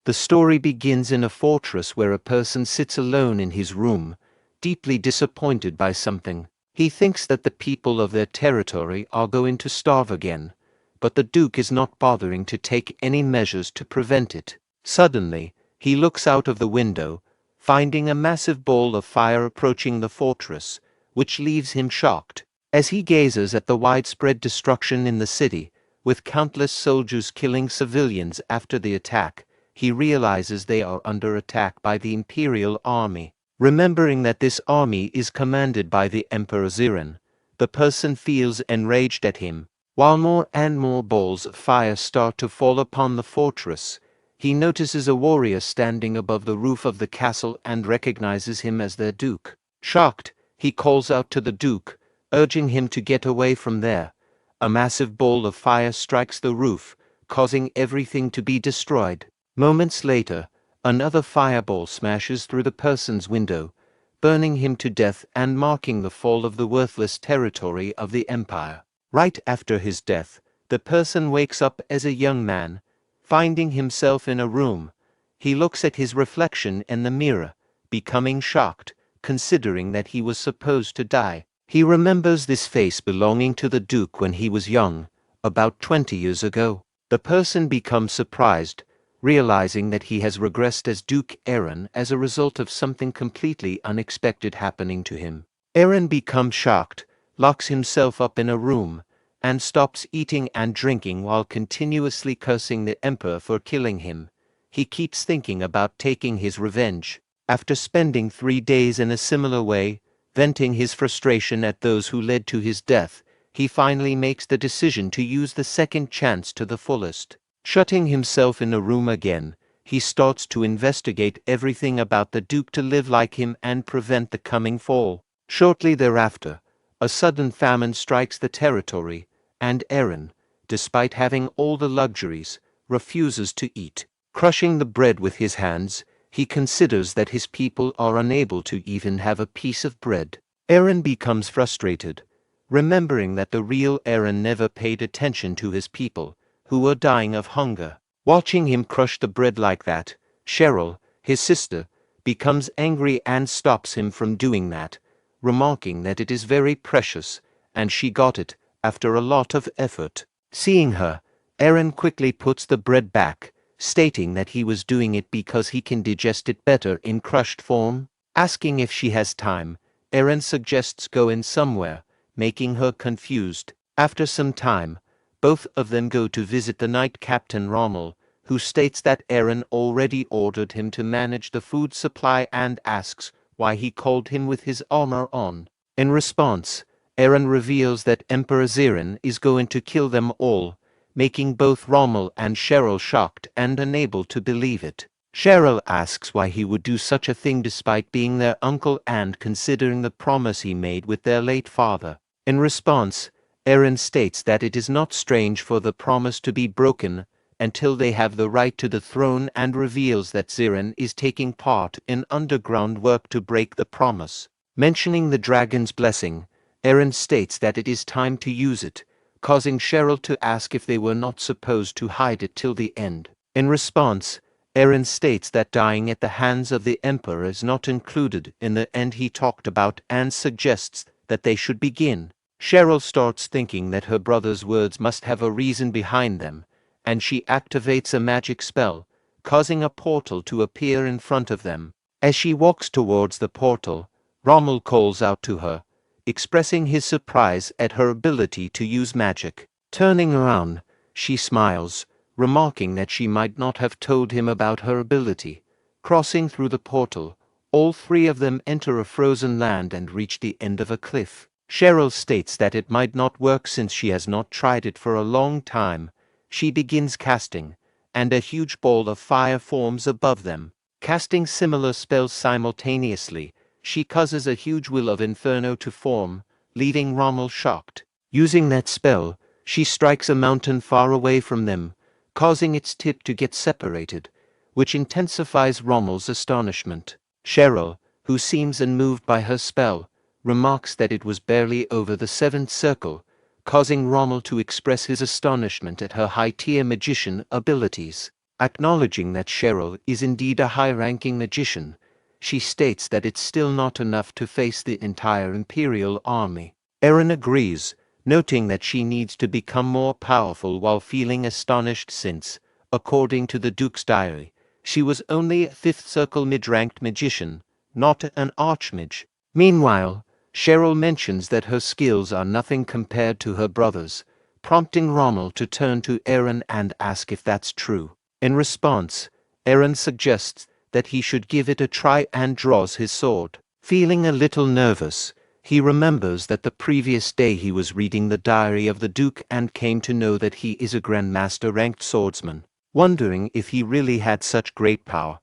The story begins in a fortress where a person sits alone in his room, deeply disappointed by something. He thinks that the people of their territory are going to starve again, but the Duke is not bothering to take any measures to prevent it. Suddenly, he looks out of the window, finding a massive ball of fire approaching the fortress, which leaves him shocked. As he gazes at the widespread destruction in the city, with countless soldiers killing civilians after the attack, he realizes they are under attack by the Imperial Army. Remembering that this army is commanded by the Emperor Zerone, the person feels enraged at him. While more and more balls of fire start to fall upon the fortress, he notices a warrior standing above the roof of the castle and recognizes him as their duke. Shocked, he calls out to the duke, urging him to get away from there. A massive ball of fire strikes the roof, causing everything to be destroyed. Moments later, another fireball smashes through the person's window, burning him to death and marking the fall of the worthless territory of the empire. Right after his death, the person wakes up as a young man, finding himself in a room. He looks at his reflection in the mirror, becoming shocked, considering that he was supposed to die. He remembers this face belonging to the Duke when he was young, about 20 years ago. The person becomes surprised, realizing that he has regressed as Duke Aaron as a result of something completely unexpected happening to him. Aaron becomes shocked, locks himself up in a room, and stops eating and drinking while continuously cursing the Emperor for killing him. He keeps thinking about taking his revenge. After spending 3 days in a similar way, venting his frustration at those who led to his death, he finally makes the decision to use the second chance to the fullest. Shutting himself in a room again, he starts to investigate everything about the Duke to live like him and prevent the coming fall. Shortly thereafter, a sudden famine strikes the territory, and Aaron, despite having all the luxuries, refuses to eat. Crushing the bread with his hands, he considers that his people are unable to even have a piece of bread. Aaron becomes frustrated, remembering that the real Aaron never paid attention to his people, who were dying of hunger. Watching him crush the bread like that, Cheryl, his sister, becomes angry and stops him from doing that, remarking that it is very precious, and she got it after a lot of effort. Seeing her, Aaron quickly puts the bread back, stating that he was doing it because he can digest it better in crushed form. Asking if she has time, Aaron suggests going somewhere, making her confused. After some time, both of them go to visit the Knight Captain Rommel, who states that Aaron already ordered him to manage the food supply and asks why he called him with his armor on. In response, Aaron reveals that Emperor Zerone is going to kill them all, making both Rommel and Cheryl shocked and unable to believe it. Cheryl asks why he would do such a thing despite being their uncle and considering the promise he made with their late father. In response, Aaron states that it is not strange for the promise to be broken until they have the right to the throne and reveals that Zerone is taking part in underground work to break the promise. Mentioning the dragon's blessing, Aaron states that it is time to use it, causing Cheryl to ask if they were not supposed to hide it till the end. In response, Aaron states that dying at the hands of the Emperor is not included in the end he talked about and suggests that they should begin. Cheryl starts thinking that her brother's words must have a reason behind them, and she activates a magic spell, causing a portal to appear in front of them. As she walks towards the portal, Rommel calls out to her, expressing his surprise at her ability to use magic. Turning around, she smiles, remarking that she might not have told him about her ability. Crossing through the portal, all three of them enter a frozen land and reach the end of a cliff. Cheryl states that it might not work since she has not tried it for a long time. She begins casting, and a huge ball of fire forms above them. Casting similar spells simultaneously, she causes a huge wheel of inferno to form, leaving Rommel shocked. Using that spell, she strikes a mountain far away from them, causing its tip to get separated, which intensifies Rommel's astonishment. Cheryl, who seems unmoved by her spell, remarks that it was barely over the 7th circle, causing Rommel to express his astonishment at her high-tier magician abilities. Acknowledging that Cheryl is indeed a high-ranking magician, she states that it's still not enough to face the entire Imperial army. Eren agrees, noting that she needs to become more powerful while feeling astonished since, according to the Duke's diary, she was only a 5th circle mid-ranked magician, not an archmage. Meanwhile, Cheryl mentions that her skills are nothing compared to her brother's, prompting Rommel to turn to Eren and ask if that's true. In response, Eren suggests that he should give it a try and draws his sword. Feeling a little nervous, he remembers that the previous day he was reading the diary of the Duke and came to know that he is a Grandmaster-ranked swordsman. Wondering if he really had such great power,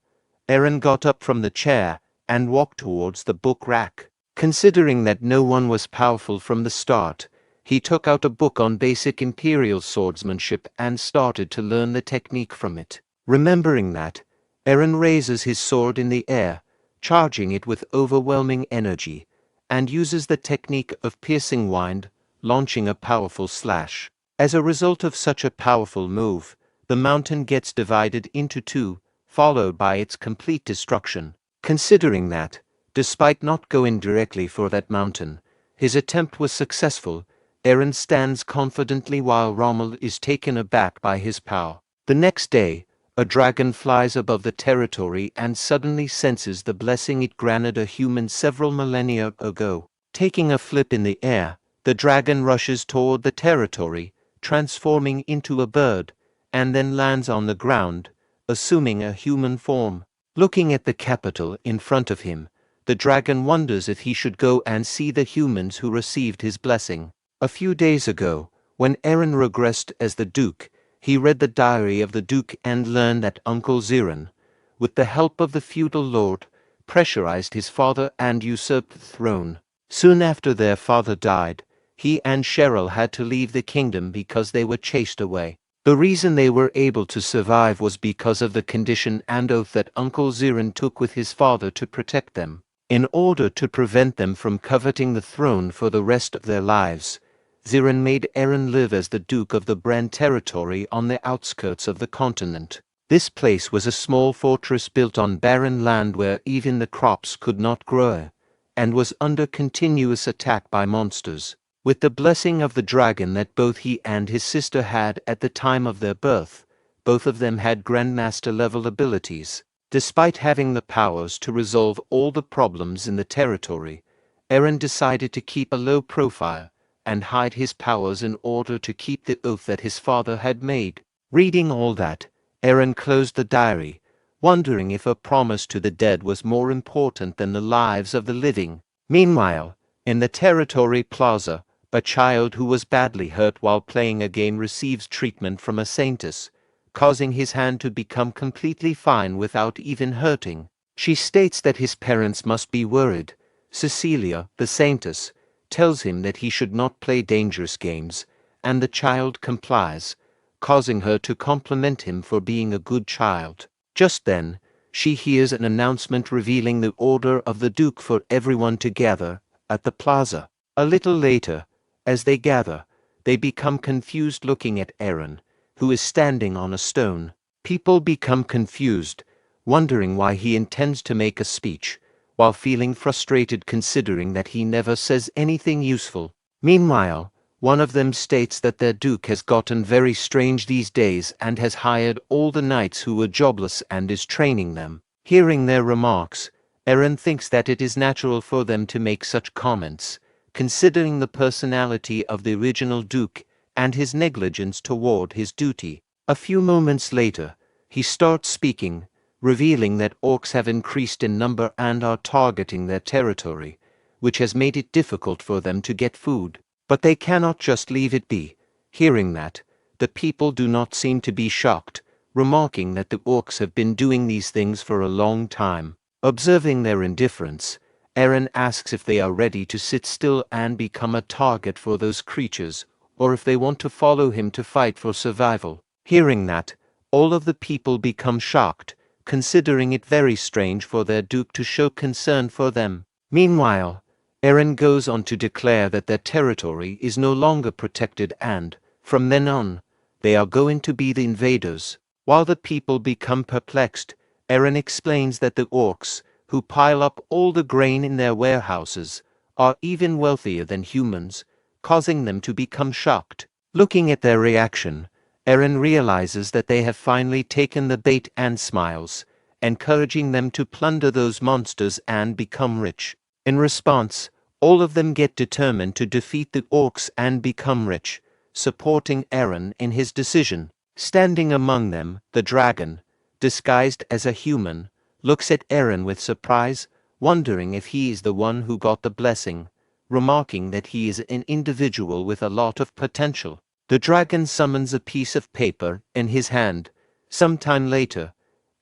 Eren got up from the chair and walked towards the book rack. Considering that no one was powerful from the start, he took out a book on basic Imperial swordsmanship and started to learn the technique from it. Remembering that, Eren raises his sword in the air, charging it with overwhelming energy, and uses the technique of piercing wind, launching a powerful slash. As a result of such a powerful move, the mountain gets divided into two, followed by its complete destruction. Considering that, despite not going directly for that mountain, his attempt was successful, Eren stands confidently while Rommel is taken aback by his power. The next day, a dragon flies above the territory and suddenly senses the blessing it granted a human several millennia ago. Taking a flip in the air, the dragon rushes toward the territory, transforming into a bird, and then lands on the ground, assuming a human form. Looking at the capital in front of him, the dragon wonders if he should go and see the humans who received his blessing. A few days ago, when Eren regressed as the Duke, he read the diary of the Duke and learned that Uncle Zerone, with the help of the feudal lord, pressurized his father and usurped the throne. Soon after their father died, he and Cheryl had to leave the kingdom because they were chased away. The reason they were able to survive was because of the condition and oath that Uncle Zerone took with his father to protect them. In order to prevent them from coveting the throne for the rest of their lives, Zerone made Eren live as the Duke of the Brahn territory on the outskirts of the continent. This place was a small fortress built on barren land where even the crops could not grow, and was under continuous attack by monsters. With the blessing of the dragon that both he and his sister had at the time of their birth, both of them had Grandmaster-level abilities. Despite having the powers to resolve all the problems in the territory, Eren decided to keep a low profile and hide his powers in order to keep the oath that his father had made. Reading all that, Eren closed the diary, wondering if a promise to the dead was more important than the lives of the living. Meanwhile, in the territory plaza, a child who was badly hurt while playing a game receives treatment from a saintess, causing his hand to become completely fine without even hurting. She states that his parents must be worried. Cecilia, the saintess, tells him that he should not play dangerous games, and the child complies, causing her to compliment him for being a good child. Just then, she hears an announcement revealing the order of the Duke for everyone to gather at the plaza. A little later, as they gather, they become confused looking at Eren, who is standing on a stone. People become confused, wondering why he intends to make a speech, while feeling frustrated considering that he never says anything useful. Meanwhile, one of them states that their Duke has gotten very strange these days and has hired all the knights who were jobless and is training them. Hearing their remarks, Eren thinks that it is natural for them to make such comments, considering the personality of the original Duke and his negligence toward his duty. A few moments later, he starts speaking, revealing that orcs have increased in number and are targeting their territory, which has made it difficult for them to get food. But they cannot just leave it be. Hearing that, the people do not seem to be shocked, remarking that the orcs have been doing these things for a long time. Observing their indifference, Eren asks if they are ready to sit still and become a target for those creatures, or if they want to follow him to fight for survival. Hearing that, all of the people become shocked, considering it very strange for their Duke to show concern for them. Meanwhile, Eren goes on to declare that their territory is no longer protected and, from then on, they are going to be the invaders. While the people become perplexed, Eren explains that the orcs, who pile up all the grain in their warehouses, are even wealthier than humans, causing them to become shocked. Looking at their reaction, Eren realizes that they have finally taken the bait and smiles, encouraging them to plunder those monsters and become rich. In response, all of them get determined to defeat the orcs and become rich, supporting Eren in his decision. Standing among them, the dragon, disguised as a human, looks at Eren with surprise, wondering if he is the one who got the blessing, remarking that he is an individual with a lot of potential. The dragon summons a piece of paper in his hand. Sometime later,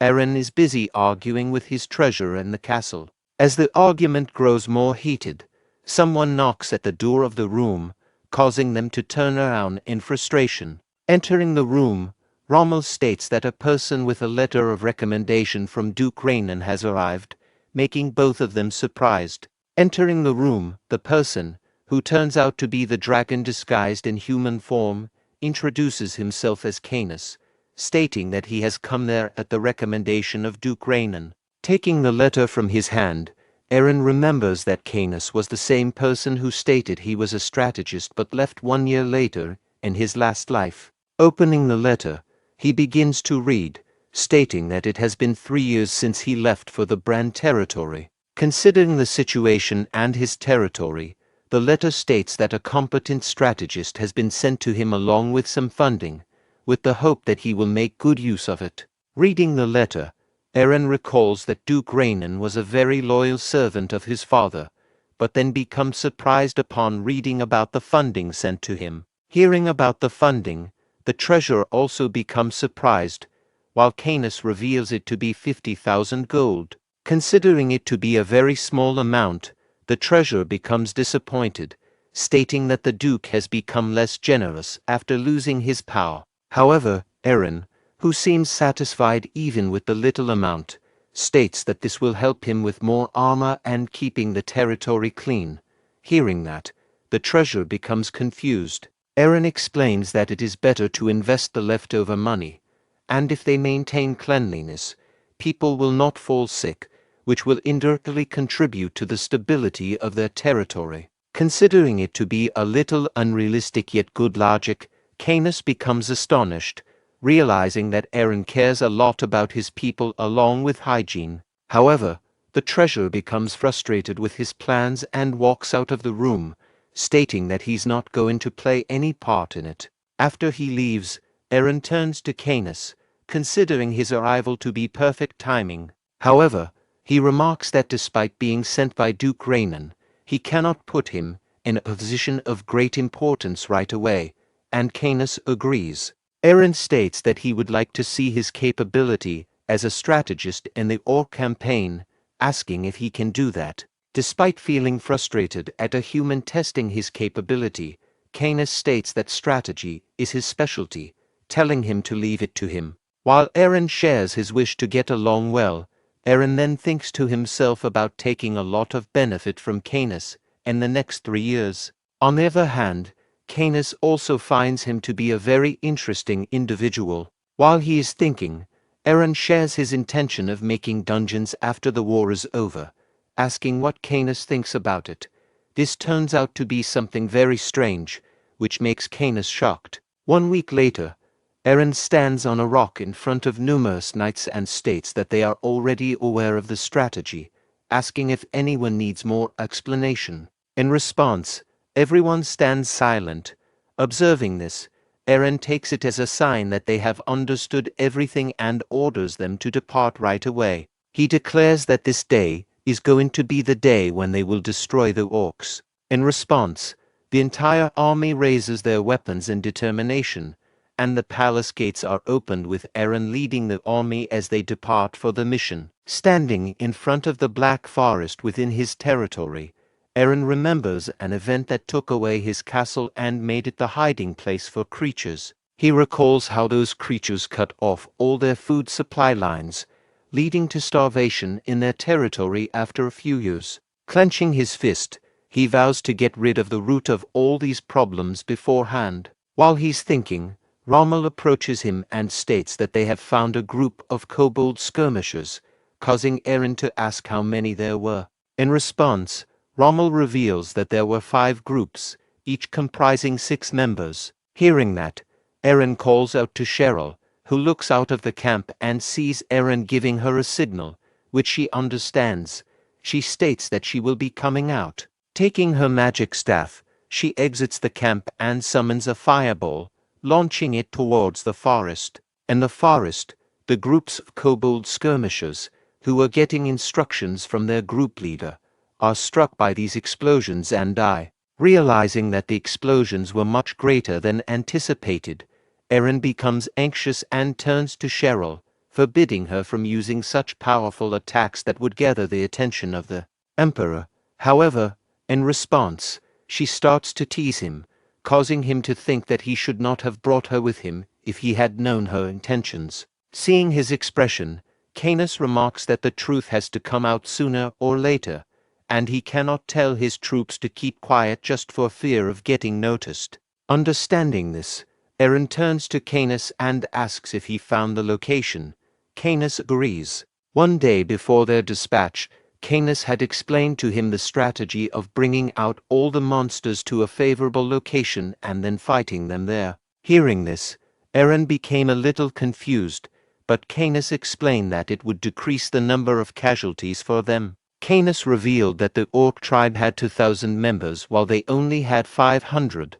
Eren is busy arguing with his treasurer in the castle. As the argument grows more heated, someone knocks at the door of the room, causing them to turn around in frustration. Entering the room, Rommel states that a person with a letter of recommendation from Duke Rainan has arrived, making both of them surprised. Entering the room, the person, who turns out to be the dragon disguised in human form, introduces himself as Canis, stating that he has come there at the recommendation of Duke Rainan. Taking the letter from his hand, Eren remembers that Canis was the same person who stated he was a strategist but left 1 year later, in his last life. Opening the letter, he begins to read, stating that it has been 3 years since he left for the Brahn territory. Considering the situation and his territory, the letter states that a competent strategist has been sent to him along with some funding, with the hope that he will make good use of it. Reading the letter, Eren recalls that Duke Rainan was a very loyal servant of his father, but then becomes surprised upon reading about the funding sent to him. Hearing about the funding, the treasurer also becomes surprised, while Canis reveals it to be 50,000 gold. Considering it to be a very small amount, the treasurer becomes disappointed, stating that the Duke has become less generous after losing his power. However, Eren, who seems satisfied even with the little amount, states that this will help him with more armor and keeping the territory clean. Hearing that, the treasurer becomes confused. Eren explains that it is better to invest the leftover money, and if they maintain cleanliness, people will not fall sick, which will indirectly contribute to the stability of their territory. Considering it to be a little unrealistic yet good logic, Canis becomes astonished, realizing that Eren cares a lot about his people along with hygiene. However, the treasurer becomes frustrated with his plans and walks out of the room, stating that he's not going to play any part in it. After he leaves, Eren turns to Canis, considering his arrival to be perfect timing. However, he remarks that despite being sent by Duke Rainan, he cannot put him in a position of great importance right away, and Canis agrees. Eren states that he would like to see his capability as a strategist in the Orc campaign, asking if he can do that. Despite feeling frustrated at a human testing his capability, Canis states that strategy is his specialty, telling him to leave it to him. While Eren shares his wish to get along well, Eren then thinks to himself about taking a lot of benefit from Canis in the next 3 years. On the other hand, Canis also finds him to be a very interesting individual. While he is thinking, Eren shares his intention of making dungeons after the war is over, asking what Canis thinks about it. This turns out to be something very strange, which makes Canis shocked. 1 week later, Eren stands on a rock in front of numerous knights and states that they are already aware of the strategy, asking if anyone needs more explanation. In response, everyone stands silent. Observing this, Eren takes it as a sign that they have understood everything and orders them to depart right away. He declares that this day is going to be the day when they will destroy the orcs. In response, the entire army raises their weapons in determination, and the palace gates are opened with Eren leading the army as they depart for the mission. Standing in front of the Black Forest within his territory, Eren remembers an event that took away his castle and made it the hiding place for creatures. He recalls how those creatures cut off all their food supply lines, leading to starvation in their territory after a few years. Clenching his fist, he vows to get rid of the root of all these problems beforehand. While he's thinking, Rommel approaches him and states that they have found a group of kobold skirmishers, causing Eren to ask how many there were. In response, Rommel reveals that there were 5 groups, each comprising 6 members. Hearing that, Eren calls out to Cheryl, who looks out of the camp and sees Eren giving her a signal, which she understands. She states that she will be coming out. Taking her magic staff, she exits the camp and summons a fireball, launching it towards the forest. In the forest, the groups of kobold skirmishers, who were getting instructions from their group leader, are struck by these explosions and die. Realizing that the explosions were much greater than anticipated, Eren becomes anxious and turns to Cheryl, forbidding her from using such powerful attacks that would gather the attention of the Emperor. However, in response, she starts to tease him, causing him to think that he should not have brought her with him if he had known her intentions. Seeing his expression, Canis remarks that the truth has to come out sooner or later, and he cannot tell his troops to keep quiet just for fear of getting noticed. Understanding this, Eren turns to Canis and asks if he found the location. Canis agrees. One day before their dispatch, Canis had explained to him the strategy of bringing out all the monsters to a favorable location and then fighting them there. Hearing this, Eren became a little confused, but Canis explained that it would decrease the number of casualties for them. Canis revealed that the Orc tribe had 2,000 members while they only had 500,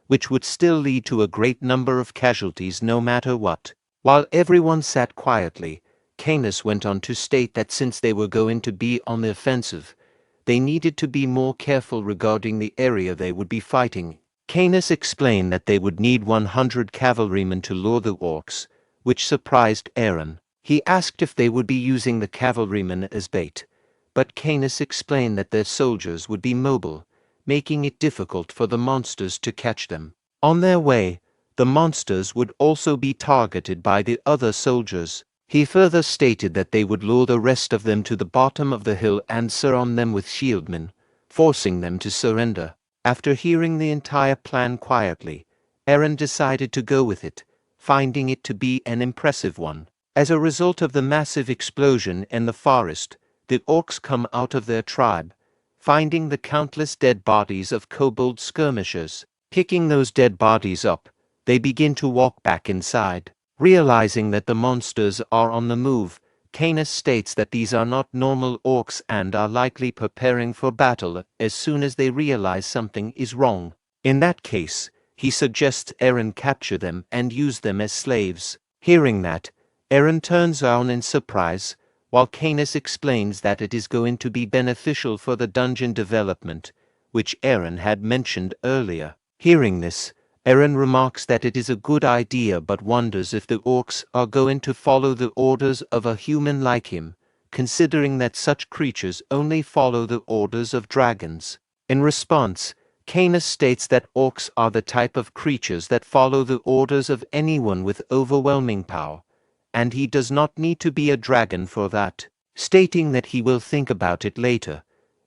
which would still lead to a great number of casualties no matter what. While everyone sat quietly, Canis went on to state that since they were going to be on the offensive, they needed to be more careful regarding the area they would be fighting. Canis explained that they would need 100 cavalrymen to lure the Orcs, which surprised Eren. He asked if they would be using the cavalrymen as bait, but Canis explained that their soldiers would be mobile, making it difficult for the monsters to catch them. On their way, the monsters would also be targeted by the other soldiers. He further stated that they would lure the rest of them to the bottom of the hill and surround them with shieldmen, forcing them to surrender. After hearing the entire plan quietly, Eren decided to go with it, finding it to be an impressive one. As a result of the massive explosion in the forest, the Orcs come out of their tribe, finding the countless dead bodies of kobold skirmishers. Picking those dead bodies up, they begin to walk back inside. Realizing that the monsters are on the move, Canis states that these are not normal Orcs and are likely preparing for battle as soon as they realize something is wrong. In that case, he suggests Eren capture them and use them as slaves. Hearing that, Eren turns on in surprise, while Canis explains that it is going to be beneficial for the dungeon development, which Eren had mentioned earlier. Hearing this, Eren remarks that it is a good idea but wonders if the Orcs are going to follow the orders of a human like him, considering that such creatures only follow the orders of dragons. In response, Canis states that Orcs are the type of creatures that follow the orders of anyone with overwhelming power, and he does not need to be a dragon for that. Stating that he will think about it later,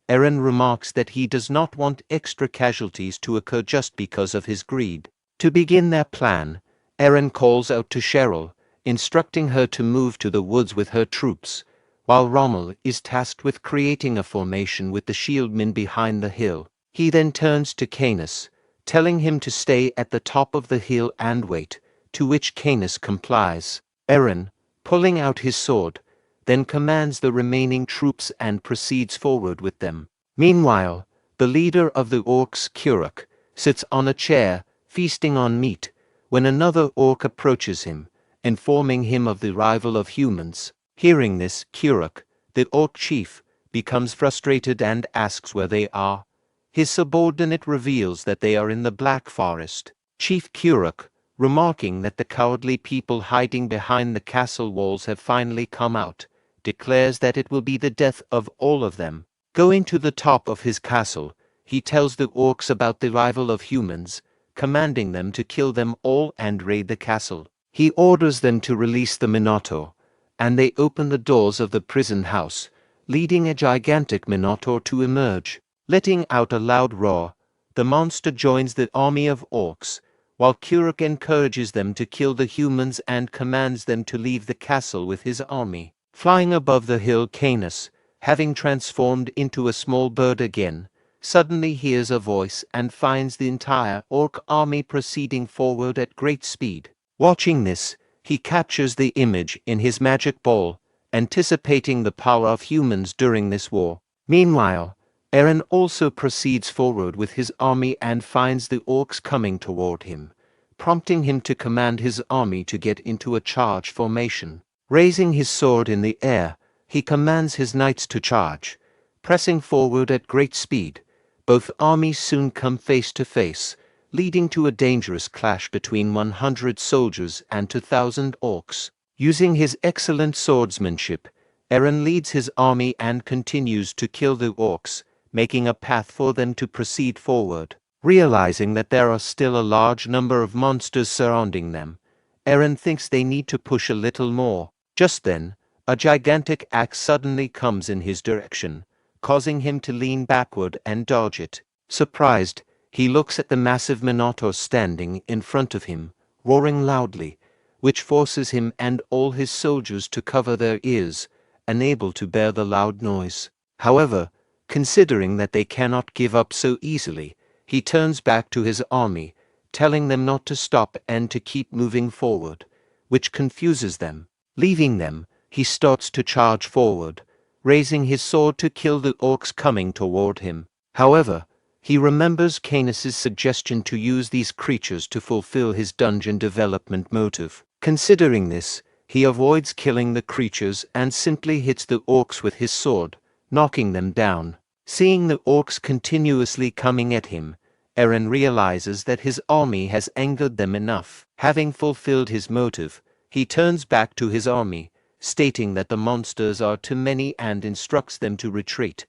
Eren remarks that he does not want extra casualties to occur just because of his greed. To begin their plan, Eren calls out to Cheryl, instructing her to move to the woods with her troops, while Rommel is tasked with creating a formation with the shieldmen behind the hill. He then turns to Canis, telling him to stay at the top of the hill and wait, to which Canis complies. Eren, pulling out his sword, then commands the remaining troops and proceeds forward with them. Meanwhile, the leader of the Orcs, Kuruk, sits on a chair, feasting on meat, when another Orc approaches him, informing him of the arrival of humans. Hearing this, Kuruk, the Orc chief, becomes frustrated and asks where they are. His subordinate reveals that they are in the Black Forest. Chief Kuruk, remarking that the cowardly people hiding behind the castle walls have finally come out, declares that it will be the death of all of them. Going to the top of his castle, he tells the Orcs about the arrival of humans, commanding them to kill them all and raid the castle. He orders them to release the Minotaur, and they open the doors of the prison house, leading a gigantic Minotaur to emerge. Letting out a loud roar, the monster joins the army of Orcs, while Kuruk encourages them to kill the humans and commands them to leave the castle with his army. Flying above the hill, Canis, having transformed into a small bird again, suddenly hears a voice and finds the entire orc army proceeding forward at great speed. Watching this, he captures the image in his magic ball, anticipating the power of humans during this war. Meanwhile, Eren also proceeds forward with his army and finds the orcs coming toward him, prompting him to command his army to get into a charge formation. Raising his sword in the air, he commands his knights to charge. Pressing forward at great speed, both armies soon come face to face, leading to a dangerous clash between 100 soldiers and 2,000 orcs. Using his excellent swordsmanship, Eren leads his army and continues to kill the orcs, making a path for them to proceed forward. Realizing that there are still a large number of monsters surrounding them, Eren thinks they need to push a little more. Just then, a gigantic axe suddenly comes in his direction, causing him to lean backward and dodge it. Surprised, he looks at the massive Minotaur standing in front of him, roaring loudly, which forces him and all his soldiers to cover their ears, unable to bear the loud noise. However, considering that they cannot give up so easily, he turns back to his army, telling them not to stop and to keep moving forward, which confuses them. Leaving them, he starts to charge forward, raising his sword to kill the orcs coming toward him. However, he remembers Canis's suggestion to use these creatures to fulfill his dungeon development motive. Considering this, he avoids killing the creatures and simply hits the orcs with his sword, knocking them down. Seeing the orcs continuously coming at him, Eren realizes that his army has angered them enough. Having fulfilled his motive, he turns back to his army, stating that the monsters are too many and instructs them to retreat.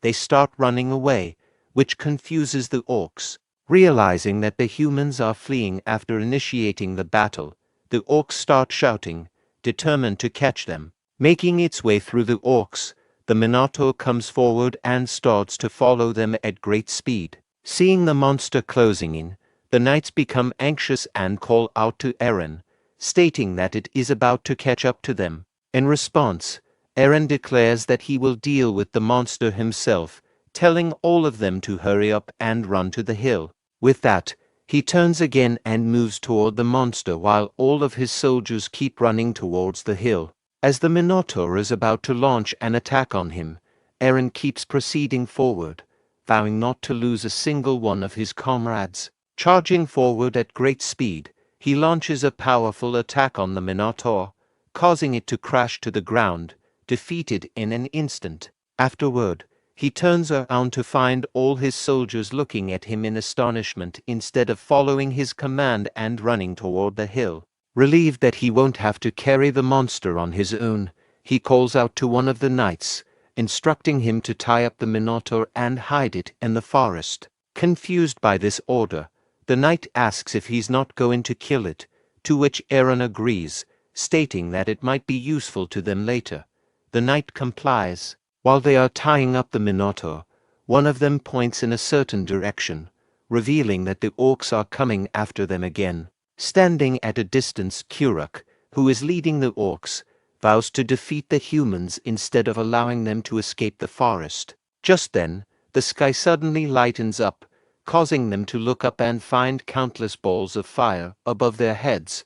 They start running away, which confuses the orcs. Realizing that the humans are fleeing after initiating the battle, the orcs start shouting, determined to catch them. Making its way through the orcs, the Minotaur comes forward and starts to follow them at great speed. Seeing the monster closing in, the knights become anxious and call out to Eren, stating that it is about to catch up to them. In response, Eren declares that he will deal with the monster himself, telling all of them to hurry up and run to the hill. With that, he turns again and moves toward the monster while all of his soldiers keep running towards the hill. As the Minotaur is about to launch an attack on him, Eren keeps proceeding forward, vowing not to lose a single one of his comrades. Charging forward at great speed, he launches a powerful attack on the Minotaur, causing it to crash to the ground, defeated in an instant. Afterward, he turns around to find all his soldiers looking at him in astonishment instead of following his command and running toward the hill. Relieved that he won't have to carry the monster on his own, he calls out to one of the knights, instructing him to tie up the Minotaur and hide it in the forest. Confused by this order, the knight asks if he's not going to kill it, to which Eren agrees, stating that it might be useful to them later. The knight complies. While they are tying up the Minotaur, one of them points in a certain direction, revealing that the orcs are coming after them again. Standing at a distance, Kuruk, who is leading the orcs, vows to defeat the humans instead of allowing them to escape the forest. Just then, the sky suddenly lightens up, causing them to look up and find countless balls of fire above their heads.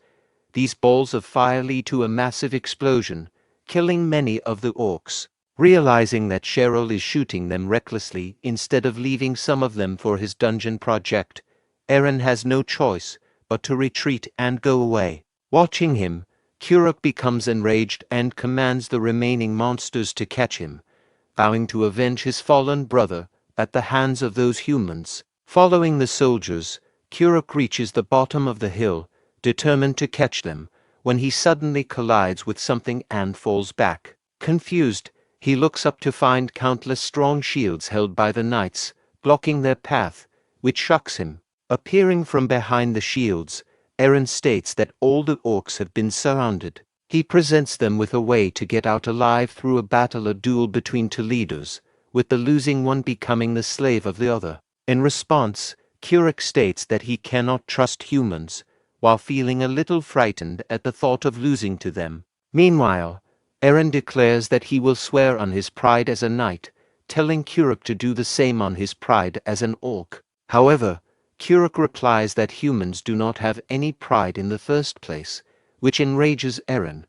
These balls of fire lead to a massive explosion, killing many of the orcs. Realizing that Cheryl is shooting them recklessly instead of leaving some of them for his dungeon project, Eren has no choice but to retreat and go away. Watching him, Kuruk becomes enraged and commands the remaining monsters to catch him, vowing to avenge his fallen brother at the hands of those humans. Following the soldiers, Kuruk reaches the bottom of the hill, determined to catch them, when he suddenly collides with something and falls back. Confused, he looks up to find countless strong shields held by the knights, blocking their path, which shocks him. Appearing from behind the shields, Eren states that all the orcs have been surrounded. He presents them with a way to get out alive through a duel between two leaders, with the losing one becoming the slave of the other. In response, Kuruk states that he cannot trust humans, while feeling a little frightened at the thought of losing to them. Meanwhile, Eren declares that he will swear on his pride as a knight, telling Kuruk to do the same on his pride as an orc. However, Kuruk replies that humans do not have any pride in the first place, which enrages Eren.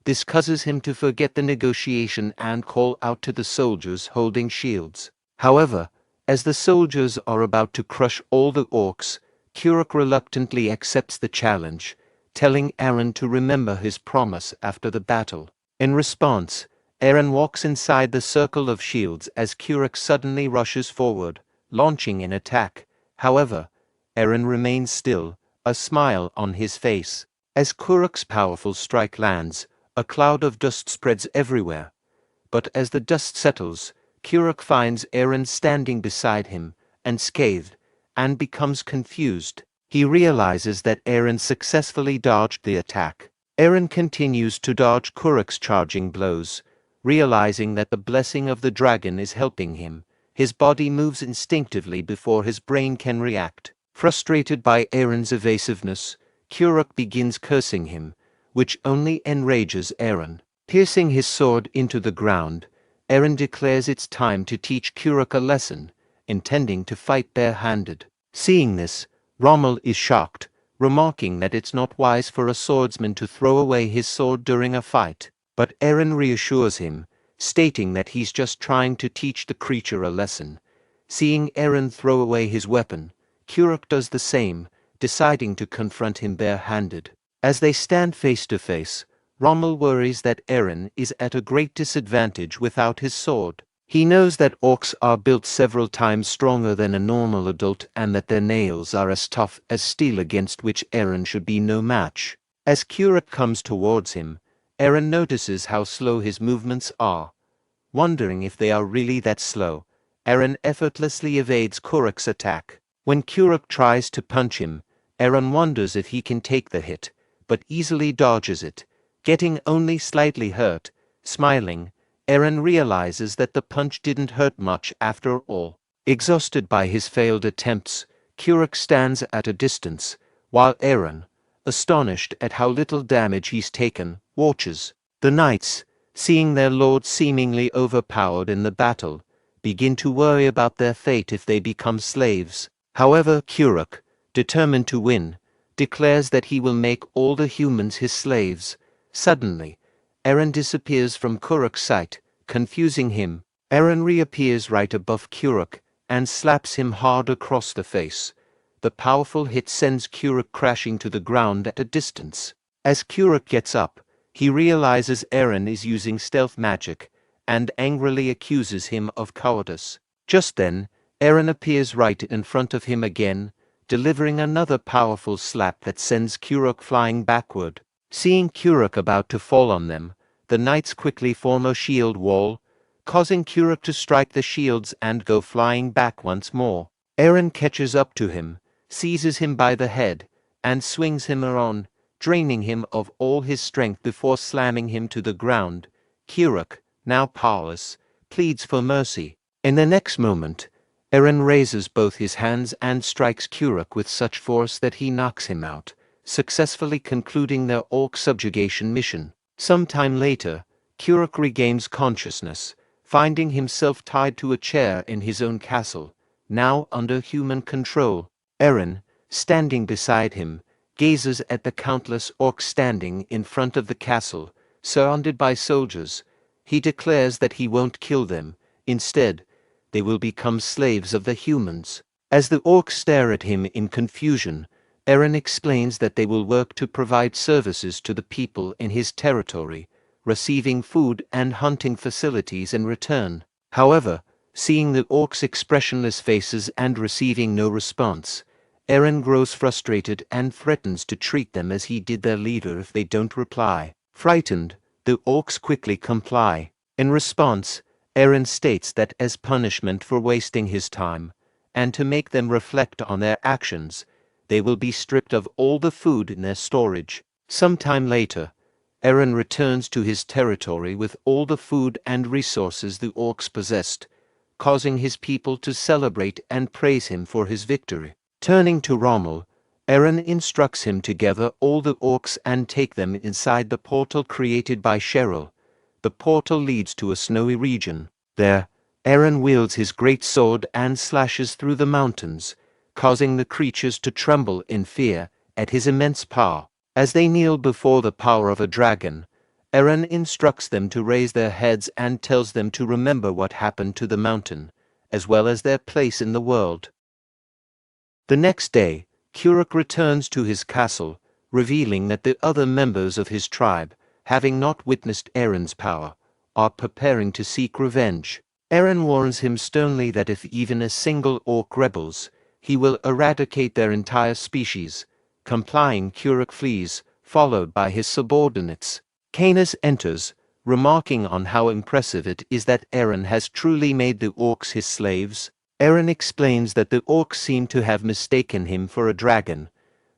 This causes him to forget the negotiation and call out to the soldiers holding shields. However, as the soldiers are about to crush all the orcs, Kuruk reluctantly accepts the challenge, telling Eren to remember his promise after the battle. In response, Eren walks inside the circle of shields as Kuruk suddenly rushes forward, launching an attack. However, Eren remains still, a smile on his face. As Kuruk's powerful strike lands, a cloud of dust spreads everywhere. But as the dust settles, Kuruk finds Eren standing beside him, unscathed, and becomes confused. He realizes that Eren successfully dodged the attack. Eren continues to dodge Kuruk's charging blows, realizing that the blessing of the dragon is helping him. His body moves instinctively before his brain can react. Frustrated by Eren's evasiveness, Kuruk begins cursing him, which only enrages Eren. Piercing his sword into the ground, Eren declares it's time to teach Kuruk a lesson, intending to fight bare-handed. Seeing this, Rommel is shocked, remarking that it's not wise for a swordsman to throw away his sword during a fight. But Eren reassures him, stating that he's just trying to teach the creature a lesson. Seeing Eren throw away his weapon, Kuruk does the same, deciding to confront him bare-handed. As they stand face to face, Rommel worries that Eren is at a great disadvantage without his sword. He knows that orcs are built several times stronger than a normal adult and that their nails are as tough as steel, against which Eren should be no match. As Kuruk comes towards him, Eren notices how slow his movements are. Wondering if they are really that slow, Eren effortlessly evades Kuruk's attack. When Kuruk tries to punch him, Eren wonders if he can take the hit, but easily dodges it, getting only slightly hurt. Smiling, Eren realizes that the punch didn't hurt much after all. Exhausted by his failed attempts, Kuruk stands at a distance, while Eren, astonished at how little damage he's taken, watches. The knights, seeing their lord seemingly overpowered in the battle, begin to worry about their fate if they become slaves. However, Kuruk, determined to win, declares that he will make all the humans his slaves. Suddenly, Eren disappears from Kuruk's sight, confusing him. Eren reappears right above Kuruk and slaps him hard across the face. The powerful hit sends Kuruk crashing to the ground at a distance. As Kuruk gets up, he realizes Eren is using stealth magic and angrily accuses him of cowardice. Just then, Eren appears right in front of him again, delivering another powerful slap that sends Kuruk flying backward. Seeing Kuruk about to fall on them, the knights quickly form a shield wall, causing Kuruk to strike the shields and go flying back once more. Eren catches up to him, seizes him by the head, and swings him around, draining him of all his strength before slamming him to the ground. Kuruk, now powerless, pleads for mercy. In the next moment, Eren raises both his hands and strikes Kuruk with such force that he knocks him out, successfully concluding their orc subjugation mission. Some time later, Kuruk regains consciousness, finding himself tied to a chair in his own castle, now under human control. Eren, standing beside him, gazes at the countless orcs standing in front of the castle, surrounded by soldiers. He declares that he won't kill them. Instead, they will become slaves of the humans. As the orcs stare at him in confusion, Eren explains that they will work to provide services to the people in his territory, receiving food and hunting facilities in return. However, seeing the orcs' expressionless faces and receiving no response, Eren grows frustrated and threatens to treat them as he did their leader if they don't reply. Frightened, the orcs quickly comply. In response, Eren states that as punishment for wasting his time, and to make them reflect on their actions, they will be stripped of all the food in their storage. Some time later, Eren returns to his territory with all the food and resources the orcs possessed, causing his people to celebrate and praise him for his victory. Turning to Rommel, Aaron instructs him to gather all the orcs and take them inside the portal created by Cheryl. The portal leads to a snowy region. There, Aaron wields his great sword and slashes through the mountains, causing the creatures to tremble in fear at his immense power. As they kneel before the power of a dragon, Aaron instructs them to raise their heads and tells them to remember what happened to the mountain, as well as their place in the world. The next day, Kuruk returns to his castle, revealing that the other members of his tribe, having not witnessed Aaron's power, are preparing to seek revenge. Aaron warns him sternly that if even a single orc rebels, he will eradicate their entire species. Complying, Kuruk flees, followed by his subordinates. Canis enters, remarking on how impressive it is that Aaron has truly made the orcs his slaves. Aaron explains that the orcs seem to have mistaken him for a dragon,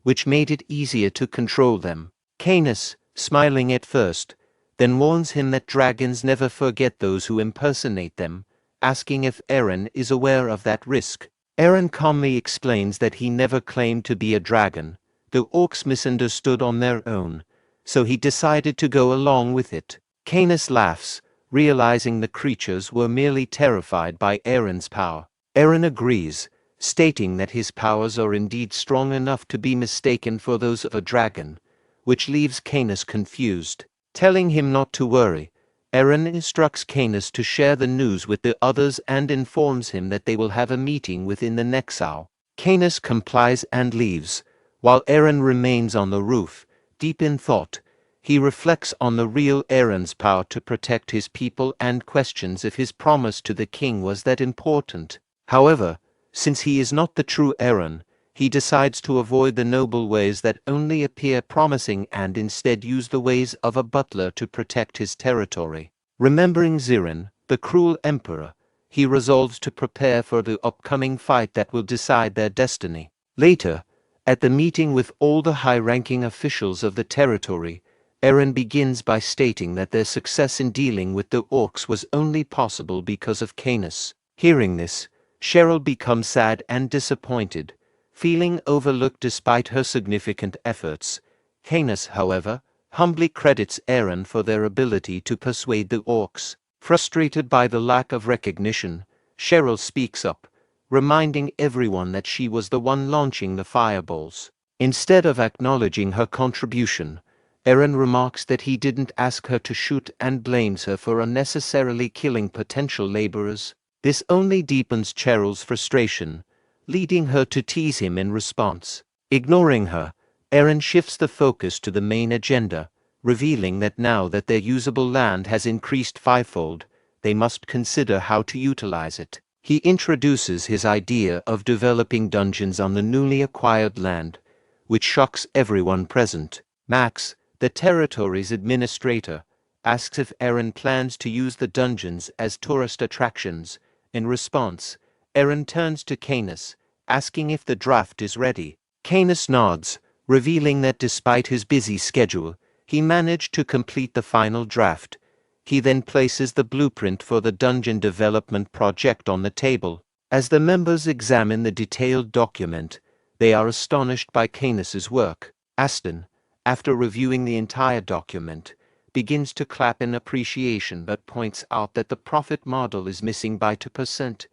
which made it easier to control them. Canis, smiling at first, then warns him that dragons never forget those who impersonate them, asking if Aaron is aware of that risk. Aaron calmly explains that he never claimed to be a dragon. The orcs misunderstood on their own, so he decided to go along with it. Canis laughs, realizing the creatures were merely terrified by Aaron's power. Aaron agrees, stating that his powers are indeed strong enough to be mistaken for those of a dragon, which leaves Canis confused. Telling him not to worry, Aaron instructs Canis to share the news with the others and informs him that they will have a meeting within the next hour. Canis complies and leaves, while Aaron remains on the roof, deep in thought. He reflects on the real Aaron's power to protect his people and questions if his promise to the king was that important. However, since he is not the true Aaron, he decides to avoid the noble ways that only appear promising and instead use the ways of a butler to protect his territory. Remembering Zerone, the cruel emperor, he resolves to prepare for the upcoming fight that will decide their destiny. Later, at the meeting with all the high-ranking officials of the territory, Aaron begins by stating that their success in dealing with the orcs was only possible because of Canis. Hearing this, Cheryl becomes sad and disappointed, feeling overlooked despite her significant efforts. Canis, however, humbly credits Aaron for their ability to persuade the orcs. Frustrated by the lack of recognition, Cheryl speaks up, reminding everyone that she was the one launching the fireballs. Instead of acknowledging her contribution, Aaron remarks that he didn't ask her to shoot and blames her for unnecessarily killing potential laborers. This only deepens Cheryl's frustration, leading her to tease him in response. Ignoring her, Aaron shifts the focus to the main agenda, revealing that now that their usable land has increased fivefold, they must consider how to utilize it. He introduces his idea of developing dungeons on the newly acquired land, which shocks everyone present. Max, the territory's administrator, asks if Aaron plans to use the dungeons as tourist attractions. In response, Aaron turns to Canis, asking if the draft is ready. Canis nods, revealing that despite his busy schedule, he managed to complete the final draft. He then places the blueprint for the dungeon development project on the table. As the members examine the detailed document, they are astonished by Canis's work. Aston, after reviewing the entire document, begins to clap in appreciation but points out that the profit model is missing by 2%.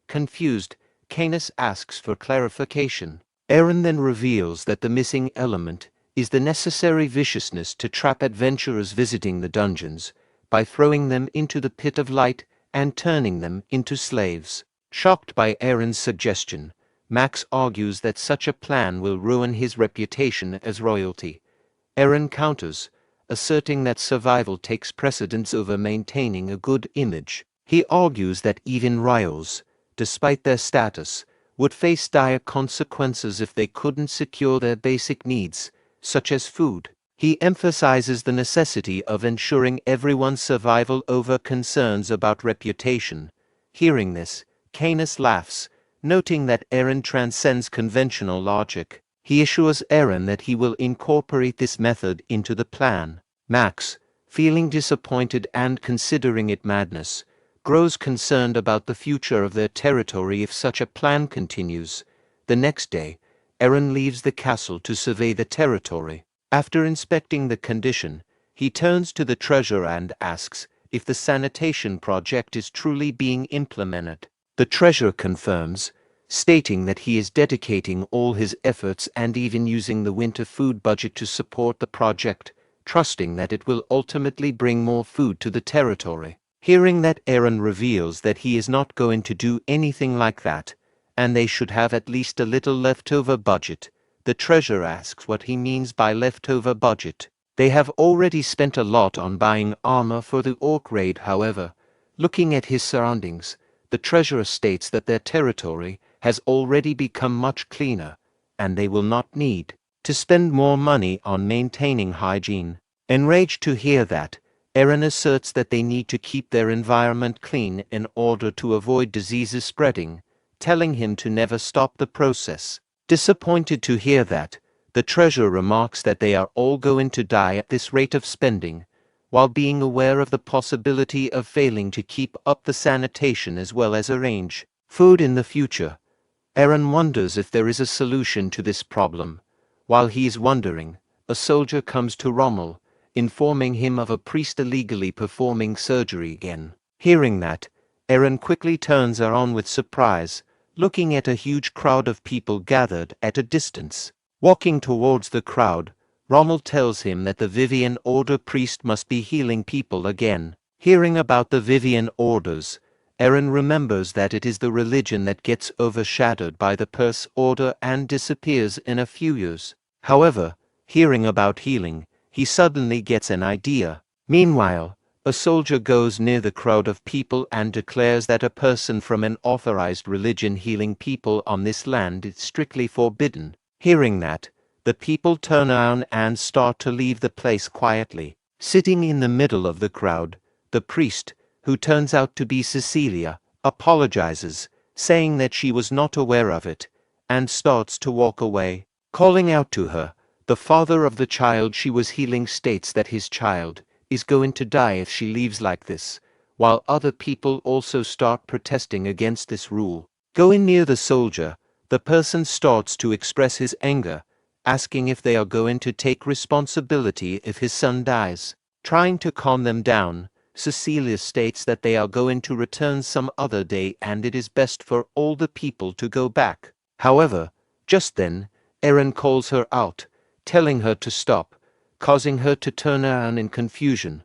Confused, Canis asks for clarification. Aaron then reveals that the missing element is the necessary viciousness to trap adventurers visiting the dungeons by throwing them into the pit of light and turning them into slaves. Shocked by Aaron's suggestion, Max argues that such a plan will ruin his reputation as royalty. Aaron counters, asserting that survival takes precedence over maintaining a good image. He argues that even royals, despite their status, would face dire consequences if they couldn't secure their basic needs, such as food. He emphasizes the necessity of ensuring everyone's survival over concerns about reputation. Hearing this, Canis laughs, noting that Aaron transcends conventional logic. He assures Aaron that he will incorporate this method into the plan. Max, feeling disappointed and considering it madness, grows concerned about the future of their territory if such a plan continues. The next day, Aaron leaves the castle to survey the territory. After inspecting the condition, he turns to the treasurer and asks if the sanitation project is truly being implemented. The treasurer confirms, stating that he is dedicating all his efforts and even using the winter food budget to support the project, trusting that it will ultimately bring more food to the territory. Hearing that, Aaron reveals that he is not going to do anything like that, and they should have at least a little leftover budget. The treasurer asks what he means by leftover budget. They have already spent a lot on buying armor for the orc raid. However, looking at his surroundings, the treasurer states that their territory has already become much cleaner, and they will not need to spend more money on maintaining hygiene. Enraged to hear that, Aaron asserts that they need to keep their environment clean in order to avoid diseases spreading, telling him to never stop the process. Disappointed to hear that, the treasurer remarks that they are all going to die at this rate of spending, while being aware of the possibility of failing to keep up the sanitation as well as arrange food in the future. Aaron wonders if there is a solution to this problem. While he is wondering, a soldier comes to Rommel, informing him of a priest illegally performing surgery again. Hearing that, Aaron quickly turns around with surprise, looking at a huge crowd of people gathered at a distance. Walking towards the crowd, Rommel tells him that the Vivian Order priest must be healing people again. Hearing about the Vivian Orders, Aaron remembers that it is the religion that gets overshadowed by the Perse Order and disappears in a few years. However, hearing about healing, he suddenly gets an idea. Meanwhile, a soldier goes near the crowd of people and declares that a person from an authorized religion healing people on this land is strictly forbidden. Hearing that, the people turn around and start to leave the place quietly. Sitting in the middle of the crowd, the priest, who turns out to be Cecilia, apologizes, saying that she was not aware of it, and starts to walk away. Calling out to her, the father of the child she was healing states that his child is going to die if she leaves like this, while other people also start protesting against this rule. Going near the soldier, the person starts to express his anger, asking if they are going to take responsibility if his son dies. Trying to calm them down, Cecilia states that they are going to return some other day and it is best for all the people to go back. However, just then, Aaron calls her out, telling her to stop, causing her to turn around in confusion.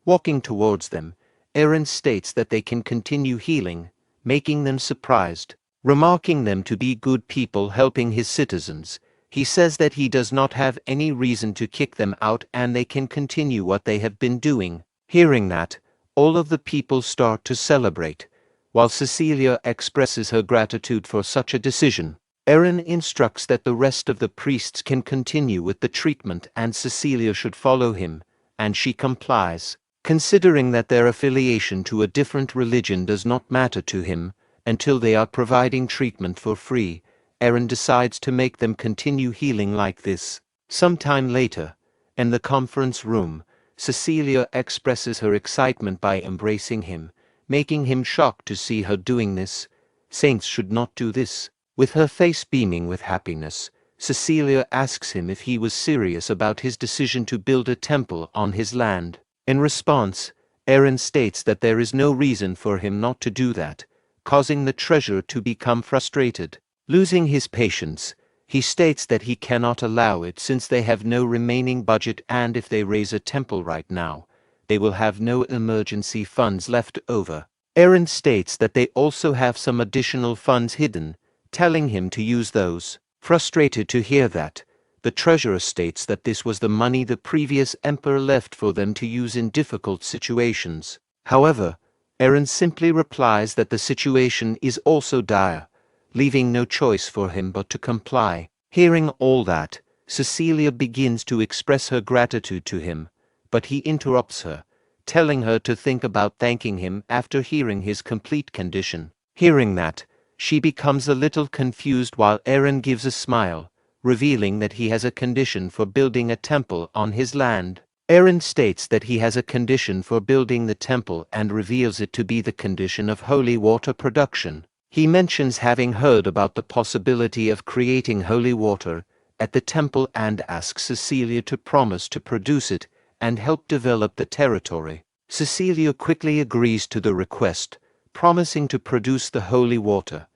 Walking towards them, Aaron states that they can continue healing, making them surprised. Remarking them to be good people helping his citizens, he says that he does not have any reason to kick them out and they can continue what they have been doing. Hearing that, all of the people start to celebrate, while Cecilia expresses her gratitude for such a decision. Aaron instructs that the rest of the priests can continue with the treatment and Cecilia should follow him, and she complies. Considering that their affiliation to a different religion does not matter to him until they are providing treatment for free, Aaron decides to make them continue healing like this. Sometime later, in the conference room, Cecilia expresses her excitement by embracing him, making him shocked to see her doing this. Saints should not do this. With her face beaming with happiness, Cecilia asks him if he was serious about his decision to build a temple on his land. In response, Aaron states that there is no reason for him not to do that, causing the treasurer to become frustrated. Losing his patience, he states that he cannot allow it since they have no remaining budget and if they raise a temple right now, they will have no emergency funds left over. Aaron states that they also have some additional funds hidden, telling him to use those. Frustrated to hear that, the treasurer states that this was the money the previous emperor left for them to use in difficult situations. However, Aaron simply replies that the situation is also dire, leaving no choice for him but to comply. Hearing all that, Cecilia begins to express her gratitude to him, but he interrupts her, telling her to think about thanking him after hearing his complete condition. Hearing that, she becomes a little confused while Aaron gives a smile, revealing that he has a condition for building a temple on his land. Aaron states that he has a condition for building the temple and reveals it to be the condition of holy water production. He mentions having heard about the possibility of creating holy water at the temple and asks Cecilia to promise to produce it and help develop the territory. Cecilia quickly agrees to the request, promising to produce the holy water.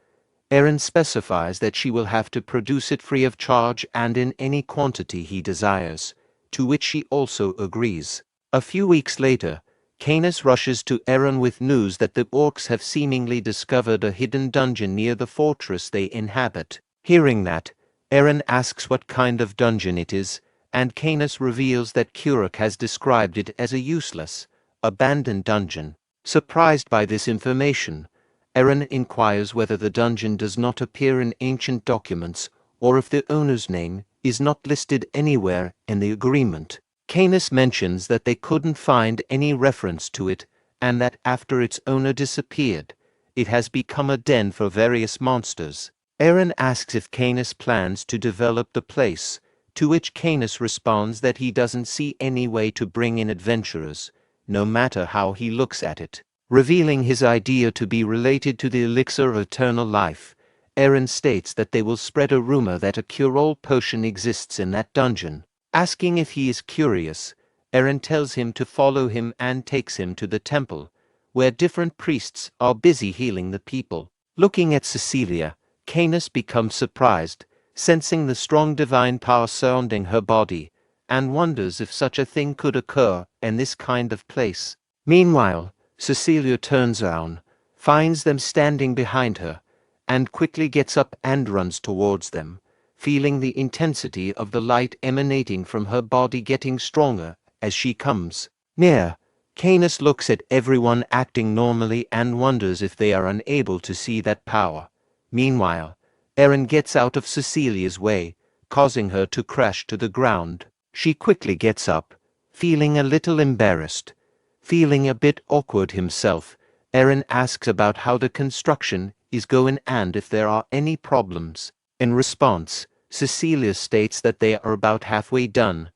Eren specifies that she will have to produce it free of charge and in any quantity he desires, to which she also agrees. A few weeks later, Canis rushes to Eren with news that the orcs have seemingly discovered a hidden dungeon near the fortress they inhabit. Hearing that, Eren asks what kind of dungeon it is, and Canis reveals that Kuruk has described it as a useless, abandoned dungeon. Surprised by this information, Eren inquires whether the dungeon does not appear in ancient documents or if the owner's name is not listed anywhere in the agreement. Canis mentions that they couldn't find any reference to it and that after its owner disappeared, it has become a den for various monsters. Eren asks if Canis plans to develop the place, to which Canis responds that he doesn't see any way to bring in adventurers, no matter how he looks at it. Revealing his idea to be related to the elixir of eternal life, Eren states that they will spread a rumor that a cure-all potion exists in that dungeon. Asking if he is curious, Eren tells him to follow him and takes him to the temple, where different priests are busy healing the people. Looking at Cecilia, Canis becomes surprised, sensing the strong divine power surrounding her body, and wonders if such a thing could occur in this kind of place. Meanwhile, Cecilia turns around, finds them standing behind her, and quickly gets up and runs towards them, feeling the intensity of the light emanating from her body getting stronger as she comes near. Canis looks at everyone acting normally and wonders if they are unable to see that power. Meanwhile, Eren gets out of Cecilia's way, causing her to crash to the ground. She quickly gets up, feeling a little embarrassed. Feeling a bit awkward himself, Eren asks about how the construction is going and if there are any problems. In response, Cecilia states that they are about halfway done,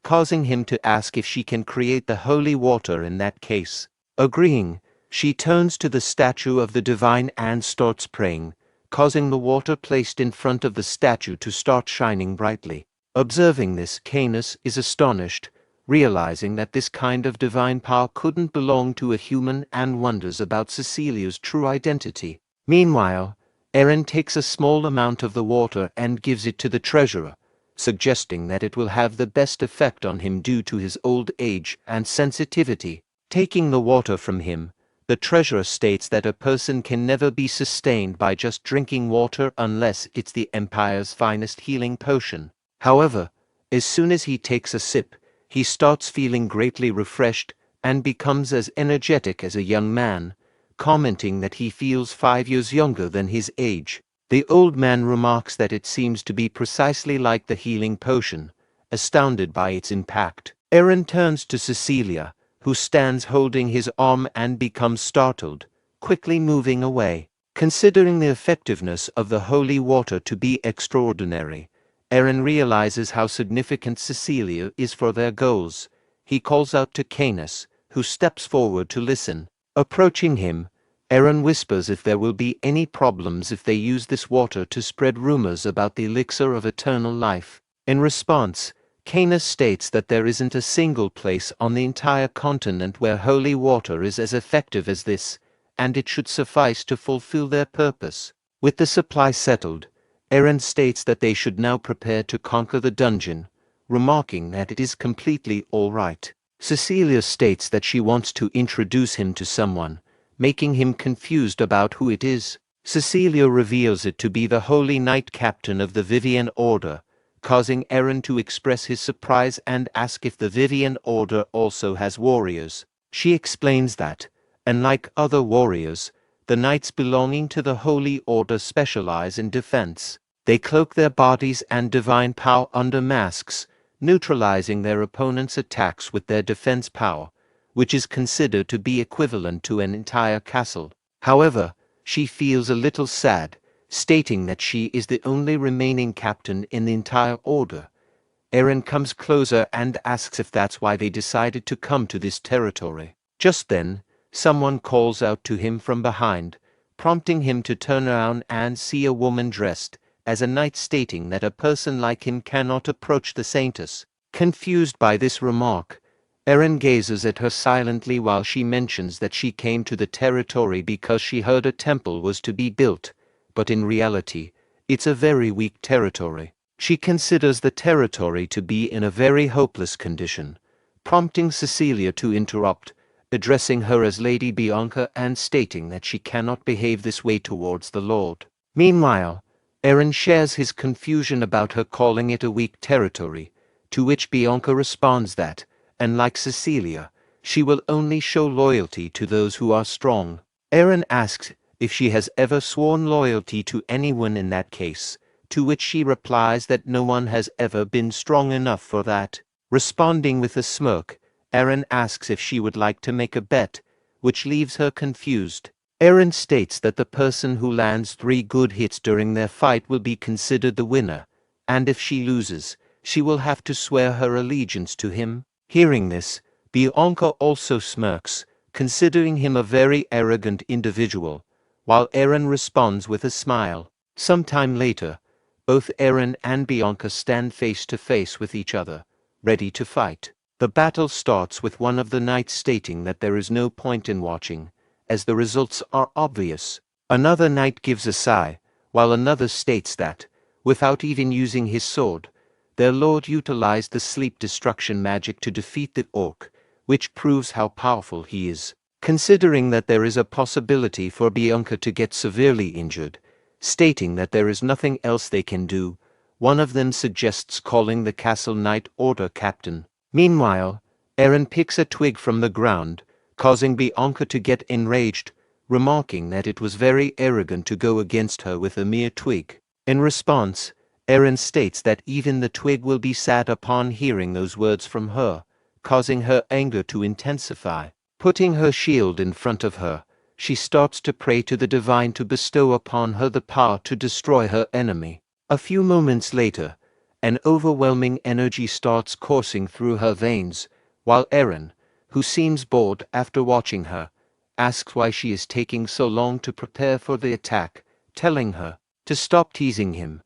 causing him to ask if she can create the holy water in that case. Agreeing, she turns to the statue of the divine and starts praying, causing the water placed in front of the statue to start shining brightly. Observing this, Canis is astonished, realizing that this kind of divine power couldn't belong to a human and wonders about Cecilia's true identity. Meanwhile, Eren takes a small amount of the water and gives it to the treasurer, suggesting that it will have the best effect on him due to his old age and sensitivity. Taking the water from him, the treasurer states that a person can never be sustained by just drinking water unless it's the Empire's finest healing potion. However, as soon as he takes a sip, he starts feeling greatly refreshed and becomes as energetic as a young man, commenting that he feels 5 years younger than his age. The old man remarks that it seems to be precisely like the healing potion, astounded by its impact. Eren turns to Cecilia, who stands holding his arm and becomes startled, quickly moving away. Considering the effectiveness of the holy water to be extraordinary, Eren realizes how significant Cecilia is for their goals. He calls out to Canis, who steps forward to listen. Approaching him, Eren whispers if there will be any problems if they use this water to spread rumors about the elixir of eternal life. In response, Canis states that there isn't a single place on the entire continent where holy water is as effective as this, and it should suffice to fulfill their purpose. With the supply settled, Eren states that they should now prepare to conquer the dungeon, remarking that it is completely all right. Cecilia states that she wants to introduce him to someone, making him confused about who it is. Cecilia reveals it to be the Holy Knight Captain of the Vivian Order, causing Eren to express his surprise and ask if the Vivian Order also has warriors. She explains that, unlike other warriors, the knights belonging to the Holy Order specialize in defense. They cloak their bodies and divine power under masks, neutralizing their opponent's attacks with their defense power, which is considered to be equivalent to an entire castle. However, she feels a little sad, stating that she is the only remaining captain in the entire order. Eren comes closer and asks if that's why they decided to come to this territory. Just then, someone calls out to him from behind, prompting him to turn around and see a woman dressed as a knight, stating that a person like him cannot approach the saintess. Confused by this remark, Eren gazes at her silently while she mentions that she came to the territory because she heard a temple was to be built, but in reality, it's a very weak territory. She considers the territory to be in a very hopeless condition, prompting Cecilia to interrupt, addressing her as Lady Bianca and stating that she cannot behave this way towards the Lord. Meanwhile, Eren shares his confusion about her calling it a weak territory, to which Bianca responds that, unlike Cecilia, she will only show loyalty to those who are strong. Eren asks if she has ever sworn loyalty to anyone in that case, to which she replies that no one has ever been strong enough for that. Responding with a smirk, Eren asks if she would like to make a bet, which leaves her confused. Eren states that the person who lands 3 good hits during their fight will be considered the winner, and if she loses, she will have to swear her allegiance to him. Hearing this, Bianca also smirks, considering him a very arrogant individual, while Eren responds with a smile. Sometime later, both Eren and Bianca stand face to face with each other, ready to fight. The battle starts with one of the knights stating that there is no point in watching, as the results are obvious. Another knight gives a sigh, while another states that, without even using his sword, their lord utilized the sleep destruction magic to defeat the orc, which proves how powerful he is. Considering that there is a possibility for Bianca to get severely injured, stating that there is nothing else they can do, one of them suggests calling the castle knight order captain. Meanwhile, Eren picks a twig from the ground, causing Bianca to get enraged, remarking that it was very arrogant to go against her with a mere twig. In response, Eren states that even the twig will be sad upon hearing those words from her, causing her anger to intensify. Putting her shield in front of her, she starts to pray to the divine to bestow upon her the power to destroy her enemy. A few moments later, an overwhelming energy starts coursing through her veins, while Eren, who seems bored after watching her, asks why she is taking so long to prepare for the attack, telling her to stop teasing him.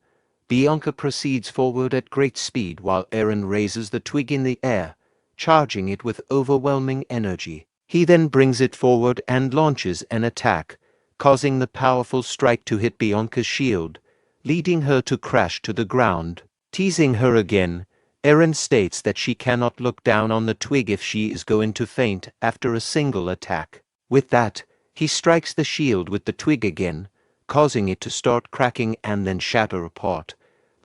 Bianca proceeds forward at great speed while Eren raises the twig in the air, charging it with overwhelming energy. He then brings it forward and launches an attack, causing the powerful strike to hit Bianca's shield, leading her to crash to the ground. Teasing her again, Eren states that she cannot look down on the twig if she is going to faint after a single attack. With that, he strikes the shield with the twig again, causing it to start cracking and then shatter apart,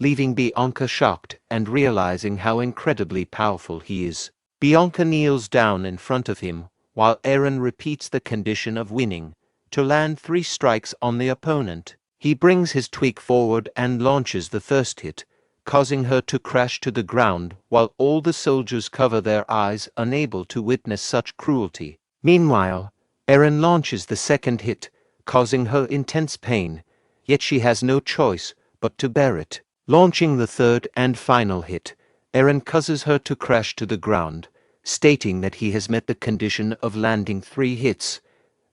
leaving Bianca shocked and realizing how incredibly powerful he is. Bianca kneels down in front of him, while Eren repeats the condition of winning, to land 3 strikes on the opponent. He brings his twig forward and launches the first hit, causing her to crash to the ground while all the soldiers cover their eyes, unable to witness such cruelty. Meanwhile, Eren launches the second hit, causing her intense pain, yet she has no choice but to bear it. Launching the third and final hit, Eren causes her to crash to the ground, stating that he has met the condition of landing 3 hits.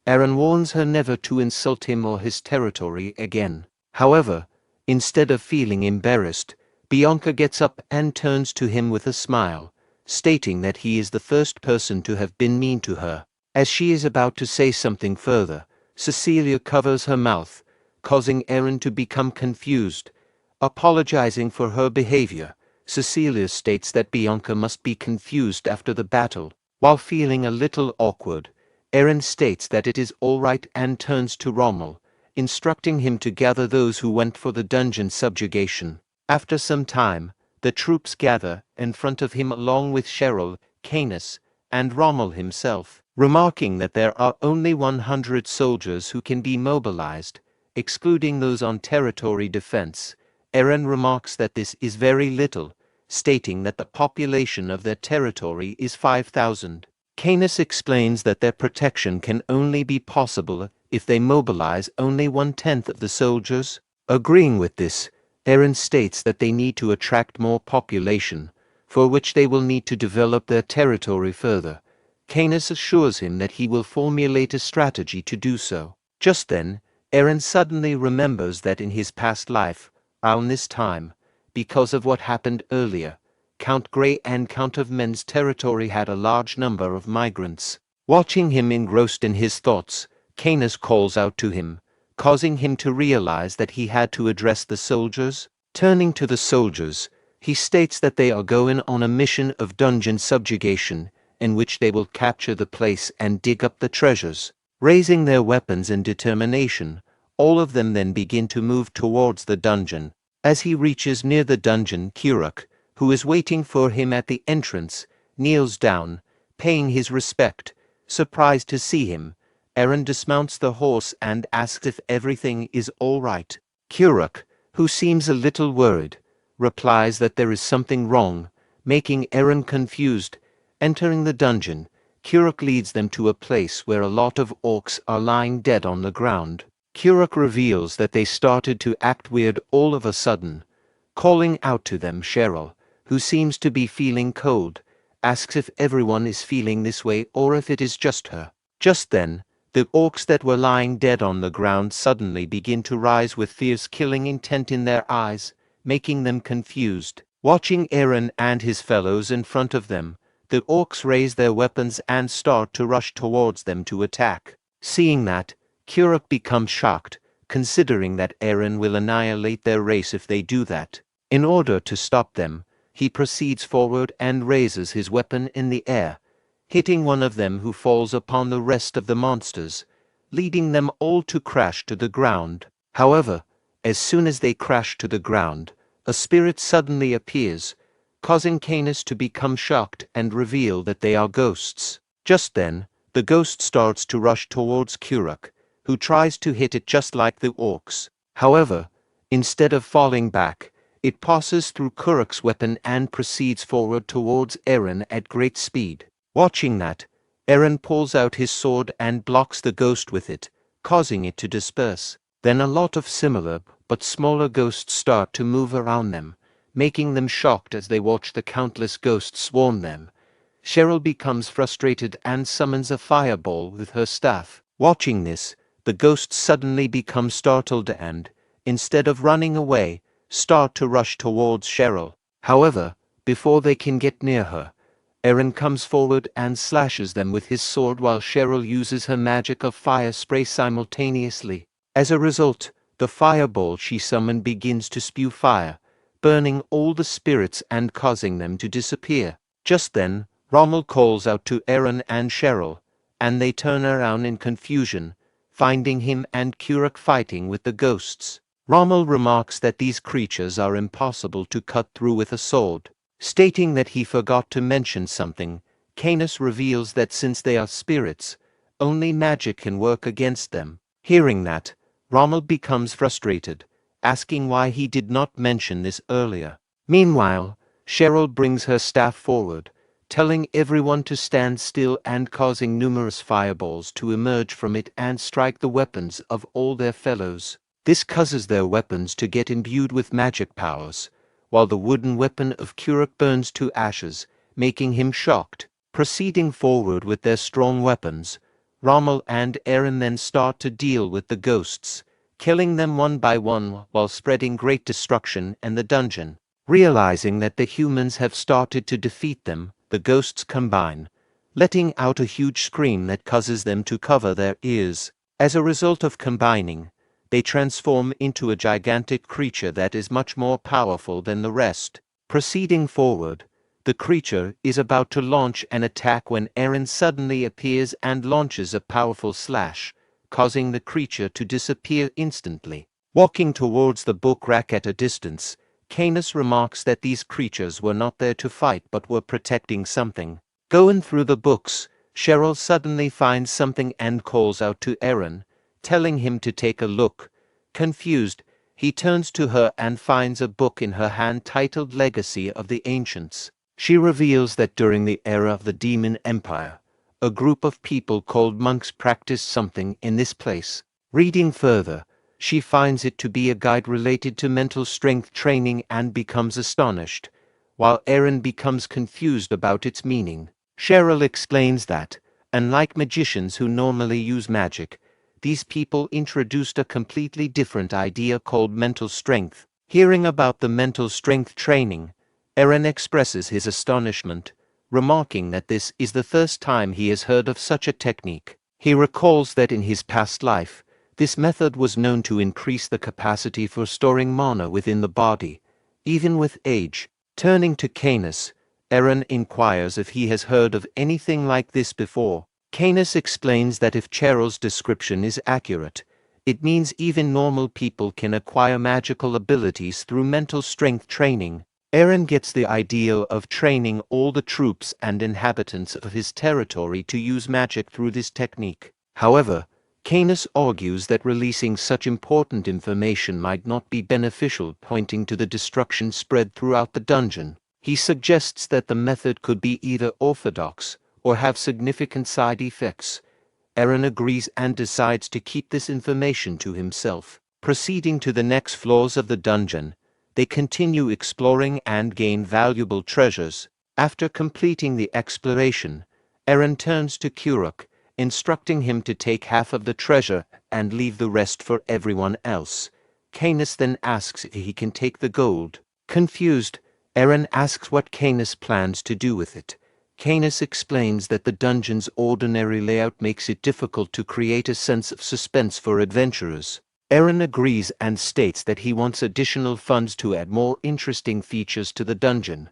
Eren warns her never to insult him or his territory again. However, instead of feeling embarrassed, Bianca gets up and turns to him with a smile, stating that he is the first person to have been mean to her. As she is about to say something further, Cecilia covers her mouth, causing Eren to become confused. Apologizing for her behavior, Cecilia states that Bianca must be confused after the battle. While feeling a little awkward, Eren states that it is all right and turns to Rommel, instructing him to gather those who went for the dungeon subjugation. After some time, the troops gather in front of him along with Cheryl, Canis, and Rommel himself, remarking that there are only 100 soldiers who can be mobilized, excluding those on territory defense. Eren remarks that this is very little, stating that the population of their territory is 5,000. Canis explains that their protection can only be possible if they mobilize only 1/10 of the soldiers. Agreeing with this, Eren states that they need to attract more population, for which they will need to develop their territory further. Canis assures him that he will formulate a strategy to do so. Just then, Eren suddenly remembers that in his past life, around this time, because of what happened earlier, Count Grey and Count of Men's territory had a large number of migrants. Watching him engrossed in his thoughts, Canis calls out to him, causing him to realize that he had to address the soldiers. Turning to the soldiers, he states that they are going on a mission of dungeon subjugation, in which they will capture the place and dig up the treasures. Raising their weapons in determination, all of them then begin to move towards the dungeon. As he reaches near the dungeon, Kuruk, who is waiting for him at the entrance, kneels down, paying his respect. Surprised to see him, Eren dismounts the horse and asks if everything is all right. Kuruk, who seems a little worried, replies that there is something wrong, making Eren confused. Entering the dungeon, Kuruk leads them to a place where a lot of orcs are lying dead on the ground. Kuruk reveals that they started to act weird all of a sudden. Calling out to them, Cheryl, who seems to be feeling cold, asks if everyone is feeling this way or if it is just her. Just then, the orcs that were lying dead on the ground suddenly begin to rise with fierce killing intent in their eyes, making them confused. Watching Eren and his fellows in front of them, the orcs raise their weapons and start to rush towards them to attack. Seeing that, Kuruk becomes shocked, considering that Eren will annihilate their race if they do that. In order to stop them, he proceeds forward and raises his weapon in the air, hitting one of them who falls upon the rest of the monsters, leading them all to crash to the ground. However, as soon as they crash to the ground, a spirit suddenly appears, causing Canis to become shocked and reveal that they are ghosts. Just then, the ghost starts to rush towards Kuruk, who tries to hit it just like the orcs. However, instead of falling back, it passes through Kuruk's weapon and proceeds forward towards Eren at great speed. Watching that, Eren pulls out his sword and blocks the ghost with it, causing it to disperse. Then a lot of similar but smaller ghosts start to move around them, making them shocked as they watch the countless ghosts swarm them. Cheryl becomes frustrated and summons a fireball with her staff. Watching this, the ghosts suddenly become startled and, instead of running away, start to rush towards Cheryl. However, before they can get near her, Eren comes forward and slashes them with his sword while Cheryl uses her magic of fire spray simultaneously. As a result, the fireball she summoned begins to spew fire, burning all the spirits and causing them to disappear. Just then, Rommel calls out to Eren and Cheryl, and they turn around in confusion, finding him and Kuruk fighting with the ghosts. Rommel remarks that these creatures are impossible to cut through with a sword. Stating that he forgot to mention something, Canis reveals that since they are spirits, only magic can work against them. Hearing that, Rommel becomes frustrated, asking why he did not mention this earlier. Meanwhile, Cheryl brings her staff forward, telling everyone to stand still and causing numerous fireballs to emerge from it and strike the weapons of all their fellows. This causes their weapons to get imbued with magic powers, while the wooden weapon of Kuruk burns to ashes, making him shocked. Proceeding forward with their strong weapons, Rommel and Eren then start to deal with the ghosts, killing them one by one while spreading great destruction in the dungeon. Realizing that the humans have started to defeat them, the ghosts combine, letting out a huge scream that causes them to cover their ears. As a result of combining, they transform into a gigantic creature that is much more powerful than the rest. Proceeding forward, the creature is about to launch an attack when Eren suddenly appears and launches a powerful slash, causing the creature to disappear instantly. Walking towards the book rack at a distance, Canis remarks that these creatures were not there to fight but were protecting something. Going through the books, Cheryl suddenly finds something and calls out to Eren, telling him to take a look. Confused, he turns to her and finds a book in her hand titled Legacy of the Ancients. She reveals that during the era of the Demon Empire, a group of people called monks practiced something in this place. Reading further, she finds it to be a guide related to mental strength training and becomes astonished, while Eren becomes confused about its meaning. Cheryl explains that, unlike magicians who normally use magic, these people introduced a completely different idea called mental strength. Hearing about the mental strength training, Eren expresses his astonishment, remarking that this is the first time he has heard of such a technique. He recalls that in his past life, this method was known to increase the capacity for storing mana within the body, even with age. Turning to Canis, Eren inquires if he has heard of anything like this before. Canis explains that if Cheryl's description is accurate, it means even normal people can acquire magical abilities through mental strength training. Eren gets the idea of training all the troops and inhabitants of his territory to use magic through this technique. However, Canis argues that releasing such important information might not be beneficial, pointing to the destruction spread throughout the dungeon. He suggests that the method could be either orthodox or have significant side effects. Eren agrees and decides to keep this information to himself. Proceeding to the next floors of the dungeon, they continue exploring and gain valuable treasures. After completing the exploration, Eren turns to Kuruk, instructing him to take half of the treasure and leave the rest for everyone else. Canis then asks if he can take the gold. Confused, Eren asks what Canis plans to do with it. Canis explains that the dungeon's ordinary layout makes it difficult to create a sense of suspense for adventurers. Eren agrees and states that he wants additional funds to add more interesting features to the dungeon.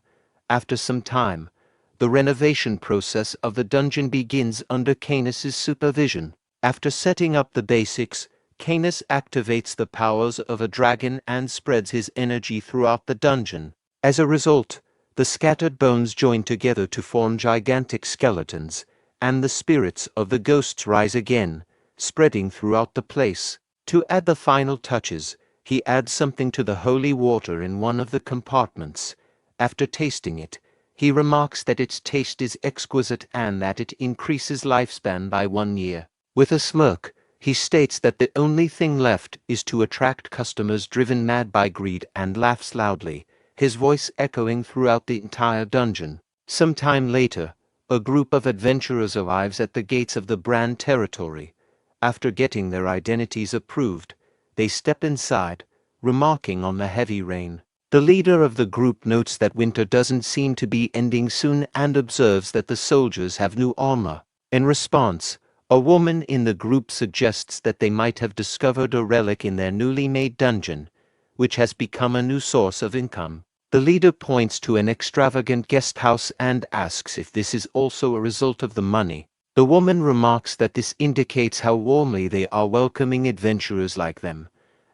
After some time, the renovation process of the dungeon begins under Canis's supervision. After setting up the basics, Canis activates the powers of a dragon and spreads his energy throughout the dungeon. As a result, the scattered bones join together to form gigantic skeletons, and the spirits of the ghosts rise again, spreading throughout the place. To add the final touches, he adds something to the holy water in one of the compartments. After tasting it, he remarks that its taste is exquisite and that it increases lifespan by 1 year. With a smirk, he states that the only thing left is to attract customers driven mad by greed, and laughs loudly, his voice echoing throughout the entire dungeon. Some time later, a group of adventurers arrives at the gates of the Brahn territory. After getting their identities approved, they step inside, remarking on the heavy rain. The leader of the group notes that winter doesn't seem to be ending soon and observes that the soldiers have new armor. In response, a woman in the group suggests that they might have discovered a relic in their newly made dungeon, which has become a new source of income. The leader points to an extravagant guest house and asks if this is also a result of the money. The woman remarks that this indicates how warmly they are welcoming adventurers like them,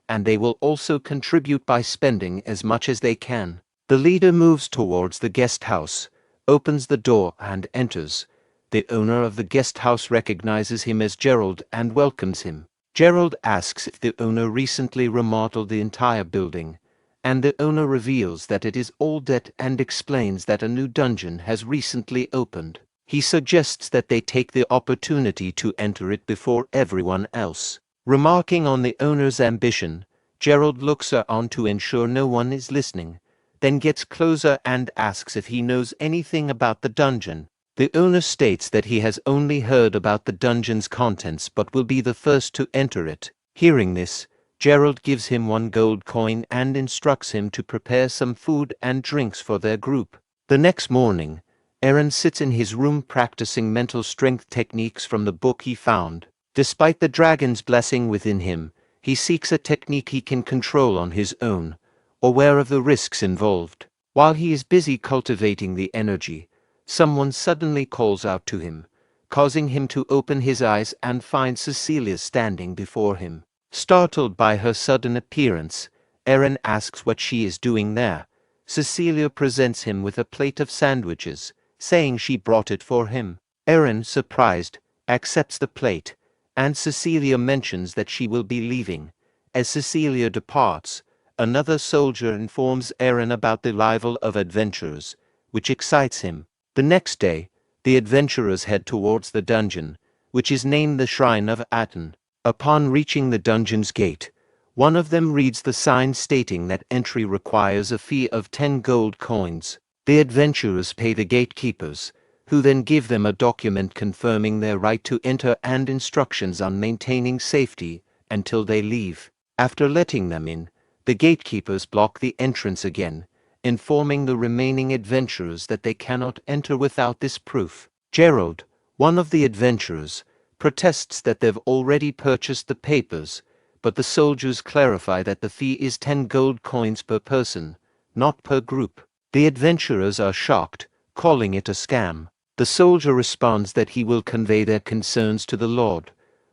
and they will also contribute by spending as much as they can. The leader moves towards the guest house, opens the door and enters. The owner of the guest house recognizes him as Gerald and welcomes him. Gerald asks if the owner recently remodeled the entire building, and the owner reveals that it is all debt and explains that a new dungeon has recently opened. He suggests that they take the opportunity to enter it before everyone else. Remarking on the owner's ambition, Gerald looks on to ensure no one is listening, then gets closer and asks if he knows anything about the dungeon. The owner states that he has only heard about the dungeon's contents but will be the first to enter it. Hearing this, Gerald gives him 1 gold coin and instructs him to prepare some food and drinks for their group. The next morning, Eren sits in his room practicing mental strength techniques from the book he found. Despite the dragon's blessing within him, he seeks a technique he can control on his own, aware of the risks involved. While he is busy cultivating the energy, someone suddenly calls out to him, causing him to open his eyes and find Cecilia standing before him. Startled by her sudden appearance, Eren asks what she is doing there. Cecilia presents him with a plate of sandwiches, saying she brought it for him. Eren, surprised, accepts the plate, and Cecilia mentions that she will be leaving. As Cecilia departs, another soldier informs Eren about the arrival of adventurers, which excites him. The next day, the adventurers head towards the dungeon, which is named the Shrine of Aten. Upon reaching the dungeon's gate, one of them reads the sign stating that entry requires a fee of 10 gold coins. The adventurers pay the gatekeepers, who then give them a document confirming their right to enter and instructions on maintaining safety until they leave. After letting them in, the gatekeepers block the entrance again, informing the remaining adventurers that they cannot enter without this proof. Gerald, one of the adventurers, protests that they've already purchased the papers, but the soldiers clarify that the fee is 10 gold coins per person, not per group. The adventurers are shocked, calling it a scam. The soldier responds that he will convey their concerns to the Lord,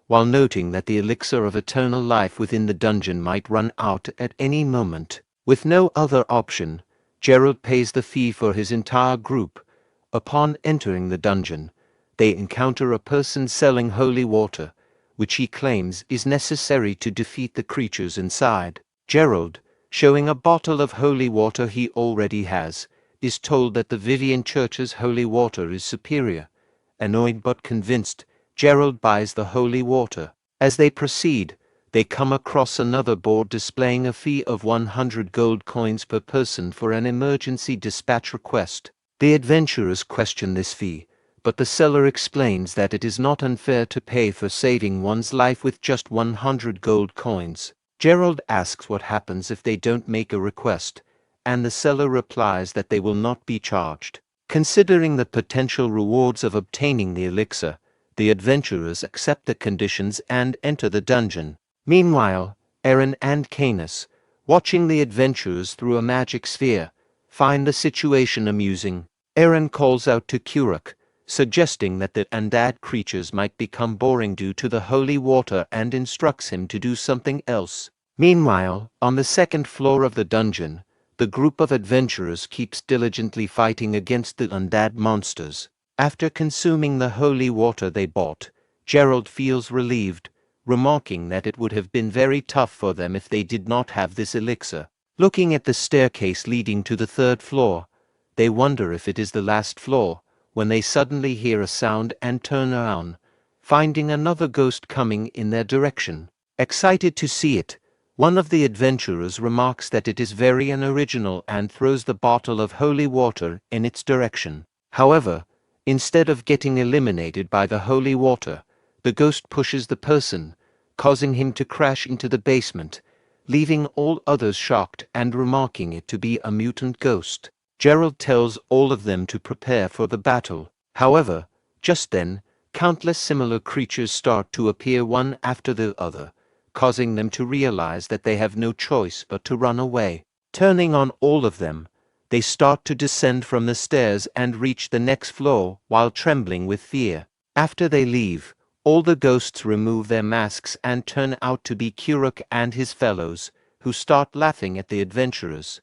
while noting that the elixir of eternal life within the dungeon might run out at any moment. With no other option, Gerald pays the fee for his entire group. Upon entering the dungeon, they encounter a person selling holy water, which he claims is necessary to defeat the creatures inside. Gerald, showing a bottle of holy water he already has, is told that the Vivian Church's holy water is superior. Annoyed but convinced, Gerald buys the holy water. As they proceed, they come across another board displaying a fee of 100 gold coins per person for an emergency dispatch request. The adventurers question this fee, but the seller explains that it is not unfair to pay for saving one's life with just 100 gold coins. Gerald asks what happens if they don't make a request, and the seller replies that they will not be charged. Considering the potential rewards of obtaining the elixir, the adventurers accept the conditions and enter the dungeon. Meanwhile, Aaron and Canis, watching the adventurers through a magic sphere, find the situation amusing. Aaron calls out to Kuruk, suggesting that the undead creatures might become boring due to the holy water, and instructs him to do something else. Meanwhile, on the second floor of the dungeon, the group of adventurers keeps diligently fighting against the undead monsters. After consuming the holy water they bought, Gerald feels relieved, remarking that it would have been very tough for them if they did not have this elixir. Looking at the staircase leading to the third floor, they wonder if it is the last floor, when they suddenly hear a sound and turn around, finding another ghost coming in their direction. Excited to see it, one of the adventurers remarks that it is very unoriginal and throws the bottle of holy water in its direction. However, instead of getting eliminated by the holy water, the ghost pushes the person, causing him to crash into the basement, leaving all others shocked and remarking it to be a mutant ghost. Gerald tells all of them to prepare for the battle. However, just then, countless similar creatures start to appear one after the other, causing them to realize that they have no choice but to run away. Turning on all of them, they start to descend from the stairs and reach the next floor while trembling with fear. After they leave, all the ghosts remove their masks and turn out to be Kuruk and his fellows, who start laughing at the adventurers.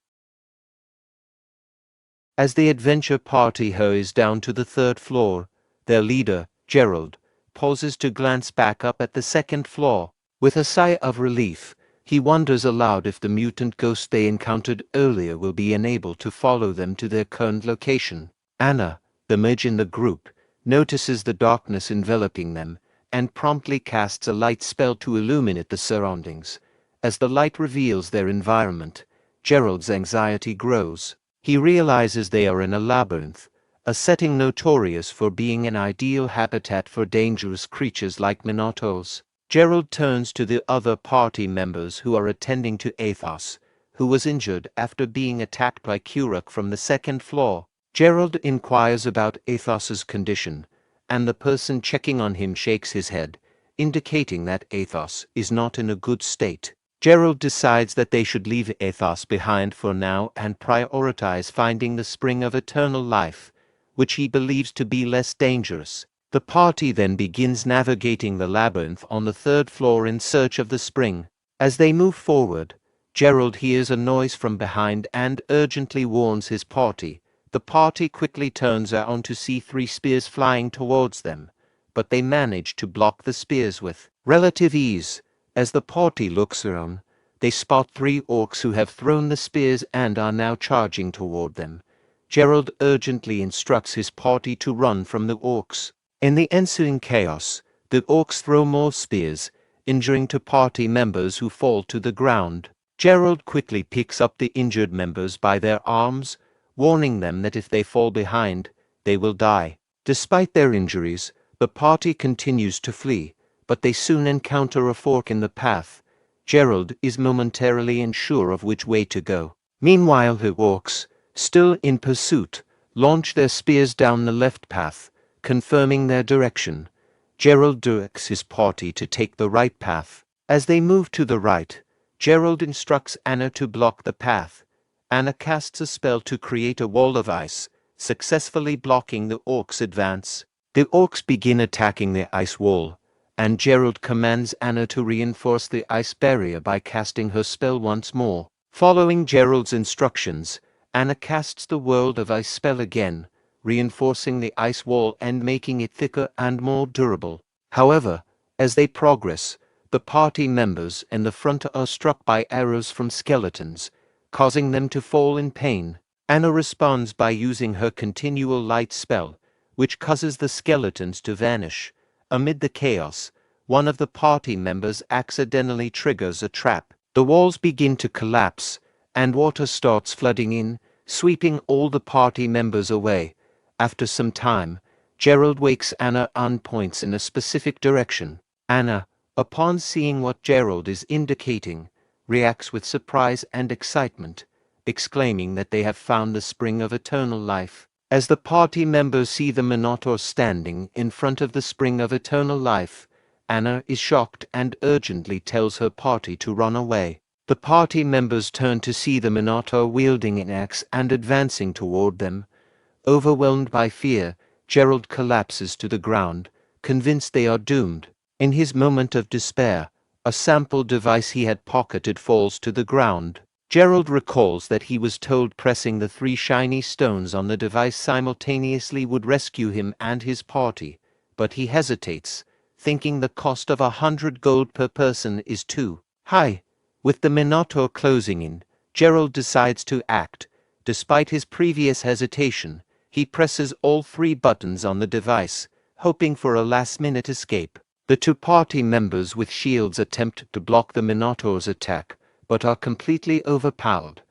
As the adventure party hurries down to the third floor, their leader, Gerald, pauses to glance back up at the second floor. With a sigh of relief, he wonders aloud if the mutant ghost they encountered earlier will be unable to follow them to their current location. Anna, the mage in the group, notices the darkness enveloping them, and promptly casts a light spell to illuminate the surroundings. As the light reveals their environment, Gerald's anxiety grows. He realizes they are in a labyrinth, a setting notorious for being an ideal habitat for dangerous creatures like minotaurs. Gerald turns to the other party members who are attending to Athos, who was injured after being attacked by Kuruk from the second floor. Gerald inquires about Athos's condition, and the person checking on him shakes his head, indicating that Athos is not in a good state. Gerald decides that they should leave Athos behind for now and prioritize finding the spring of eternal life, which he believes to be less dangerous. The party then begins navigating the labyrinth on the third floor in search of the spring. As they move forward, Gerald hears a noise from behind and urgently warns his party. The party quickly turns around to see 3 spears flying towards them, but they manage to block the spears with relative ease. As the party looks around, they spot 3 orcs who have thrown the spears and are now charging toward them. Gerald urgently instructs his party to run from the orcs. In the ensuing chaos, the orcs throw more spears, injuring 2 party members who fall to the ground. Gerald quickly picks up the injured members by their arms, warning them that if they fall behind, they will die. Despite their injuries, the party continues to flee, but they soon encounter a fork in the path. Gerald is momentarily unsure of which way to go. Meanwhile, the orcs, still in pursuit, launch their spears down the left path, confirming their direction. Gerald directs his party to take the right path. As they move to the right, Gerald instructs Anna to block the path. Anna casts a spell to create a wall of ice, successfully blocking the orcs' advance. The orcs begin attacking the ice wall, and Gerald commands Anna to reinforce the ice barrier by casting her spell once more. Following Gerald's instructions, Anna casts the world of ice spell again, reinforcing the ice wall and making it thicker and more durable. However, as they progress, the party members in the front are struck by arrows from skeletons, causing them to fall in pain. Anna responds by using her continual light spell, which causes the skeletons to vanish. Amid the chaos, one of the party members accidentally triggers a trap. The walls begin to collapse, and water starts flooding in, sweeping all the party members away. After some time, Gerald wakes Anna and points in a specific direction. Anna, upon seeing what Gerald is indicating, reacts with surprise and excitement, exclaiming that they have found the spring of eternal life. As the party members see the Minotaur standing in front of the spring of eternal life, Anna is shocked and urgently tells her party to run away. The party members turn to see the Minotaur wielding an axe and advancing toward them. Overwhelmed by fear, Gerald collapses to the ground, convinced they are doomed. In his moment of despair, a sample device he had pocketed falls to the ground. Gerald recalls that he was told pressing the 3 shiny stones on the device simultaneously would rescue him and his party, but he hesitates, thinking the cost of 100 gold per person is too high. With the Minotaur closing in, Gerald decides to act. Despite his previous hesitation, he presses all 3 buttons on the device, hoping for a last-minute escape. The 2 party members with shields attempt to block the Minotaur's attack, but are completely overpowered.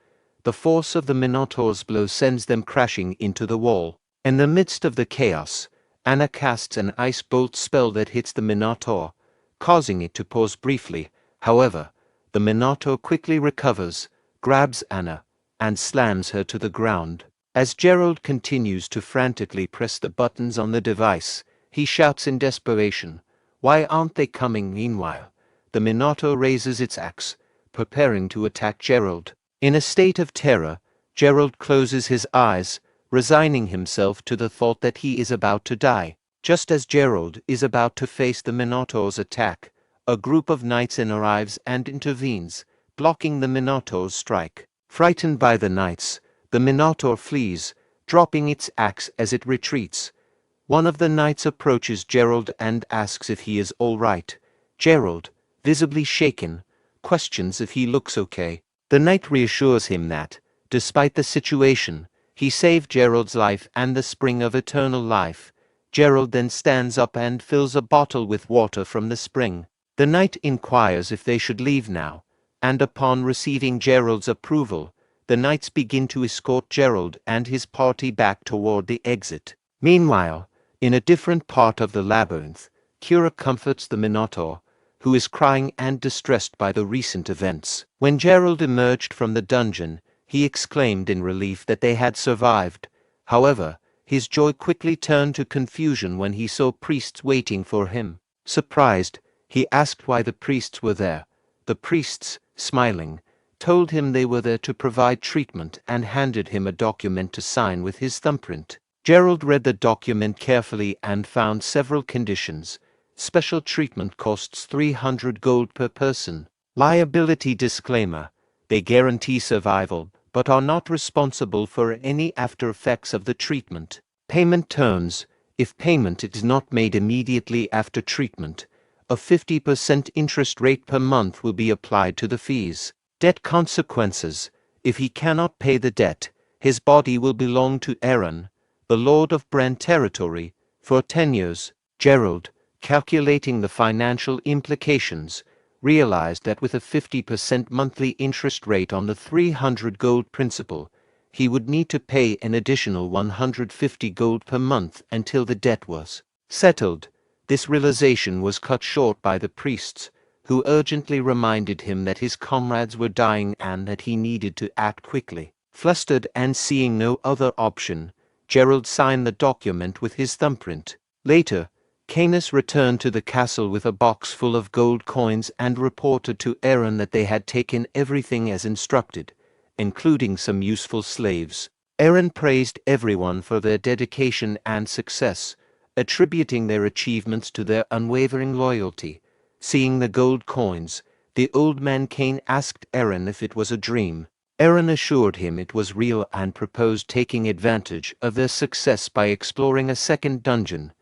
The force of the Minotaur's blow sends them crashing into the wall. In the midst of the chaos, Anna casts an ice bolt spell that hits the Minotaur, causing it to pause briefly. However, the Minotaur quickly recovers, grabs Anna, and slams her to the ground. As Gerald continues to frantically press the buttons on the device, he shouts in desperation, "Why aren't they coming?" Meanwhile, the Minotaur raises its axe, preparing to attack Gerald. In a state of terror, Gerald closes his eyes, resigning himself to the thought that he is about to die. Just as Gerald is about to face the Minotaur's attack, a group of knights arrives and intervenes, blocking the Minotaur's strike. Frightened by the knights, the Minotaur flees, dropping its axe as it retreats. One of the knights approaches Gerald and asks if he is all right. Gerald, visibly shaken, questions if he looks okay. The knight reassures him that, despite the situation, he saved Gerald's life and the spring of eternal life. Gerald then stands up and fills a bottle with water from the spring. The knight inquires if they should leave now, and upon receiving Gerald's approval, the knights begin to escort Gerald and his party back toward the exit. Meanwhile, in a different part of the labyrinth, Kira comforts the Minotaur, who is crying and distressed by the recent events. When Gerald emerged from the dungeon, he exclaimed in relief that they had survived. However, his joy quickly turned to confusion when he saw priests waiting for him. Surprised, he asked why the priests were there. The priests, smiling, told him they were there to provide treatment and handed him a document to sign with his thumbprint. Gerald read the document carefully and found several conditions. Special treatment costs 300 gold per person. Liability disclaimer: they guarantee survival, but are not responsible for any after effects of the treatment. Payment terms: if payment is not made immediately after treatment, a 50% interest rate per month will be applied to the fees. Debt consequences: if he cannot pay the debt, his body will belong to Aaron, the Lord of Brahn territory, for 10 years. Gerald, calculating the financial implications, realized that with a 50% monthly interest rate on the 300 gold principal, he would need to pay an additional 150 gold per month until the debt was settled. This realization was cut short by the priests, who urgently reminded him that his comrades were dying and that he needed to act quickly. Flustered and seeing no other option, Gerald signed the document with his thumbprint. Later, Canis returned to the castle with a box full of gold coins and reported to Aaron that they had taken everything as instructed, including some useful slaves. Aaron praised everyone for their dedication and success, attributing their achievements to their unwavering loyalty. Seeing the gold coins, the old man Cain asked Aaron if it was a dream. Aaron assured him it was real and proposed taking advantage of their success by exploring a second dungeon.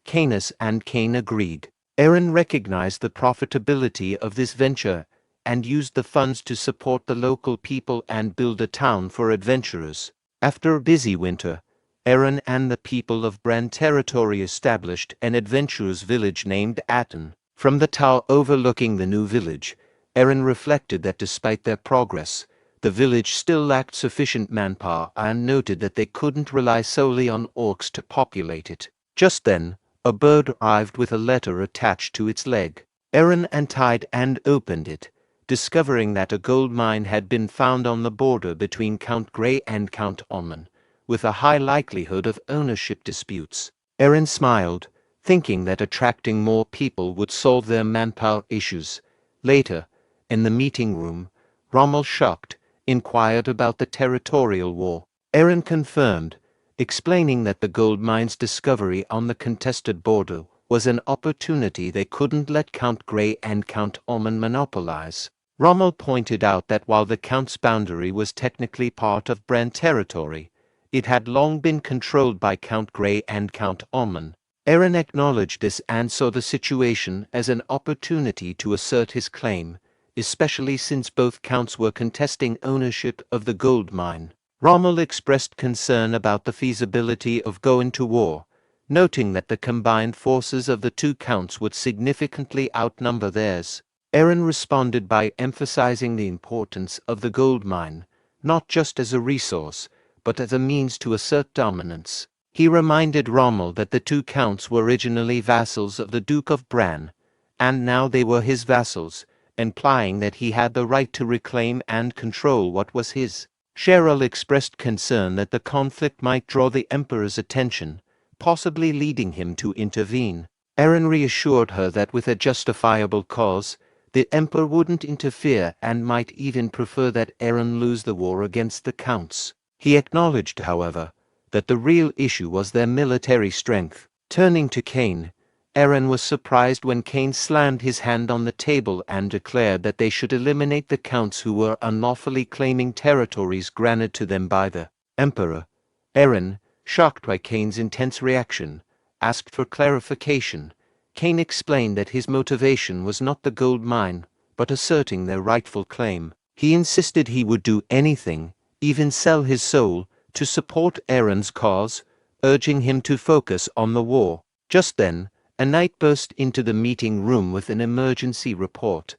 Canis and Cain agreed. Aaron recognized the profitability of this venture and used the funds to support the local people and build a town for adventurers. After a busy winter, Aaron and the people of Brahn territory established an adventurers' village named Aten. From the tower overlooking the new village, Aaron reflected that despite their progress, the village still lacked sufficient manpower and noted that they couldn't rely solely on orcs to populate it. Just then, a bird arrived with a letter attached to its leg. Aaron untied and opened it, discovering that a gold mine had been found on the border between Count Grey and Count Omen, with a high likelihood of ownership disputes. Aaron smiled, thinking that attracting more people would solve their manpower issues. Later, in the meeting room, Rommel, shocked, inquired about the territorial war. Aaron confirmed, explaining that the gold mine's discovery on the contested border was an opportunity they couldn't let Count Grey and Count Omen monopolize. Rommel pointed out that while the Count's boundary was technically part of Brahn territory, it had long been controlled by Count Grey and Count Omen. Aaron acknowledged this and saw the situation as an opportunity to assert his claim, especially since both counts were contesting ownership of the gold mine. Rommel expressed concern about the feasibility of going to war, noting that the combined forces of the two counts would significantly outnumber theirs. Aaron responded by emphasizing the importance of the gold mine, not just as a resource, but as a means to assert dominance. He reminded Rommel that the two counts were originally vassals of the Duke of Brahn, and now they were his vassals, implying that he had the right to reclaim and control what was his. Cheryl expressed concern that the conflict might draw the Emperor's attention, possibly leading him to intervene. Aaron reassured her that with a justifiable cause, the Emperor wouldn't interfere and might even prefer that Aaron lose the war against the counts. He acknowledged, however, that the real issue was their military strength. Turning to Cain, Aaron was surprised when Cain slammed his hand on the table and declared that they should eliminate the counts who were unlawfully claiming territories granted to them by the Emperor. Aaron, shocked by Cain's intense reaction, asked for clarification. Cain explained that his motivation was not the gold mine, but asserting their rightful claim. He insisted he would do anything, even sell his soul, to support Aaron's cause, urging him to focus on the war. Just then, a knight burst into the meeting room with an emergency report.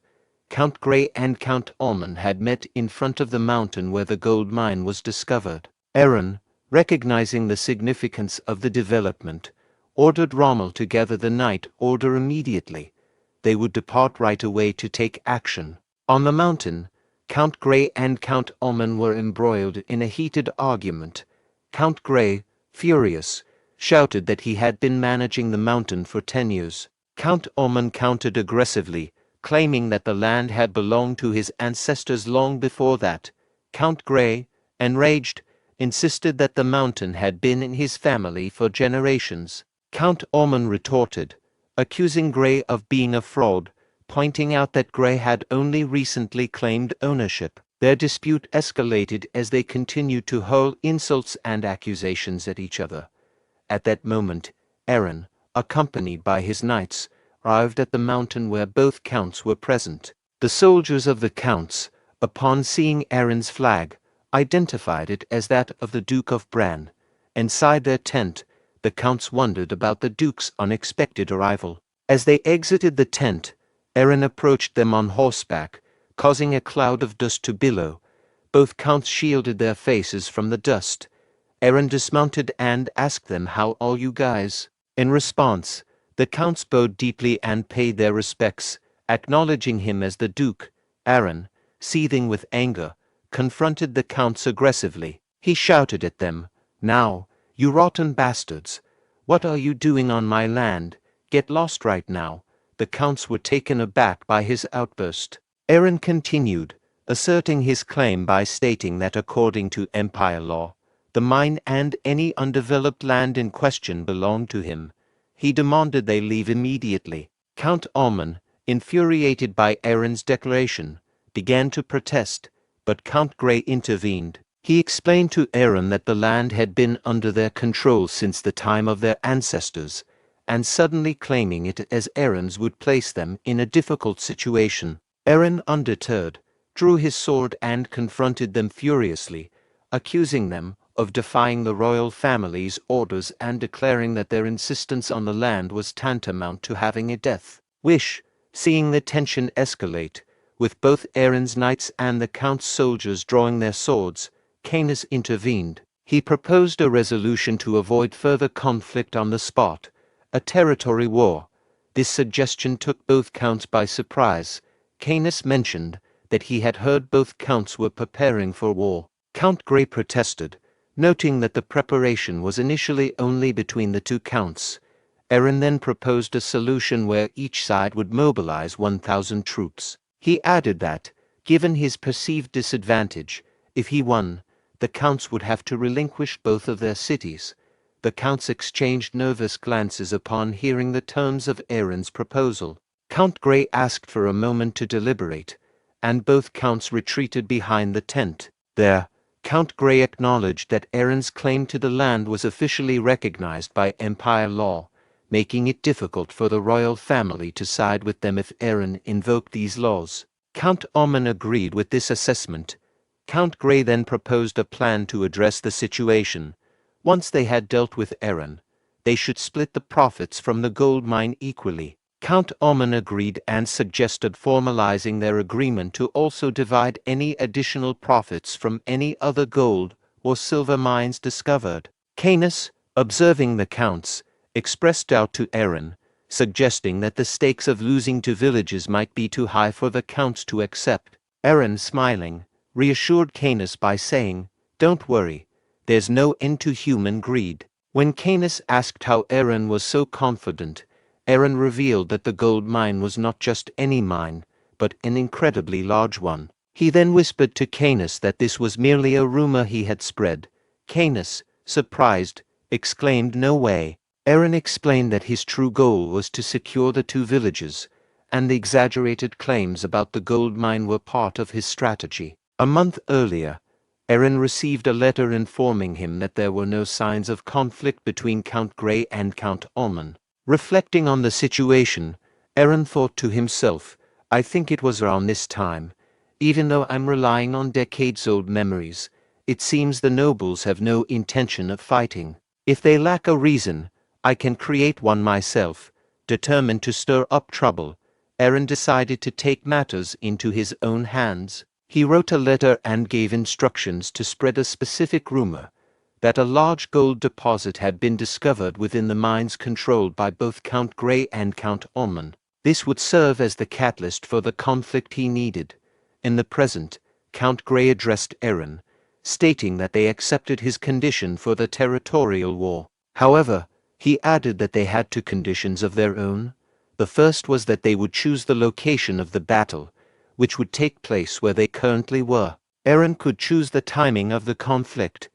Count Grey and Count Omen had met in front of the mountain where the gold mine was discovered. Aaron, recognizing the significance of the development, ordered Rommel to gather the knight order immediately. They would depart right away to take action. On the mountain, Count Grey and Count Omen were embroiled in a heated argument. Count Grey, furious, shouted that he had been managing the mountain for 10 years. Count Omen countered aggressively, claiming that the land had belonged to his ancestors long before that. Count Grey, enraged, insisted that the mountain had been in his family for generations. Count Omen retorted, accusing Grey of being a fraud, pointing out that Grey had only recently claimed ownership. Their dispute escalated as they continued to hurl insults and accusations at each other. At that moment, Aaron, accompanied by his knights, arrived at the mountain where both counts were present. The soldiers of the counts, upon seeing Aaron's flag, identified it as that of the Duke of Brahn. Inside their tent, the counts wondered about the Duke's unexpected arrival. As they exited the tent, Aaron approached them on horseback, causing a cloud of dust to billow. Both counts shielded their faces from the dust. Aaron dismounted and asked them, "How are you guys?" In response, the counts bowed deeply and paid their respects, acknowledging him as the Duke. Aaron, seething with anger, confronted the counts aggressively. He shouted at them, "Now, you rotten bastards! What are you doing on my land? Get lost right now." The counts were taken aback by his outburst. Aaron continued, asserting his claim by stating that according to empire law, the mine and any undeveloped land in question belonged to him. He demanded they leave immediately. Count Alman, infuriated by Aaron's declaration, began to protest, but Count Grey intervened. He explained to Aaron that the land had been under their control since the time of their ancestors, and suddenly claiming it as Aaron's would place them in a difficult situation. Aaron, undeterred, drew his sword and confronted them furiously, accusing them of defying the royal family's orders and declaring that their insistence on the land was tantamount to having a death wish. Seeing the tension escalate, with both Aaron's knights and the count's soldiers drawing their swords, Canis intervened. He proposed a resolution to avoid further conflict on the spot, a territory war. This suggestion took both counts by surprise. Canis mentioned that he had heard both counts were preparing for war. Count Grey protested, noting that the preparation was initially only between the two counts. Aaron then proposed a solution where each side would mobilize 1,000 troops. He added that, given his perceived disadvantage, if he won, the counts would have to relinquish both of their cities. The counts exchanged nervous glances upon hearing the terms of Aaron's proposal. Count Grey asked for a moment to deliberate, and both counts retreated behind the tent. There, Count Grey acknowledged that Aaron's claim to the land was officially recognized by empire law, making it difficult for the royal family to side with them if Aaron invoked these laws. Count Oman agreed with this assessment. Count Grey then proposed a plan to address the situation. Once they had dealt with Aaron, they should split the profits from the gold mine equally. Count Oman agreed and suggested formalizing their agreement to also divide any additional profits from any other gold or silver mines discovered. Canis, observing the counts, expressed doubt to Aaron, suggesting that the stakes of losing 2 villages might be too high for the counts to accept. Aaron, smiling, reassured Canis by saying, "Don't worry, there's no end to human greed." When Canis asked how Aaron was so confident, Aaron revealed that the gold mine was not just any mine, but an incredibly large one. He then whispered to Canis that this was merely a rumor he had spread. Canis, surprised, exclaimed, "No way." Aaron explained that his true goal was to secure the 2 villages, and the exaggerated claims about the gold mine were part of his strategy. A month earlier, Aaron received a letter informing him that there were no signs of conflict between Count Grey and Count Alman. Reflecting on the situation, Aaron thought to himself, "I think it was around this time. Even though I'm relying on decades-old memories, it seems the nobles have no intention of fighting. If they lack a reason, I can create one myself." Determined to stir up trouble, Aaron decided to take matters into his own hands. He wrote a letter and gave instructions to spread a specific rumor that a large gold deposit had been discovered within the mines controlled by both Count Grey and Count Alman. This would serve as the catalyst for the conflict he needed. In the present, Count Grey addressed Aaron, stating that they accepted his condition for the territorial war. However, he added that they had 2 conditions of their own. The first was that they would choose the location of the battle, which would take place where they currently were. Aaron could choose the timing of the conflict.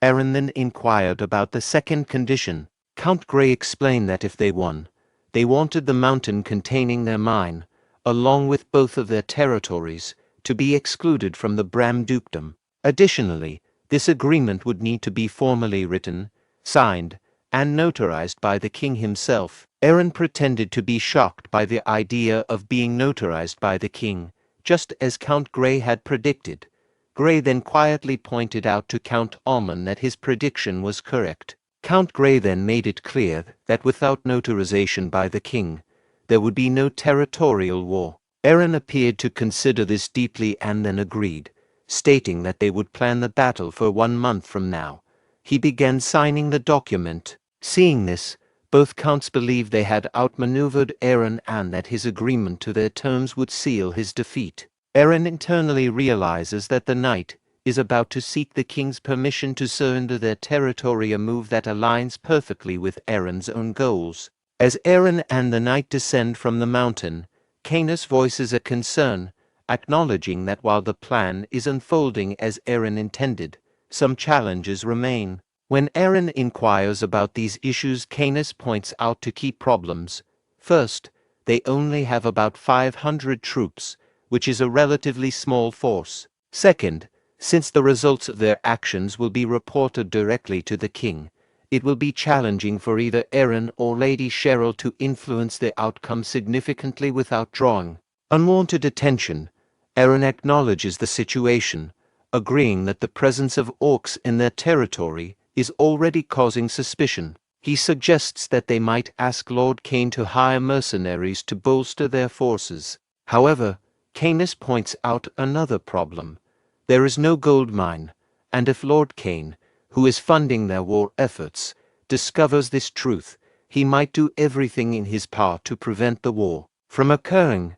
Aaron then inquired about the second condition. Count Grey explained that if they won, they wanted the mountain containing their mine, along with both of their territories, to be excluded from the Bram dukedom. Additionally, this agreement would need to be formally written, signed, and notarized by the king himself. Aaron pretended to be shocked by the idea of being notarized by the king, just as Count Grey had predicted. Grey then quietly pointed out to Count Alman that his prediction was correct. Count Grey then made it clear that without notarization by the king, there would be no territorial war. Aaron appeared to consider this deeply and then agreed, stating that they would plan the battle for 1 month from now. He began signing the document. Seeing this, both counts believed they had outmaneuvered Aaron and that his agreement to their terms would seal his defeat. Aaron internally realizes that the knight is about to seek the king's permission to surrender their territory, a move that aligns perfectly with Aaron's own goals. As Aaron and the knight descend from the mountain, Canis voices a concern, acknowledging that while the plan is unfolding as Aaron intended, some challenges remain. When Aaron inquires about these issues, Canis points out two key problems. First, they only have about 500 troops, which is a relatively small force. Second, since the results of their actions will be reported directly to the king, it will be challenging for either Aaron or Lady Cheryl to influence the outcome significantly without drawing unwanted attention. Aaron acknowledges the situation, agreeing that the presence of orcs in their territory is already causing suspicion. He suggests that they might ask Lord Cain to hire mercenaries to bolster their forces. However, Canis points out another problem. There is no gold mine, and if Lord Cain, who is funding their war efforts, discovers this truth, he might do everything in his power to prevent the war from occurring.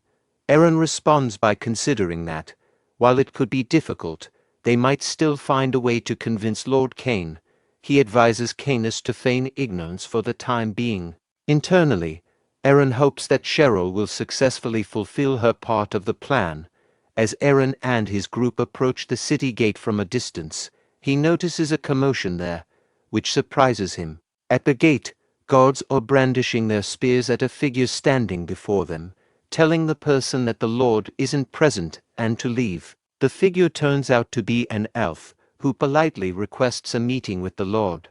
Aaron responds by considering that, while it could be difficult, they might still find a way to convince Lord Cain. He advises Canis to feign ignorance for the time being. Internally, Aaron hopes that Cheryl will successfully fulfill her part of the plan. As Aaron and his group approach the city gate from a distance, he notices a commotion there, which surprises him. At the gate, guards are brandishing their spears at a figure standing before them, telling the person that the Lord isn't present and to leave. The figure turns out to be an elf, who politely requests a meeting with the Lord.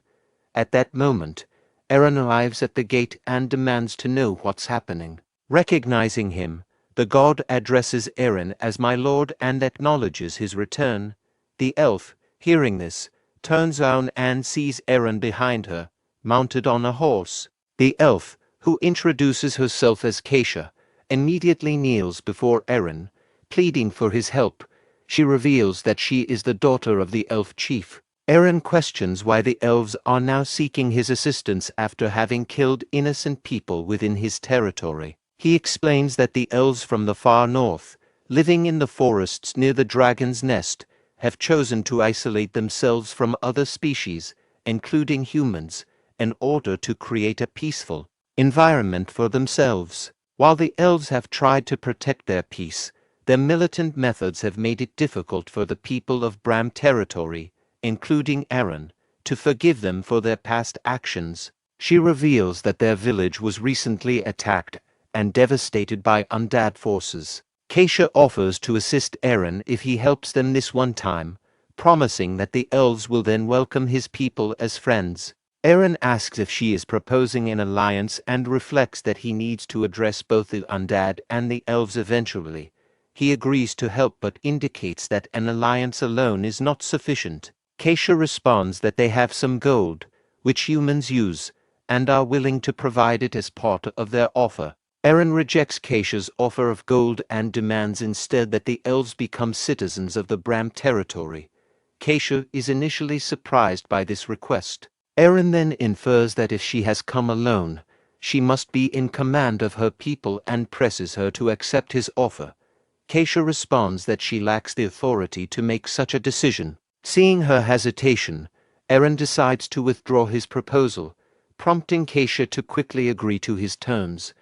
At that moment, Aaron arrives at the gate and demands to know what's happening. Recognizing him, the god addresses Aaron as my lord and acknowledges his return. The elf, hearing this, turns around and sees Aaron behind her, mounted on a horse. The elf, who introduces herself as Keisha, immediately kneels before Aaron, pleading for his help. She reveals that she is the daughter of the elf chief. Aaron questions why the elves are now seeking his assistance after having killed innocent people within his territory. He explains that the elves from the far north, living in the forests near the dragon's nest, have chosen to isolate themselves from other species, including humans, in order to create a peaceful environment for themselves. While the elves have tried to protect their peace, their militant methods have made it difficult for the people of Bram territory, including Aaron, to forgive them for their past actions. She reveals that their village was recently attacked and devastated by undead forces. Keisha offers to assist Aaron if he helps them this one time, promising that the elves will then welcome his people as friends. Aaron asks if she is proposing an alliance and reflects that he needs to address both the undead and the elves eventually. He agrees to help but indicates that an alliance alone is not sufficient. Keisha responds that they have some gold, which humans use, and are willing to provide it as part of their offer. Aaron rejects Keisha's offer of gold and demands instead that the elves become citizens of the Bram territory. Keisha is initially surprised by this request. Aaron then infers that if she has come alone, she must be in command of her people and presses her to accept his offer. Keisha responds that she lacks the authority to make such a decision. Seeing her hesitation, Aaron decides to withdraw his proposal, prompting Keisha to quickly agree to his terms.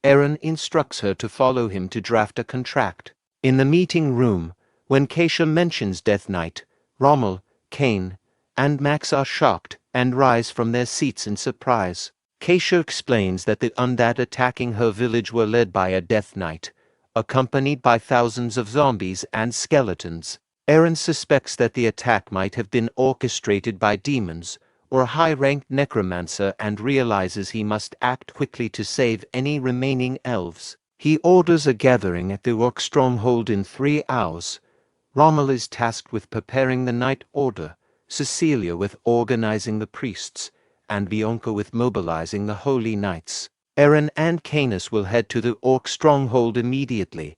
Aaron instructs her to follow him to draft a contract. In the meeting room, when Keisha mentions Death Knight, Rommel, Cain, and Max are shocked and rise from their seats in surprise. Keisha explains that the undead attacking her village were led by a Death Knight, accompanied by thousands of zombies and skeletons. Aaron suspects that the attack might have been orchestrated by demons or a high-ranked necromancer and realizes he must act quickly to save any remaining elves. He orders a gathering at the orc stronghold in 3 hours. Rommel is tasked with preparing the night order, Cecilia with organizing the priests, and Bianca with mobilizing the holy knights. Aaron and Canis will head to the orc stronghold immediately.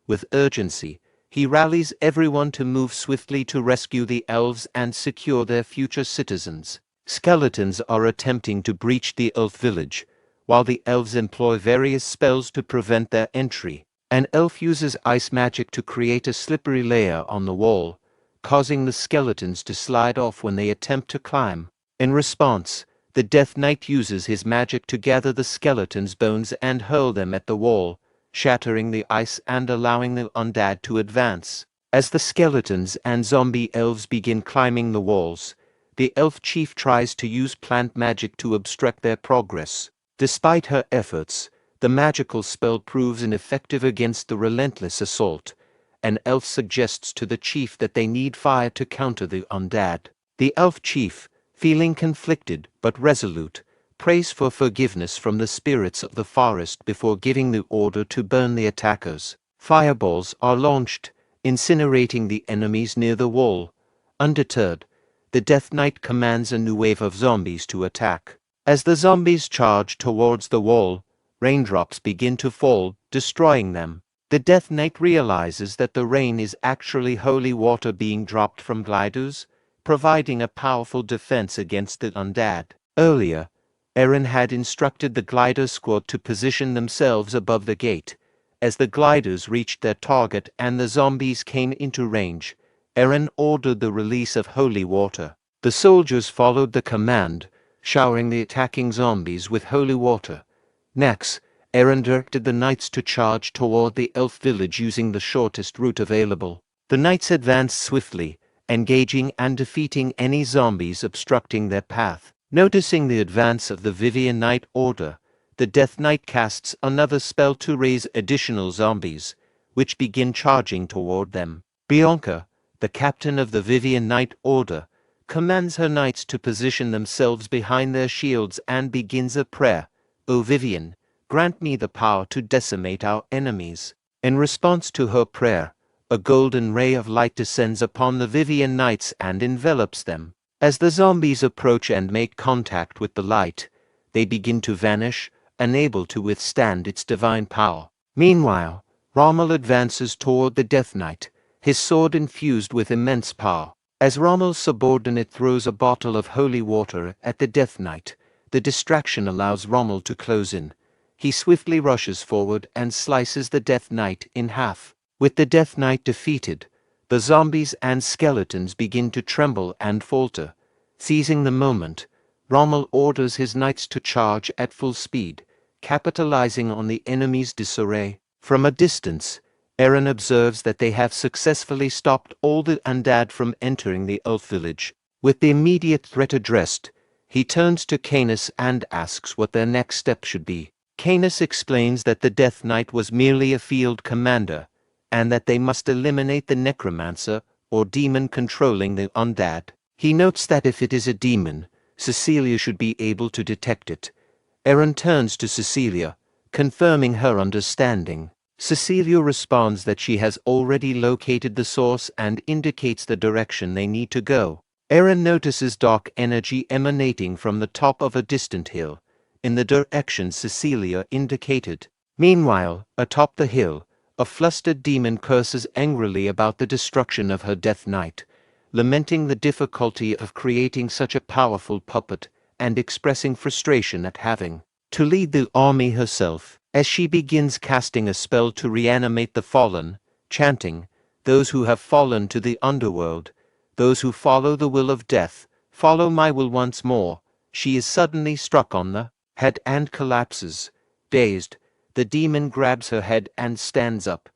With urgency, He rallies everyone to move swiftly to rescue the elves and secure their future citizens. Skeletons are attempting to breach the elf village, while the elves employ various spells to prevent their entry. An elf uses ice magic to create a slippery layer on the wall, causing the skeletons to slide off when they attempt to climb. In response, the Death Knight uses his magic to gather the skeletons' bones and hurl them at the wall, shattering the ice and allowing the undead to advance. As the skeletons and zombie elves begin climbing the walls, the elf chief tries to use plant magic to obstruct their progress. Despite her efforts, the magical spell proves ineffective against the relentless assault. An elf suggests to the chief that they need fire to counter the undead. The elf chief, feeling conflicted but resolute, prays for forgiveness from the spirits of the forest before giving the order to burn the attackers. Fireballs are launched, incinerating the enemies near the wall. Undeterred, the Death Knight commands a new wave of zombies to attack. As the zombies charge towards the wall, raindrops begin to fall, destroying them. The Death Knight realizes that the rain is actually holy water being dropped from gliders, providing a powerful defense against the undead. Earlier, Eren had instructed the glider squad to position themselves above the gate. As the gliders reached their target and the zombies came into range, Eren ordered the release of holy water. The soldiers followed the command, showering the attacking zombies with holy water. Next, Eren directed the knights to charge toward the elf village using the shortest route available. The knights advanced swiftly, engaging and defeating any zombies obstructing their path. Noticing the advance of the Vivian Knight Order, the Death Knight casts another spell to raise additional zombies, which begin charging toward them. Bianca, the captain of the Vivian Knight Order, commands her knights to position themselves behind their shields and begins a prayer. "O Vivian, grant me the power to decimate our enemies." In response to her prayer, a golden ray of light descends upon the Vivian Knights and envelops them. As the zombies approach and make contact with the light, they begin to vanish, unable to withstand its divine power. Meanwhile, Rommel advances toward the Death Knight, his sword infused with immense power. As Rommel's subordinate throws a bottle of holy water at the Death Knight, the distraction allows Rommel to close in. He swiftly rushes forward and slices the Death Knight in half. With the Death Knight defeated, the zombies and skeletons begin to tremble and falter. Seizing the moment, Rommel orders his knights to charge at full speed, capitalizing on the enemy's disarray. From a distance, Eren observes that they have successfully stopped all the undead from entering the elf village. With the immediate threat addressed, he turns to Canis and asks what their next step should be. Canis explains that the Death Knight was merely a field commander, and that they must eliminate the necromancer or demon controlling the undead. He notes that if it is a demon, Cecilia should be able to detect it. Eren turns to Cecilia, confirming her understanding. Cecilia responds that she has already located the source and indicates the direction they need to go. Eren notices dark energy emanating from the top of a distant hill, in the direction Cecilia indicated. Meanwhile, atop the hill, a flustered demon curses angrily about the destruction of her Death Knight, lamenting the difficulty of creating such a powerful puppet and expressing frustration at having to lead the army herself. As she begins casting a spell to reanimate the fallen, chanting, "Those who have fallen to the underworld, those who follow the will of death, follow my will once more," she is suddenly struck on the head and collapses. Dazed, the demon grabs her head and stands up,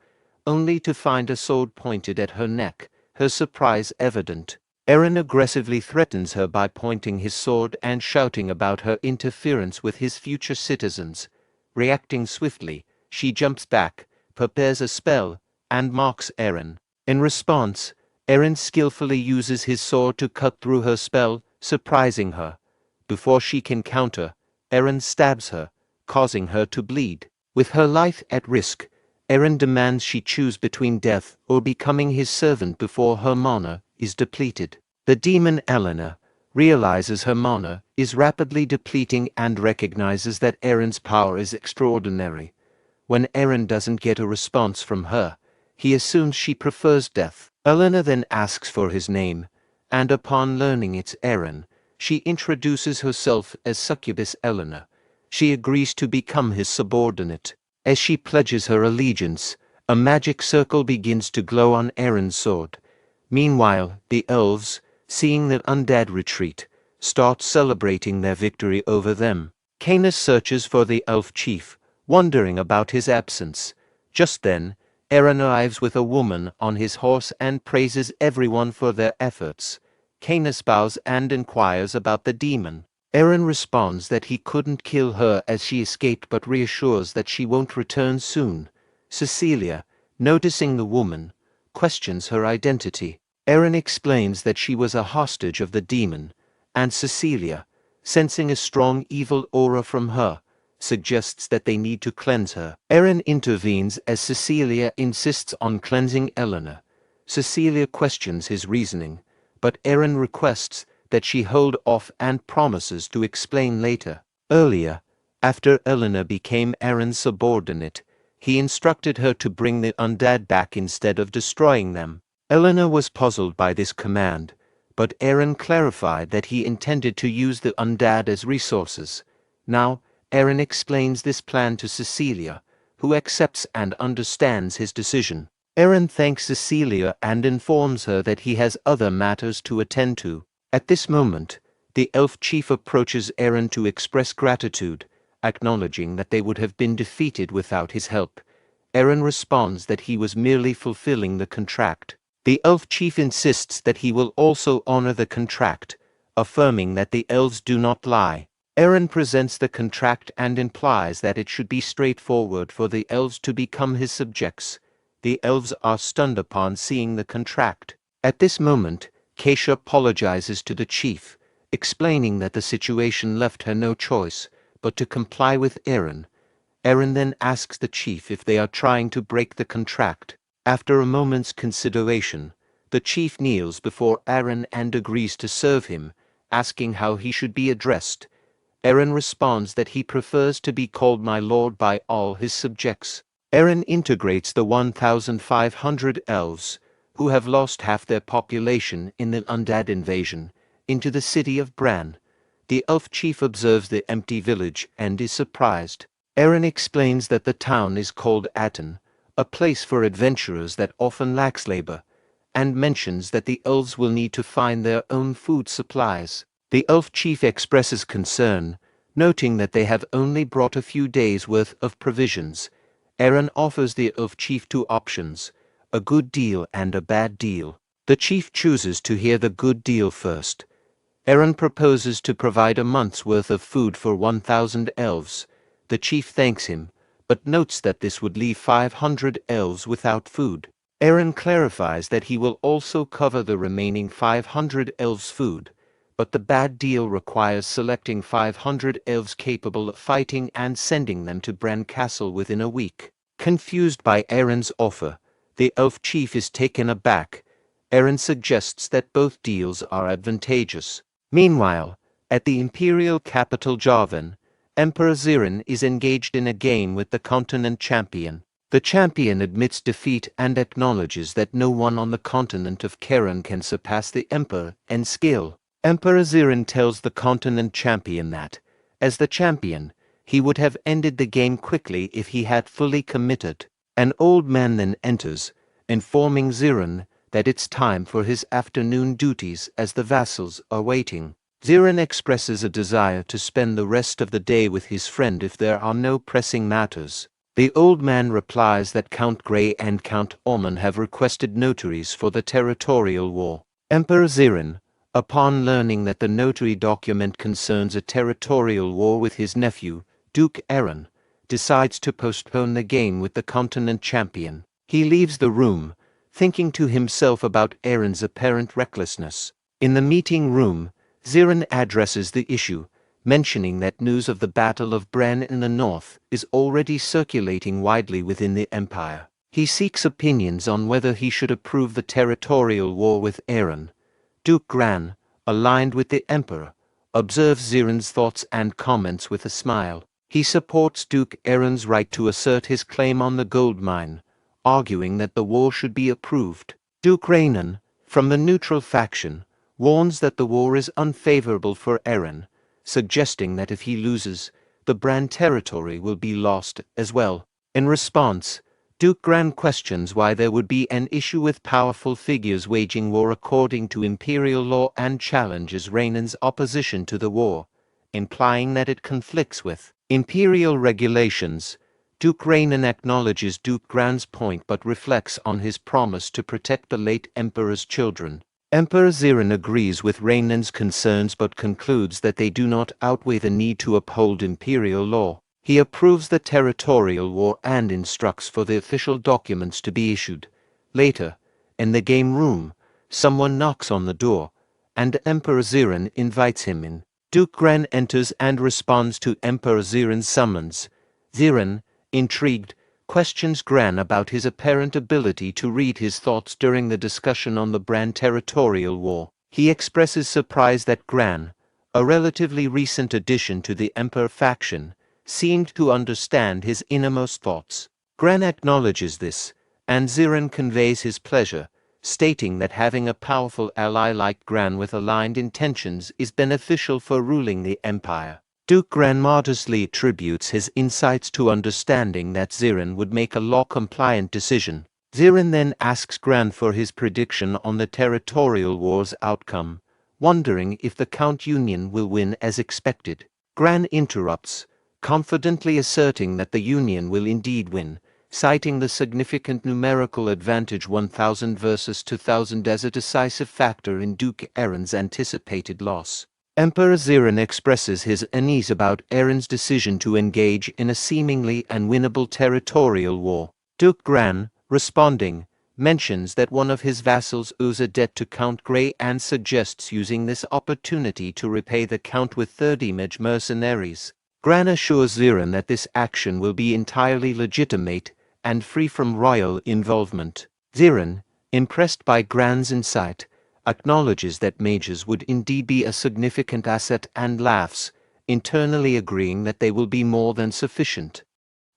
only to find a sword pointed at her neck, her surprise evident. Eren aggressively threatens her by pointing his sword and shouting about her interference with his future citizens. Reacting swiftly, she jumps back, prepares a spell, and marks Eren. In response, Eren skillfully uses his sword to cut through her spell, surprising her. Before she can counter, Eren stabs her, causing her to bleed. With her life at risk, Eren demands she choose between death or becoming his servant before her mana is depleted. The demon Eleanor realizes her mana is rapidly depleting and recognizes that Eren's power is extraordinary. When Eren doesn't get a response from her, He assumes she prefers death. Eleanor then asks for his name, and upon learning it's Aaron, she introduces herself as Succubus Eleanor. She agrees to become his subordinate. As she pledges her allegiance, a magic circle begins to glow on Aaron's sword. Meanwhile, the elves, seeing the undead retreat, start celebrating their victory over them. Canis searches for the elf chief, wondering about his absence. Just then, Aaron arrives with a woman on his horse and praises everyone for their efforts. Canis bows and inquires about the demon. Aaron responds that he couldn't kill her as she escaped, but reassures that she won't return soon. Cecilia, noticing the woman, questions her identity. Aaron explains that she was a hostage of the demon, and Cecilia, sensing a strong evil aura from her, suggests that they need to cleanse her. Aaron intervenes as Cecilia insists on cleansing Eleanor. Cecilia questions his reasoning, but Aaron requests that she hold off and promises to explain later. Earlier, after Eleanor became Aaron's subordinate, he instructed her to bring the undead back instead of destroying them. Eleanor was puzzled by this command, but Aaron clarified that he intended to use the undead as resources. Now, Aaron explains this plan to Cecilia, who accepts and understands his decision. Aaron thanks Cecilia and informs her that he has other matters to attend to. At this moment, the elf chief approaches Aaron to express gratitude, acknowledging that they would have been defeated without his help. Aaron responds that he was merely fulfilling the contract. The elf chief insists that he will also honor the contract, affirming that the elves do not lie. Aaron presents the contract and implies that it should be straightforward for the elves to become his subjects. The elves are stunned upon seeing the contract. At this moment, Keisha apologizes to the chief, explaining that the situation left her no choice but to comply with Aaron. Aaron then asks the chief if they are trying to break the contract. After a moment's consideration, the chief kneels before Aaron and agrees to serve him, asking how he should be addressed. Aaron responds that he prefers to be called my lord by all his subjects. Aaron integrates the 1,500 elves, who have lost half their population in the undead invasion, into the city of Brahn. The elf chief observes the empty village and is surprised. Aaron explains that the town is called Aten, a place for adventurers that often lacks labor, and mentions that the elves will need to find their own food supplies. The elf chief expresses concern, noting that they have only brought a few days' worth of provisions. Aaron offers the elf chief two options, a good deal and a bad deal. The chief chooses to hear the good deal first. Aaron proposes to provide a month's worth of food for 1,000 elves. The chief thanks him, but notes that this would leave 500 elves without food. Aaron clarifies that he will also cover the remaining 500 elves' food, but the bad deal requires selecting 500 elves capable of fighting and sending them to Brahn Castle within a week. Confused by Aaron's offer, the elf chief is taken aback. Aaron suggests that both deals are advantageous. Meanwhile, at the imperial capital Javan, Emperor Zerone is engaged in a game with the continent champion. The champion admits defeat and acknowledges that no one on the continent of Karen can surpass the emperor in skill. Emperor Zerone tells the continent champion that, as the champion, he would have ended the game quickly if he had fully committed. An old man then enters, informing Zerone that it's time for his afternoon duties as the vassals are waiting. Zerone expresses a desire to spend the rest of the day with his friend if there are no pressing matters. The old man replies that Count Grey and Count Ormond have requested notaries for the territorial war. Emperor Zerone, upon learning that the notary document concerns a territorial war with his nephew, Duke Aaron, decides to postpone the game with the continent champion. He leaves the room, thinking to himself about Aaron's apparent recklessness. In the meeting room, Zerone addresses the issue, mentioning that news of the Battle of Brahn in the north is already circulating widely within the empire. He seeks opinions on whether he should approve the territorial war with Aaron. Duke Gran, aligned with the emperor, observes Zerone's thoughts and comments with a smile. He supports Duke Aaron's right to assert his claim on the gold mine, arguing that the war should be approved. Duke Rainan, from the neutral faction, warns that the war is unfavorable for Eren, suggesting that if he loses, the Brand territory will be lost as well. In response, Duke Gran questions why there would be an issue with powerful figures waging war according to imperial law and challenges Rainan's opposition to the war, implying that it conflicts with imperial regulations. Duke Rainan acknowledges Duke Gran's point but reflects on his promise to protect the late Emperor's children. Emperor Zerone agrees with Rainan's concerns but concludes that they do not outweigh the need to uphold imperial law. He approves the territorial war and instructs for the official documents to be issued. Later, in the game room, someone knocks on the door, and Emperor Zerone invites him in. Duke Gran enters and responds to Emperor Zerone's summons. Zerone, intrigued, questions Gran about his apparent ability to read his thoughts during the discussion on the Brand territorial war. He expresses surprise that Gran, a relatively recent addition to the Emperor faction, seemed to understand his innermost thoughts. Gran acknowledges this, and Zerone conveys his pleasure, stating that having a powerful ally like Gran with aligned intentions is beneficial for ruling the empire. Duke Gran modestly attributes his insights to understanding that Zerone would make a law-compliant decision. Zerone then asks Gran for his prediction on the territorial war's outcome, wondering if the Count Union will win as expected. Gran interrupts, confidently asserting that the Union will indeed win, citing the significant numerical advantage 1000 versus 2000 as a decisive factor in Duke Eren's anticipated loss. Emperor Zerone expresses his unease about Eren's decision to engage in a seemingly unwinnable territorial war. Duke Gran, responding, mentions that one of his vassals owes a debt to Count Grey and suggests using this opportunity to repay the Count with 30 mage mercenaries. Gran assures Zerone that this action will be entirely legitimate and free from royal involvement. Zerone, impressed by Gran's insight, acknowledges that mages would indeed be a significant asset and laughs, internally agreeing that they will be more than sufficient.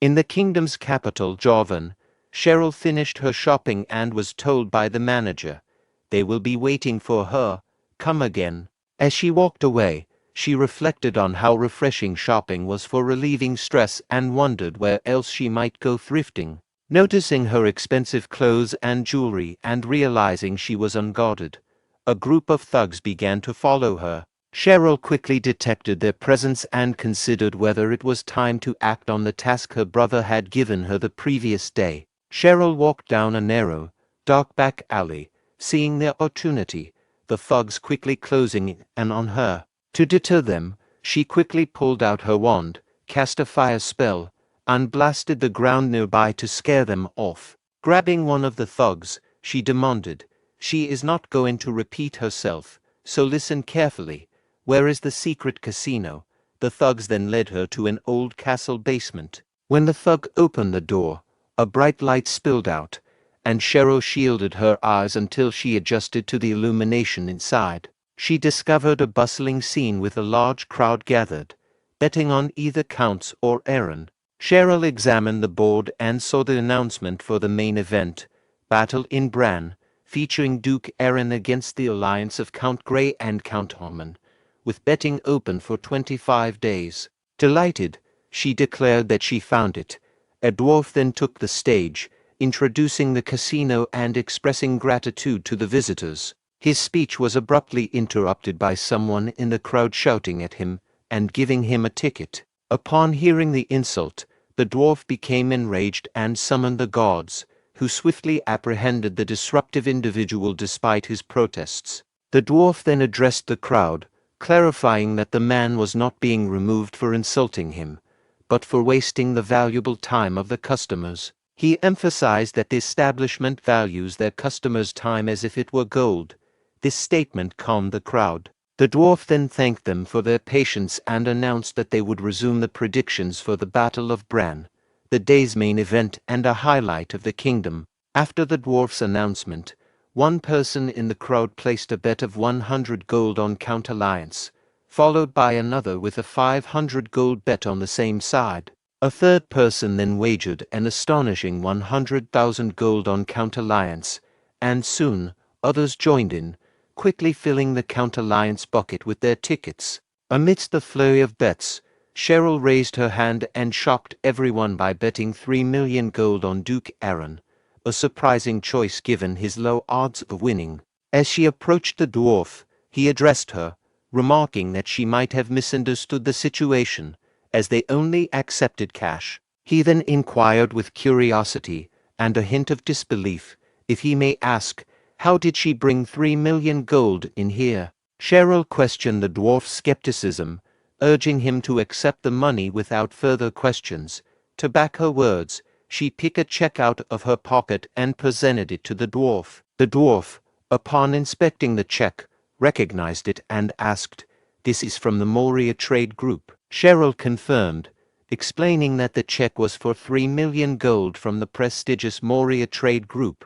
In the kingdom's capital, Jovan, Cheryl finished her shopping and was told by the manager, "They will be waiting for her, come again." As she walked away, she reflected on how refreshing shopping was for relieving stress and wondered where else she might go thrifting. Noticing her expensive clothes and jewelry and realizing she was unguarded, a group of thugs began to follow her. Cheryl quickly detected their presence and considered whether it was time to act on the task her brother had given her the previous day. Cheryl walked down a narrow, dark back alley, seeing the opportunity, the thugs quickly closing in on her. To deter them, she quickly pulled out her wand, cast a fire spell, and blasted the ground nearby to scare them off. Grabbing one of the thugs, she demanded, "She is not going to repeat herself, so listen carefully. Where is the secret casino?" The thugs then led her to an old castle basement. When the thug opened the door, a bright light spilled out, and Cheryl shielded her eyes until she adjusted to the illumination inside. She discovered a bustling scene with a large crowd gathered, betting on either Counts or Eren. Cheryl examined the board and saw the announcement for the main event, Battle in Bran, featuring Duke Eren against the alliance of Count Grey and Count Harmon, with betting open for 25 days. Delighted, she declared that she found it. A dwarf then took the stage, introducing the casino and expressing gratitude to the visitors. His speech was abruptly interrupted by someone in the crowd shouting at him and giving him a ticket. Upon hearing the insult, the dwarf became enraged and summoned the guards, who swiftly apprehended the disruptive individual despite his protests. The dwarf then addressed the crowd, clarifying that the man was not being removed for insulting him, but for wasting the valuable time of the customers. He emphasized that the establishment values their customers' time as if it were gold. This statement calmed the crowd. The dwarf then thanked them for their patience and announced that they would resume the predictions for the Battle of Bran, the day's main event and a highlight of the kingdom. After the dwarf's announcement, one person in the crowd placed a bet of 100 gold on Count Alliance, followed by another with a 500 gold bet on the same side. A third person then wagered an astonishing 100,000 gold on Counter-Alliance, and soon others joined in, quickly filling the Counter-Alliance bucket with their tickets. Amidst the flurry of bets, Cheryl raised her hand and shocked everyone by betting 3 million gold on Duke Aaron, a surprising choice given his low odds of winning. As she approached the dwarf, he addressed her, remarking that she might have misunderstood the situation, as they only accepted cash. He then inquired with curiosity and a hint of disbelief, if he may ask, how did she bring 3 million gold in here? Cheryl questioned the dwarf's skepticism, urging him to accept the money without further questions. To back her words, she picked a check out of her pocket and presented it to the dwarf. The dwarf, upon inspecting the check, recognized it and asked, "This is from the Moria Trade Group." Cheryl confirmed, explaining that the check was for 3 million gold from the prestigious Moria Trade Group,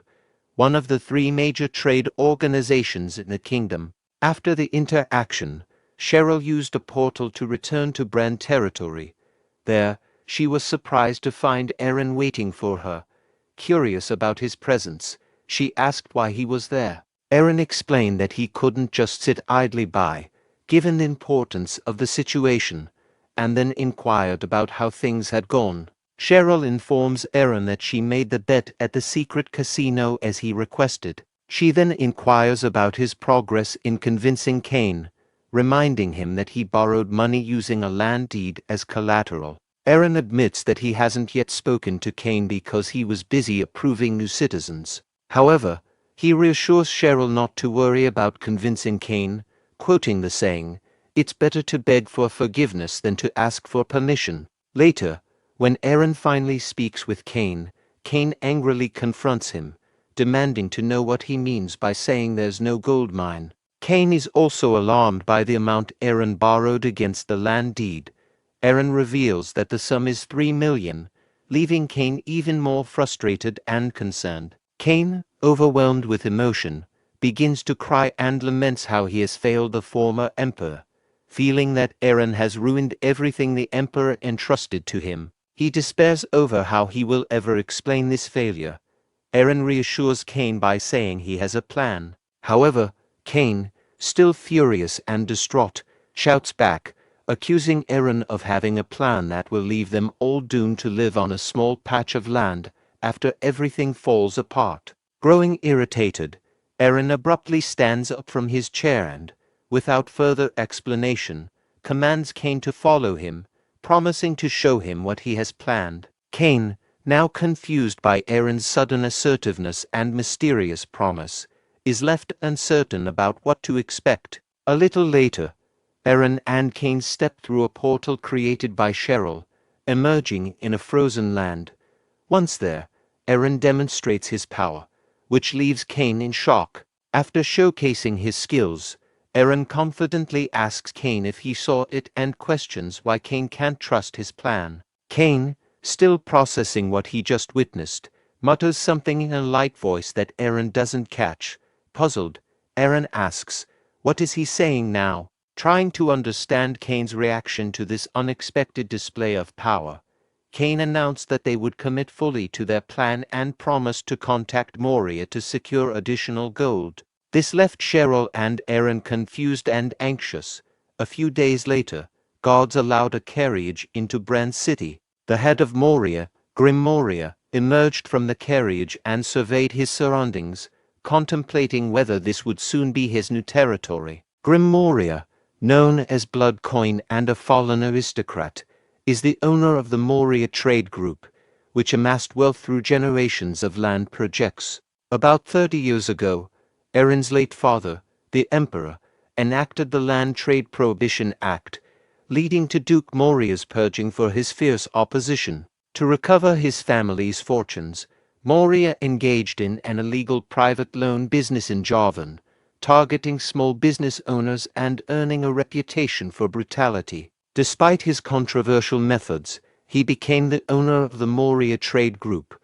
one of the 3 major trade organizations in the kingdom. After the interaction, Cheryl used a portal to return to Brahn territory. There, she was surprised to find Aaron waiting for her. Curious about his presence, she asked why he was there. Aaron explained that he couldn't just sit idly by, given the importance of the situation, and then inquired about how things had gone. Cheryl informs Aaron that she made the bet at the secret casino as he requested. She then inquires about his progress in convincing Cain, reminding him that he borrowed money using a land deed as collateral. Aaron admits that he hasn't yet spoken to Cain because he was busy approving new citizens. However, he reassures Cheryl not to worry about convincing Cain, quoting the saying, "It's better to beg for forgiveness than to ask for permission." Later, when Aaron finally speaks with Cain, Cain angrily confronts him, demanding to know what he means by saying there's no gold mine. Cain is also alarmed by the amount Aaron borrowed against the land deed. Aaron reveals that the sum is 3 million, leaving Cain even more frustrated and concerned. Cain, overwhelmed with emotion, begins to cry and laments how he has failed the former emperor. Feeling that Aaron has ruined everything the emperor entrusted to him, he despairs over how he will ever explain this failure. Aaron reassures Cain by saying he has a plan. However, Cain, still furious and distraught, shouts back, accusing Aaron of having a plan that will leave them all doomed to live on a small patch of land after everything falls apart. Growing irritated, Aaron abruptly stands up from his chair and, without further explanation, commands Cain to follow him, promising to show him what he has planned. Cain, now confused by Aaron's sudden assertiveness and mysterious promise, is left uncertain about what to expect. A little later, Aaron and Cain step through a portal created by Cheryl, emerging in a frozen land. Once there, Aaron demonstrates his power, which leaves Cain in shock. After showcasing his skills, Aaron confidently asks Cain if he saw it and questions why Cain can't trust his plan. Cain, still processing what he just witnessed, mutters something in a light voice that Aaron doesn't catch. Puzzled, Aaron asks, "What is he saying now?" Trying to understand Cain's reaction to this unexpected display of power, Cain announced that they would commit fully to their plan and promised to contact Moria to secure additional gold. This left Cheryl and Aaron confused and anxious. A few days later, guards allowed a carriage into Brahn City. The head of Moria, Grim Moria, emerged from the carriage and surveyed his surroundings, contemplating whether this would soon be his new territory. Grim Moria, known as Blood Coin and a fallen aristocrat, is the owner of the Moria Trade Group, which amassed wealth through generations of land projects. About 30 years ago, Aaron's late father, the Emperor, enacted the Land Trade Prohibition Act, leading to Duke Moria's purging for his fierce opposition. To recover his family's fortunes, Moria engaged in an illegal private loan business in Javan, targeting small business owners and earning a reputation for brutality. Despite his controversial methods, he became the owner of the Moria Trade Group,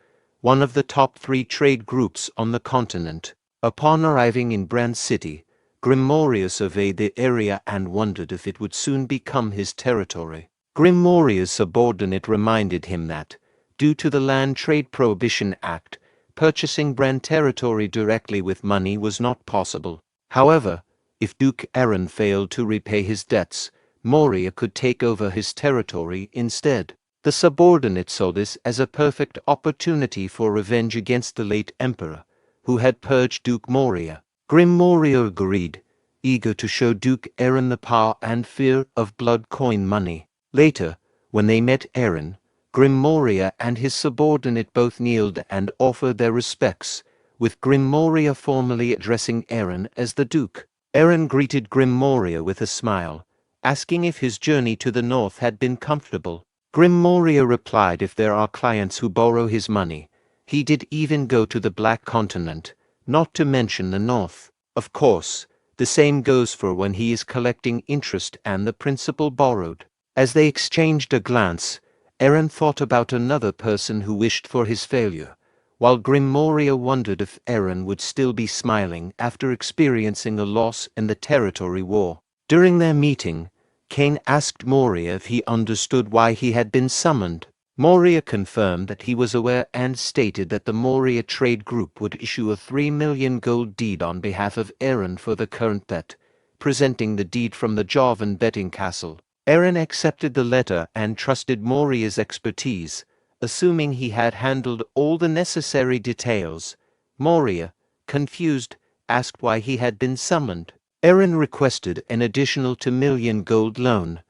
one of the top 3 trade groups on the continent. Upon arriving in Brahn City, Grim Moria surveyed the area and wondered if it would soon become his territory. Grim Moria's subordinate reminded him that, due to the Land Trade Prohibition Act, purchasing Bran territory directly with money was not possible. However, if Duke Aaron failed to repay his debts, Moria could take over his territory instead. The subordinate saw this as a perfect opportunity for revenge against the late emperor, who had purged Duke Moria. Grim Moria agreed, eager to show Duke Aaron the power and fear of blood coin money. Later, when they met Aaron, Grim Moria and his subordinate both kneeled and offered their respects, with Grim Moria formally addressing Aaron as the Duke. Aaron greeted Grim Moria with a smile, asking if his journey to the north had been comfortable. Grim Moria replied if there are clients who borrow his money. He did even go to the Black Continent, not to mention the north. Of course, the same goes for when he is collecting interest and the principal borrowed. As they exchanged a glance, Aaron thought about another person who wished for his failure, while Grim Moria wondered if Aaron would still be smiling after experiencing a loss in the territory war. During their meeting, Cain asked Moria if he understood why he had been summoned. Moria confirmed that he was aware and stated that the Moria Trade Group would issue a 3 million gold deed on behalf of Aaron for the current bet, presenting the deed from the Javan betting castle. Aaron accepted the letter and trusted Moria's expertise, assuming he had handled all the necessary details. Moria, confused, asked why he had been summoned. Aaron requested an additional 2 million gold loan.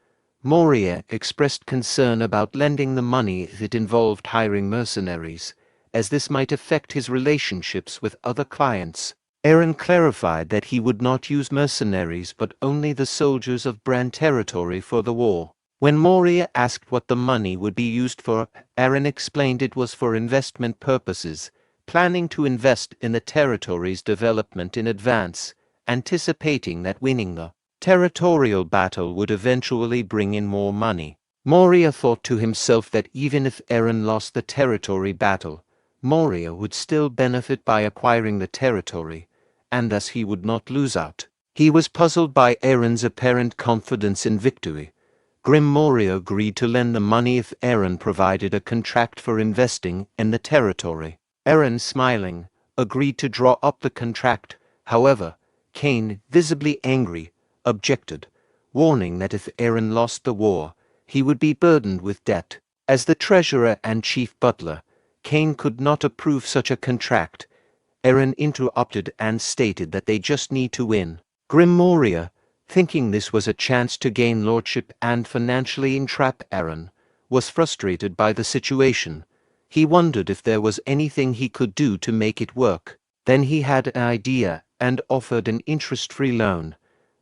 Moria expressed concern about lending the money if it involved hiring mercenaries, as this might affect his relationships with other clients. Aaron clarified that he would not use mercenaries but only the soldiers of Bran territory for the war. When Moria asked what the money would be used for, Aaron explained it was for investment purposes, planning to invest in the territory's development in advance, anticipating that winning the territorial battle would eventually bring in more money. Moria thought to himself that even if Aaron lost the territory battle, Moria would still benefit by acquiring the territory, and thus he would not lose out. He was puzzled by Aaron's apparent confidence in victory. Grim Moria agreed to lend the money if Aaron provided a contract for investing in the territory. Aaron, smiling, agreed to draw up the contract. However, Cain, visibly angry, objected, warning that if Aaron lost the war, he would be burdened with debt. As the treasurer and chief butler, Cain could not approve such a contract. Aaron interrupted and stated that they just need to win. Grim Moria, thinking this was a chance to gain lordship and financially entrap Aaron, was frustrated by the situation. He wondered if there was anything he could do to make it work. Then he had an idea and offered an interest-free loan.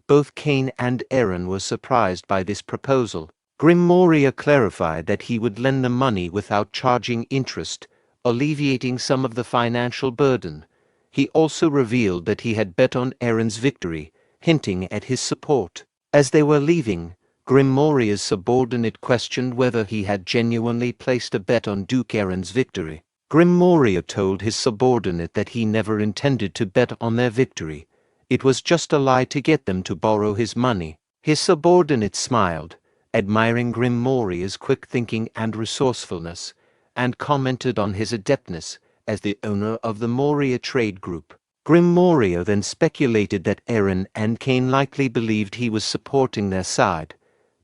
Both Cain and Aaron were surprised by this proposal. Grim Moria clarified that he would lend the money without charging interest, alleviating some of the financial burden. He also revealed that he had bet on Aaron's victory, hinting at his support. As they were leaving, Grim Moria's subordinate questioned whether he had genuinely placed a bet on Duke Aaron's victory. Grim Moria told his subordinate that he never intended to bet on their victory. It was just a lie to get them to borrow his money. His subordinate smiled, admiring Grim Moria's quick thinking and resourcefulness, and commented on his adeptness as the owner of the Moria Trade Group. Grim Moria then speculated that Aaron and Cain likely believed he was supporting their side.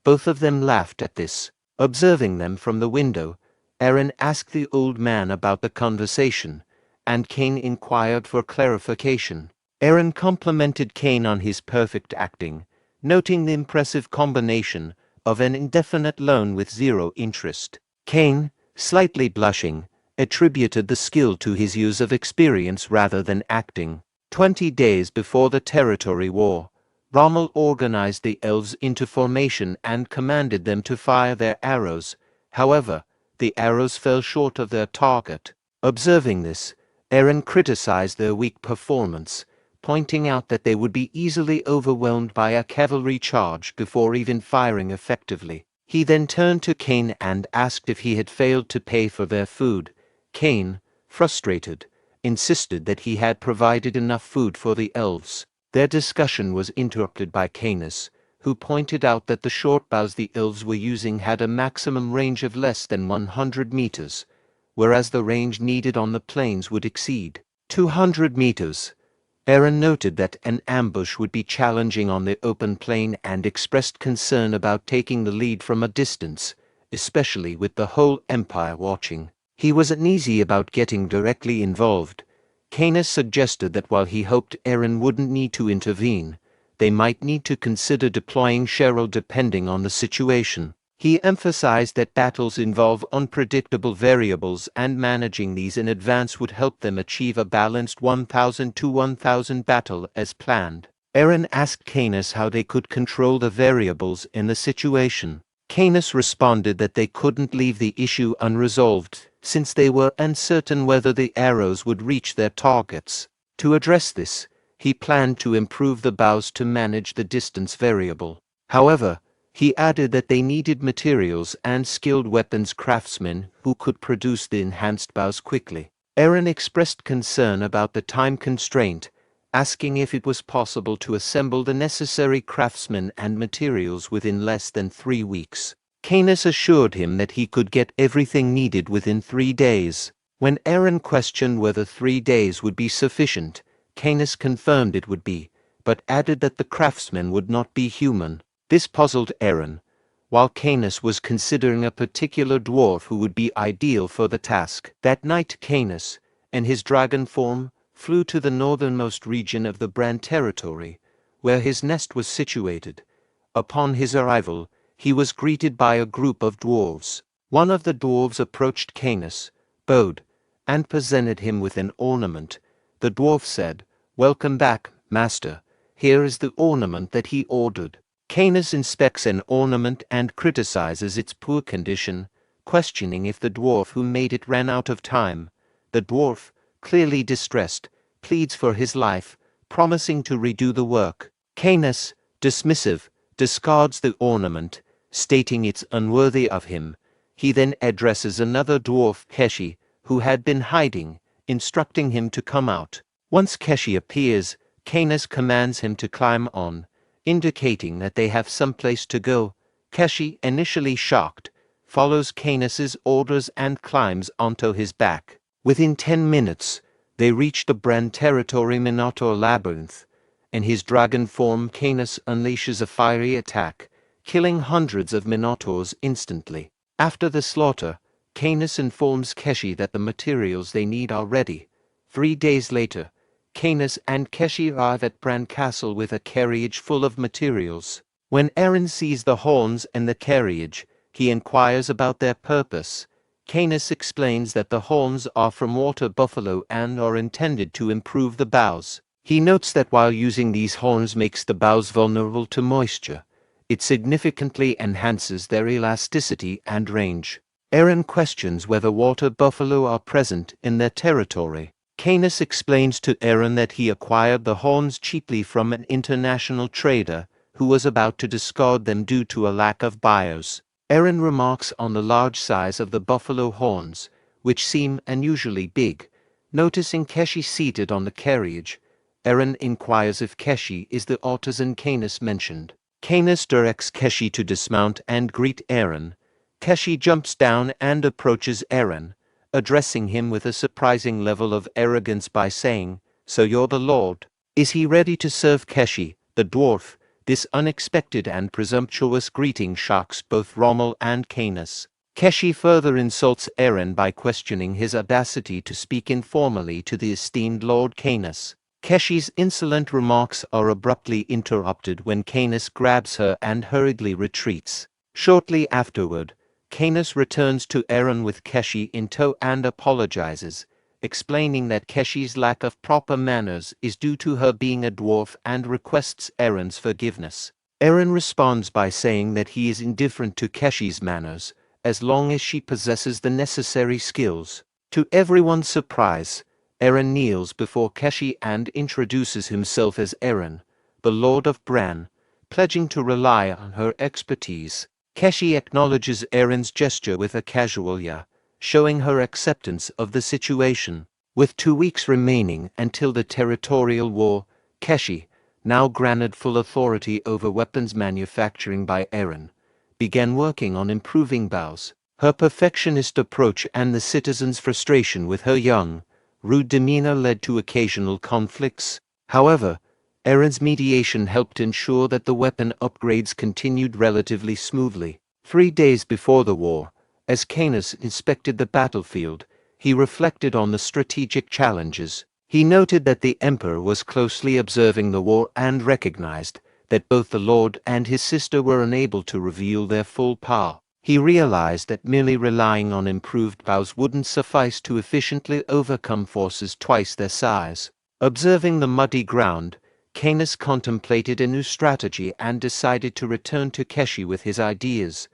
Both of them laughed at this. Observing them from the window, Aaron asked the old man about the conversation, and Cain inquired for clarification. Aaron complimented Cain on his perfect acting, noting the impressive combination of an indefinite loan with 0 interest. Cain, slightly blushing, attributed the skill to his use of experience rather than acting. 20 days before the territory war, Rommel organized the elves into formation and commanded them to fire their arrows. However, the arrows fell short of their target. Observing this, Aaron criticized their weak performance, pointing out that they would be easily overwhelmed by a cavalry charge before even firing effectively. He then turned to Cain and asked if he had failed to pay for their food. Cain, frustrated, insisted that he had provided enough food for the elves. Their discussion was interrupted by Canis, who pointed out that the short bows the elves were using had a maximum range of less than 100 meters, whereas the range needed on the plains would exceed 200 meters. Eren noted that an ambush would be challenging on the open plain and expressed concern about taking the lead from a distance, especially with the whole empire watching. He was uneasy about getting directly involved. Canis suggested that while he hoped Eren wouldn't need to intervene, they might need to consider deploying Cheryl depending on the situation. He emphasized that battles involve unpredictable variables and managing these in advance would help them achieve a balanced 1,000 to 1,000 battle as planned. Eren asked Canis how they could control the variables in the situation. Canis responded that they couldn't leave the issue unresolved, since they were uncertain whether the arrows would reach their targets. To address this, he planned to improve the bows to manage the distance variable. However, he added that they needed materials and skilled weapons craftsmen who could produce the enhanced bows quickly. Eren expressed concern about the time constraint, asking if it was possible to assemble the necessary craftsmen and materials within less than 3 weeks. Canis assured him that he could get everything needed within 3 days. When Eren questioned whether 3 days would be sufficient, Canis confirmed it would be, but added that the craftsmen would not be human. This puzzled Eren, while Canis was considering a particular dwarf who would be ideal for the task. That night Canis, in his dragon form, flew to the northernmost region of the Brahn territory, where his nest was situated. Upon his arrival, he was greeted by a group of dwarves. One of the dwarves approached Canis, bowed, and presented him with an ornament. The dwarf said, "Welcome back, master. Here is the ornament that he ordered." Canis inspects an ornament and criticizes its poor condition, questioning if the dwarf who made it ran out of time. The dwarf, clearly distressed, pleads for his life, promising to redo the work. Canis, dismissive, discards the ornament, stating it's unworthy of him. He then addresses another dwarf, Keshi, who had been hiding, instructing him to come out. Once Keshi appears, Canis commands him to climb on, indicating that they have someplace to go. Keshi, initially shocked, follows Canis's orders and climbs onto his back. Within 10 minutes, they reach the Brahn territory Minotaur labyrinth. In his dragon form, Canis unleashes a fiery attack, killing hundreds of Minotaurs instantly. After the slaughter, Canis informs Keshi that the materials they need are ready. 3 days later, Canis and Keshi arrive at Brahn Castle with a carriage full of materials. When Eren sees the horns in the carriage, he inquires about their purpose. Canis explains that the horns are from water buffalo and are intended to improve the bows. He notes that while using these horns makes the bows vulnerable to moisture, it significantly enhances their elasticity and range. Eren questions whether water buffalo are present in their territory. Canis explains to Eren that he acquired the horns cheaply from an international trader who was about to discard them due to a lack of buyers. Eren remarks on the large size of the buffalo horns, which seem unusually big. Noticing Keshi seated on the carriage, Eren inquires if Keshi is the artisan Canis mentioned. Canis directs Keshi to dismount and greet Eren. Keshi jumps down and approaches Eren, addressing him with a surprising level of arrogance by saying, "So you're the Lord?" Is he ready to serve Keshi, the dwarf? This unexpected and presumptuous greeting shocks both Rommel and Canis. Keshi further insults Eren by questioning his audacity to speak informally to the esteemed Lord Canis. Keshi's insolent remarks are abruptly interrupted when Canis grabs her and hurriedly retreats. Shortly afterward, Canis returns to Eren with Keshi in tow and apologizes, explaining that Keshi's lack of proper manners is due to her being a dwarf and requests Eren's forgiveness. Eren responds by saying that he is indifferent to Keshi's manners, as long as she possesses the necessary skills. To everyone's surprise, Eren kneels before Keshi and introduces himself as Eren, the Lord of Brahn, pledging to rely on her expertise. Keshi acknowledges Eren's gesture with a casual "yeah," showing her acceptance of the situation. With 2 weeks remaining until the territorial war, Keshi, now granted full authority over weapons manufacturing by Erin, began working on improving bows. Her perfectionist approach and the citizens' frustration with her young, rude demeanor led to occasional conflicts. However, Erin's mediation helped ensure that the weapon upgrades continued relatively smoothly. 3 days before the war, as Canis inspected the battlefield, he reflected on the strategic challenges. He noted that the Emperor was closely observing the war and recognized that both the Lord and his sister were unable to reveal their full power. He realized that merely relying on improved bows wouldn't suffice to efficiently overcome forces twice their size. Observing the muddy ground, Canis contemplated a new strategy and decided to return to Keshi with his ideas.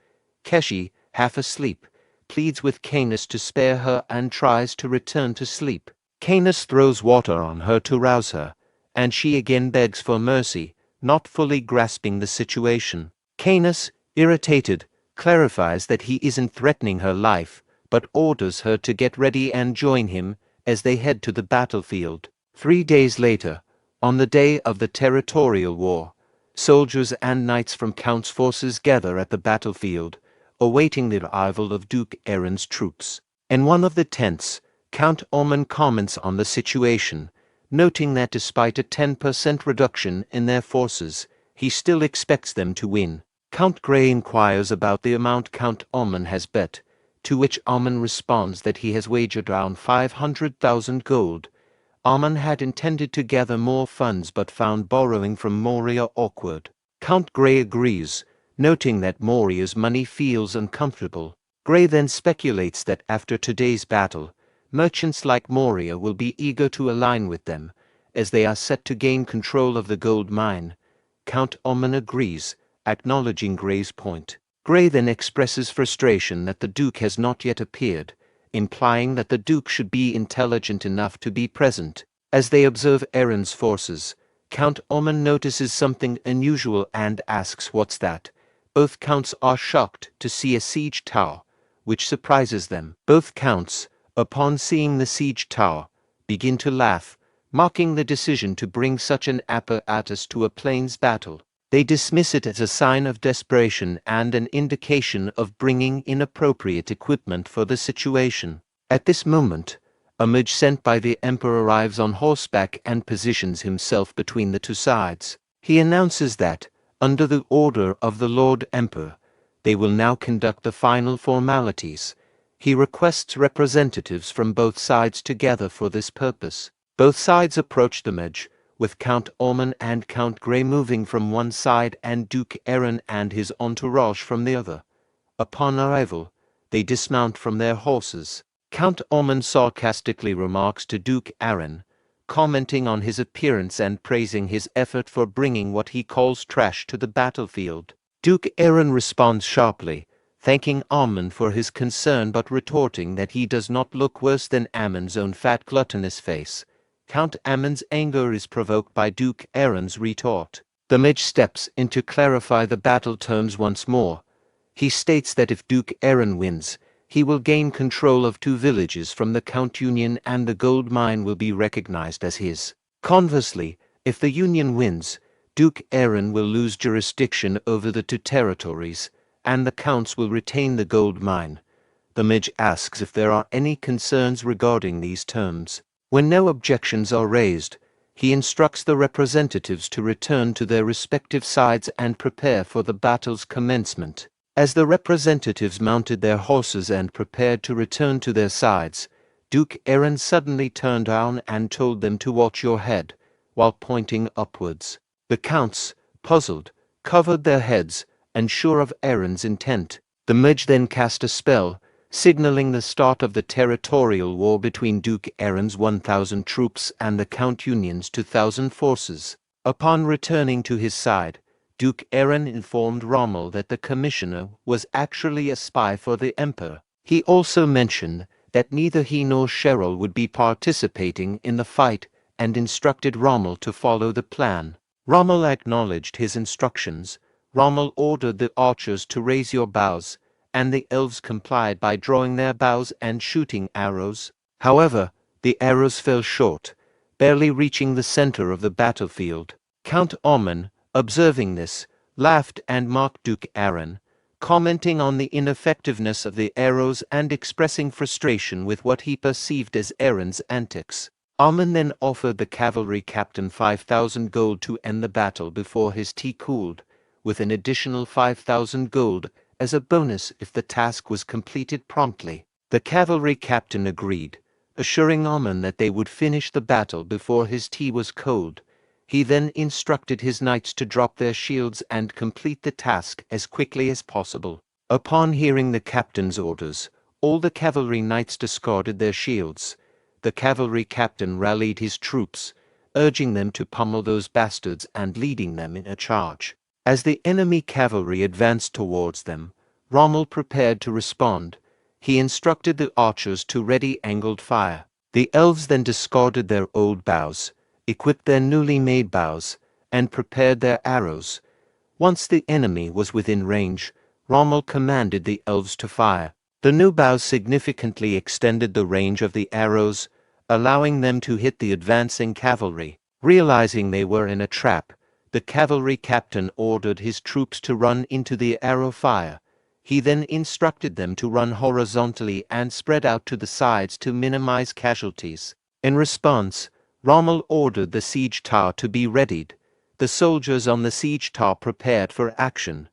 Keshi, half asleep, pleads with Canis to spare her and tries to return to sleep. Canis throws water on her to rouse her, and she again begs for mercy, not fully grasping the situation. Canis, irritated, clarifies that he isn't threatening her life, but orders her to get ready and join him as they head to the battlefield. 3 days later, on the day of the territorial war, soldiers and knights from Count's forces gather at the battlefield, awaiting the arrival of Duke Erin's troops. In one of the tents, Count Oman comments on the situation, noting that despite a 10% reduction in their forces, he still expects them to win. Count Gray inquires about the amount Count Oman has bet, to which Oman responds that he has wagered around 500,000 gold. Oman had intended to gather more funds but found borrowing from Moria awkward. Count Gray agrees, noting that Moria's money feels uncomfortable. Gray then speculates that after today's battle, merchants like Moria will be eager to align with them, as they are set to gain control of the gold mine. Count Oman agrees, acknowledging Gray's point. Gray then expresses frustration that the Duke has not yet appeared, implying that the Duke should be intelligent enough to be present. As they observe Erin's forces, Count Oman notices something unusual and asks what's that. Both counts are shocked to see a siege tower, which surprises them. Both counts, upon seeing the siege tower, begin to laugh, mocking the decision to bring such an apparatus to a plains battle. They dismiss it as a sign of desperation and an indication of bringing inappropriate equipment for the situation. At this moment, a mage sent by the Emperor arrives on horseback and positions himself between the two sides. He announces that, under the order of the Lord Emperor, they will now conduct the final formalities. He requests representatives from both sides together for this purpose. Both sides approach the mage, with Count Oman and Count Gray moving from one side and Duke Erin and his entourage from the other. Upon arrival, they dismount from their horses. Count Oman sarcastically remarks to Duke Erin, commenting on his appearance and praising his effort for bringing what he calls trash to the battlefield. Duke Erin responds sharply, thanking Oman for his concern but retorting that he does not look worse than Ammon's own fat gluttonous face. Count Ammon's anger is provoked by Duke Erin's retort. The mage steps in to clarify the battle terms once more. He states that if Duke Erin wins, he will gain control of 2 villages from the Count Union and the gold mine will be recognized as his. Conversely, if the Union wins, Duke Erin will lose jurisdiction over the 2 territories, and the counts will retain the gold mine. The mage asks if there are any concerns regarding these terms. When no objections are raised, he instructs the representatives to return to their respective sides and prepare for the battle's commencement. As the representatives mounted their horses and prepared to return to their sides, Duke Erin suddenly turned down and told them to watch your head, while pointing upwards. The counts, puzzled, covered their heads, unsure of Erin's intent. The mage then cast a spell, signaling the start of the territorial war between Duke Erin's 1,000 troops and the Count Union's 2,000 forces. Upon returning to his side, Duke Erin informed Rommel that the commissioner was actually a spy for the Emperor. He also mentioned that neither he nor Cheryl would be participating in the fight and instructed Rommel to follow the plan. Rommel acknowledged his instructions. Rommel ordered the archers to raise your bows, and the elves complied by drawing their bows and shooting arrows. However, the arrows fell short, barely reaching the center of the battlefield. Count Oman, observing this, laughed and mocked Duke Aaron, commenting on the ineffectiveness of the arrows and expressing frustration with what he perceived as Aaron's antics. Oman then offered the cavalry captain 5,000 gold to end the battle before his tea cooled, with an additional 5,000 gold as a bonus if the task was completed promptly. The cavalry captain agreed, assuring Oman that they would finish the battle before his tea was cold. He then instructed his knights to drop their shields and complete the task as quickly as possible. Upon hearing the captain's orders, all the cavalry knights discarded their shields. The cavalry captain rallied his troops, urging them to pummel those bastards and leading them in a charge. As the enemy cavalry advanced towards them, Rommel prepared to respond. He instructed the archers to ready angled fire. The elves then discarded their old bows, equipped their newly made bows, and prepared their arrows. Once the enemy was within range, Rommel commanded the elves to fire. The new bows significantly extended the range of the arrows, allowing them to hit the advancing cavalry. Realizing they were in a trap, the cavalry captain ordered his troops to run into the arrow fire. He then instructed them to run horizontally and spread out to the sides to minimize casualties. In response, Rommel ordered the siege tower to be readied. The soldiers on the siege tower prepared for action.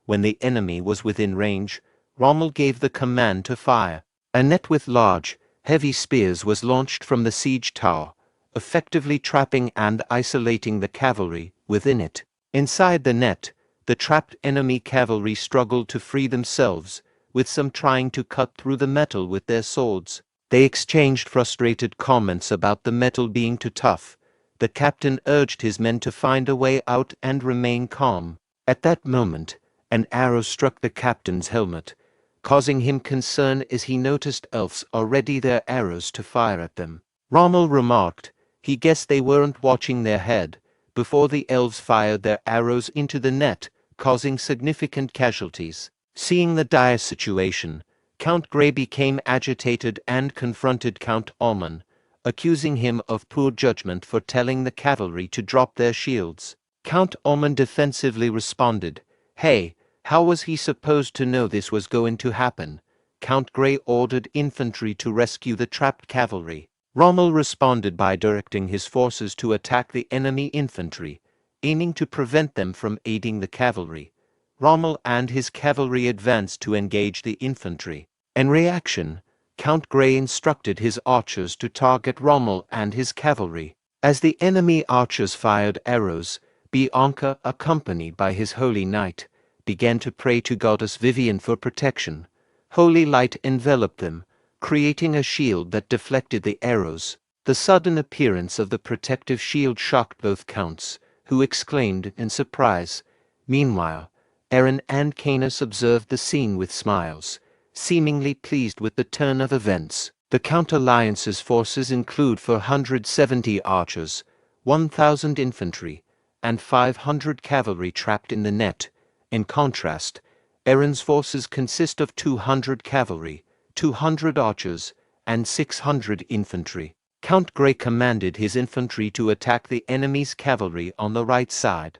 When the enemy was within range, Rommel gave the command to fire. A net with large, heavy spears was launched from the siege tower, effectively trapping and isolating the cavalry within it. Inside the net, the trapped enemy cavalry struggled to free themselves, with some trying to cut through the metal with their swords. They exchanged frustrated comments about the metal being too tough. The captain urged his men to find a way out and remain calm. At that moment, an arrow struck the captain's helmet, causing him concern as he noticed elves already their arrows to fire at them. Rommel remarked he guessed they weren't watching their head before the elves fired their arrows into the net, causing significant casualties. Seeing the dire situation, Count Grey became agitated and confronted Count Oman, accusing him of poor judgment for telling the cavalry to drop their shields. Count Oman defensively responded, "Hey, how was he supposed to know this was going to happen?" Count Grey ordered infantry to rescue the trapped cavalry. Rommel responded by directing his forces to attack the enemy infantry, aiming to prevent them from aiding the cavalry. Rommel and his cavalry advanced to engage the infantry. In reaction, Count Grey instructed his archers to target Rommel and his cavalry. As the enemy archers fired arrows, Bianca, accompanied by his holy knight, began to pray to goddess Vivian for protection. Holy light enveloped them, creating a shield that deflected the arrows. The sudden appearance of the protective shield shocked both counts, who exclaimed in surprise. Meanwhile, Aaron and Canis observed the scene with smiles, seemingly pleased with the turn of events. The Count Alliance's forces include 470 archers, 1,000 infantry, and 500 cavalry trapped in the net. In contrast, Aaron's forces consist of 200 cavalry, 200 archers, and 600 infantry. Count Grey commanded his infantry to attack the enemy's cavalry on the right side.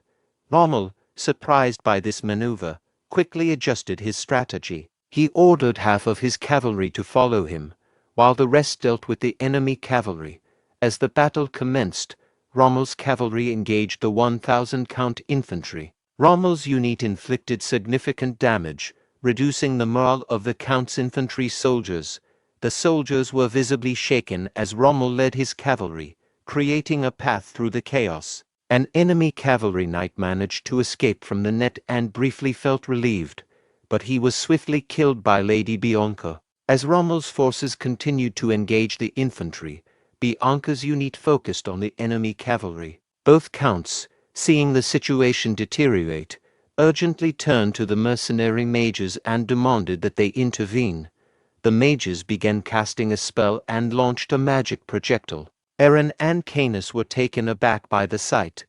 Rommel, surprised by this maneuver, quickly adjusted his strategy. He ordered half of his cavalry to follow him, while the rest dealt with the enemy cavalry. As the battle commenced, Rommel's cavalry engaged the 1,000 Count infantry. Rommel's unit inflicted significant damage, reducing the morale of the Count's infantry soldiers. The soldiers were visibly shaken as Rommel led his cavalry, creating a path through the chaos. An enemy cavalry knight managed to escape from the net and briefly felt relieved, but he was swiftly killed by Lady Bianca. As Rommel's forces continued to engage the infantry, Bianca's unit focused on the enemy cavalry. Both counts, seeing the situation deteriorate, urgently turned to the mercenary mages and demanded that they intervene. The mages began casting a spell and launched a magic projectile. Aaron and Canis were taken aback by the sight.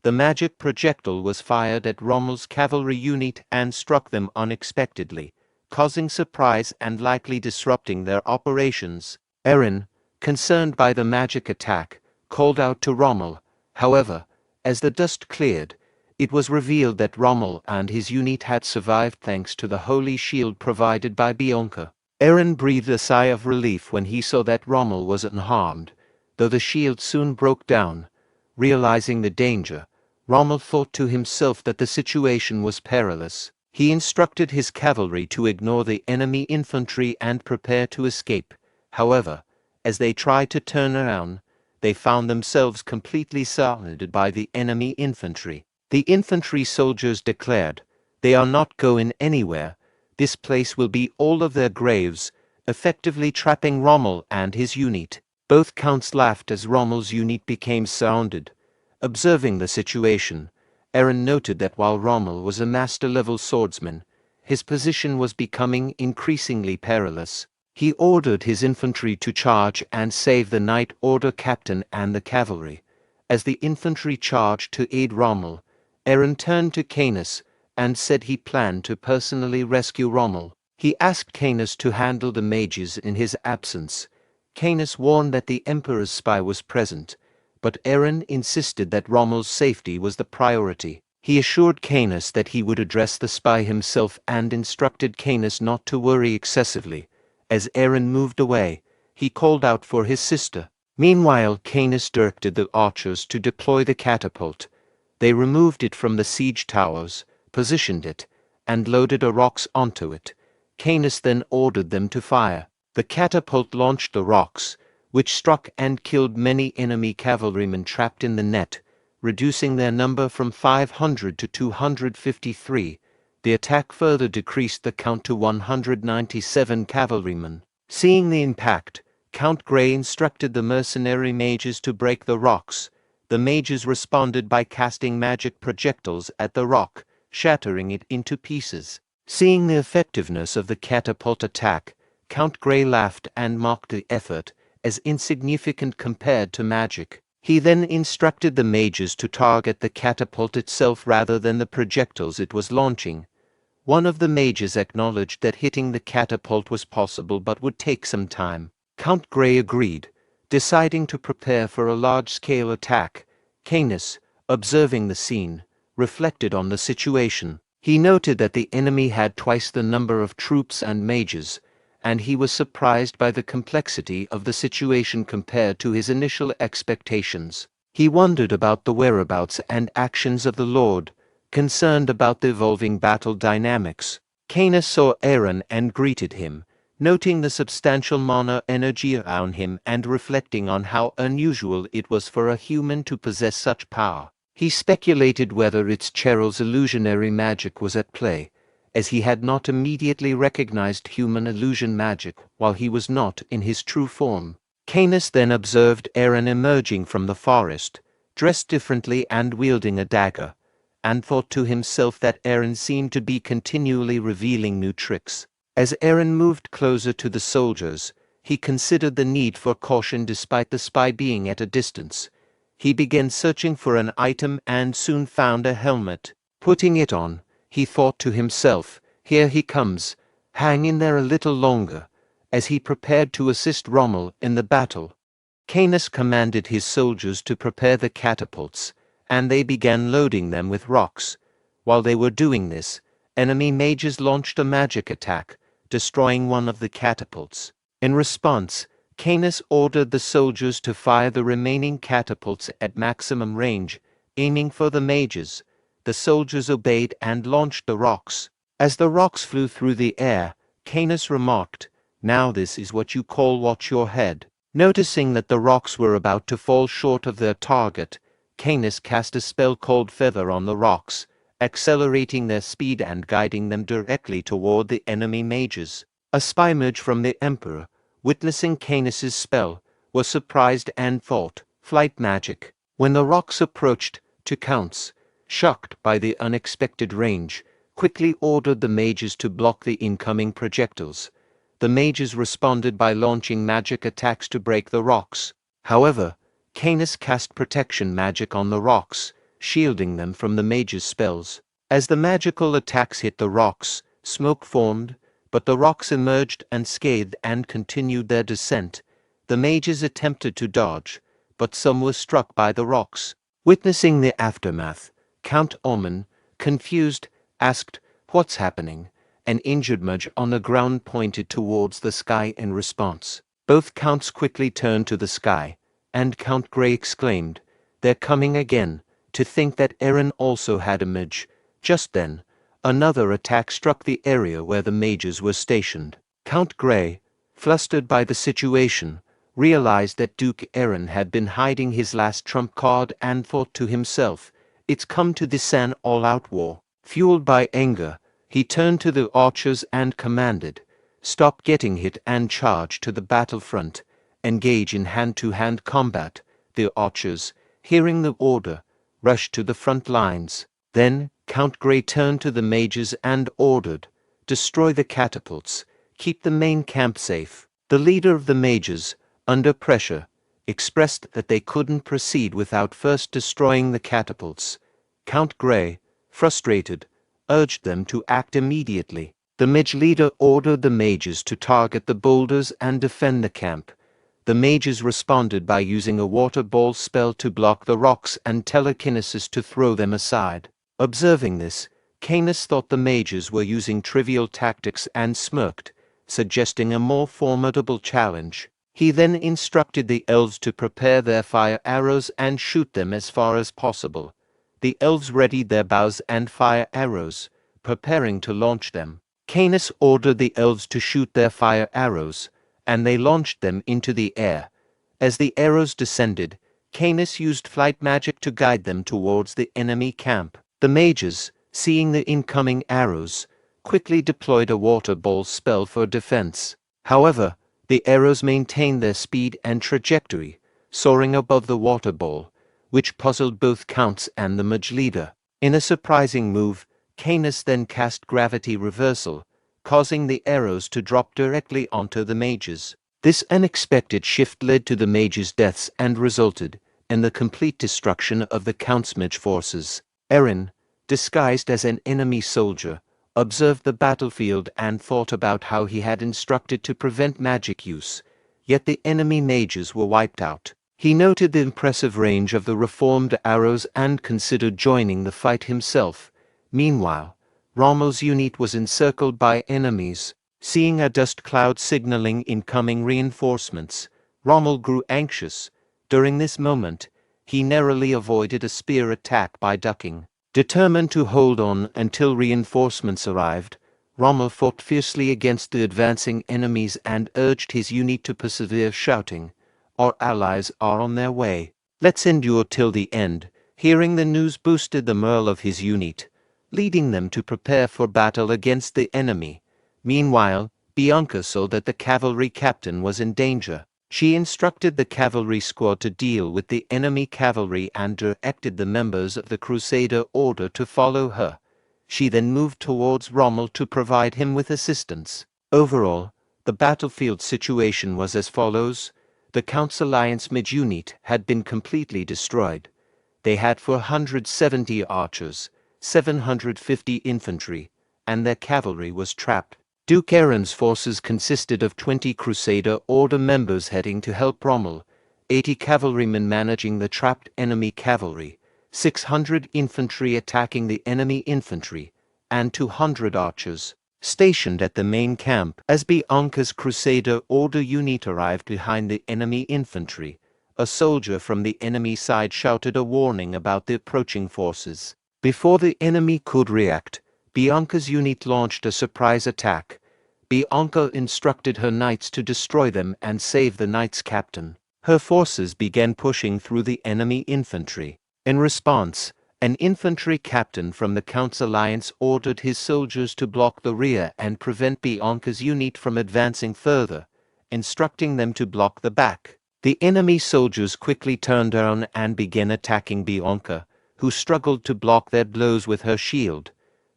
The magic projectile was fired at Rommel's cavalry unit and struck them unexpectedly, causing surprise and likely disrupting their operations. Aaron, concerned by the magic attack, called out to Rommel. However, As the dust cleared, it was revealed that Rommel and his unit had survived thanks to the holy shield provided by Bianca. Eren breathed a sigh of relief when he saw that Rommel was unharmed, though the shield soon broke down. Realizing the danger, Rommel thought to himself that the situation was perilous. He instructed his cavalry to ignore the enemy infantry and prepare to escape. However, as they tried to turn around, they found themselves completely surrounded by the enemy infantry. The infantry soldiers declared, "They are not going anywhere. This place will be all of their graves," effectively trapping Rommel and his unit. Both counts laughed as Rommel's unit became surrounded. Observing the situation, Eren noted that while Rommel was a master-level swordsman, his position was becoming increasingly perilous. He ordered his infantry to charge and save the Night Order captain and the cavalry. As the infantry charged to aid Rommel, Eren turned to Canis and said he planned to personally rescue Rommel. He asked Canis to handle the mages in his absence. Canis warned that the Emperor's spy was present, but Eren insisted that Rommel's safety was the priority. He assured Canis that he would address the spy himself and instructed Canis not to worry excessively. As Eren moved away, he called out for his sister. Meanwhile, Canis directed the archers to deploy the catapult. They removed it from the siege towers, positioned it, and loaded a rocks onto it. Canis then ordered them to fire. The catapult launched the rocks, which struck and killed many enemy cavalrymen trapped in the net, reducing their number from 500 to 253. The attack further decreased the count to 197 cavalrymen. Seeing the impact, Count Grey instructed the mercenary mages to break the rocks. The mages responded by casting magic projectiles at the rock, shattering it into pieces. Seeing the effectiveness of the catapult attack, Count Grey laughed and mocked the effort as insignificant compared to magic. He then instructed the mages to target the catapult itself rather than the projectiles it was launching. One of the mages acknowledged that hitting the catapult was possible but would take some time. Count Grey agreed, deciding to prepare for a large-scale attack. Canis, observing the scene, reflected on the situation. He noted that the enemy had twice the number of troops and mages, and he was surprised by the complexity of the situation compared to his initial expectations. He wondered about the whereabouts and actions of the Lord, concerned about the evolving battle dynamics. Canis saw Eren and greeted him, noting the substantial mana energy around him and reflecting on how unusual it was for a human to possess such power. He speculated whether its Cheryl's illusionary magic was at play, as he had not immediately recognized human illusion magic while he was not in his true form. Canis then observed Eren emerging from the forest, dressed differently and wielding a dagger, and thought to himself that Eren seemed to be continually revealing new tricks. As Eren moved closer to the soldiers, he considered the need for caution despite the spy being at a distance. He began searching for an item and soon found a helmet. Putting it on, he thought to himself, "Here he comes, hang in there a little longer," as he prepared to assist Rommel in the battle. Canis commanded his soldiers to prepare the catapults, and they began loading them with rocks. While they were doing this, enemy mages launched a magic attack, destroying one of the catapults. In response, Canis ordered the soldiers to fire the remaining catapults at maximum range, aiming for the mages. The soldiers obeyed and launched the rocks. As the rocks flew through the air, Canis remarked, "Now this is what you call watch your head." Noticing that the rocks were about to fall short of their target, Canis cast a spell called Feather on the rocks, accelerating their speed and guiding them directly toward the enemy mages. A spy mage from the Emperor, witnessing Canis's spell, was surprised and thought, "Flight magic." When the rocks approached, Counts, shocked by the unexpected range, quickly ordered the mages to block the incoming projectiles. The mages responded by launching magic attacks to break the rocks. However, Canis cast protection magic on the rocks, shielding them from the mages' spells. As the magical attacks hit the rocks, smoke formed, but the rocks emerged unscathed and continued their descent. The mages attempted to dodge, but some were struck by the rocks. Witnessing the aftermath, Count Omen, confused, asked, "What's happening?" An injured mage on the ground pointed towards the sky in response. Both counts quickly turned to the sky, and Count Grey exclaimed, "They're coming again." To think that Eren also had a mage. Just then, another attack struck the area where the mages were stationed. Count Grey, flustered by the situation, realized that Duke Eren had been hiding his last trump card and thought to himself, "It's come to this an all-out war." Fueled by anger, he turned to the archers and commanded, "Stop getting hit and charge to the battlefront. Engage in hand-to-hand combat." The archers, hearing the order, rushed to the front lines. Then Count Grey turned to the mages and ordered, "Destroy the catapults. Keep the main camp safe." The leader of the mages, under pressure, expressed that they couldn't proceed without first destroying the catapults. Count Grey, frustrated, urged them to act immediately. The mage leader ordered the mages to target the boulders and defend the camp. The mages responded by using a water ball spell to block the rocks and telekinesis to throw them aside. Observing this, Canis thought the mages were using trivial tactics and smirked, suggesting a more formidable challenge. He then instructed the elves to prepare their fire arrows and shoot them as far as possible. The elves readied their bows and fire arrows, preparing to launch them. Canis ordered the elves to shoot their fire arrows, and they launched them into the air. As the arrows descended, Canis used flight magic to guide them towards the enemy camp. The mages, seeing the incoming arrows, quickly deployed a water ball spell for defense. However, the arrows maintained their speed and trajectory, soaring above the water ball, which puzzled both counts and the mage leader. In a surprising move, Canis then cast gravity reversal, causing the arrows to drop directly onto the mages. This unexpected shift led to the mages' deaths and resulted in the complete destruction of the Count's mage forces. Eren, disguised as an enemy soldier, observed the battlefield and thought about how he had instructed to prevent magic use, yet the enemy mages were wiped out. He noted the impressive range of the reformed arrows and considered joining the fight himself. Meanwhile, Rommel's unit was encircled by enemies. Seeing a dust cloud signaling incoming reinforcements, Rommel grew anxious. During this moment, he narrowly avoided a spear attack by ducking. Determined to hold on until reinforcements arrived, Rommel fought fiercely against the advancing enemies and urged his unit to persevere, shouting, "Our allies are on their way. Let's endure till the end." Hearing the news boosted the morale of his unit, leading them to prepare for battle against the enemy. Meanwhile, Bianca saw that the cavalry captain was in danger. She instructed the cavalry squad to deal with the enemy cavalry and directed the members of the Crusader Order to follow her. She then moved towards Rommel to provide him with assistance. Overall, the battlefield situation was as follows. The Count's Alliance mage unit had been completely destroyed. They had 470 archers, 750 infantry, and their cavalry was trapped. Duke Eren's forces consisted of 20 Crusader Order members heading to help Rommel, 80 cavalrymen managing the trapped enemy cavalry, 600 infantry attacking the enemy infantry, and 200 archers stationed at the main camp. As Bianca's Crusader Order unit arrived behind the enemy infantry, a soldier from the enemy side shouted a warning about the approaching forces. Before the enemy could react, Bianca's unit launched a surprise attack. Bianca instructed her knights to destroy them and save the knight's captain. Her forces began pushing through the enemy infantry. In response, an infantry captain from the Count's Alliance ordered his soldiers to block the rear and prevent Bianca's unit from advancing further, instructing them to block the back. The enemy soldiers quickly turned around and began attacking Bianca, who struggled to block their blows with her shield.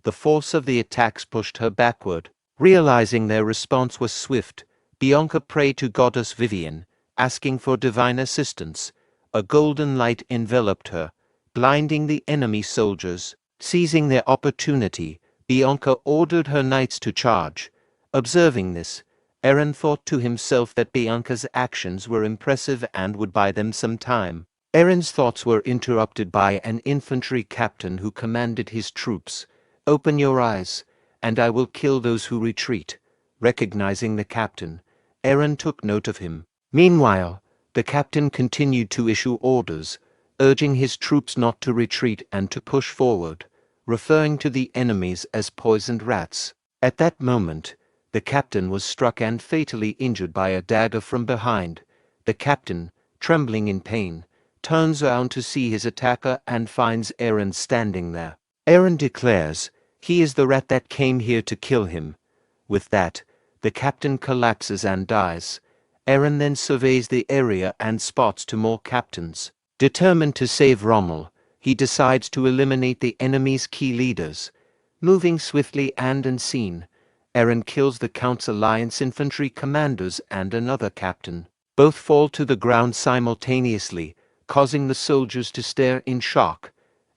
The force of the attacks pushed her backward. Realizing their response was swift, Bianca prayed to Goddess Vivian, asking for divine assistance. A golden light enveloped her, blinding the enemy soldiers. Seizing their opportunity, Bianca ordered her knights to charge. Observing this, Eren thought to himself that Bianca's actions were impressive and would buy them some time. Aaron's thoughts were interrupted by an infantry captain who commanded his troops, "Open your eyes, and I will kill those who retreat." Recognizing the captain, Aaron took note of him. Meanwhile, the captain continued to issue orders, urging his troops not to retreat and to push forward, referring to the enemies as poisoned rats. At that moment, the captain was struck and fatally injured by a dagger from behind. The captain, trembling in pain, turns around to see his attacker and finds Aaron standing there. Aaron declares, "He is the rat that came here to kill him." With that, the captain collapses and dies. Aaron then surveys the area and spots two more captains. Determined to save Rommel, he decides to eliminate the enemy's key leaders. Moving swiftly and unseen, Aaron kills the Count's alliance infantry commanders and another captain. Both fall to the ground simultaneously, causing the soldiers to stare in shock.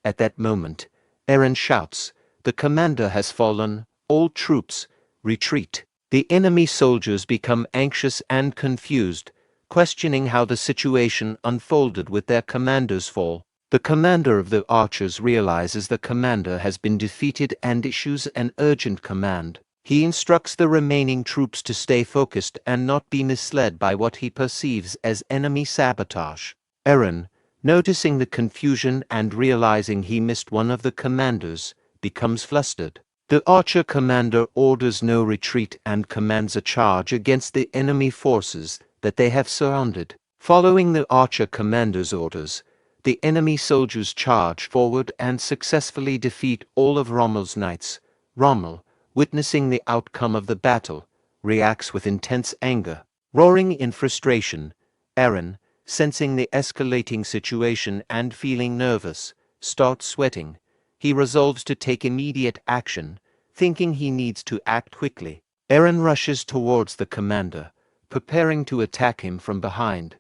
At that moment, Aaron shouts, "The commander has fallen, all troops, retreat." The enemy soldiers become anxious and confused, questioning how the situation unfolded with their commander's fall. The commander of the archers realizes the commander has been defeated and issues an urgent command. He instructs the remaining troops to stay focused and not be misled by what he perceives as enemy sabotage. Aaron, noticing the confusion and realizing he missed one of the commanders, becomes flustered. The archer commander orders no retreat and commands a charge against the enemy forces that they have surrounded. Following the archer commander's orders, the enemy soldiers charge forward and successfully defeat all of Rommel's knights. Rommel, witnessing the outcome of the battle, reacts with intense anger. Roaring in frustration, Aaron, sensing the escalating situation and feeling nervous, starts sweating. He resolves to take immediate action, thinking he needs to act quickly. Aaron rushes towards the commander, preparing to attack him from behind.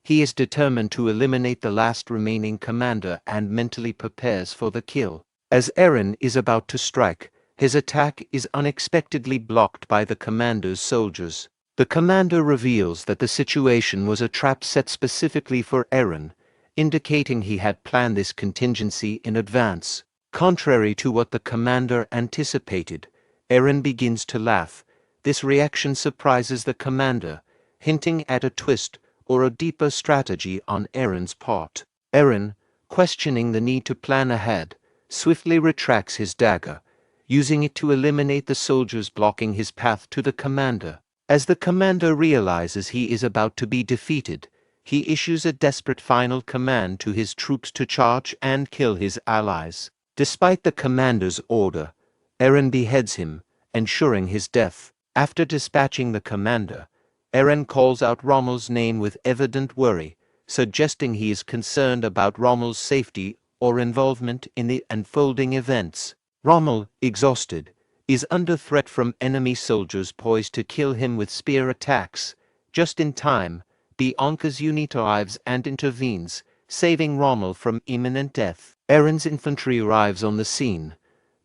He is determined to eliminate the last remaining commander and mentally prepares for the kill. As Aaron is about to strike, his attack is unexpectedly blocked by the commander's soldiers. The commander reveals that the situation was a trap set specifically for Aaron, indicating he had planned this contingency in advance. Contrary to what the commander anticipated, Aaron begins to laugh. This reaction surprises the commander, hinting at a twist or a deeper strategy on Aaron's part. Aaron, questioning the need to plan ahead, swiftly retracts his dagger, using it to eliminate the soldiers blocking his path to the commander. As the commander realizes he is about to be defeated, he issues a desperate final command to his troops to charge and kill his allies. Despite the commander's order, Aaron beheads him, ensuring his death. After dispatching the commander, Aaron calls out Rommel's name with evident worry, suggesting he is concerned about Rommel's safety or involvement in the unfolding events. Rommel, exhausted, is under threat from enemy soldiers poised to kill him with spear attacks. Just in time, Bianca's unit arrives and intervenes, saving Rommel from imminent death. Aaron's infantry arrives on the scene.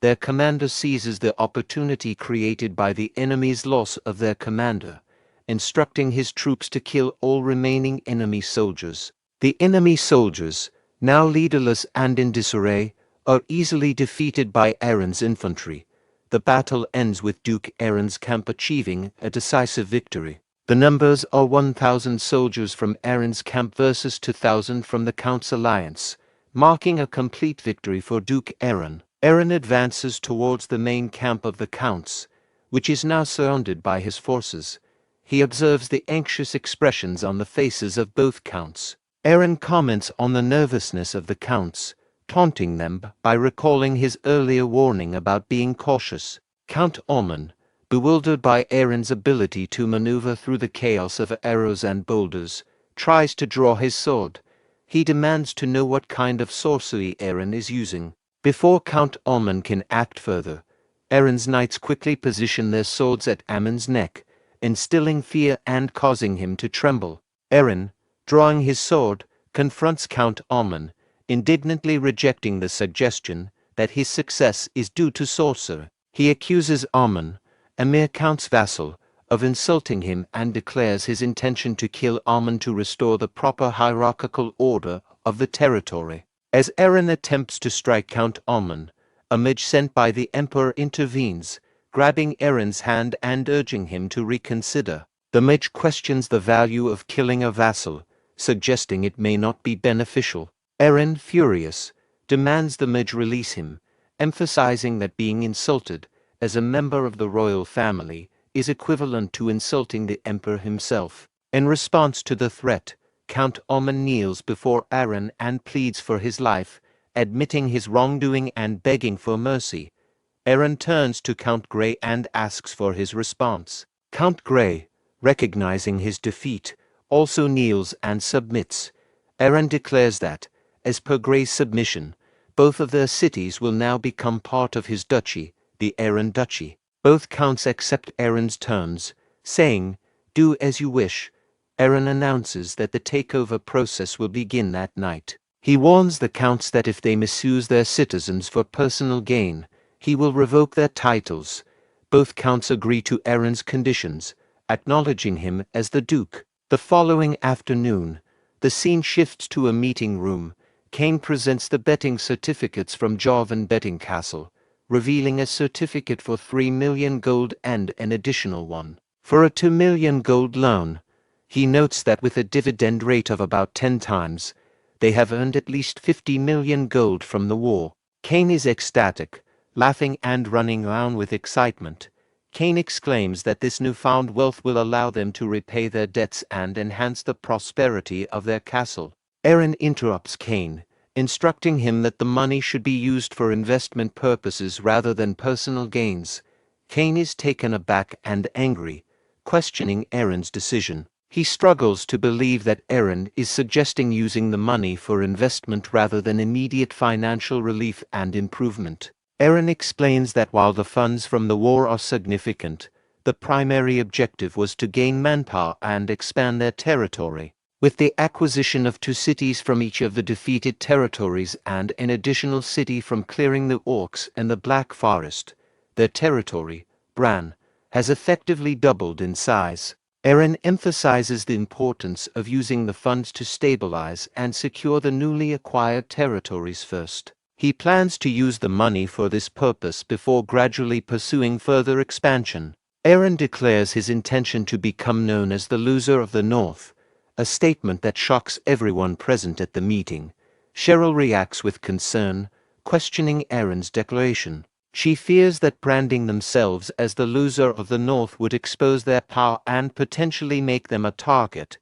Their commander seizes the opportunity created by the enemy's loss of their commander, instructing his troops to kill all remaining enemy soldiers. The enemy soldiers, now leaderless and in disarray, are easily defeated by Aaron's infantry. The battle ends with Duke Aaron's camp achieving a decisive victory. The numbers are 1,000 soldiers from Aaron's camp versus 2,000 from the Count's alliance, marking a complete victory for Duke Aaron. Aaron advances towards the main camp of the Counts, which is now surrounded by his forces. He observes the anxious expressions on the faces of both Counts. Aaron comments on the nervousness of the Counts, taunting them by recalling his earlier warning about being cautious. Count Ormond, bewildered by Aaron's ability to maneuver through the chaos of arrows and boulders, tries to draw his sword. He demands to know what kind of sorcery Aaron is using. Before Count Ormond can act further, Aaron's knights quickly position their swords at Ammon's neck, instilling fear and causing him to tremble. Aaron, drawing his sword, confronts Count Ormond, indignantly rejecting the suggestion that his success is due to sorcery. He accuses Ormond, a mere count's vassal, of insulting him and declares his intention to kill Ormond to restore the proper hierarchical order of the territory. As Eren attempts to strike Count Almon, a mage sent by the Emperor intervenes, grabbing Eren's hand and urging him to reconsider. The mage questions the value of killing a vassal, suggesting it may not be beneficial. Eren, furious, demands the mage release him, emphasizing that being insulted as a member of the royal family is equivalent to insulting the emperor himself. In response to the threat, Count Almon kneels before Eren and pleads for his life, admitting his wrongdoing and begging for mercy. Eren turns to Count Grey and asks for his response. Count Grey, recognizing his defeat, also kneels and submits. Eren declares that, as per Grey's submission, both of their cities will now become part of his duchy, the Eren Duchy. Both counts accept Eren's terms, saying, "Do as you wish." Eren announces that the takeover process will begin that night. He warns the counts that if they misuse their citizens for personal gain, he will revoke their titles. Both counts agree to Eren's conditions, acknowledging him as the Duke. The following afternoon, the scene shifts to a meeting room. Cain presents the betting certificates from Jarvan Betting Castle, revealing a certificate for 3 million gold and an additional one for a 2 million gold loan. He notes that with a dividend rate of about 10 times, they have earned at least 50 million gold from the war. Cain is ecstatic, laughing and running around with excitement. Cain exclaims that this newfound wealth will allow them to repay their debts and enhance the prosperity of their castle. Eren interrupts Cain, instructing him that the money should be used for investment purposes rather than personal gains. Cain is taken aback and angry, questioning Eren's decision. He struggles to believe that Eren is suggesting using the money for investment rather than immediate financial relief and improvement. Eren explains that while the funds from the war are significant, the primary objective was to gain manpower and expand their territory. With the acquisition of 2 cities from each of the defeated territories and an additional city from clearing the orcs and the Black Forest, their territory, Brahn, has effectively doubled in size. Eren emphasizes the importance of using the funds to stabilize and secure the newly acquired territories first. He plans to use the money for this purpose before gradually pursuing further expansion. Eren declares his intention to become known as the loser of the North, a statement that shocks everyone present at the meeting. Cheryl reacts with concern, questioning Eren's declaration. She fears that branding themselves as the loser of the North would expose their power and potentially make them a target.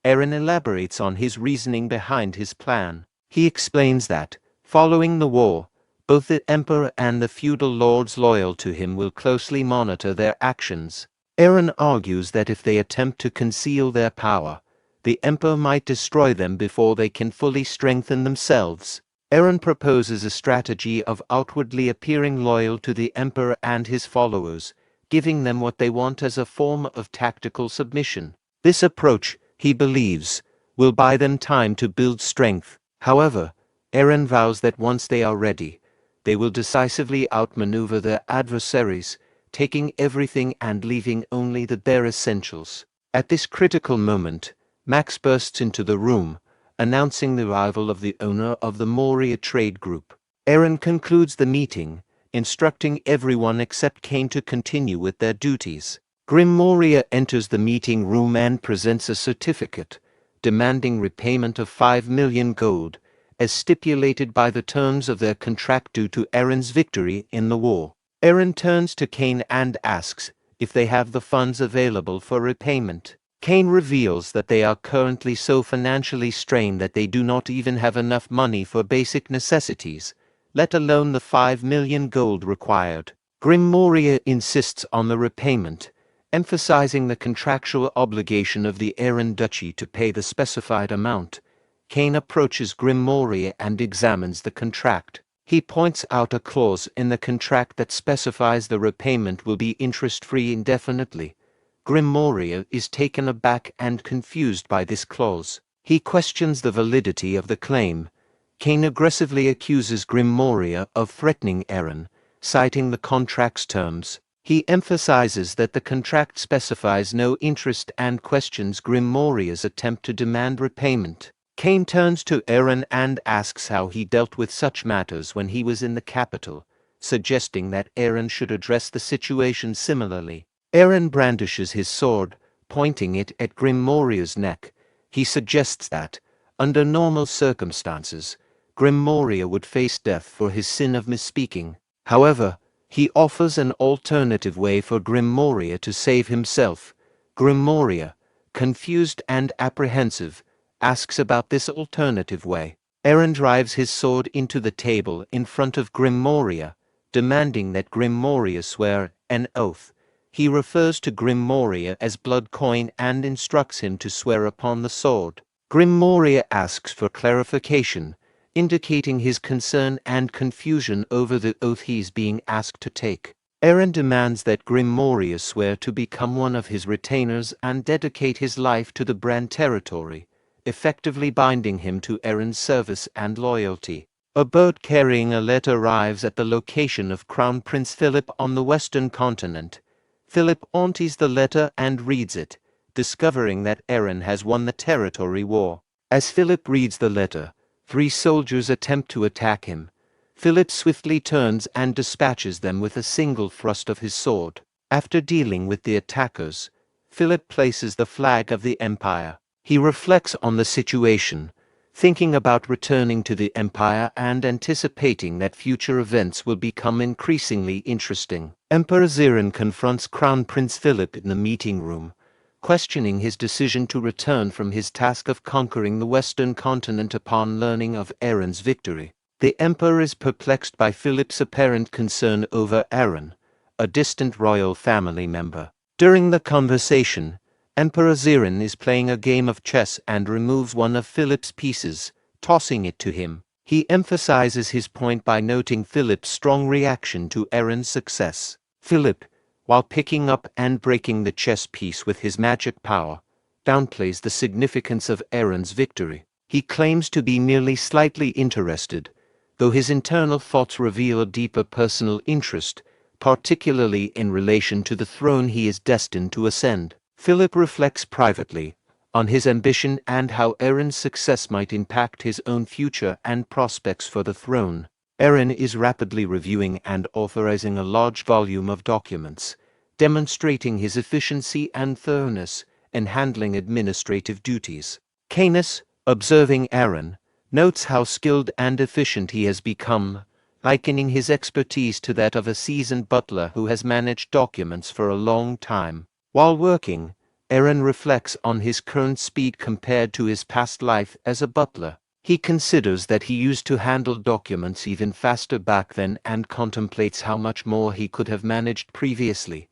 Eren elaborates on his reasoning behind his plan. He explains that, following the war, both the Emperor and the feudal lords loyal to him will closely monitor their actions. Eren argues that if they attempt to conceal their power, the Emperor might destroy them before they can fully strengthen themselves. Eren proposes a strategy of outwardly appearing loyal to the Emperor and his followers, giving them what they want as a form of tactical submission. This approach, he believes, will buy them time to build strength. However, Eren vows that once they are ready, they will decisively outmaneuver their adversaries, taking everything and leaving only the bare essentials. At this critical moment, Max bursts into the room, announcing the arrival of the owner of the Moria Trade Group. Eren concludes the meeting, instructing everyone except Cain to continue with their duties. Grim Moria enters the meeting room and presents a certificate, demanding repayment of 5 million gold, as stipulated by the terms of their contract due to Eren's victory in the war. Eren turns to Cain and asks if they have the funds available for repayment. Cain reveals that they are currently so financially strained that they do not even have enough money for basic necessities, let alone the 5 million gold required. Grim Moria insists on the repayment, emphasizing the contractual obligation of the Eren Duchy to pay the specified amount. Cain approaches Grim Moria and examines the contract. He points out a clause in the contract that specifies the repayment will be interest-free indefinitely. Grim Moria is taken aback and confused by this clause. He questions the validity of the claim. Cain aggressively accuses Grim Moria of threatening Eren, citing the contract's terms. He emphasizes that the contract specifies no interest and questions Grim Moria's attempt to demand repayment. Cain turns to Aaron and asks how he dealt with such matters when he was in the capital, suggesting that Aaron should address the situation similarly. Aaron brandishes his sword, pointing it at Grim Moria's neck. He suggests that, under normal circumstances, Grim Moria would face death for his sin of misspeaking. However, he offers an alternative way for Grim Moria to save himself. Grim Moria, confused and apprehensive, asks about this alternative way. Aaron drives his sword into the table in front of Grim Moria, demanding that Grim Moria swear an oath. He refers to Grim Moria as Blood Coin and instructs him to swear upon the sword. Grim Moria asks for clarification, indicating his concern and confusion over the oath he's being asked to take. Aaron demands that Grim Moria swear to become one of his retainers and dedicate his life to the Brahn territory, effectively binding him to Aaron's service and loyalty. A boat carrying a letter arrives at the location of Crown Prince Philip on the Western continent. Philip empties the letter and reads it, discovering that Aaron has won the territory war. As Philip reads the letter, 3 soldiers attempt to attack him. Philip swiftly turns and dispatches them with a single thrust of his sword. After dealing with the attackers, Philip places the flag of the Empire. He reflects on the situation, thinking about returning to the Empire and anticipating that future events will become increasingly interesting. Emperor Zerone confronts Crown Prince Philip in the meeting room, questioning his decision to return from his task of conquering the Western continent upon learning of Aaron's victory. The Emperor is perplexed by Philip's apparent concern over Aaron, a distant royal family member. During the conversation, Emperor Zerone is playing a game of chess and removes one of Philip's pieces, tossing it to him. He emphasizes his point by noting Philip's strong reaction to Aaron's success. Philip, while picking up and breaking the chess piece with his magic power, downplays the significance of Aaron's victory. He claims to be merely slightly interested, though his internal thoughts reveal a deeper personal interest, particularly in relation to the throne he is destined to ascend. Philip reflects privately on his ambition and how Aaron's success might impact his own future and prospects for the throne. Aaron is rapidly reviewing and authorizing a large volume of documents, demonstrating his efficiency and thoroughness in handling administrative duties. Canis, observing Aaron, notes how skilled and efficient he has become, likening his expertise to that of a seasoned butler who has managed documents for a long time. While working, Aaron reflects on his current speed compared to his past life as a butler. He considers that he used to handle documents even faster back then and contemplates how much more he could have managed previously.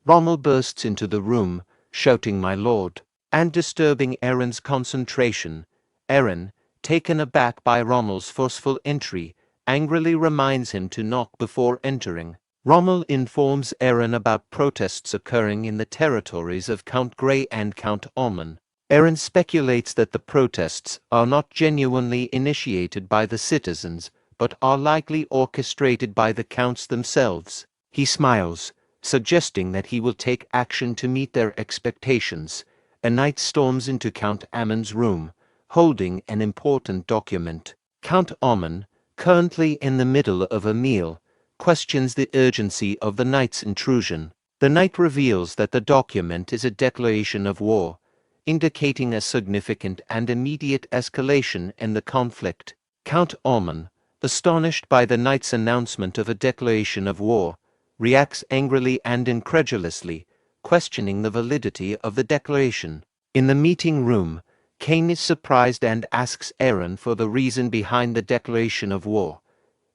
Rommel bursts into the room, shouting "My lord," and disturbing Aaron's concentration. Aaron, taken aback by Rommel's forceful entry, angrily reminds him to knock before entering. Rommel informs Aaron about protests occurring in the territories of Count Grey and Count Omen. Aaron speculates that the protests are not genuinely initiated by the citizens, but are likely orchestrated by the counts themselves. He smiles, suggesting that he will take action to meet their expectations. A knight storms into Count Ammon's room, holding an important document. Count Omen, currently in the middle of a meal, questions the urgency of the knight's intrusion. The knight reveals that the document is a declaration of war, indicating a significant and immediate escalation in the conflict. Count Omen, astonished by the knight's announcement of a declaration of war, reacts angrily and incredulously, questioning the validity of the declaration. In the meeting room, Cain is surprised and asks Aaron for the reason behind the declaration of war.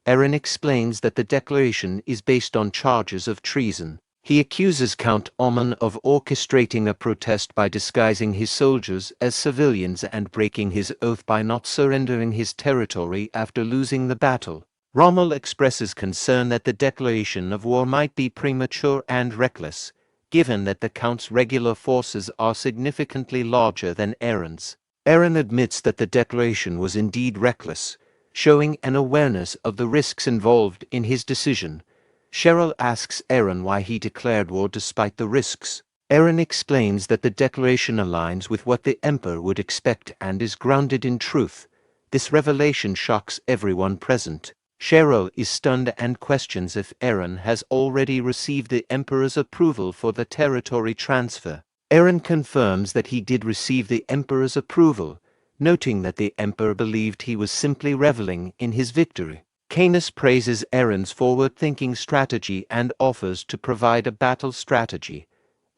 Aaron explains that the declaration is based on charges of treason. He accuses Count Omen of orchestrating a protest by disguising his soldiers as civilians and breaking his oath by not surrendering his territory after losing the battle. Rommel expresses concern that the declaration of war might be premature and reckless, given that the Count's regular forces are significantly larger than Aaron's. Aaron admits that the declaration was indeed reckless, showing an awareness of the risks involved in his decision. Cheryl asks Aaron why he declared war despite the risks. Eren explains that the declaration aligns with what the Emperor would expect and is grounded in truth. This revelation shocks everyone present. Cheryl is stunned and questions if Eren has already received the Emperor's approval for the territory transfer. Eren confirms that he did receive the Emperor's approval, noting that the Emperor believed he was simply reveling in his victory. Canis praises Eren's forward-thinking strategy and offers to provide a battle strategy.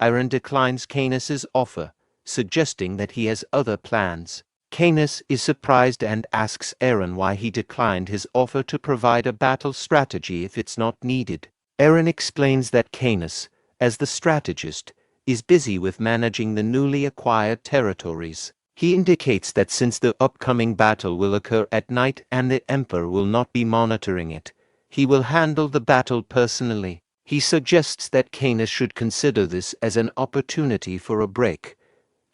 Eren declines Canis's offer, suggesting that he has other plans. Canis is surprised and asks Eren why he declined his offer to provide a battle strategy if it's not needed. Eren explains that Canis, as the strategist, is busy with managing the newly acquired territories. He indicates that since the upcoming battle will occur at night and the Emperor will not be monitoring it, he will handle the battle personally. He suggests that Canis should consider this as an opportunity for a break.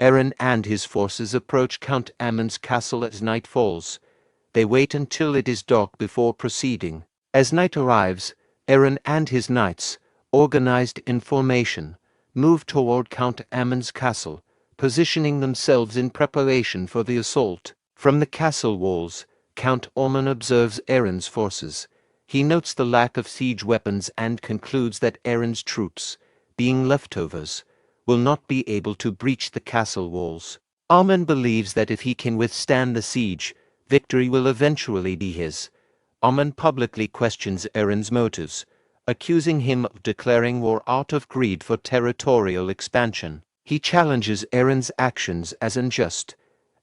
Eren and his forces approach Count Ammon's castle as night falls. They wait until it is dark before proceeding. As night arrives, Eren and his knights, organized in formation, move toward Count Ammon's castle, positioning themselves in preparation for the assault. From the castle walls, Count Ammon observes Eren's forces. He notes the lack of siege weapons and concludes that Eren's troops, being leftovers, will not be able to breach the castle walls. Ammon believes that if he can withstand the siege, victory will eventually be his. Ammon publicly questions Eren's motives, accusing him of declaring war out of greed for territorial expansion. He challenges Eren's actions as unjust.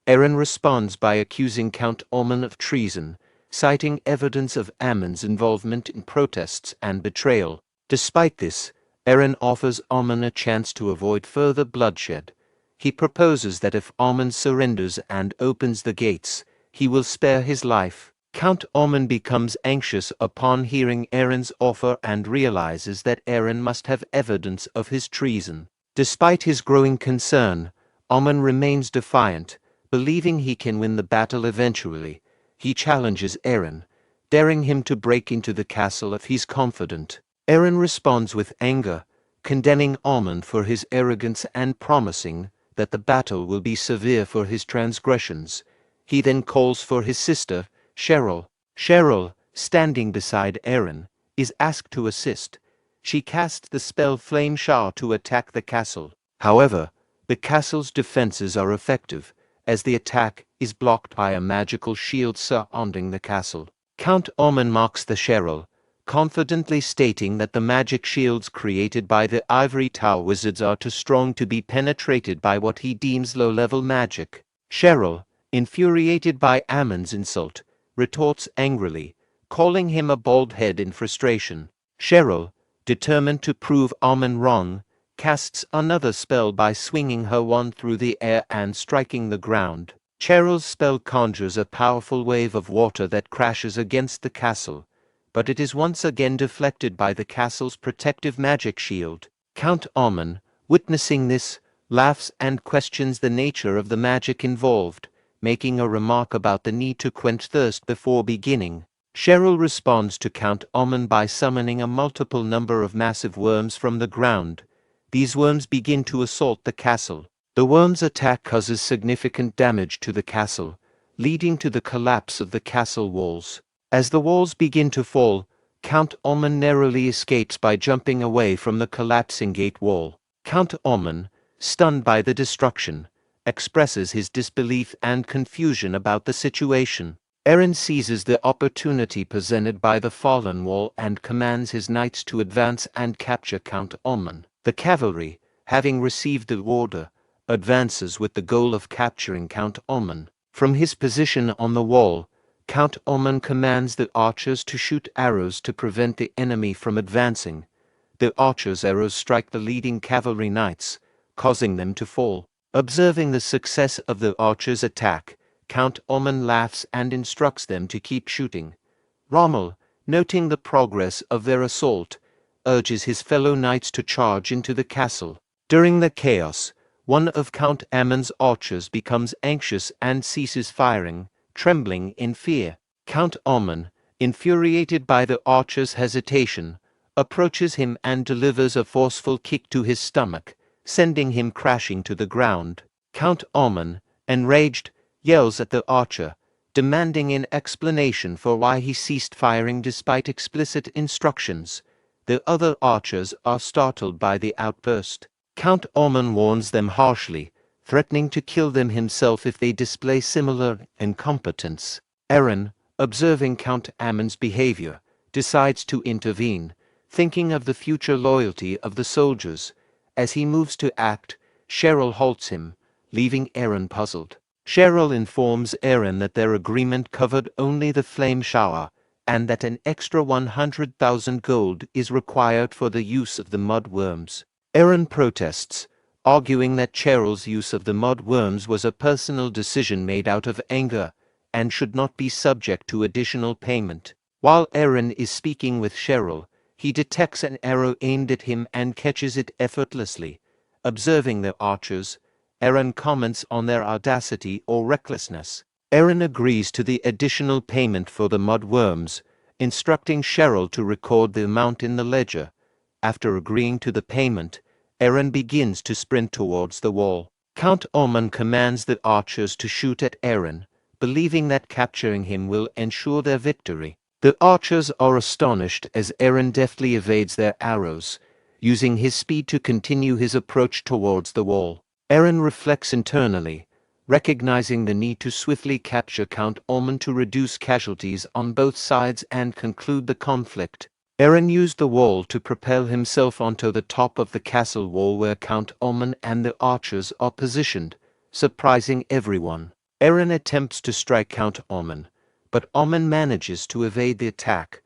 Eren responds by accusing Count Ammon of treason, citing evidence of Ammon's involvement in protests and betrayal. Despite this, Eren offers Ammon a chance to avoid further bloodshed. He proposes that if Ammon surrenders and opens the gates, he will spare his life. Count Ammon becomes anxious upon hearing Eren's offer and realizes that Eren must have evidence of his treason. Despite his growing concern, Ammon remains defiant, believing he can win the battle eventually. He challenges Eren, daring him to break into the castle if he's confident. Eren responds with anger, condemning Ammon for his arrogance and promising that the battle will be severe for his transgressions. He then calls for his sister, Cheryl. Cheryl, standing beside Eren, is asked to assist. She casts the spell Flame Shower to attack the castle. However, the castle's defenses are effective, as the attack is blocked by a magical shield surrounding the castle. Count Ammon mocks the Cheryl, confidently stating that the magic shields created by the Ivory Tower wizards are too strong to be penetrated by what he deems low-level magic. Cheryl, infuriated by Ammon's insult, retorts angrily, calling him a bald head in frustration. Cheryl, determined to prove Ammon wrong, casts another spell by swinging her wand through the air and striking the ground. Cheryl's spell conjures a powerful wave of water that crashes against the castle, but it is once again deflected by the castle's protective magic shield. Count Ammon, witnessing this, laughs and questions the nature of the magic involved, making a remark about the need to quench thirst before beginning. Cheryl responds to Count Ammon by summoning a multiple number of massive worms from the ground. These worms begin to assault the castle. The worms' attack causes significant damage to the castle, leading to the collapse of the castle walls. As the walls begin to fall, Count Ammon narrowly escapes by jumping away from the collapsing gate wall. Count Ammon, stunned by the destruction, expresses his disbelief and confusion about the situation. Eren seizes the opportunity presented by the fallen wall and commands his knights to advance and capture Count Ammon. The cavalry, having received the order, advances with the goal of capturing Count Ammon. From his position on the wall, Count Ammon commands the archers to shoot arrows to prevent the enemy from advancing. The archers' arrows strike the leading cavalry knights, causing them to fall. Observing the success of the archers' attack, Count Ammon laughs and instructs them to keep shooting. Rommel, noting the progress of their assault, urges his fellow knights to charge into the castle. During the chaos, one of Count Ammon's archers becomes anxious and ceases firing, trembling in fear. Count Ammon, infuriated by the archer's hesitation, approaches him and delivers a forceful kick to his stomach, sending him crashing to the ground. Count Ormond, enraged, yells at the archer, demanding an explanation for why he ceased firing despite explicit instructions. The other archers are startled by the outburst. Count Ormond warns them harshly, threatening to kill them himself if they display similar incompetence. Eren, observing Count Ammon's behavior, decides to intervene, thinking of the future loyalty of the soldiers. As he moves to act, Cheryl halts him, leaving Eren puzzled. Cheryl informs Eren that their agreement covered only the flame shower, and that an extra 100,000 gold is required for the use of the mud worms. Eren protests, arguing that Cheryl's use of the mud worms was a personal decision made out of anger, and should not be subject to additional payment. While Eren is speaking with Cheryl, he detects an arrow aimed at him and catches it effortlessly. Observing the archers, Eren comments on their audacity or recklessness. Eren agrees to the additional payment for the mud worms, instructing Cheryl to record the amount in the ledger. After agreeing to the payment, Eren begins to sprint towards the wall. Count Ormond commands the archers to shoot at Eren, believing that capturing him will ensure their victory. The archers are astonished as Eren deftly evades their arrows, using his speed to continue his approach towards the wall. Eren reflects internally, recognizing the need to swiftly capture Count Ormond to reduce casualties on both sides and conclude the conflict. Eren used the wall to propel himself onto the top of the castle wall where Count Ormond and the archers are positioned, surprising everyone. Eren attempts to strike Count Ormond, but Ormond manages to evade the attack.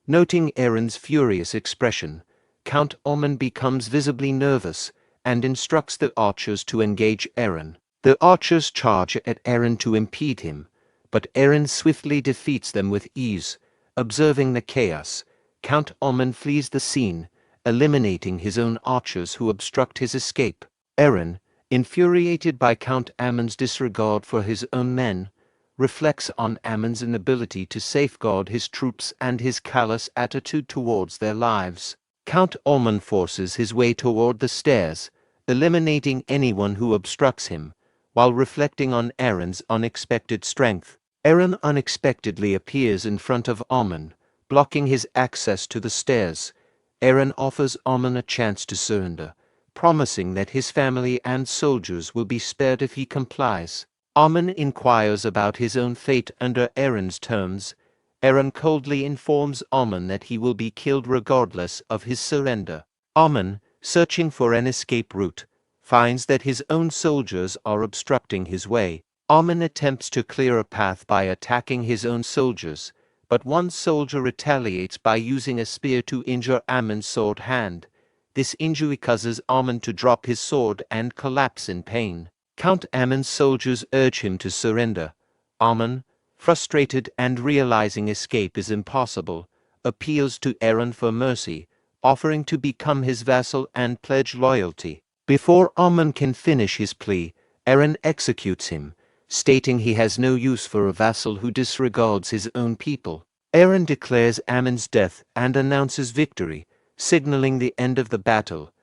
Noting Eren's furious expression, Count Ormond becomes visibly nervous and instructs the archers to engage Eren. The archers charge at Eren to impede him, but Eren swiftly defeats them with ease. Observing the chaos, Count Ormond flees the scene, eliminating his own archers who obstruct his escape. Eren, infuriated by Count Ammon's disregard for his own men, reflects on Ammon's inability to safeguard his troops and his callous attitude towards their lives. Count Ormond forces his way toward the stairs, eliminating anyone who obstructs him, while reflecting on Eren's unexpected strength. Eren unexpectedly appears in front of Ormond, blocking his access to the stairs. Eren offers Ormond a chance to surrender, promising that his family and soldiers will be spared if he complies. Ormond inquires about his own fate under Eren's terms. Eren coldly informs Ormond that he will be killed regardless of his surrender. Ormond, searching for an escape route, finds that his own soldiers are obstructing his way. Ormond attempts to clear a path by attacking his own soldiers, but one soldier retaliates by using a spear to injure Ammon's sword hand. This injury causes Ormond to drop his sword and collapse in pain. Count Ammon's soldiers urge him to surrender. Ormond, frustrated and realizing escape is impossible, appeals to Eren for mercy, offering to become his vassal and pledge loyalty. Before Ormond can finish his plea, Eren executes him, stating he has no use for a vassal who disregards his own people. Eren declares Ammon's death and announces victory, signaling the end of the battle.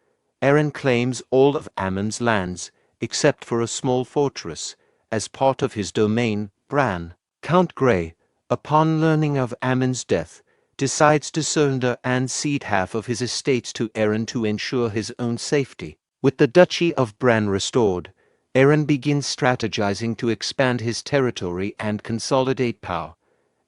Eren claims all of Ammon's lands, except for a small fortress, as part of his domain, Brahn. Count Gayle, upon learning of Ammon's death, decides to surrender and cede half of his estates to Eren to ensure his own safety. With the Duchy of Brahn restored, Eren begins strategizing to expand his territory and consolidate power,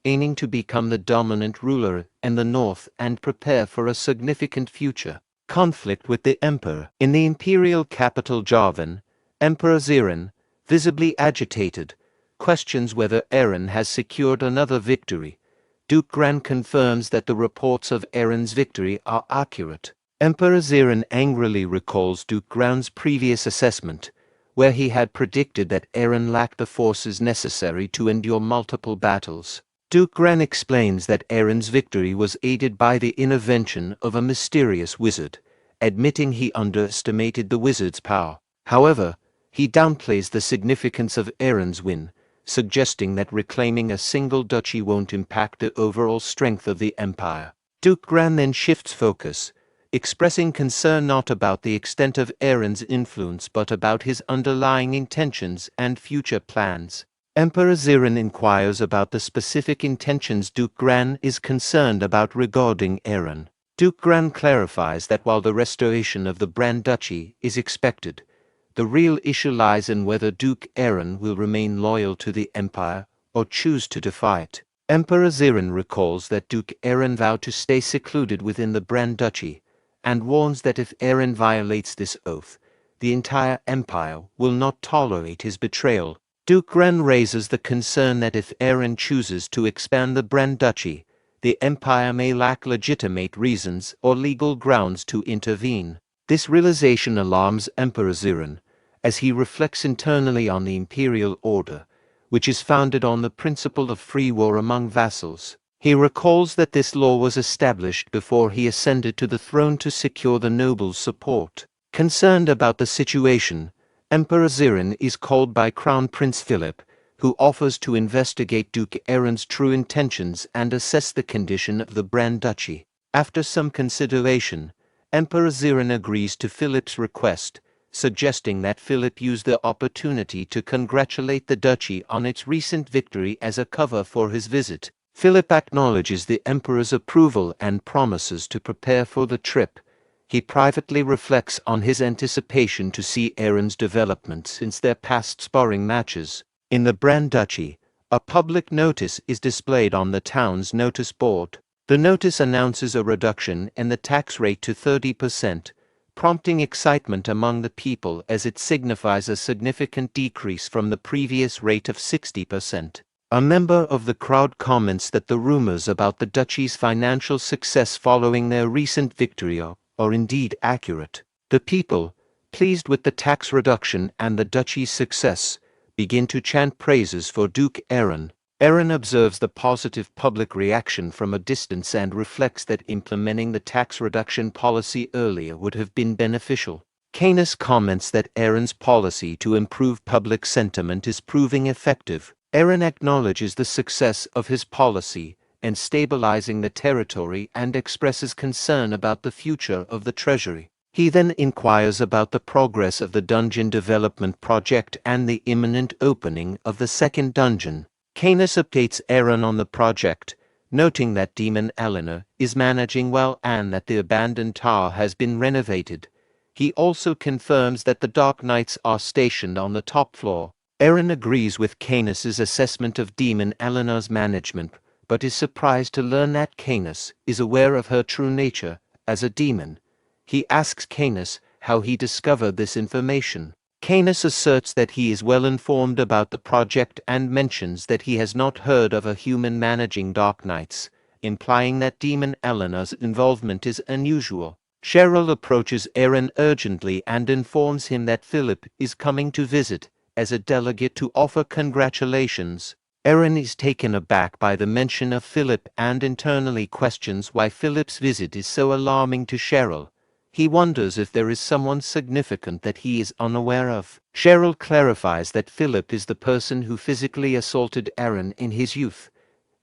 aiming to become the dominant ruler in the north and prepare for a significant future conflict with the Emperor. In the imperial capital Javan, Emperor Zerone, visibly agitated, questions whether Eren has secured another victory. Duke Gran confirms that the reports of Eren's victory are accurate. Emperor Zerone angrily recalls Duke Gran's previous assessment, where he had predicted that Eren lacked the forces necessary to endure multiple battles. Duke Gran explains that Eren's victory was aided by the intervention of a mysterious wizard, admitting he underestimated the wizard's power. However, he downplays the significance of Eren's win, suggesting that reclaiming a single duchy won't impact the overall strength of the empire. Duke Gran then shifts focus, expressing concern not about the extent of Aaron's influence but about his underlying intentions and future plans. Emperor Zerone inquires about the specific intentions Duke Gran is concerned about regarding Aaron. Duke Gran clarifies that while the restoration of the Brand Duchy is expected, the real issue lies in whether Duke Aaron will remain loyal to the Empire or choose to defy it. Emperor Zerone recalls that Duke Aaron vowed to stay secluded within the Brand Duchy, and warns that if Aaron violates this oath, the entire empire will not tolerate his betrayal. Duke Gran raises the concern that if Aaron chooses to expand the Brand Duchy, the empire may lack legitimate reasons or legal grounds to intervene. This realization alarms Emperor Zerone, as he reflects internally on the imperial order, which is founded on the principle of free war among vassals. He recalls that this law was established before he ascended to the throne to secure the nobles' support. Concerned about the situation, Emperor Zerone is called by Crown Prince Philip, who offers to investigate Duke Aaron's true intentions and assess the condition of the Brand Duchy. After some consideration, Emperor Zerone agrees to Philip's request, suggesting that Philip use the opportunity to congratulate the duchy on its recent victory as a cover for his visit. Philip acknowledges the emperor's approval and promises to prepare for the trip. He privately reflects on his anticipation to see Aaron's development since their past sparring matches. In the Brand Duchy, a public notice is displayed on the town's notice board. The notice announces a reduction in the tax rate to 30%, prompting excitement among the people as it signifies a significant decrease from the previous rate of 60%. A member of the crowd comments that the rumors about the duchy's financial success following their recent victory are indeed accurate. The people, pleased with the tax reduction and the duchy's success, begin to chant praises for Duke Aaron. Aaron observes the positive public reaction from a distance and reflects that implementing the tax reduction policy earlier would have been beneficial. Canis comments that Aaron's policy to improve public sentiment is proving effective. Aaron acknowledges the success of his policy in stabilizing the territory and expresses concern about the future of the treasury. He then inquires about the progress of the dungeon development project and the imminent opening of the second dungeon. Canis updates Aaron on the project, noting that Demon Eleanor is managing well and that the abandoned tower has been renovated. He also confirms that the Dark Knights are stationed on the top floor. Aaron agrees with Canis's assessment of Demon Eleanor's management, but is surprised to learn that Canis is aware of her true nature as a demon. He asks Canis how he discovered this information. Canis asserts that he is well informed about the project and mentions that he has not heard of a human managing Dark Knights, implying that Demon Eleanor's involvement is unusual. Cheryl approaches Aaron urgently and informs him that Philip is coming to visit as a delegate to offer congratulations. Aaron is taken aback by the mention of Philip and internally questions why Philip's visit is so alarming to Cheryl. He wonders if there is someone significant that he is unaware of. Cheryl clarifies that Philip is the person who physically assaulted Aaron in his youth.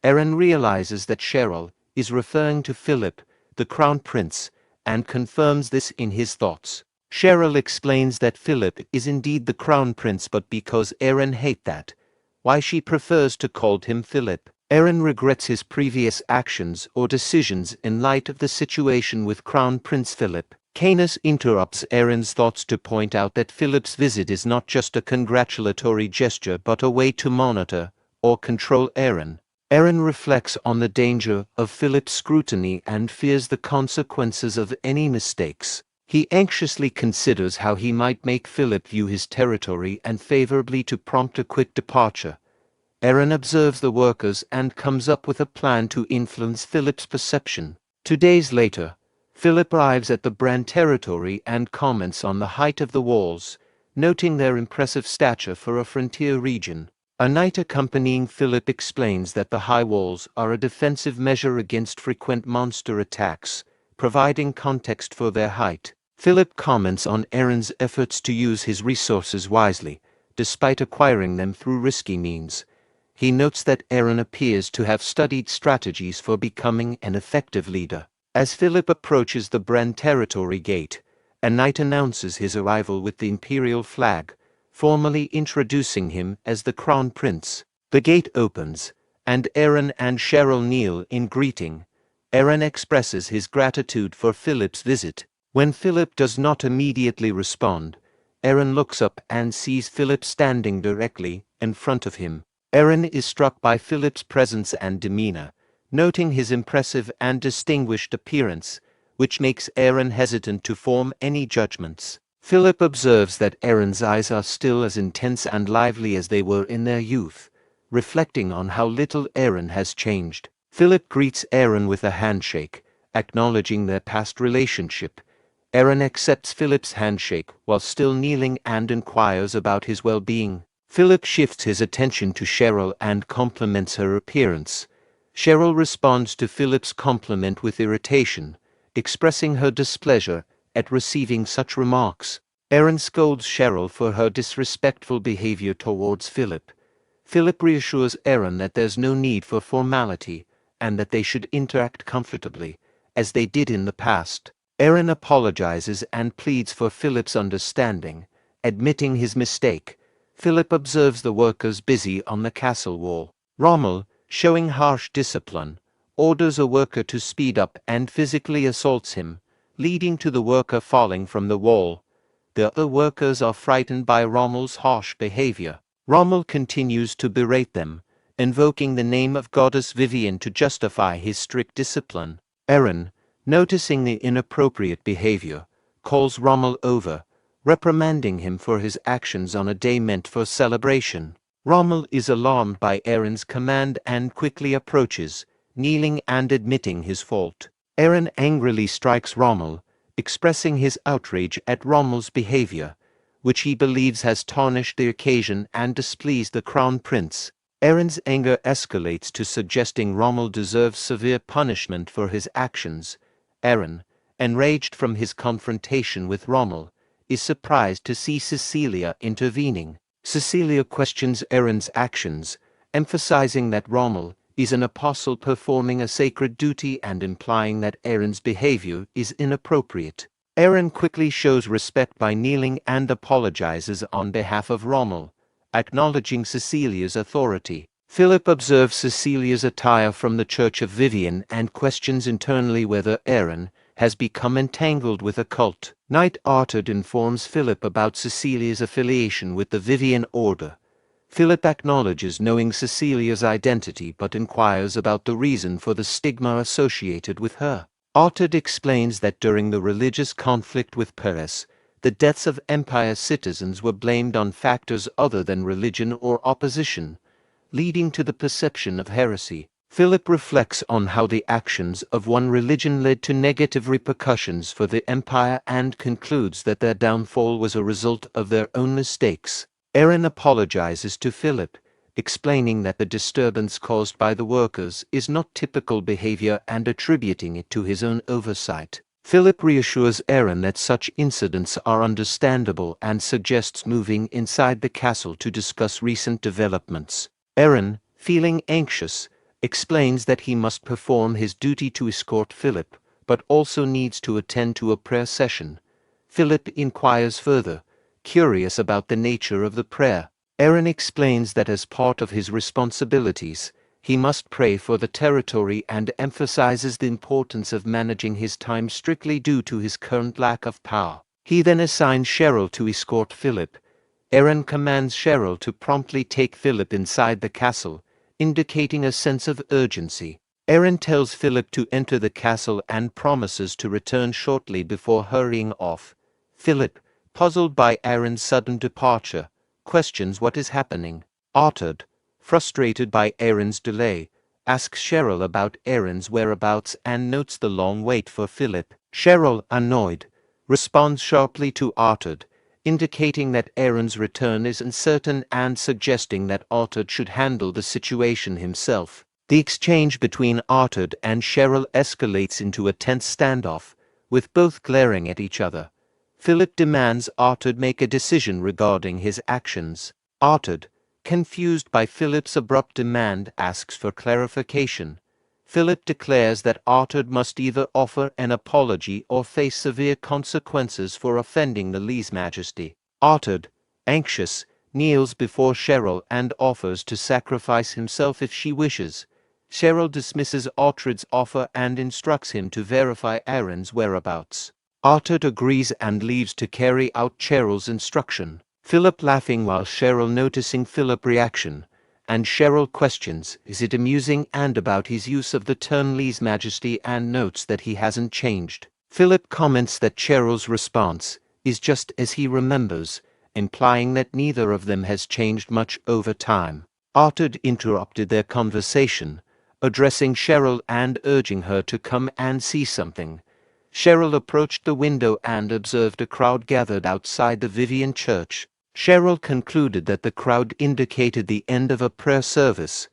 Aaron realizes that Cheryl is referring to Philip, the Crown Prince, and confirms this in his thoughts. Cheryl explains that Philip is indeed the Crown Prince, but because Aaron hates that, why she prefers to call him Philip. Aaron regrets his previous actions or decisions in light of the situation with Crown Prince Philip. Canis interrupts Aaron's thoughts to point out that Philip's visit is not just a congratulatory gesture but a way to monitor or control Aaron. Aaron reflects on the danger of Philip's scrutiny and fears the consequences of any mistakes. He anxiously considers how he might make Philip view his territory unfavorably to prompt a quick departure. Aaron observes the workers and comes up with a plan to influence Philip's perception. 2 days later, Philip arrives at the Brand territory and comments on the height of the walls, noting their impressive stature for a frontier region. A knight accompanying Philip explains that the high walls are a defensive measure against frequent monster attacks, providing context for their height. Philip comments on Aaron's efforts to use his resources wisely, despite acquiring them through risky means. He notes that Aaron appears to have studied strategies for becoming an effective leader. As Philip approaches the Brahn territory gate, a knight announces his arrival with the imperial flag, formally introducing him as the crown prince. The gate opens, and Aaron and Cheryl kneel in greeting. Aaron expresses his gratitude for Philip's visit. When Philip does not immediately respond, Aaron looks up and sees Philip standing directly in front of him. Aaron is struck by Philip's presence and demeanor, noting his impressive and distinguished appearance, which makes Aaron hesitant to form any judgments. Philip observes that Aaron's eyes are still as intense and lively as they were in their youth, reflecting on how little Aaron has changed. Philip greets Aaron with a handshake, acknowledging their past relationship. Aaron accepts Philip's handshake while still kneeling and inquires about his well-being. Philip shifts his attention to Cheryl and compliments her appearance. Cheryl responds to Philip's compliment with irritation, expressing her displeasure at receiving such remarks. Aaron scolds Cheryl for her disrespectful behavior towards Philip. Philip reassures Aaron that there's no need for formality, and that they should interact comfortably, as they did in the past. Aaron apologizes and pleads for Philip's understanding, admitting his mistake. Philip observes the workers busy on the castle wall. Rommel, showing harsh discipline, orders a worker to speed up and physically assaults him, leading to the worker falling from the wall. The other workers are frightened by Rommel's harsh behavior. Rommel continues to berate them, invoking the name of goddess Vivian to justify his strict discipline. Aaron, noticing the inappropriate behavior, calls Rommel over, reprimanding him for his actions on a day meant for celebration. Rommel is alarmed by Aaron's command and quickly approaches, kneeling and admitting his fault. Aaron angrily strikes Rommel, expressing his outrage at Rommel's behavior, which he believes has tarnished the occasion and displeased the crown prince. Aaron's anger escalates to suggesting Rommel deserves severe punishment for his actions. Aaron, enraged from his confrontation with Rommel, is surprised to see Cecilia intervening. Cecilia questions Aaron's actions, emphasizing that Rommel is an apostle performing a sacred duty and implying that Aaron's behavior is inappropriate. Aaron quickly shows respect by kneeling and apologizes on behalf of Rommel, acknowledging Cecilia's authority. Philip observes Cecilia's attire from the Church of Vivian and questions internally whether Aaron has become entangled with a cult. Knight Arthur informs Philip about Cecilia's affiliation with the Vivian Order. Philip acknowledges knowing Cecilia's identity but inquires about the reason for the stigma associated with her. Arthur explains that during the religious conflict with Paris, the deaths of Empire citizens were blamed on factors other than religion or opposition, leading to the perception of heresy. Philip reflects on how the actions of one religion led to negative repercussions for the empire and concludes that their downfall was a result of their own mistakes. Aaron apologizes to Philip, explaining that the disturbance caused by the workers is not typical behavior and attributing it to his own oversight. Philip reassures Aaron that such incidents are understandable and suggests moving inside the castle to discuss recent developments. Aaron, feeling anxious, explains that he must perform his duty to escort Philip, but also needs to attend to a prayer session. Philip inquires further, curious about the nature of the prayer. Aaron explains that as part of his responsibilities, he must pray for the territory and emphasizes the importance of managing his time strictly due to his current lack of power. He then assigns Cheryl to escort Philip. Aaron commands Cheryl to promptly take Philip inside the castle, indicating a sense of urgency. Aaron tells Philip to enter the castle and promises to return shortly before hurrying off. Philip, puzzled by Aaron's sudden departure, questions what is happening. Arthur, frustrated by Aaron's delay, asks Cheryl about Aaron's whereabouts and notes the long wait for Philip. Cheryl, annoyed, responds sharply to Arthur, indicating that Aaron's return is uncertain and suggesting that Arthur should handle the situation himself. The exchange between Arthur and Cheryl escalates into a tense standoff, with both glaring at each other. Philip demands Arthur make a decision regarding his actions. Arthur, confused by Philip's abrupt demand, asks for clarification. Philip declares that Arthur must either offer an apology or face severe consequences for offending the lèse-majesty. Arthur, anxious, kneels before Cheryl and offers to sacrifice himself if she wishes. Cheryl dismisses Arthur's offer and instructs him to verify Aaron's whereabouts. Arthur agrees and leaves to carry out Cheryl's instruction. Philip laughing while Cheryl noticing Philip's reaction, and Cheryl questions, is it amusing, and about his use of the term lèse-majesty, and notes that he hasn't changed. Philip comments that Cheryl's response is just as he remembers, implying that neither of them has changed much over time. Arthur interrupted their conversation, addressing Cheryl and urging her to come and see something. Cheryl approached the window and observed a crowd gathered outside the Vivian Church. Cheryl concluded that the crowd indicated the end of a prayer service.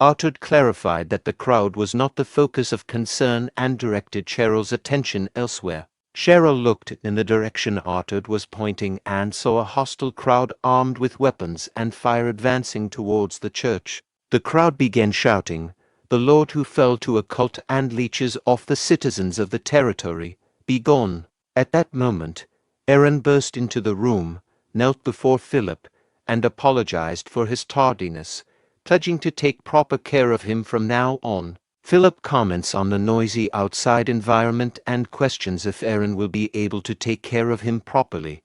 Arthur clarified that the crowd was not the focus of concern and directed Cheryl's attention elsewhere. Cheryl looked in the direction Arthur was pointing and saw a hostile crowd armed with weapons and fire advancing towards the church. The crowd began shouting, "The Lord who fell to a cult and leeches off the citizens of the territory, be gone." At that moment, Aaron burst into the room, knelt before Philip, and apologized for his tardiness, pledging to take proper care of him from now on. Philip comments on the noisy outside environment and questions if Aaron will be able to take care of him properly.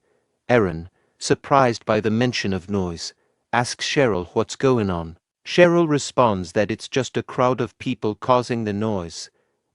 Aaron, surprised by the mention of noise, asks Cheryl what's going on. Cheryl responds that it's just a crowd of people causing the noise.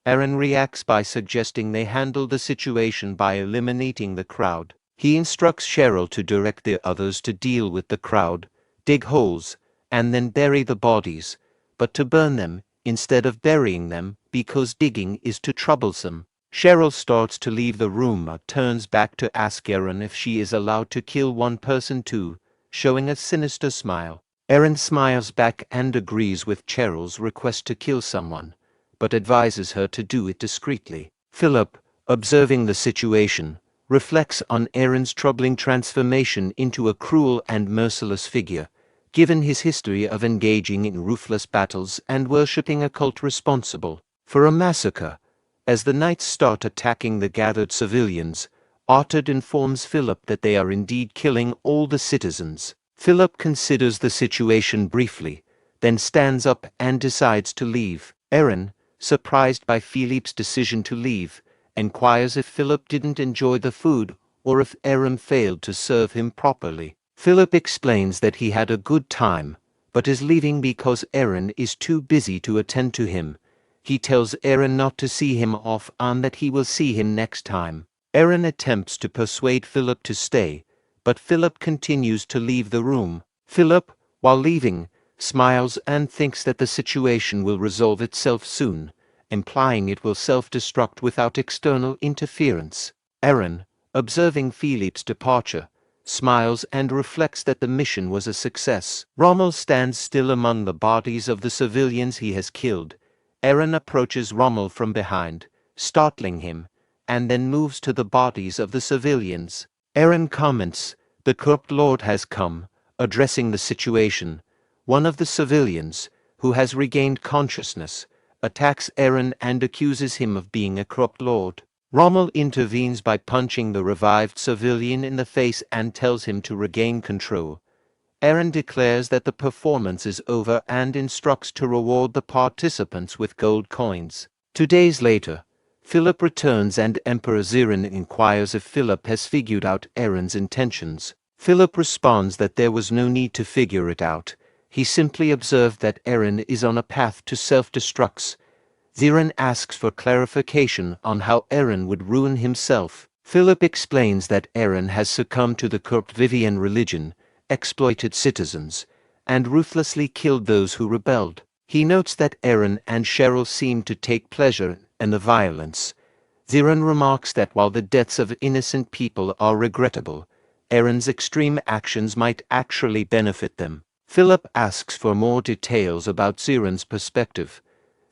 Aaron reacts by suggesting they handle the situation by eliminating the crowd. He instructs Cheryl to direct the others to deal with the crowd, dig holes, and then bury the bodies, but to burn them instead of burying them because digging is too troublesome. Cheryl starts to leave the room but turns back to ask Aaron if she is allowed to kill one person too, showing a sinister smile. Aaron smiles back and agrees with Cheryl's request to kill someone, but advises her to do it discreetly. Philip, observing the situation, reflects on Aaron's troubling transformation into a cruel and merciless figure, given his history of engaging in ruthless battles and worshipping a cult responsible for a massacre. As the knights start attacking the gathered civilians, Arthur informs Philip that they are indeed killing all the citizens. Philip considers the situation briefly, then stands up and decides to leave. Aaron, surprised by Philip's decision to leave, inquires if Philip didn't enjoy the food or if Aaron failed to serve him properly. Philip explains that he had a good time, but is leaving because Aaron is too busy to attend to him. He tells Aaron not to see him off and that he will see him next time. Aaron attempts to persuade Philip to stay, but Philip continues to leave the room. Philip, while leaving, smiles and thinks that the situation will resolve itself soon, implying it will self-destruct without external interference. Aaron, observing Philip's departure, smiles and reflects that the mission was a success. Rommel stands still among the bodies of the civilians he has killed. Aaron approaches Rommel from behind, startling him, and then moves to the bodies of the civilians. Aaron comments, "The corrupt Lord has come," addressing the situation. One of the civilians, who has regained consciousness, attacks Aaron and accuses him of being a corrupt lord. Rommel intervenes by punching the revived civilian in the face and tells him to regain control. Aaron declares that the performance is over and instructs to reward the participants with gold coins. 2 days later, Philip returns and Emperor Zerone inquires if Philip has figured out Aaron's intentions. Philip responds that there was no need to figure it out. He simply observed that Aaron is on a path to self-destruct. Zerone asks for clarification on how Aaron would ruin himself. Philip explains that Aaron has succumbed to the corrupt Vivian religion, exploited citizens, and ruthlessly killed those who rebelled. He notes that Aaron and Cheryl seem to take pleasure in the violence. Zerone remarks that while the deaths of innocent people are regrettable, Aaron's extreme actions might actually benefit them. Philip asks for more details about Zerone's perspective.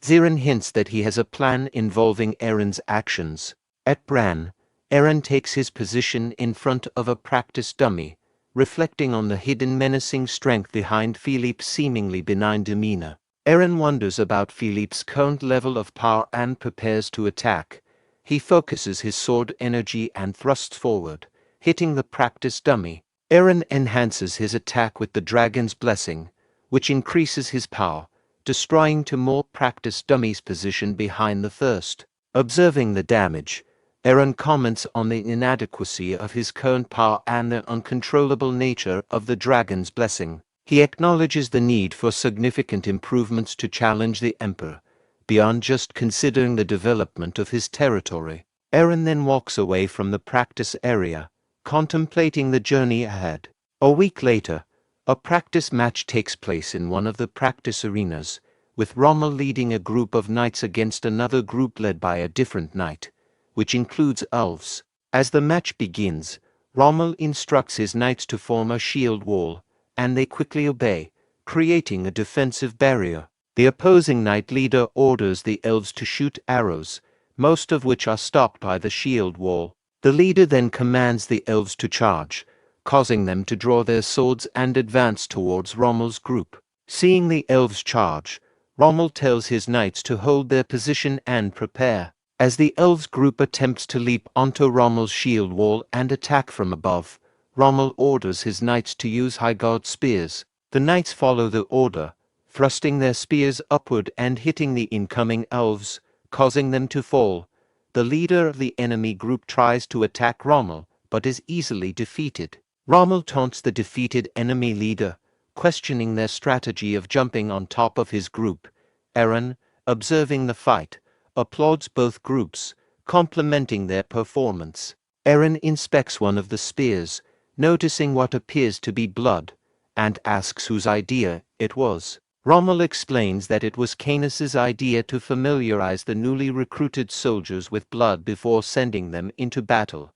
Zerone hints that he has a plan involving Aaron's actions. At Brahn, Aaron takes his position in front of a practice dummy, reflecting on the hidden menacing strength behind Philip's seemingly benign demeanor. Eren wonders about Philippe's current level of power and prepares to attack. He focuses his sword energy and thrusts forward, hitting the practice dummy. Eren enhances his attack with the dragon's blessing, which increases his power, destroying to more practice dummy's position behind the first. Observing the damage, Eren comments on the inadequacy of his current power and the uncontrollable nature of the dragon's blessing. He acknowledges the need for significant improvements to challenge the Emperor, beyond just considering the development of his territory. Eren then walks away from the practice area, contemplating the journey ahead. A week later, a practice match takes place in one of the practice arenas, with Rommel leading a group of knights against another group led by a different knight, which includes elves. As the match begins, Rommel instructs his knights to form a shield wall, and they quickly obey, creating a defensive barrier. The opposing knight leader orders the elves to shoot arrows, most of which are stopped by the shield wall. The leader then commands the elves to charge, causing them to draw their swords and advance towards Rommel's group. Seeing the elves charge, Rommel tells his knights to hold their position and prepare. As the elves group attempts to leap onto Rommel's shield wall and attack from above, Rommel orders his knights to use high guard spears. The knights follow the order, thrusting their spears upward and hitting the incoming elves, causing them to fall. The leader of the enemy group tries to attack Rommel, but is easily defeated. Rommel taunts the defeated enemy leader, questioning their strategy of jumping on top of his group. Eren, observing the fight, applauds both groups, complimenting their performance. Eren inspects one of the spears, noticing what appears to be blood, and asks whose idea it was. Rommel explains that it was Canis's idea to familiarize the newly recruited soldiers with blood before sending them into battle.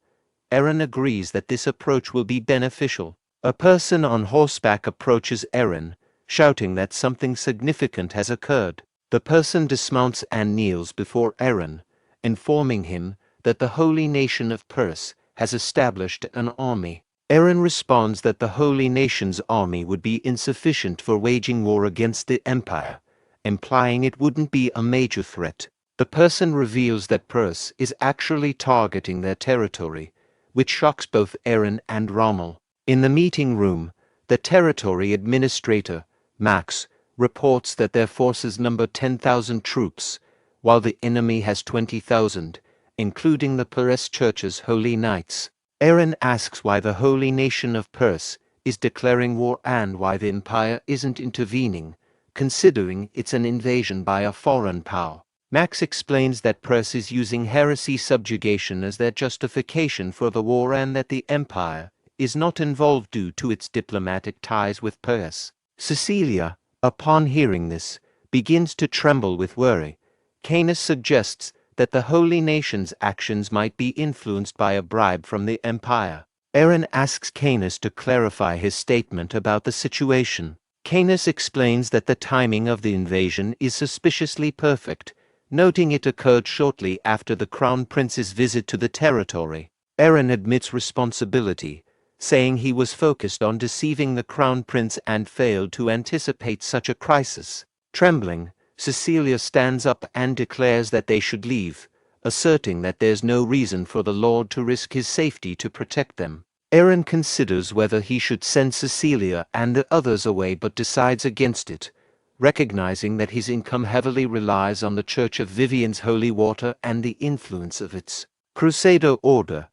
Eren agrees that this approach will be beneficial. A person on horseback approaches Eren, shouting that something significant has occurred. The person dismounts and kneels before Eren, informing him that the holy nation of Perse has established an army. Eren responds that the holy nation's army would be insufficient for waging war against the Empire, implying it wouldn't be a major threat. The person reveals that Perse is actually targeting their territory, which shocks both Eren and Rommel. In the meeting room, the territory administrator, Max, reports that their forces number 10,000 troops, while the enemy has 20,000, including the Perse Church's holy knights. Eren asks why the holy nation of Perse is declaring war and why the Empire isn't intervening, considering it's an invasion by a foreign power. Max explains that Perse is using heresy subjugation as their justification for the war and that the Empire is not involved due to its diplomatic ties with Perse. Cecilia, upon hearing this, begins to tremble with worry. Canis suggests that the holy nation's actions might be influenced by a bribe from the Empire. Eren asks Canis to clarify his statement about the situation. Canis explains that the timing of the invasion is suspiciously perfect, noting it occurred shortly after the Crown Prince's visit to the territory. Eren admits responsibility, saying he was focused on deceiving the Crown Prince and failed to anticipate such a crisis. Trembling, Cecilia stands up and declares that they should leave, asserting that there's no reason for the Lord to risk his safety to protect them. Eren considers whether he should send Cecilia and the others away but decides against it, recognizing that his income heavily relies on the Church of Vivian's holy water and the influence of its Crusader order.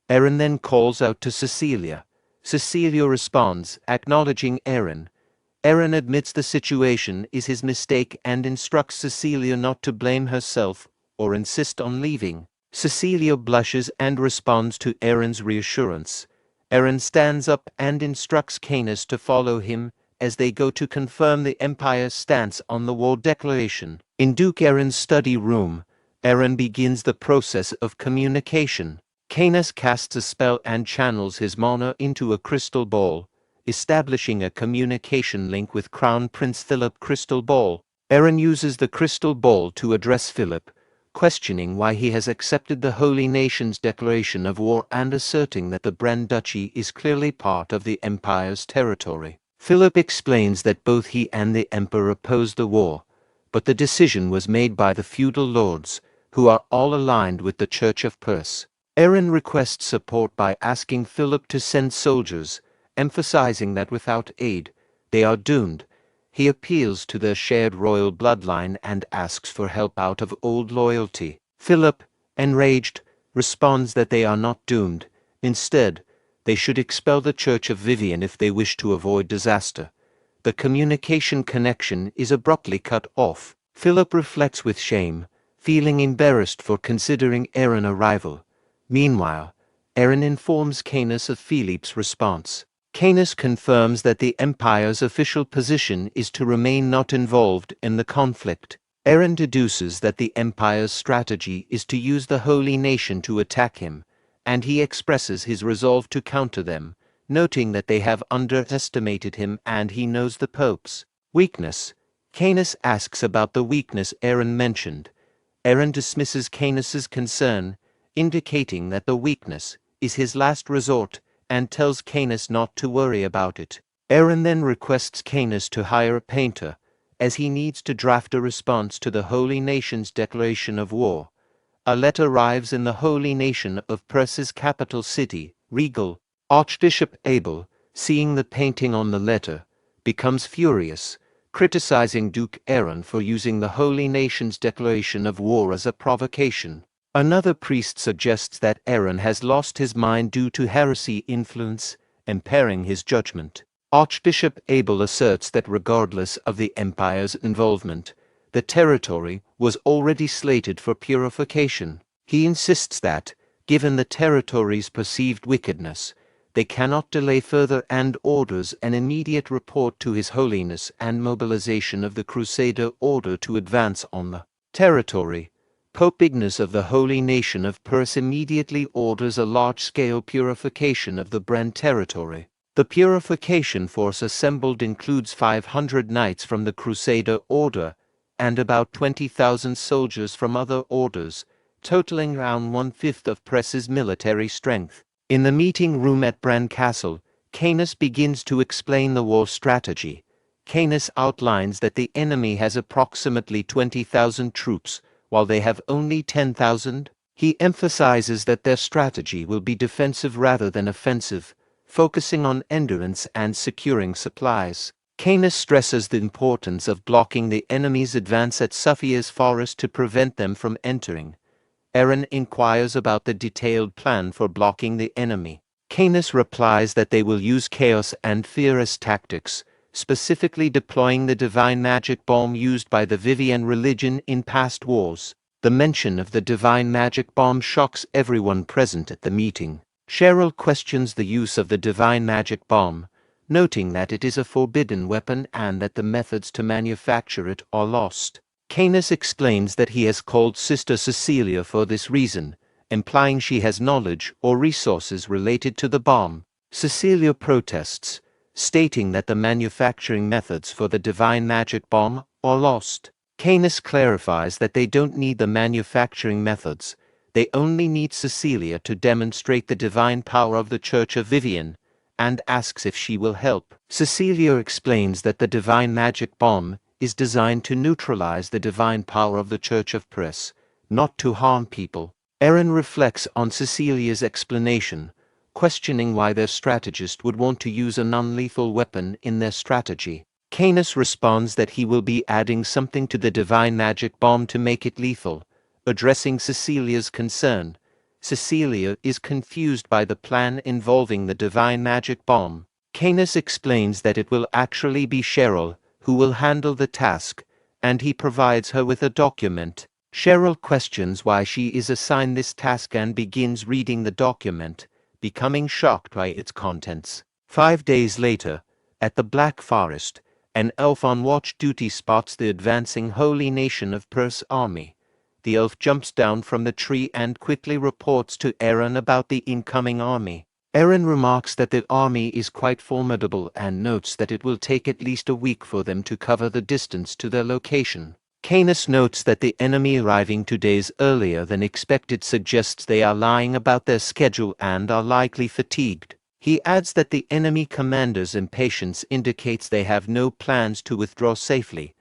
Eren then calls out to Cecilia. Cecilia responds, acknowledging Eren. Eren admits the situation is his mistake and instructs Cecilia not to blame herself or insist on leaving. Cecilia blushes and responds to Eren's reassurance. Eren stands up and instructs Canis to follow him as they go to confirm the Empire's stance on the war declaration. In Duke Eren's study room, Eren begins the process of communication. Canis casts a spell and channels his mana into a crystal ball, establishing a communication link with Crown Prince Philip Crystal Ball. Eren uses the crystal ball to address Philip, questioning why he has accepted the Holy Nation's declaration of war and asserting that the Brahn Duchy is clearly part of the Empire's territory. Philip explains that both he and the Emperor oppose the war, but the decision was made by the feudal lords, who are all aligned with the Church of Perse. Aaron requests support by asking Philip to send soldiers, emphasizing that without aid, they are doomed. He appeals to their shared royal bloodline and asks for help out of old loyalty. Philip, enraged, responds that they are not doomed. Instead, they should expel the Church of Vivian if they wish to avoid disaster. The communication connection is abruptly cut off. Philip reflects with shame, feeling embarrassed for considering Aaron a rival. Meanwhile, Aaron informs Canis of Philip's response. Canis confirms that the Empire's official position is to remain not involved in the conflict. Aaron deduces that the Empire's strategy is to use the Holy Nation to attack him, and he expresses his resolve to counter them, noting that they have underestimated him and he knows the Pope's weakness. Canis asks about the weakness Aaron mentioned. Aaron dismisses Canis's concern, indicating that the weakness is his last resort, and tells Canis not to worry about it. Aaron then requests Canis to hire a painter, as he needs to draft a response to the Holy Nation's declaration of war. A letter arrives in the Holy Nation of Perse's capital city, Regal. Archbishop Abel, seeing the painting on the letter, becomes furious, criticizing Duke Aaron for using the Holy Nation's declaration of war as a provocation. Another priest suggests that Aaron has lost his mind due to heresy influence, impairing his judgment. Archbishop Abel asserts that regardless of the Empire's involvement, the territory was already slated for purification. He insists that, given the territory's perceived wickedness, they cannot delay further and orders an immediate report to His Holiness and mobilization of the Crusader order to advance on the territory. Pope Ignaz of the Holy Nation of Perse immediately orders a large-scale purification of the Brahn territory. The purification force assembled includes 500 knights from the Crusader order and about 20,000 soldiers from other orders, totaling around one-fifth of Perse's military strength. In the meeting room at Brahn Castle, Canis begins to explain the war strategy. Canis outlines that the enemy has approximately 20,000 troops, while they have only 10,000. He emphasizes that their strategy will be defensive rather than offensive, focusing on endurance and securing supplies. Canis stresses the importance of blocking the enemy's advance at Sophia's forest to prevent them from entering. Aaron inquires about the detailed plan for blocking the enemy. Canis replies that they will use chaos and fear as tactics, specifically deploying the divine magic bomb used by the Vivian religion in past wars. The mention of the divine magic bomb shocks everyone present at the meeting. Cheryl questions the use of the divine magic bomb, noting that it is a forbidden weapon and that the methods to manufacture it are lost. Canis explains that he has called Sister Cecilia for this reason, implying she has knowledge or resources related to the bomb. Cecilia protests, stating that the manufacturing methods for the divine magic bomb are lost. Canis clarifies that they don't need the manufacturing methods, they only need Cecilia to demonstrate the divine power of the Church of Vivian, and asks if she will help. Cecilia explains that the divine magic bomb is designed to neutralize the divine power of the Church of Perse, not to harm people. Aaron reflects on Cecilia's explanation, questioning why their strategist would want to use a non-lethal weapon in their strategy. Canis responds that he will be adding something to the divine magic bomb to make it lethal, addressing Cecilia's concern. Cecilia is confused by the plan involving the divine magic bomb. Canis explains that it will actually be Cheryl who will handle the task, and he provides her with a document. Cheryl questions why she is assigned this task and begins reading the document, becoming shocked by its contents. 5 days later, at the Black Forest, an elf on watch duty spots the advancing Holy Nation of Perse army. The elf jumps down from the tree and quickly reports to Aaron about the incoming army. Aaron remarks that the army is quite formidable and notes that it will take at least a week for them to cover the distance to their location. Canis notes that the enemy arriving 2 days earlier than expected suggests they are lying about their schedule and are likely fatigued. He adds that the enemy commander's impatience indicates they have no plans to withdraw safely,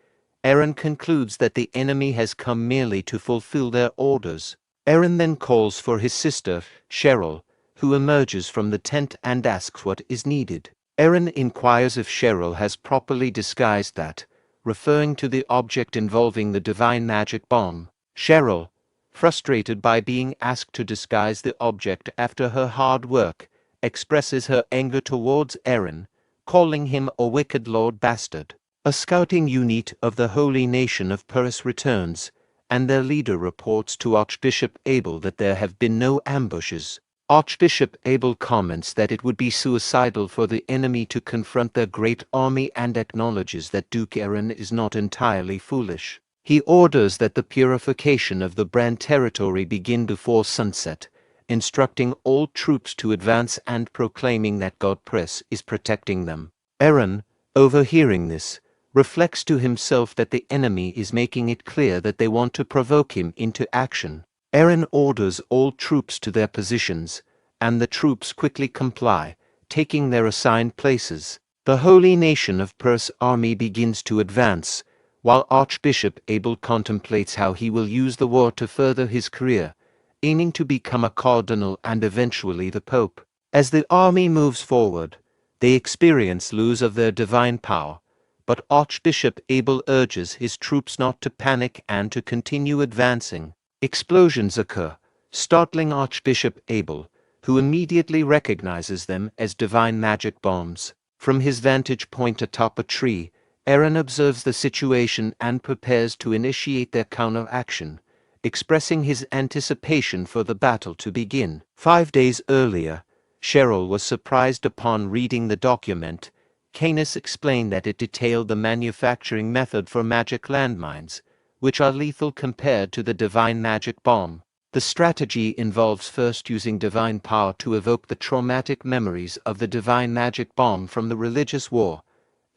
Aaron concludes that the enemy has come merely to fulfill their orders. Aaron then calls for his sister, Cheryl, who emerges from the tent and asks what is needed. Aaron inquires if Cheryl has properly disguised that, referring to the object involving the divine magic bomb. Cheryl, frustrated by being asked to disguise the object after her hard work, expresses her anger towards Aaron, calling him a wicked lord bastard. A scouting unit of the holy nation of Pervious returns, and their leader reports to Archbishop Abel that there have been no ambushes. Archbishop Abel comments that it would be suicidal for the enemy to confront their great army and acknowledges that Duke Aaron is not entirely foolish. He orders that the purification of the Brahn territory begin before sunset, instructing all troops to advance and proclaiming that God Press is protecting them. Aaron, overhearing this, reflects to himself that the enemy is making it clear that they want to provoke him into action. Aaron orders all troops to their positions, and the troops quickly comply, taking their assigned places. The holy nation of Pervious' army begins to advance, while Archbishop Abel contemplates how he will use the war to further his career, aiming to become a cardinal and eventually the pope. As the army moves forward, they experience loss of their divine power, but Archbishop Abel urges his troops not to panic and to continue advancing. Explosions occur, startling Archbishop Abel, who immediately recognizes them as divine magic bombs. From his vantage point atop a tree, Aaron observes the situation and prepares to initiate their counteraction, expressing his anticipation for the battle to begin. 5 days earlier, Cheryl was surprised upon reading the document. Canis explained that it detailed the manufacturing method for magic landmines, which are lethal compared to the divine magic bomb. The strategy involves first using divine power to evoke the traumatic memories of the divine magic bomb from the religious war,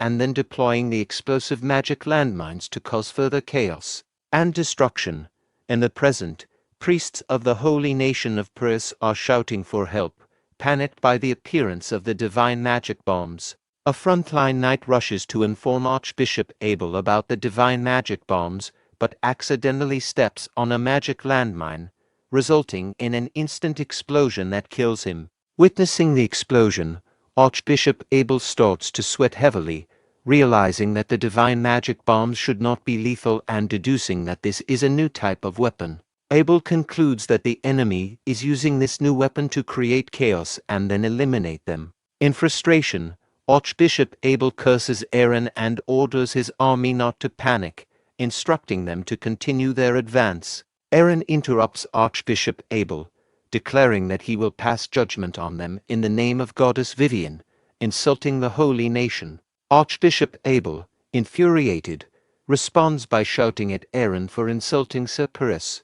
and then deploying the explosive magic landmines to cause further chaos and destruction. In the present, priests of the holy nation of Pervious are shouting for help, panicked by the appearance of the divine magic bombs. A frontline knight rushes to inform Archbishop Abel about the divine magic bombs, but accidentally steps on a magic landmine, resulting in an instant explosion that kills him. Witnessing the explosion, Archbishop Abel starts to sweat heavily, realizing that the divine magic bombs should not be lethal and deducing that this is a new type of weapon. Abel concludes that the enemy is using this new weapon to create chaos and then eliminate them. In frustration, Archbishop Abel curses Aaron and orders his army not to panic, instructing them to continue their advance. Aaron interrupts Archbishop Abel, declaring that he will pass judgment on them in the name of Goddess Vivian, insulting the holy nation. Archbishop Abel, infuriated, responds by shouting at Aaron for insulting Sir Pervious.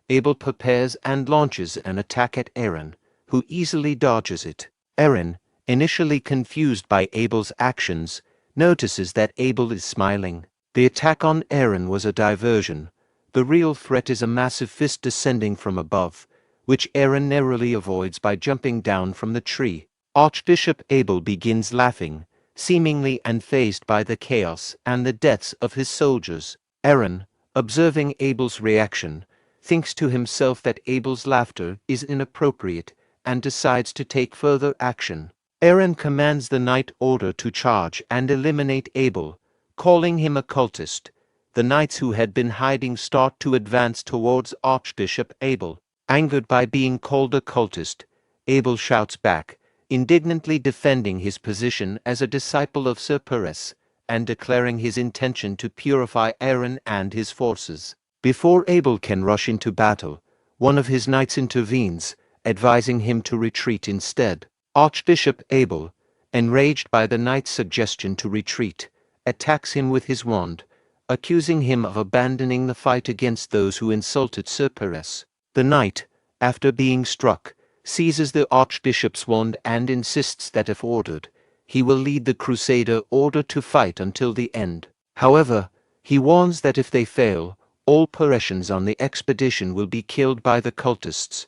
Abel prepares and launches an attack at Aaron, who easily dodges it. Aaron, initially confused by Abel's actions, notices that Abel is smiling. The attack on Aaron was a diversion. The real threat is a massive fist descending from above, which Aaron narrowly avoids by jumping down from the tree. Archbishop Abel begins laughing, seemingly unfazed by the chaos and the deaths of his soldiers. Aaron, observing Abel's reaction, thinks to himself that Abel's laughter is inappropriate and decides to take further action. Aaron commands the knight order to charge and eliminate Abel, calling him a cultist. The knights who had been hiding start to advance towards Archbishop Abel. Angered by being called a cultist, Abel shouts back, indignantly defending his position as a disciple of Sir Pervious, and declaring his intention to purify Aaron and his forces. Before Abel can rush into battle, one of his knights intervenes, advising him to retreat instead. Archbishop Abel, enraged by the knight's suggestion to retreat, attacks him with his wand, accusing him of abandoning the fight against those who insulted Sir Pervious. The knight, after being struck, seizes the archbishop's wand and insists that if ordered, he will lead the crusader order to fight until the end. However, he warns that if they fail, all Parisians on the expedition will be killed by the cultists.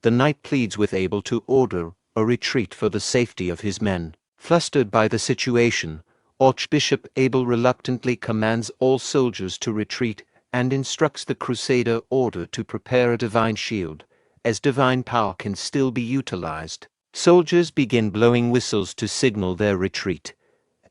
The knight pleads with Abel to order a retreat for the safety of his men. Flustered by the situation, Archbishop Abel reluctantly commands all soldiers to retreat and instructs the Crusader Order to prepare a divine shield, as divine power can still be utilized. Soldiers begin blowing whistles to signal their retreat.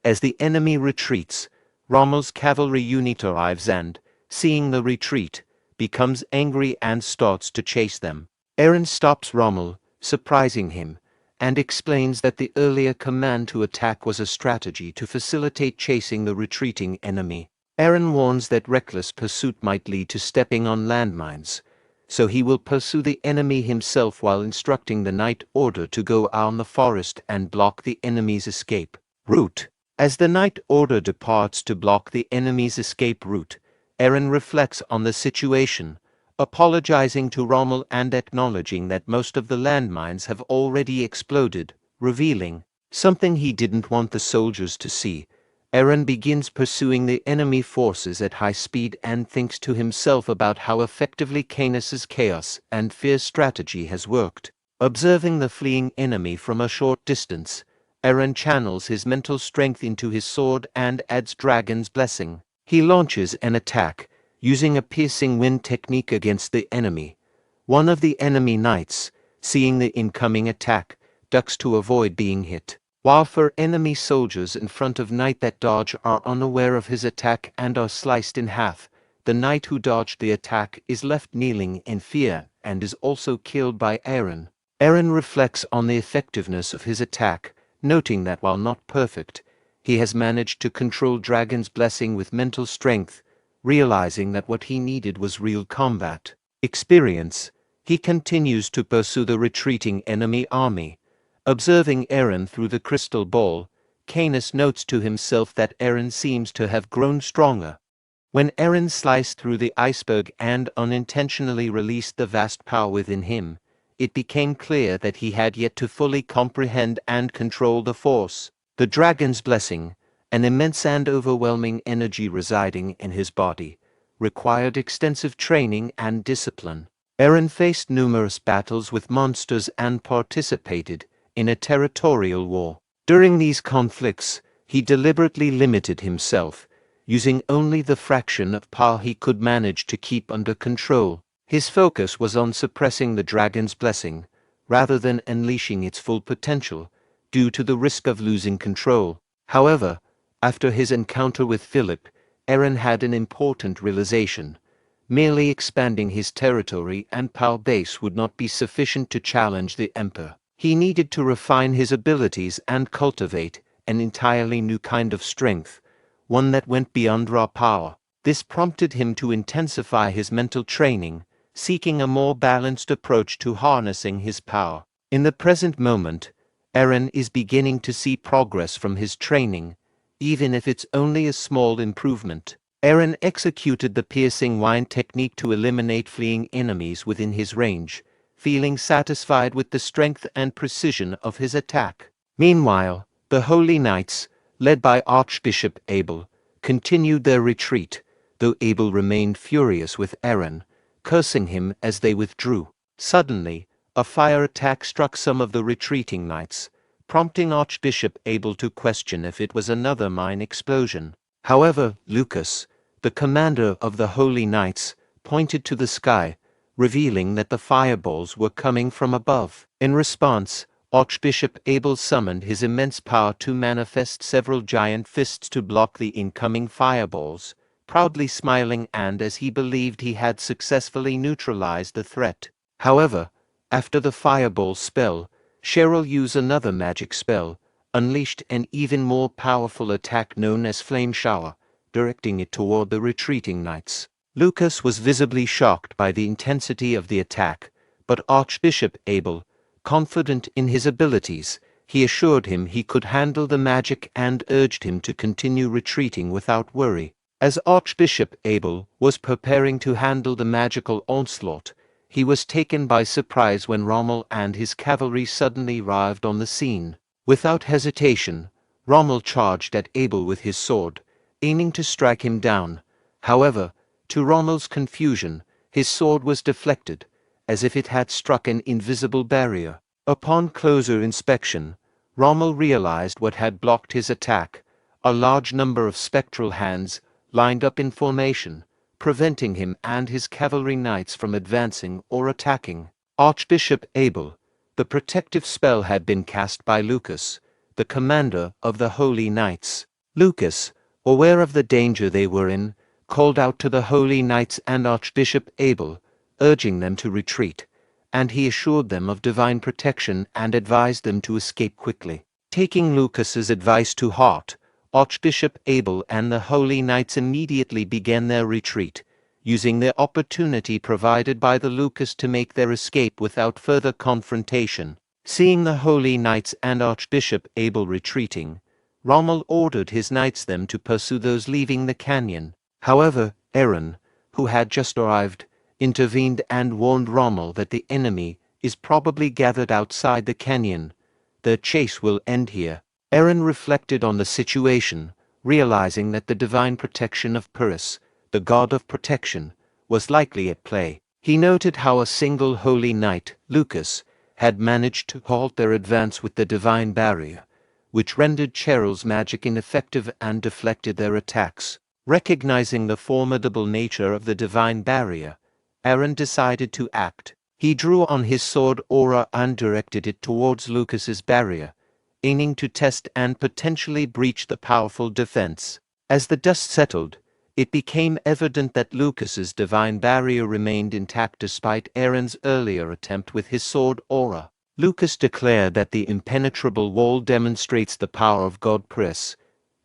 As the enemy retreats, Rommel's cavalry unit arrives and, seeing the retreat, becomes angry and starts to chase them. Eren stops Rommel, surprising him, and explains that the earlier command to attack was a strategy to facilitate chasing the retreating enemy. Eren warns that reckless pursuit might lead to stepping on landmines, so he will pursue the enemy himself while instructing the Night Order to go out in the forest and block the enemy's escape route. As the Night Order departs to block the enemy's escape route, Eren reflects on the situation, apologizing to Rommel and acknowledging that most of the landmines have already exploded, revealing something he didn't want the soldiers to see. Eren begins pursuing the enemy forces at high speed and thinks to himself about how effectively Canis's chaos and fear strategy has worked. Observing the fleeing enemy from a short distance, Eren channels his mental strength into his sword and adds Dragon's Blessing. He launches an attack, using a piercing wind technique against the enemy. One of the enemy knights, seeing the incoming attack, ducks to avoid being hit, while for enemy soldiers in front of knight that dodge are unaware of his attack and are sliced in half. The knight who dodged the attack is left kneeling in fear and is also killed by Eren. Eren reflects on the effectiveness of his attack, noting that while not perfect, he has managed to control Dragon's Blessing with mental strength. Realizing that what he needed was real combat experience, he continues to pursue the retreating enemy army. Observing Eren through the crystal ball, Canis notes to himself that Eren seems to have grown stronger. When Eren sliced through the iceberg and unintentionally released the vast power within him, it became clear that he had yet to fully comprehend and control the force. The Dragon's Blessing, an immense and overwhelming energy residing in his body, required extensive training and discipline. Eren faced numerous battles with monsters and participated in a territorial war. During these conflicts, he deliberately limited himself, using only the fraction of power he could manage to keep under control. His focus was on suppressing the Dragon's Blessing, rather than unleashing its full potential, due to the risk of losing control. However, after his encounter with Philip, Eren had an important realization. Merely expanding his territory and power base would not be sufficient to challenge the Emperor. He needed to refine his abilities and cultivate an entirely new kind of strength, one that went beyond raw power. This prompted him to intensify his mental training, seeking a more balanced approach to harnessing his power. In the present moment, Eren is beginning to see progress from his training, even if it's only a small improvement. Eren executed the piercing wind technique to eliminate fleeing enemies within his range, feeling satisfied with the strength and precision of his attack. Meanwhile, the Holy Knights, led by Archbishop Abel, continued their retreat, though Abel remained furious with Eren, cursing him as they withdrew. Suddenly, a fire attack struck some of the retreating knights, prompting Archbishop Abel to question if it was another mine explosion. However, Lucas, the commander of the Holy Knights, pointed to the sky, revealing that the fireballs were coming from above. In response, Archbishop Abel summoned his immense power to manifest several giant fists to block the incoming fireballs, proudly smiling and as he believed he had successfully neutralized the threat. However, after the fireball spell, Cheryl used another magic spell, unleashed an even more powerful attack known as Flame Shower, directing it toward the retreating knights. Lucas was visibly shocked by the intensity of the attack, but Archbishop Abel, confident in his abilities, he assured him he could handle the magic and urged him to continue retreating without worry. As Archbishop Abel was preparing to handle the magical onslaught, he was taken by surprise when Rommel and his cavalry suddenly arrived on the scene. Without hesitation, Rommel charged at Abel with his sword, aiming to strike him down. However, to Rommel's confusion, his sword was deflected, as if it had struck an invisible barrier. Upon closer inspection, Rommel realized what had blocked his attack, A large number of spectral hands lined up in formation, preventing him and his cavalry knights from advancing or attacking. Archbishop Abel. The protective spell had been cast by Lucas, the commander of the Holy Knights. Lucas, aware of the danger they were in, called out to the Holy Knights and Archbishop Abel, urging them to retreat, and he assured them of divine protection and advised them to escape quickly. Taking Lucas's advice to heart, Archbishop Abel and the Holy Knights immediately began their retreat, using the opportunity provided by the Lucas to make their escape without further confrontation. Seeing the Holy Knights and Archbishop Abel retreating, Rommel ordered his knights them to pursue those leaving the canyon. However, Aaron, who had just arrived, intervened and warned Rommel that the enemy is probably gathered outside the canyon. The chase will end here. Aaron reflected on the situation, realizing that the divine protection of Pervious, the god of protection, was likely at play. He noted how a single holy knight, Lucas, had managed to halt their advance with the divine barrier, which rendered Cheryl's magic ineffective and deflected their attacks. Recognizing the formidable nature of the divine barrier, Aaron decided to act. He drew on his sword aura and directed it towards Lucas's barrier, aiming to test and potentially breach the powerful defense. As the dust settled, it became evident that Lucas's divine barrier remained intact despite Aaron's earlier attempt with his sword aura. Lucas declared that the impenetrable wall demonstrates the power of God Pervious.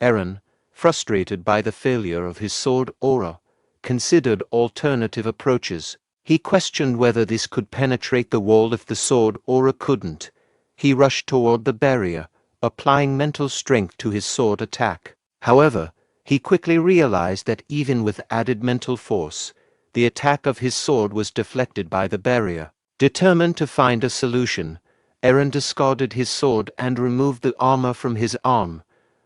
Aaron, frustrated by the failure of his sword aura, considered alternative approaches. He questioned whether this could penetrate the wall if the sword aura couldn't. He rushed toward the barrier, applying mental strength to his sword attack. However, he quickly realized that even with added mental force, the attack of his sword was deflected by the barrier. Determined to find a solution, Aaron discarded his sword and removed the armor from his arm.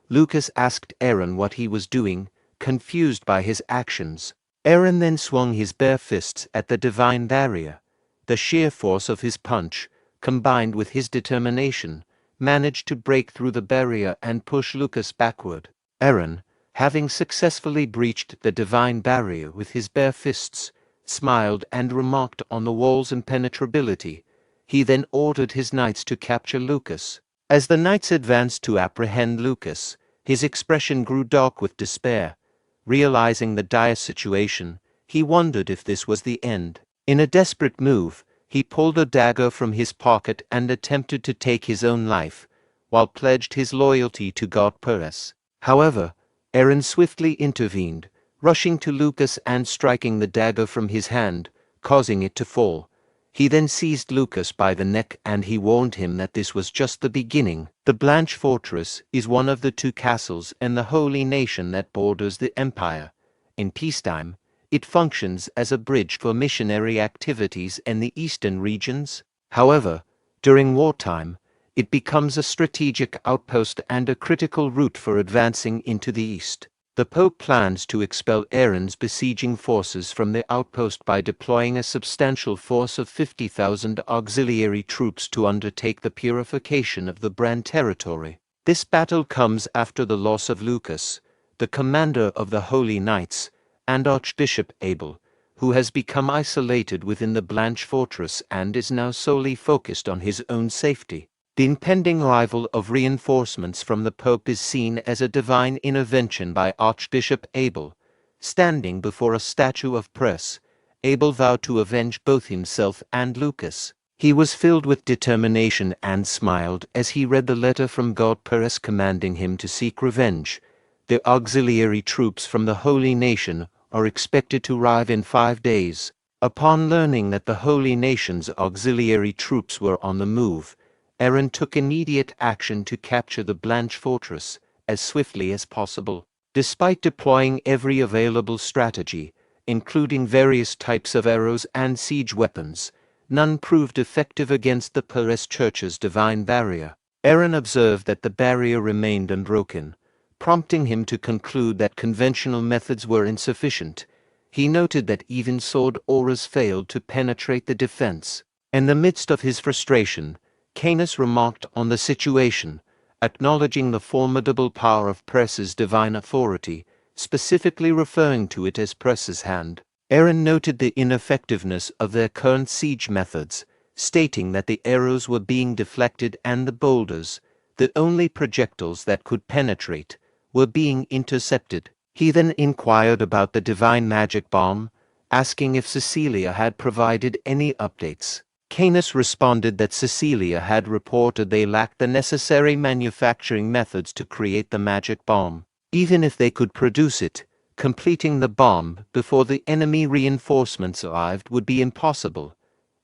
Lucas asked Aaron what he was doing, confused by his actions. Aaron then swung his bare fists at the divine barrier. The sheer force of his punch, combined with his determination, managed to break through the barrier and push Lucas backward. Aaron, having successfully breached the divine barrier with his bare fists, smiled and remarked on the wall's impenetrability. He then ordered his knights to capture Lucas. As the knights advanced to apprehend Lucas, his expression grew dark with despair. Realizing the dire situation, he wondered if this was the end. In a desperate move, he pulled a dagger from his pocket and attempted to take his own life, while pledged his loyalty to God Pervious. However, Aaron swiftly intervened, rushing to Lucas and striking the dagger from his hand, causing it to fall. He then seized Lucas by the neck and he warned him that this was just the beginning. The Blanche Fortress is one of the two castles in the Holy Nation that borders the Empire. In peacetime, it functions as a bridge for missionary activities in the eastern regions. However, during wartime, it becomes a strategic outpost and a critical route for advancing into the east. The Pope plans to expel Aaron's besieging forces from the outpost by deploying a substantial force of 50,000 auxiliary troops to undertake the purification of the Brahn territory. This battle comes after the loss of Lucas, the commander of the Holy Knights, and Archbishop Abel, who has become isolated within the Blanche Fortress and is now solely focused on his own safety. The impending arrival of reinforcements from the Pope is seen as a divine intervention by Archbishop Abel. Standing before a statue of Pervious, Abel vowed to avenge both himself and Lucas. He was filled with determination and smiled as he read the letter from God Pervious commanding him to seek revenge. The auxiliary troops from the Holy Nation are expected to arrive in 5 days. Upon learning that the Holy Nation's auxiliary troops were on the move, Aaron took immediate action to capture the Blanche Fortress as swiftly as possible. Despite deploying every available strategy, including various types of arrows and siege weapons, none proved effective against the Pervious Church's divine barrier. Aaron observed that the barrier remained unbroken, prompting him to conclude that conventional methods were insufficient. He noted that even sword auras failed to penetrate the defense. In the midst of his frustration, Canis remarked on the situation, acknowledging the formidable power of Perseus' divine authority, specifically referring to it as Perseus' hand. Eren noted the ineffectiveness of their current siege methods, stating that the arrows were being deflected and the boulders, the only projectiles that could penetrate, were being intercepted. He then inquired about the divine magic bomb, asking if Cecilia had provided any updates. Canis responded that Cecilia had reported they lacked the necessary manufacturing methods to create the magic bomb. Even if they could produce it, completing the bomb before the enemy reinforcements arrived would be impossible.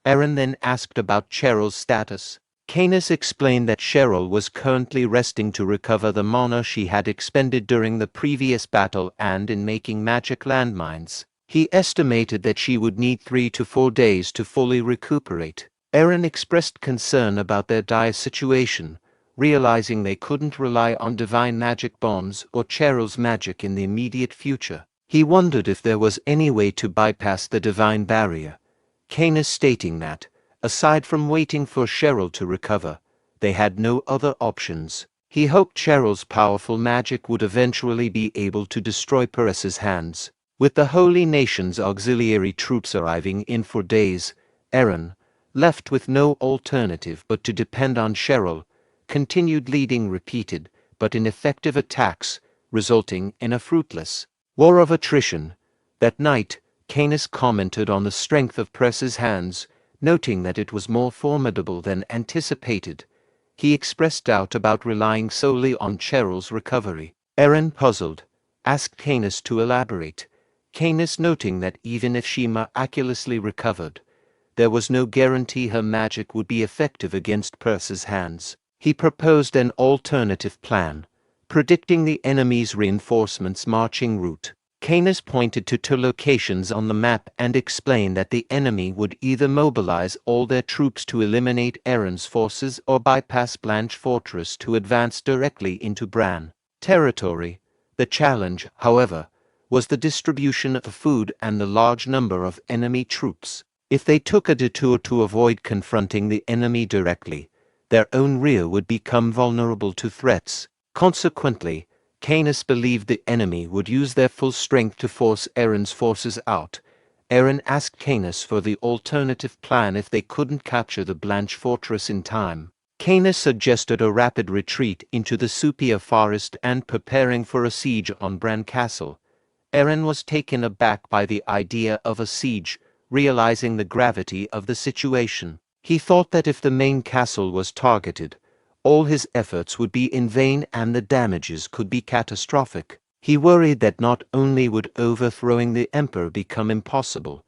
Eren then asked about Cheryl's status. Canis explained that Cheryl was currently resting to recover the mana she had expended during the previous battle and in making magic landmines. He estimated that she would need 3 to 4 days to fully recuperate. Eren expressed concern about their dire situation, realizing they couldn't rely on divine magic bombs or Cheryl's magic in the immediate future. He wondered if there was any way to bypass the divine barrier. Canis stating that, aside from waiting for Cheryl to recover, they had no other options. He hoped Cheryl's powerful magic would eventually be able to destroy Perseus' hands. With the Holy Nation's auxiliary troops arriving in for days, Eren, left with no alternative but to depend on Cheryl, continued leading repeated but ineffective attacks, resulting in a fruitless war of attrition. That night, Canis commented on the strength of Perseus' hands, noting that it was more formidable than anticipated. He expressed doubt about relying solely on Cheryl's recovery. Eren, puzzled, asked Canis to elaborate. Canis noting that even if she miraculously recovered, there was no guarantee her magic would be effective against Perseus' hands. He proposed an alternative plan, predicting the enemy's reinforcements' marching route. Canis pointed to 2 locations on the map and explained that the enemy would either mobilize all their troops to eliminate Eren's forces or bypass Blanche Fortress to advance directly into Brahn territory. The challenge, however, was the distribution of food and the large number of enemy troops. If they took a detour to avoid confronting the enemy directly, their own rear would become vulnerable to threats. Consequently, Canis believed the enemy would use their full strength to force Eren's forces out. Eren asked Canis for the alternative plan if they couldn't capture the Blanche Fortress in time. Canis suggested a rapid retreat into the Supia forest and preparing for a siege on Brahn Castle. Eren was taken aback by the idea of a siege, realizing the gravity of the situation. He thought that if the main castle was targeted, all his efforts would be in vain and the damages could be catastrophic. He worried that not only would overthrowing the emperor become impossible,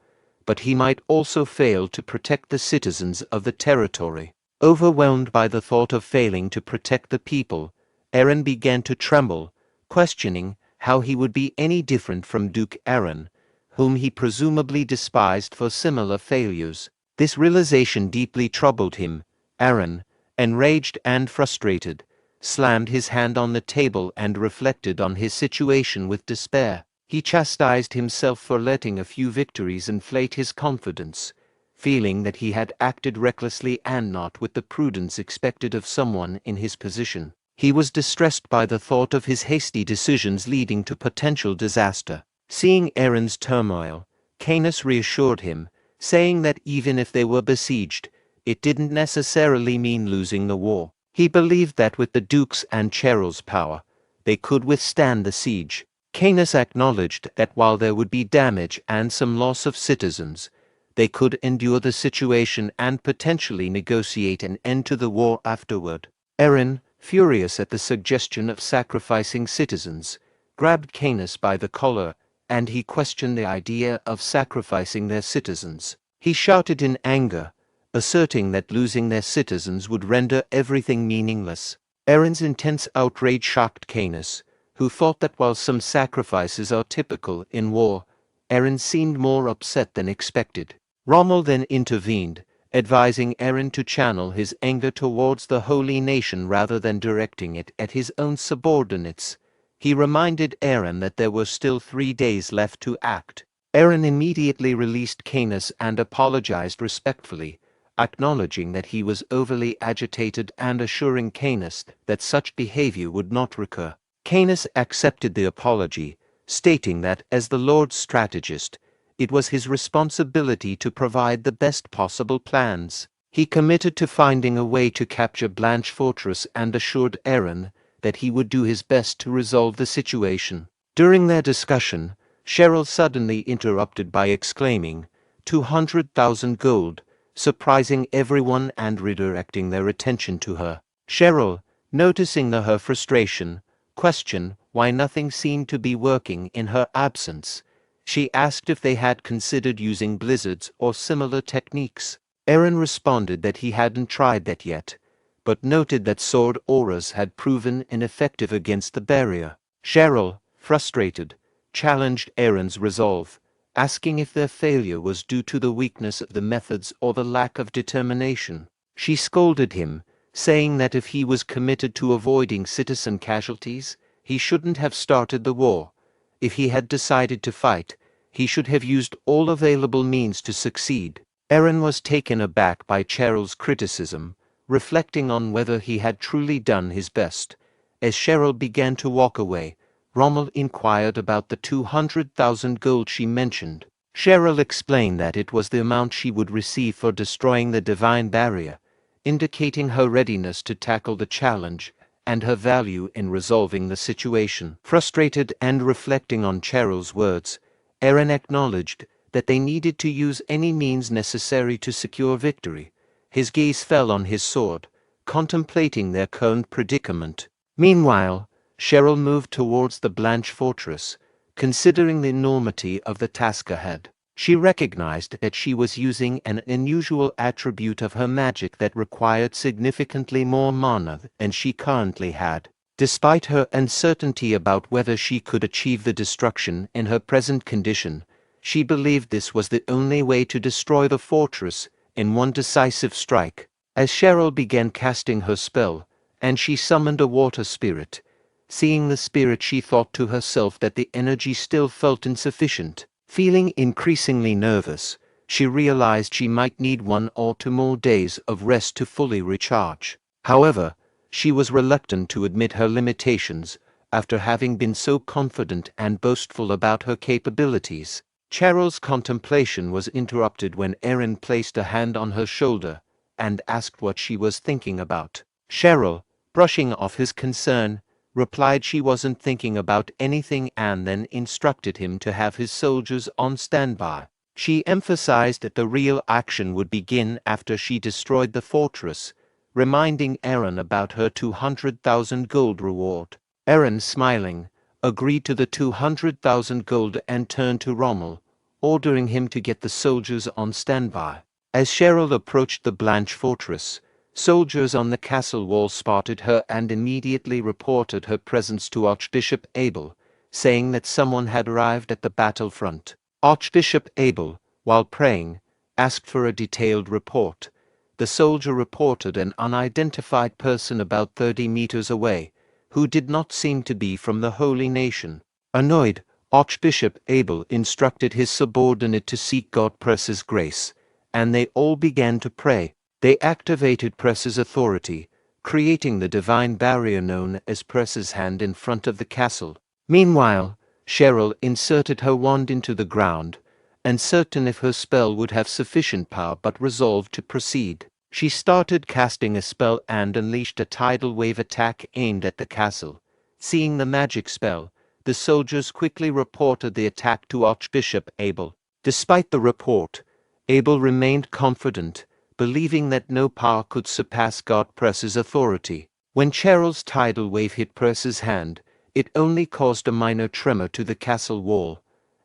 but he might also fail to protect the citizens of the territory. Overwhelmed by the thought of failing to protect the people, Eren began to tremble, questioning how he would be any different from Duke Eren, whom he presumably despised for similar failures. This realization deeply troubled him. Eren, enraged and frustrated, slammed his hand on the table and reflected on his situation with despair. He chastised himself for letting a few victories inflate his confidence, feeling that he had acted recklessly and not with the prudence expected of someone in his position. He was distressed by the thought of his hasty decisions leading to potential disaster. Seeing Eren's turmoil, Canis reassured him, saying that even if they were besieged, it didn't necessarily mean losing the war. He believed that with the Duke's and Cheryl's power, they could withstand the siege. Canis acknowledged that while there would be damage and some loss of citizens, they could endure the situation and potentially negotiate an end to the war afterward. Eren, furious at the suggestion of sacrificing citizens, grabbed Canis by the collar, and he questioned the idea of sacrificing their citizens. He shouted in anger, asserting that losing their citizens would render everything meaningless. Eren's intense outrage shocked Canis, who thought that while some sacrifices are typical in war, Eren seemed more upset than expected. Rommel then intervened, advising Eren to channel his anger towards the Holy Nation rather than directing it at his own subordinates. He reminded Eren that there were still 3 days left to act. Eren immediately released Canis and apologized respectfully, acknowledging that he was overly agitated and assuring Canis that such behavior would not recur. Canis accepted the apology, stating that as the Lord's strategist, it was his responsibility to provide the best possible plans. He committed to finding a way to capture Blanche Fortress and assured Aaron that he would do his best to resolve the situation. During their discussion, Cheryl suddenly interrupted by exclaiming, 200,000 gold, surprising everyone and redirecting their attention to her. Cheryl, noticing her frustration, questioned why nothing seemed to be working in her absence. She asked if they had considered using blizzards or similar techniques. Aaron responded that he hadn't tried that yet, but noted that sword auras had proven ineffective against the barrier. Cheryl, frustrated, challenged Aaron's resolve, asking if their failure was due to the weakness of the methods or the lack of determination. She scolded him, saying that if he was committed to avoiding citizen casualties, he shouldn't have started the war. If he had decided to fight, he should have used all available means to succeed. Aaron was taken aback by Cheryl's criticism, reflecting on whether he had truly done his best. As Cheryl began to walk away, Rommel inquired about the 200,000 gold she mentioned. Cheryl explained that it was the amount she would receive for destroying the divine barrier, indicating her readiness to tackle the challenge and her value in resolving the situation. Frustrated and reflecting on Cheryl's words, Aaron acknowledged that they needed to use any means necessary to secure victory. His gaze fell on his sword, contemplating their current predicament. Meanwhile, Cheryl moved towards the Blanche fortress, considering the enormity of the task ahead. She recognized that she was using an unusual attribute of her magic that required significantly more mana than she currently had. Despite her uncertainty about whether she could achieve the destruction in her present condition, she believed this was the only way to destroy the fortress in one decisive strike. As Cheryl began casting her spell, and she summoned a water spirit, seeing the spirit she thought to herself that the energy still felt insufficient. Feeling increasingly nervous, she realized she might need 1 or 2 more days of rest to fully recharge. However, she was reluctant to admit her limitations after having been so confident and boastful about her capabilities. Cheryl's contemplation was interrupted when Aaron placed a hand on her shoulder and asked what she was thinking about. Cheryl, brushing off his concern, replied she wasn't thinking about anything and then instructed him to have his soldiers on standby. She emphasized that the real action would begin after she destroyed the fortress, reminding Aaron about her 200,000 gold reward. Aaron, smiling, agreed to the 200,000 gold and turned to Rommel, ordering him to get the soldiers on standby. As Cheryl approached the Blanche fortress, soldiers on the castle wall spotted her and immediately reported her presence to Archbishop Abel, saying that someone had arrived at the battlefront. Archbishop Abel, while praying, asked for a detailed report. The soldier reported an unidentified person about 30 meters away, who did not seem to be from the Holy Nation. Annoyed, Archbishop Abel instructed his subordinate to seek God Press's grace, and they all began to pray. They activated Press's authority, creating the divine barrier known as Press's hand in front of the castle. Meanwhile, Cheryl inserted her wand into the ground, uncertain if her spell would have sufficient power but resolved to proceed. She started casting a spell and unleashed a tidal wave attack aimed at the castle. Seeing the magic spell, the soldiers quickly reported the attack to Archbishop Abel. Despite the report, Abel remained confident, believing that no power could surpass God Press's authority. When Cheryl's tidal wave hit Press's hand, it only caused a minor tremor to the castle wall.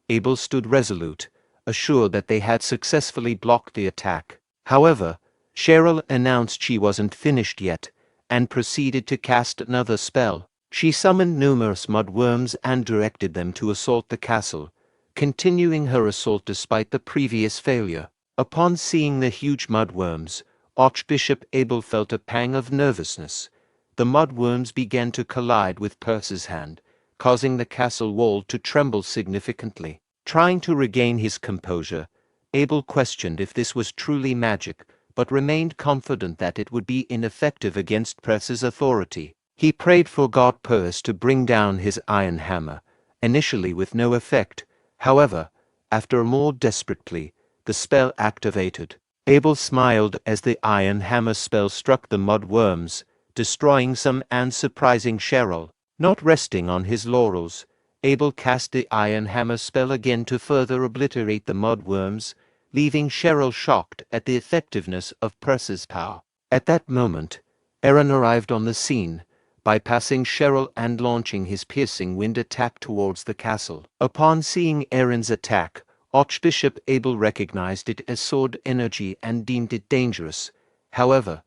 Abel stood resolute, assured that they had successfully blocked the attack. However, Cheryl announced she wasn't finished yet, and proceeded to cast another spell. She summoned numerous mudworms and directed them to assault the castle, continuing her assault despite the previous failure. Upon seeing the huge mudworms, Archbishop Abel felt a pang of nervousness. The mudworms began to collide with Perse's hand, causing the castle wall to tremble significantly. Trying to regain his composure, Abel questioned if this was truly magic, but remained confident that it would be ineffective against Perseus' authority. He prayed for god Perseus to bring down his iron hammer, initially with no effect. However, after a more desperate plea, the spell activated. Abel smiled as the iron hammer spell struck the mud worms, destroying some and surprising Cheryl. Not resting on his laurels, Abel cast the iron hammer spell again to further obliterate the mud worms, leaving Cheryl shocked at the effectiveness of Perseus' power. At that moment, Aaron arrived on the scene, bypassing Cheryl and launching his piercing wind attack towards the castle. Upon seeing Aaron's attack, Archbishop Abel recognized it as sword energy and deemed it dangerous. However,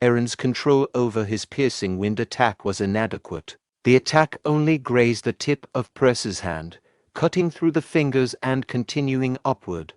Aaron's control over his piercing wind attack was inadequate. The attack only grazed the tip of Perseus' hand, cutting through the fingers and continuing upward.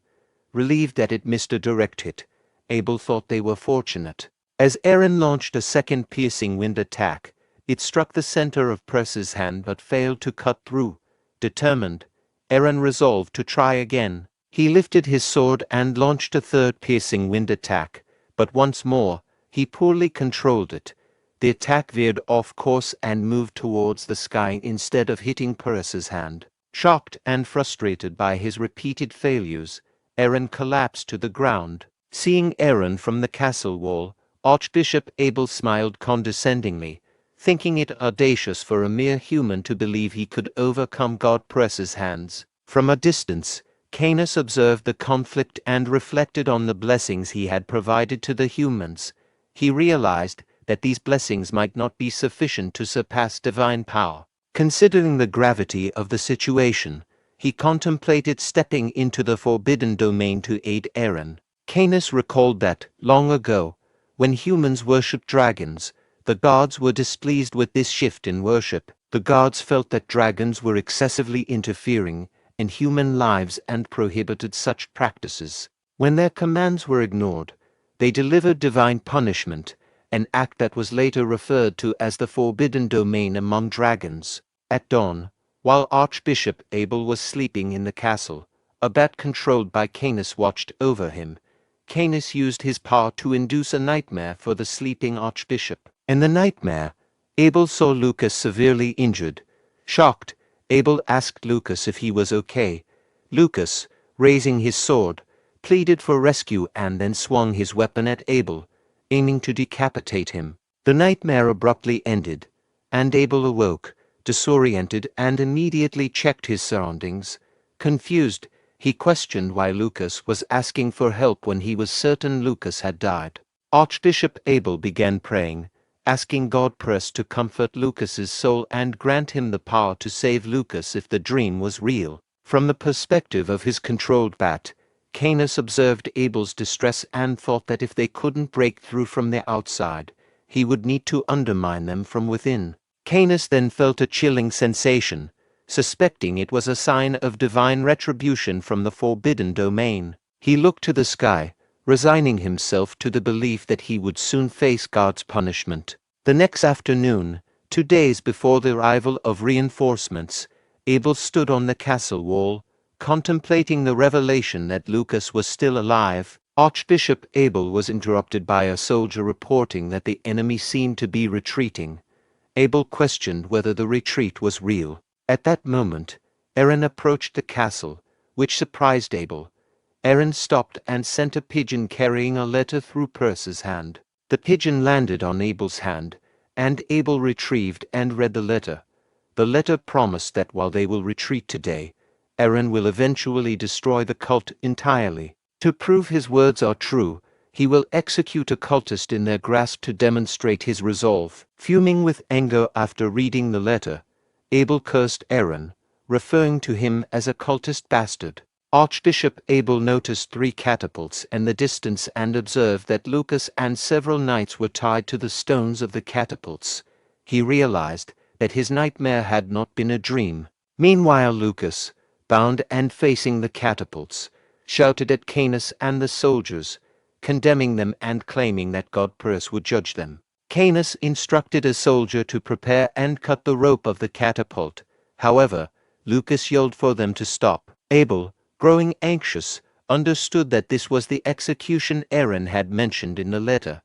Relieved that it missed a direct hit, Abel thought they were fortunate. As Aaron launched a second piercing wind attack, it struck the center of Perseus' hand but failed to cut through. Determined, Aaron resolved to try again. He lifted his sword and launched a third piercing wind attack, but once more, he poorly controlled it. The attack veered off course and moved towards the sky instead of hitting Perseus' hand. Shocked and frustrated by his repeated failures, Aaron collapsed to the ground. Seeing Aaron from the castle wall, Archbishop Abel smiled condescendingly, thinking it audacious for a mere human to believe he could overcome god Perseus' hands. From a distance, Canis observed the conflict and reflected on the blessings he had provided to the humans. He realized that these blessings might not be sufficient to surpass divine power. Considering the gravity of the situation, he contemplated stepping into the forbidden domain to aid Aaron. Canis recalled that, long ago, when humans worshipped dragons, the gods were displeased with this shift in worship. The gods felt that dragons were excessively interfering in human lives and prohibited such practices. When their commands were ignored, they delivered divine punishment, an act that was later referred to as the forbidden domain among dragons. At dawn, while Archbishop Abel was sleeping in the castle, a bat controlled by Canis watched over him. Canis used his power to induce a nightmare for the sleeping archbishop. In the nightmare, Abel saw Lucas severely injured. Shocked, Abel asked Lucas if he was okay. Lucas, raising his sword, pleaded for rescue and then swung his weapon at Abel, aiming to decapitate him. The nightmare abruptly ended, and Abel awoke, disoriented, and immediately checked his surroundings. Confused, he questioned why Lucas was asking for help when he was certain Lucas had died. Archbishop Abel began praying, asking God Perseus to comfort Lucas's soul and grant him the power to save Lucas if the dream was real. From the perspective of his controlled bat, Canis observed Abel's distress and thought that if they couldn't break through from the outside, he would need to undermine them from within. Canis then felt a chilling sensation, suspecting it was a sign of divine retribution from the forbidden domain. He looked to the sky, resigning himself to the belief that he would soon face God's punishment. The next afternoon, 2 days before the arrival of reinforcements, Abel stood on the castle wall, contemplating the revelation that Lucas was still alive. Archbishop Abel was interrupted by a soldier reporting that the enemy seemed to be retreating. Abel questioned whether the retreat was real. At that moment, Aaron approached the castle, which surprised Abel. Aaron stopped and sent a pigeon carrying a letter through Perseus' hand. The pigeon landed on Abel's hand, and Abel retrieved and read the letter. The letter promised that while they will retreat today, Aaron will eventually destroy the cult entirely. To prove his words are true, he will execute a cultist in their grasp to demonstrate his resolve. Fuming with anger after reading the letter, Abel cursed Aaron, referring to him as a cultist bastard. Archbishop Abel noticed 3 catapults in the distance and observed that Lucas and several knights were tied to the stones of the catapults. He realized that his nightmare had not been a dream. Meanwhile Lucas, bound and facing the catapults, shouted at Canis and the soldiers, condemning them and claiming that god Perseus would judge them. Canis instructed a soldier to prepare and cut the rope of the catapult. However, Lucas yelled for them to stop. Abel, growing anxious, understood that this was the execution Aaron had mentioned in the letter.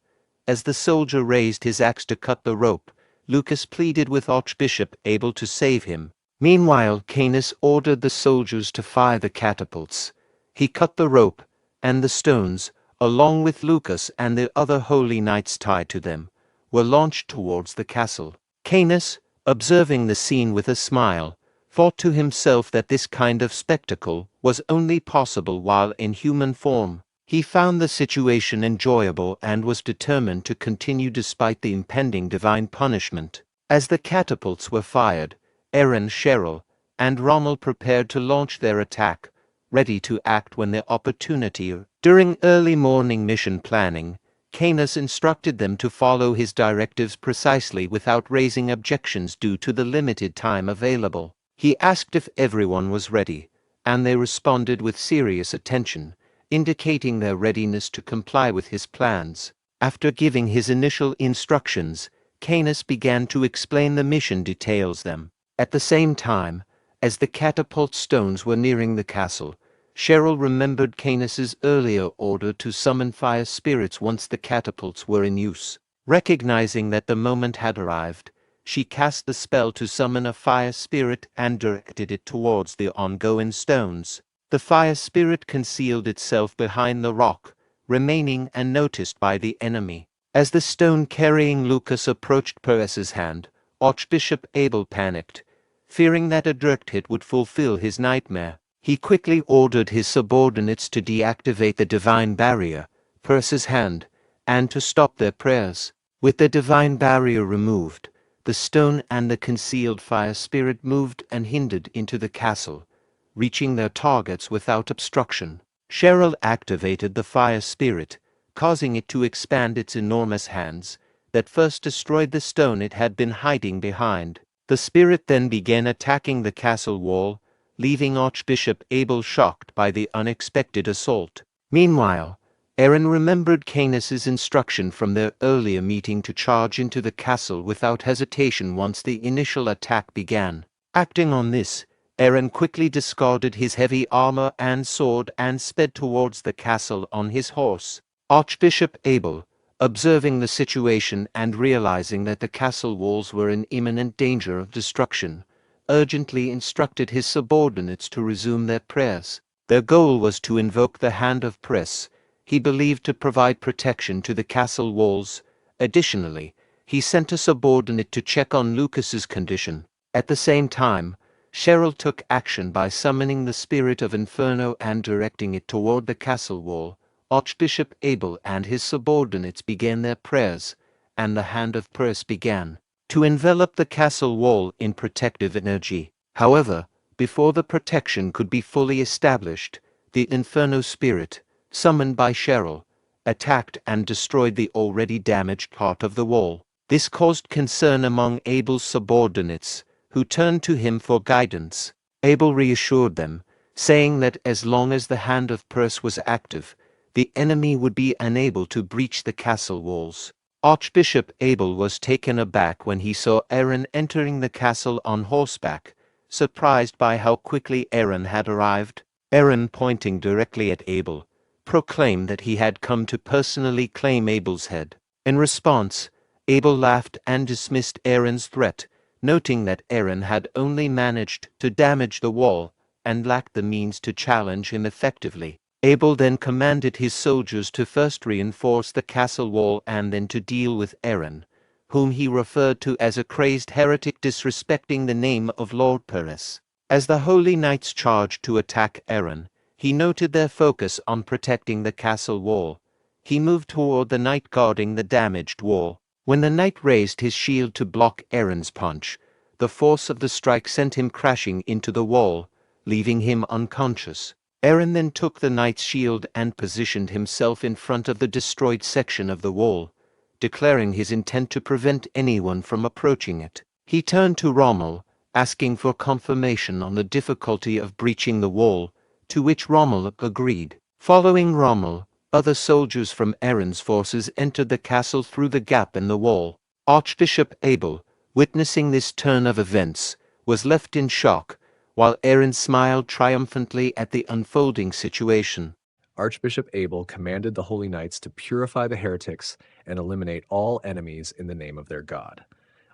As the soldier raised his axe to cut the rope, Lucas pleaded with Archbishop Abel to save him. Meanwhile, Canis ordered the soldiers to fire the catapults. He cut the rope, and the stones, along with Lucas and the other holy knights tied to them, were launched towards the castle. Canis, observing the scene with a smile, thought to himself that this kind of spectacle was only possible while in human form. He found the situation enjoyable and was determined to continue despite the impending divine punishment. As the catapults were fired, Aaron, Cheryl, and Rommel prepared to launch their attack, ready to act when the opportunity. During early morning mission planning, Canis instructed them to follow his directives precisely without raising objections due to the limited time available. He asked if everyone was ready, and they responded with serious attention, indicating their readiness to comply with his plans. After giving his initial instructions, Canis began to explain the mission details them. At the same time, as the catapult stones were nearing the castle, Cheryl remembered Canis's earlier order to summon fire spirits once the catapults were in use. Recognizing that the moment had arrived, she cast the spell to summon a fire spirit and directed it towards the ongoing stones. The fire spirit concealed itself behind the rock, remaining unnoticed by the enemy. As the stone carrying Lucas approached Pervious' hand, Archbishop Abel panicked, fearing that a direct hit would fulfill his nightmare. He quickly ordered his subordinates to deactivate the divine barrier, Pervious' hand, and to stop their prayers. With the divine barrier removed, the stone and the concealed fire spirit moved unhindered into the castle, reaching their targets without obstruction. Cheryl activated the fire spirit, causing it to expand its enormous hands, that first destroyed the stone it had been hiding behind. The spirit then began attacking the castle wall, leaving Archbishop Abel shocked by the unexpected assault. Meanwhile, Aaron remembered Canis's instruction from their earlier meeting to charge into the castle without hesitation once the initial attack began. Acting on this, Aaron quickly discarded his heavy armor and sword and sped towards the castle on his horse. Archbishop Abel, observing the situation and realizing that the castle walls were in imminent danger of destruction, urgently instructed his subordinates to resume their prayers. Their goal was to invoke the hand of Pres, he believed to provide protection to the castle walls. Additionally, he sent a subordinate to check on Lucas's condition. At the same time, Cheryl took action by summoning the spirit of Inferno and directing it toward the castle wall. Archbishop Abel and his subordinates began their prayers, and the hand of Pres began to envelop the castle wall in protective energy. However, before the protection could be fully established, the Inferno spirit, summoned by Cheryl, attacked and destroyed the already damaged part of the wall. This caused concern among Abel's subordinates, who turned to him for guidance. Abel reassured them, saying that as long as the hand of Pres was active, the enemy would be unable to breach the castle walls. Archbishop Abel was taken aback when he saw Aaron entering the castle on horseback, surprised by how quickly Aaron had arrived. Aaron, pointing directly at Abel, proclaimed that he had come to personally claim Abel's head. In response, Abel laughed and dismissed Aaron's threat, noting that Aaron had only managed to damage the wall and lacked the means to challenge him effectively. Abel then commanded his soldiers to first reinforce the castle wall and then to deal with Aaron, whom he referred to as a crazed heretic disrespecting the name of Lord Pervious. As the holy knights charged to attack Aaron, he noted their focus on protecting the castle wall. He moved toward the knight guarding the damaged wall. When the knight raised his shield to block Aaron's punch, the force of the strike sent him crashing into the wall, leaving him unconscious. Aaron then took the knight's shield and positioned himself in front of the destroyed section of the wall, declaring his intent to prevent anyone from approaching it. He turned to Rommel, asking for confirmation on the difficulty of breaching the wall, to which Rommel agreed. Following Rommel, other soldiers from Aaron's forces entered the castle through the gap in the wall. Archbishop Abel, witnessing this turn of events, was left in shock, while Aaron smiled triumphantly at the unfolding situation. Archbishop Abel commanded the Holy Knights to purify the heretics and eliminate all enemies in the name of their God.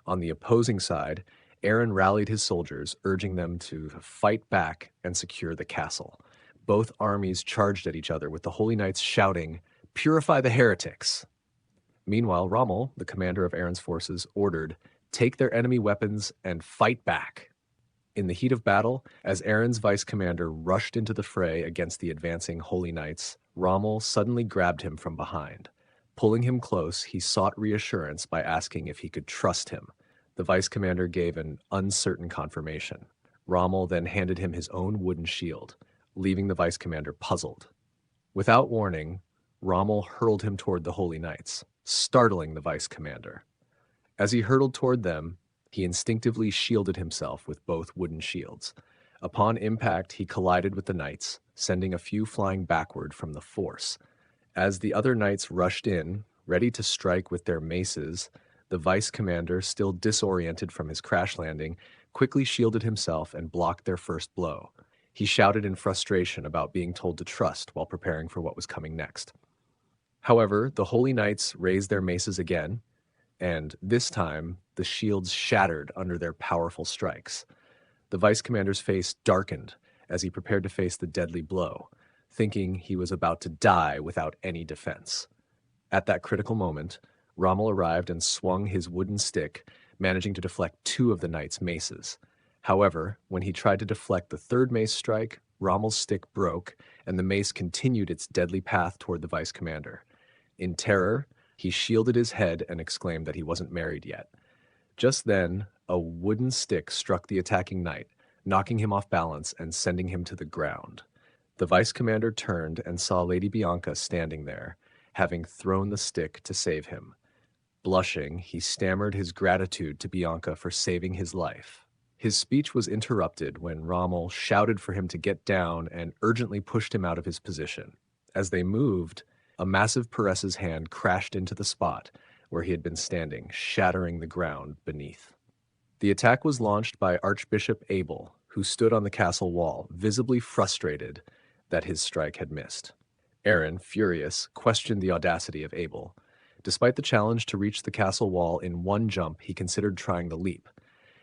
On the opposing side, Aaron rallied his soldiers, urging them to fight back and secure the castle. Both armies charged at each other, with the Holy Knights shouting, "Purify the heretics!" Meanwhile, Rommel, the commander of Aaron's forces, ordered, "Take their enemy weapons and fight back." In the heat of battle, as Aaron's vice commander rushed into the fray against the advancing Holy Knights, Rommel suddenly grabbed him from behind. Pulling him close, he sought reassurance by asking if he could trust him. The vice commander gave an uncertain confirmation. Rommel then handed him his own wooden shield, leaving the vice commander puzzled. Without warning, Rommel hurled him toward the Holy Knights, startling the vice commander. As he hurtled toward them, he instinctively shielded himself with both wooden shields. Upon impact, he collided with the knights, sending a few flying backward from the force. As the other knights rushed in, ready to strike with their maces, the vice commander, still disoriented from his crash landing, quickly shielded himself and blocked their first blow. He shouted in frustration about being told to trust while preparing for what was coming next. However, the Holy Knights raised their maces again, and this time the shields shattered under their powerful strikes. The vice commander's face darkened as he prepared to face the deadly blow, thinking he was about to die without any defense. At that critical moment, Rommel arrived and swung his wooden stick, managing to deflect two of the knights' maces. However, when he tried to deflect the third mace strike, Rommel's stick broke, and the mace continued its deadly path toward the vice commander. In terror, he shielded his head and exclaimed that he wasn't married yet. Just then, a wooden stick struck the attacking knight, knocking him off balance and sending him to the ground. The vice commander turned and saw Lady Bianca standing there, having thrown the stick to save him. Blushing, he stammered his gratitude to Bianca for saving his life. His speech was interrupted when Rommel shouted for him to get down and urgently pushed him out of his position. As they moved, a massive Perez's hand crashed into the spot where he had been standing, shattering the ground beneath. The attack was launched by Archbishop Abel, who stood on the castle wall, visibly frustrated that his strike had missed. Aaron, furious, questioned the audacity of Abel. Despite the challenge to reach the castle wall in one jump, he considered trying the leap.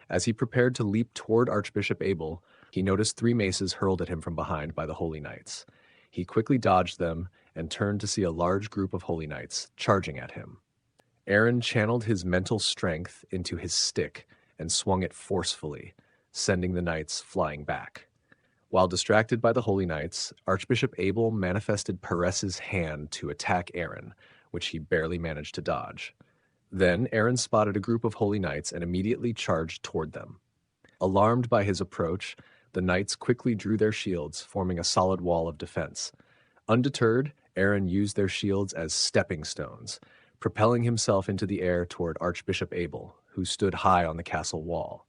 As he prepared to leap toward Archbishop Abel, he noticed three maces hurled at him from behind by the Holy Knights. He quickly dodged them and turned to see a large group of Holy Knights charging at him. Aaron channeled his mental strength into his stick and swung it forcefully, sending the knights flying back. While distracted by the Holy Knights, Archbishop Abel manifested Perez's hand to attack Aaron, which he barely managed to dodge. Then Aaron spotted a group of Holy Knights and immediately charged toward them. Alarmed by his approach, the knights quickly drew their shields, forming a solid wall of defense. Undeterred, Aaron used their shields as stepping stones, propelling himself into the air toward Archbishop Abel, who stood high on the castle wall.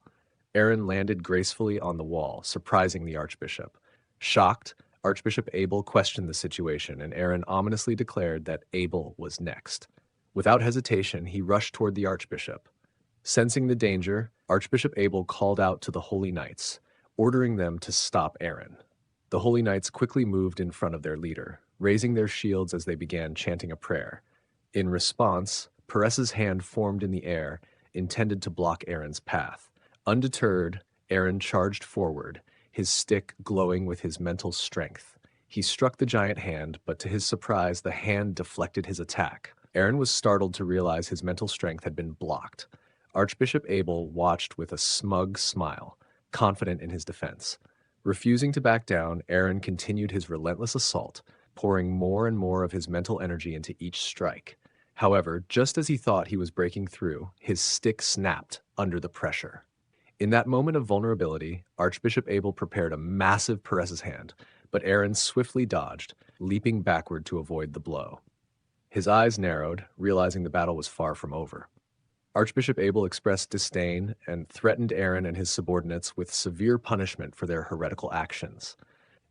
Aaron landed gracefully on the wall, surprising the archbishop. Shocked, Archbishop Abel questioned the situation, and Aaron ominously declared that Abel was next. Without hesitation, he rushed toward the archbishop. Sensing the danger, Archbishop Abel called out to the Holy Knights, ordering them to stop Aaron. The Holy Knights quickly moved in front of their leader, raising their shields as they began chanting a prayer. In response, Perez's hand formed in the air, intended to block Aaron's path. Undeterred, Aaron charged forward, his stick glowing with his mental strength. He struck the giant hand, but to his surprise, the hand deflected his attack. Aaron was startled to realize his mental strength had been blocked. Archbishop Abel watched with a smug smile, confident in his defense. Refusing to back down, Aaron continued his relentless assault, pouring more and more of his mental energy into each strike. However, just as he thought he was breaking through, his stick snapped under the pressure. In that moment of vulnerability, Archbishop Abel prepared a massive Perez's hand, but Aaron swiftly dodged, leaping backward to avoid the blow. His eyes narrowed, realizing the battle was far from over. Archbishop Abel expressed disdain and threatened Aaron and his subordinates with severe punishment for their heretical actions.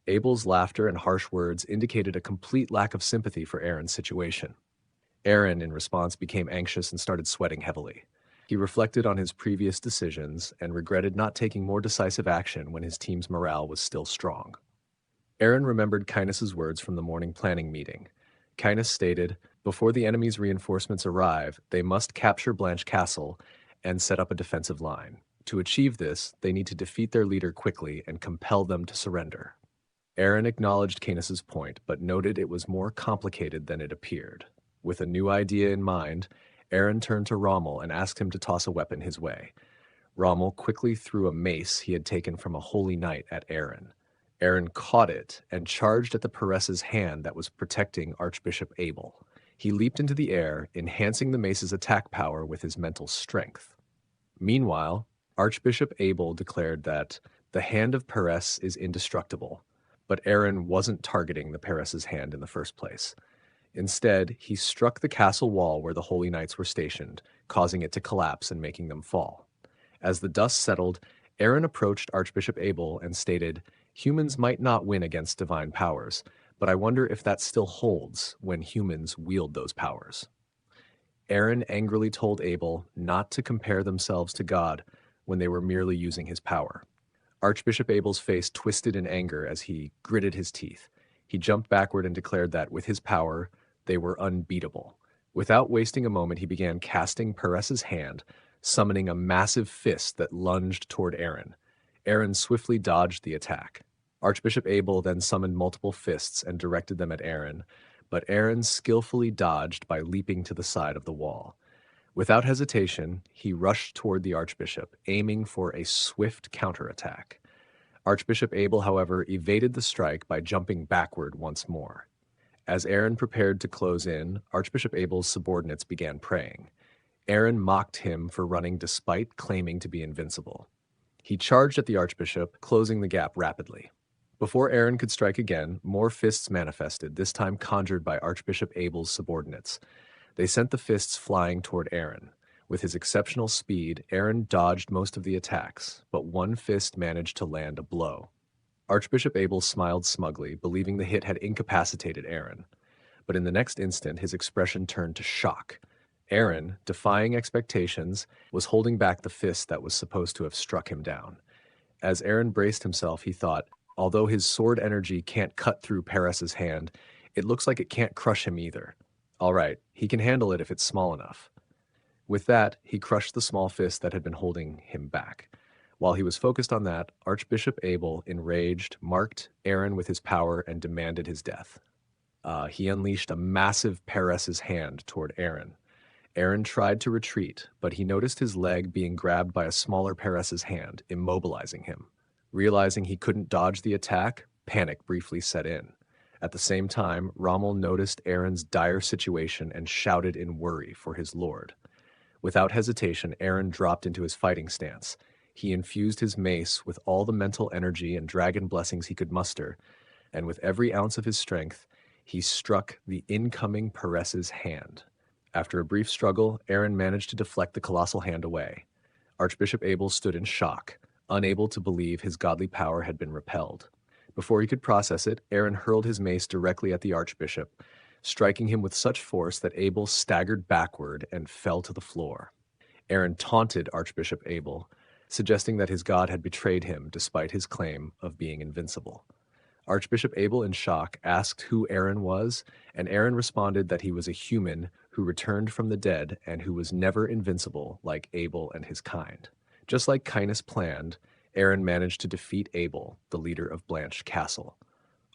Abel's laughter and harsh words indicated a complete lack of sympathy for Aaron's situation. Aaron, in response, became anxious and started sweating heavily. He reflected on his previous decisions and regretted not taking more decisive action when his team's morale was still strong. Aaron remembered Kynas's words from the morning planning meeting. Kynus stated, "Before the enemy's reinforcements arrive, they must capture Blanche Castle and set up a defensive line. To achieve this, they need to defeat their leader quickly and compel them to surrender." Aaron acknowledged Kynas's point, but noted it was more complicated than it appeared. With a new idea in mind, Aaron turned to Rommel and asked him to toss a weapon his way. Rommel quickly threw a mace he had taken from a holy knight at Aaron. Aaron caught it and charged at the Peress's hand that was protecting Archbishop Abel. He leaped into the air, enhancing the mace's attack power with his mental strength. Meanwhile, Archbishop Abel declared that the hand of Peress is indestructible, but Aaron wasn't targeting the Peress's hand in the first place. Instead, he struck the castle wall where the holy knights were stationed, causing it to collapse and making them fall. As the dust settled, Aaron approached Archbishop Abel and stated, "Humans might not win against divine powers, but I wonder if that still holds when humans wield those powers." Aaron angrily told Abel not to compare themselves to God when they were merely using his power. Archbishop Abel's face twisted in anger as he gritted his teeth. He jumped backward and declared that with his power, they were unbeatable. Without wasting a moment, he began casting Peress's hand, summoning a massive fist that lunged toward Aaron. Aaron swiftly dodged the attack. Archbishop Abel then summoned multiple fists and directed them at Aaron, but Aaron skillfully dodged by leaping to the side of the wall. Without hesitation, he rushed toward the archbishop, aiming for a swift counterattack. Archbishop Abel, however, evaded the strike by jumping backward once more. As Aaron prepared to close in, Archbishop Abel's subordinates began praying. Aaron mocked him for running despite claiming to be invincible. He charged at the archbishop, closing the gap rapidly. Before Aaron could strike again, more fists manifested, this time conjured by Archbishop Abel's subordinates. They sent the fists flying toward Aaron. With his exceptional speed, Aaron dodged most of the attacks, but one fist managed to land a blow. Archbishop Abel smiled smugly, believing the hit had incapacitated Aaron. But in the next instant, his expression turned to shock. Aaron, defying expectations, was holding back the fist that was supposed to have struck him down. As Aaron braced himself, he thought, although his sword energy can't cut through Peress's hand, it looks like it can't crush him either. All right, he can handle it if it's small enough. With that, he crushed the small fist that had been holding him back. While he was focused on that, Archbishop Abel, enraged, marked Aaron with his power and demanded his death. He unleashed a massive Peress's hand toward Aaron. Aaron tried to retreat, but he noticed his leg being grabbed by a smaller Peress's hand, immobilizing him. Realizing he couldn't dodge the attack, panic briefly set in. At the same time, Rommel noticed Aaron's dire situation and shouted in worry for his lord. Without hesitation, Aaron dropped into his fighting stance. He infused his mace with all the mental energy and dragon blessings he could muster, and with every ounce of his strength, he struck the incoming Peress's hand. After a brief struggle, Aaron managed to deflect the colossal hand away. Archbishop Abel stood in shock, unable to believe his godly power had been repelled. Before he could process it, Aaron hurled his mace directly at the archbishop, striking him with such force that Abel staggered backward and fell to the floor. Aaron taunted Archbishop Abel, suggesting that his god had betrayed him despite his claim of being invincible. Archbishop Abel, in shock, asked who Aaron was, and Aaron responded that he was a human who returned from the dead and who was never invincible like Abel and his kind. Just like Kynus planned, Aaron managed to defeat Abel, the leader of Blanche Castle.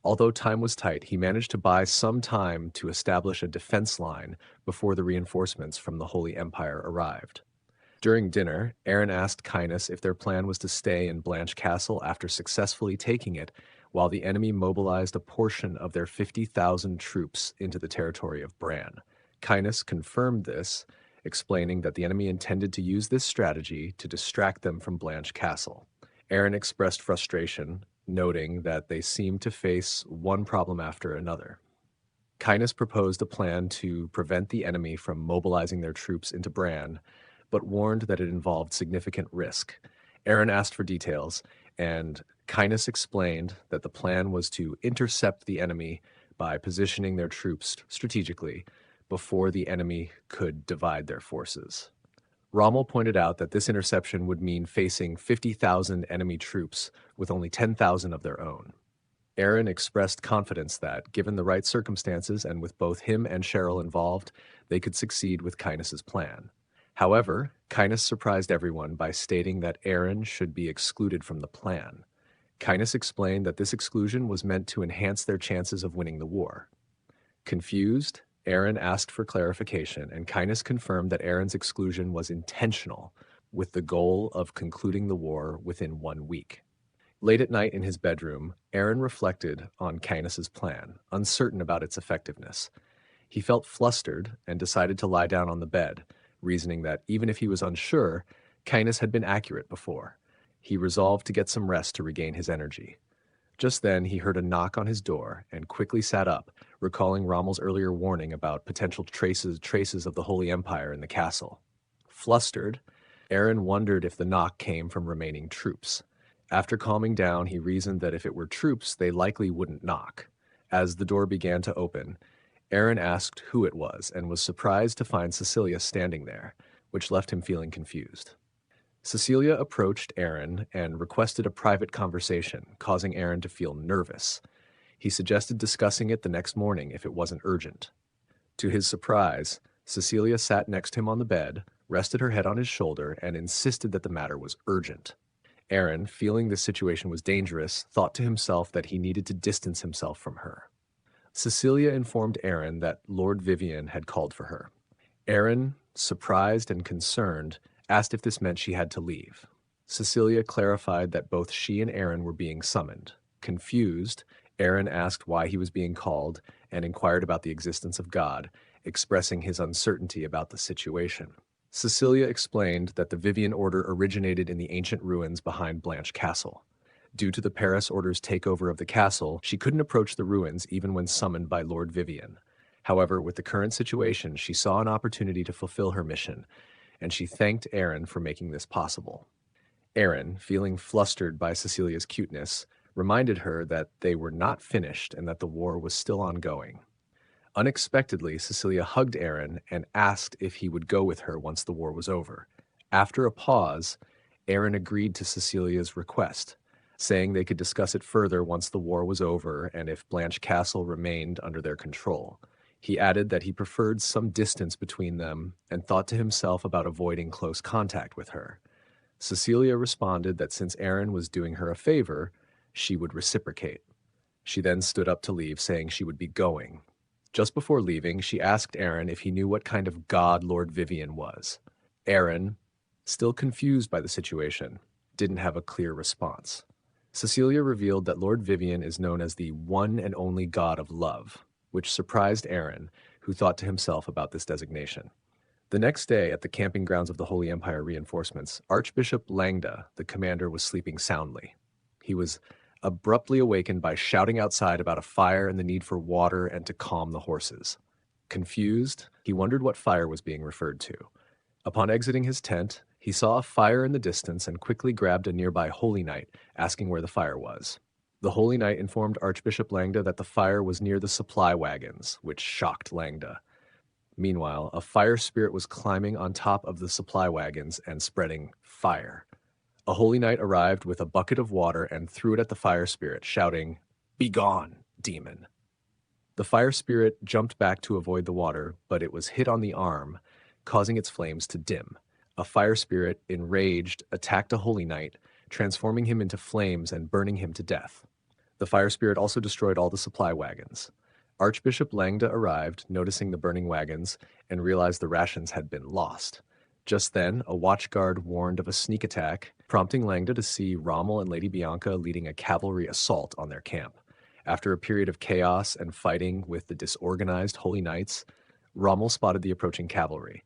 Although time was tight, he managed to buy some time to establish a defense line before the reinforcements from the Holy Empire arrived. During dinner, Aaron asked Kynus if their plan was to stay in Blanche Castle after successfully taking it, while the enemy mobilized a portion of their 50,000 troops into the territory of Brahn. Kynus confirmed this, explaining that the enemy intended to use this strategy to distract them from Blanche Castle. Aaron expressed frustration, noting that they seemed to face one problem after another. Kynus proposed a plan to prevent the enemy from mobilizing their troops into Brahn, but warned that it involved significant risk. Aaron asked for details, and Kynus explained that the plan was to intercept the enemy by positioning their troops strategically before the enemy could divide their forces. Rommel pointed out that this interception would mean facing 50,000 enemy troops with only 10,000 of their own. Aaron expressed confidence that, given the right circumstances and with both him and Cheryl involved, they could succeed with Kynas's plan. However, Kynus surprised everyone by stating that Aaron should be excluded from the plan. Kynus explained that this exclusion was meant to enhance their chances of winning the war. Confused, Aaron asked for clarification, and Kynus confirmed that Aaron's exclusion was intentional, with the goal of concluding the war within 1 week. Late at night in his bedroom, Aaron reflected on Kynas's plan, uncertain about its effectiveness. He felt flustered and decided to lie down on the bed, reasoning that even if he was unsure, Kynus had been accurate before. He resolved to get some rest to regain his energy. Just then, he heard a knock on his door and quickly sat up, recalling Rommel's earlier warning about potential traces of the Holy Empire in the castle. Flustered, Aaron wondered if the knock came from remaining troops. After calming down, he reasoned that if it were troops, they likely wouldn't knock. As the door began to open, Aaron asked who it was and was surprised to find Cecilia standing there, which left him feeling confused. Cecilia approached Aaron and requested a private conversation, causing Aaron to feel nervous. He suggested discussing it the next morning if it wasn't urgent. To his surprise, Cecilia sat next to him on the bed, rested her head on his shoulder, and insisted that the matter was urgent. Aaron, feeling the situation was dangerous, thought to himself that he needed to distance himself from her. Cecilia informed Aaron that Lord Vivian had called for her. Aaron, surprised and concerned, asked if this meant she had to leave. Cecilia clarified that both she and Aaron were being summoned. Confused, Aaron asked why he was being called and inquired about the existence of God, expressing his uncertainty about the situation. Cecilia explained that the Vivian Order originated in the ancient ruins behind Blanche Castle. Due to the Paris Order's takeover of the castle, she couldn't approach the ruins even when summoned by Lord Vivian. However, with the current situation, she saw an opportunity to fulfill her mission, and she thanked Aaron for making this possible. Aaron, feeling flustered by Cecilia's cuteness, reminded her that they were not finished and that the war was still ongoing. Unexpectedly, Cecilia hugged Aaron and asked if he would go with her once the war was over. After a pause, Aaron agreed to Cecilia's request, saying they could discuss it further once the war was over and if Blanche Castle remained under their control. He added that he preferred some distance between them and thought to himself about avoiding close contact with her. Cecilia responded that since Aaron was doing her a favor, she would reciprocate. She then stood up to leave, saying she would be going. Just before leaving, she asked Aaron if he knew what kind of god Lord Vivian was. Aaron, still confused by the situation, didn't have a clear response. Cecilia revealed that Lord Vivian is known as the one and only god of love, which surprised Aaron, who thought to himself about this designation. The next day, at the camping grounds of the Holy Empire reinforcements, Archbishop Langda, the commander, was sleeping soundly. He was abruptly awakened by shouting outside about a fire and the need for water and to calm the horses. Confused, he wondered what fire was being referred to. Upon exiting his tent, he saw a fire in the distance and quickly grabbed a nearby Holy Knight, asking where the fire was. The Holy Knight informed Archbishop Langda that the fire was near the supply wagons, which shocked Langda. Meanwhile, a fire spirit was climbing on top of the supply wagons and spreading fire. A Holy Knight arrived with a bucket of water and threw it at the fire spirit, shouting, "Begone, demon!" The fire spirit jumped back to avoid the water, but it was hit on the arm, causing its flames to dim. A fire spirit, enraged, attacked a Holy Knight, transforming him into flames and burning him to death. The fire spirit also destroyed all the supply wagons. Archbishop Langda arrived, noticing the burning wagons, and realized the rations had been lost. Just then, a watchguard warned of a sneak attack, prompting Langda to see Rommel and Lady Bianca leading a cavalry assault on their camp. After a period of chaos and fighting with the disorganized Holy Knights, Rommel spotted the approaching cavalry.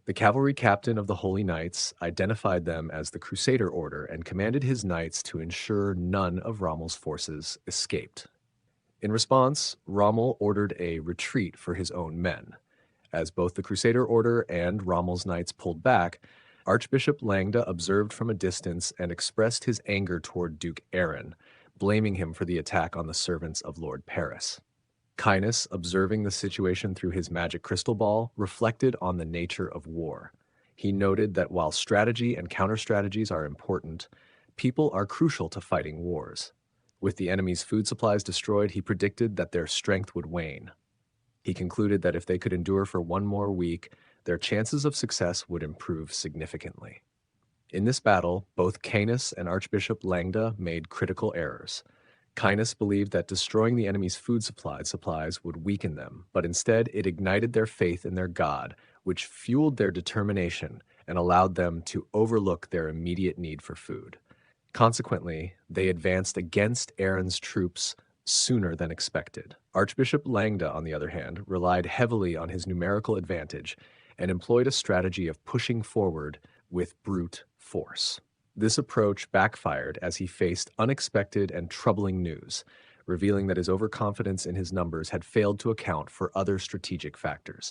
The cavalry captain of the Holy Knights identified them as the Crusader Order and commanded his knights to ensure none of Rommel's forces escaped. In response, Rommel ordered a retreat for his own men. As both the Crusader Order and Rommel's knights pulled back, Archbishop Langda observed from a distance and expressed his anger toward Duke Aaron, blaming him for the attack on the servants of Lord Paris. Kynus, observing the situation through his magic crystal ball, reflected on the nature of war. He noted that while strategy and counter-strategies are important, people are crucial to fighting wars. With the enemy's food supplies destroyed, he predicted that their strength would wane. He concluded that if they could endure for one more week, their chances of success would improve significantly. In this battle, both Canis and Archbishop Langda made critical errors. Canis believed that destroying the enemy's food supplies would weaken them, but instead it ignited their faith in their god, which fueled their determination and allowed them to overlook their immediate need for food. Consequently, they advanced against Aaron's troops sooner than expected. Archbishop Langda, on the other hand, relied heavily on his numerical advantage and employed a strategy of pushing forward with brute force. This approach backfired as he faced unexpected and troubling news, revealing that his overconfidence in his numbers had failed to account for other strategic factors.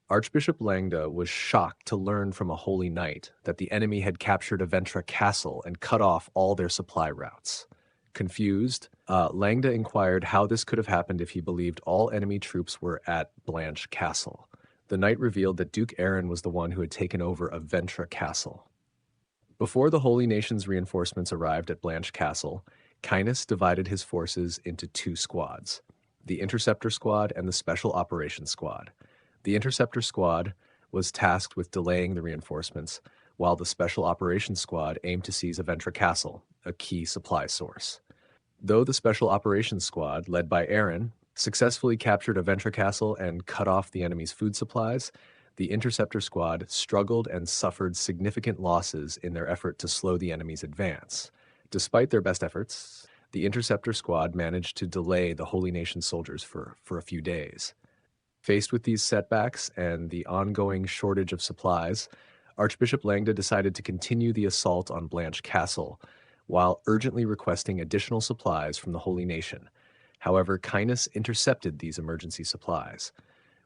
Archbishop Langda was shocked to learn from a holy knight that the enemy had captured Aventra Castle and cut off all their supply routes. Confused, Langda inquired how this could have happened if he believed all enemy troops were at Blanche Castle. The knight revealed that Duke Aaron was the one who had taken over Aventra Castle. Before the Holy Nation's reinforcements arrived at Blanche Castle, Canis divided his forces into two squads, the Interceptor Squad and the Special Operations Squad. The Interceptor Squad was tasked with delaying the reinforcements, while the Special Operations Squad aimed to seize Aventra Castle, a key supply source. Though the Special Operations Squad, led by Aaron, successfully captured Aventra Castle and cut off the enemy's food supplies, the Interceptor Squad struggled and suffered significant losses in their effort to slow the enemy's advance. Despite their best efforts, the Interceptor Squad managed to delay the Holy Nation soldiers for a few days. Faced with these setbacks and the ongoing shortage of supplies, Archbishop Langda decided to continue the assault on Blanche Castle, while urgently requesting additional supplies from the Holy Nation. However, Canis intercepted these emergency supplies.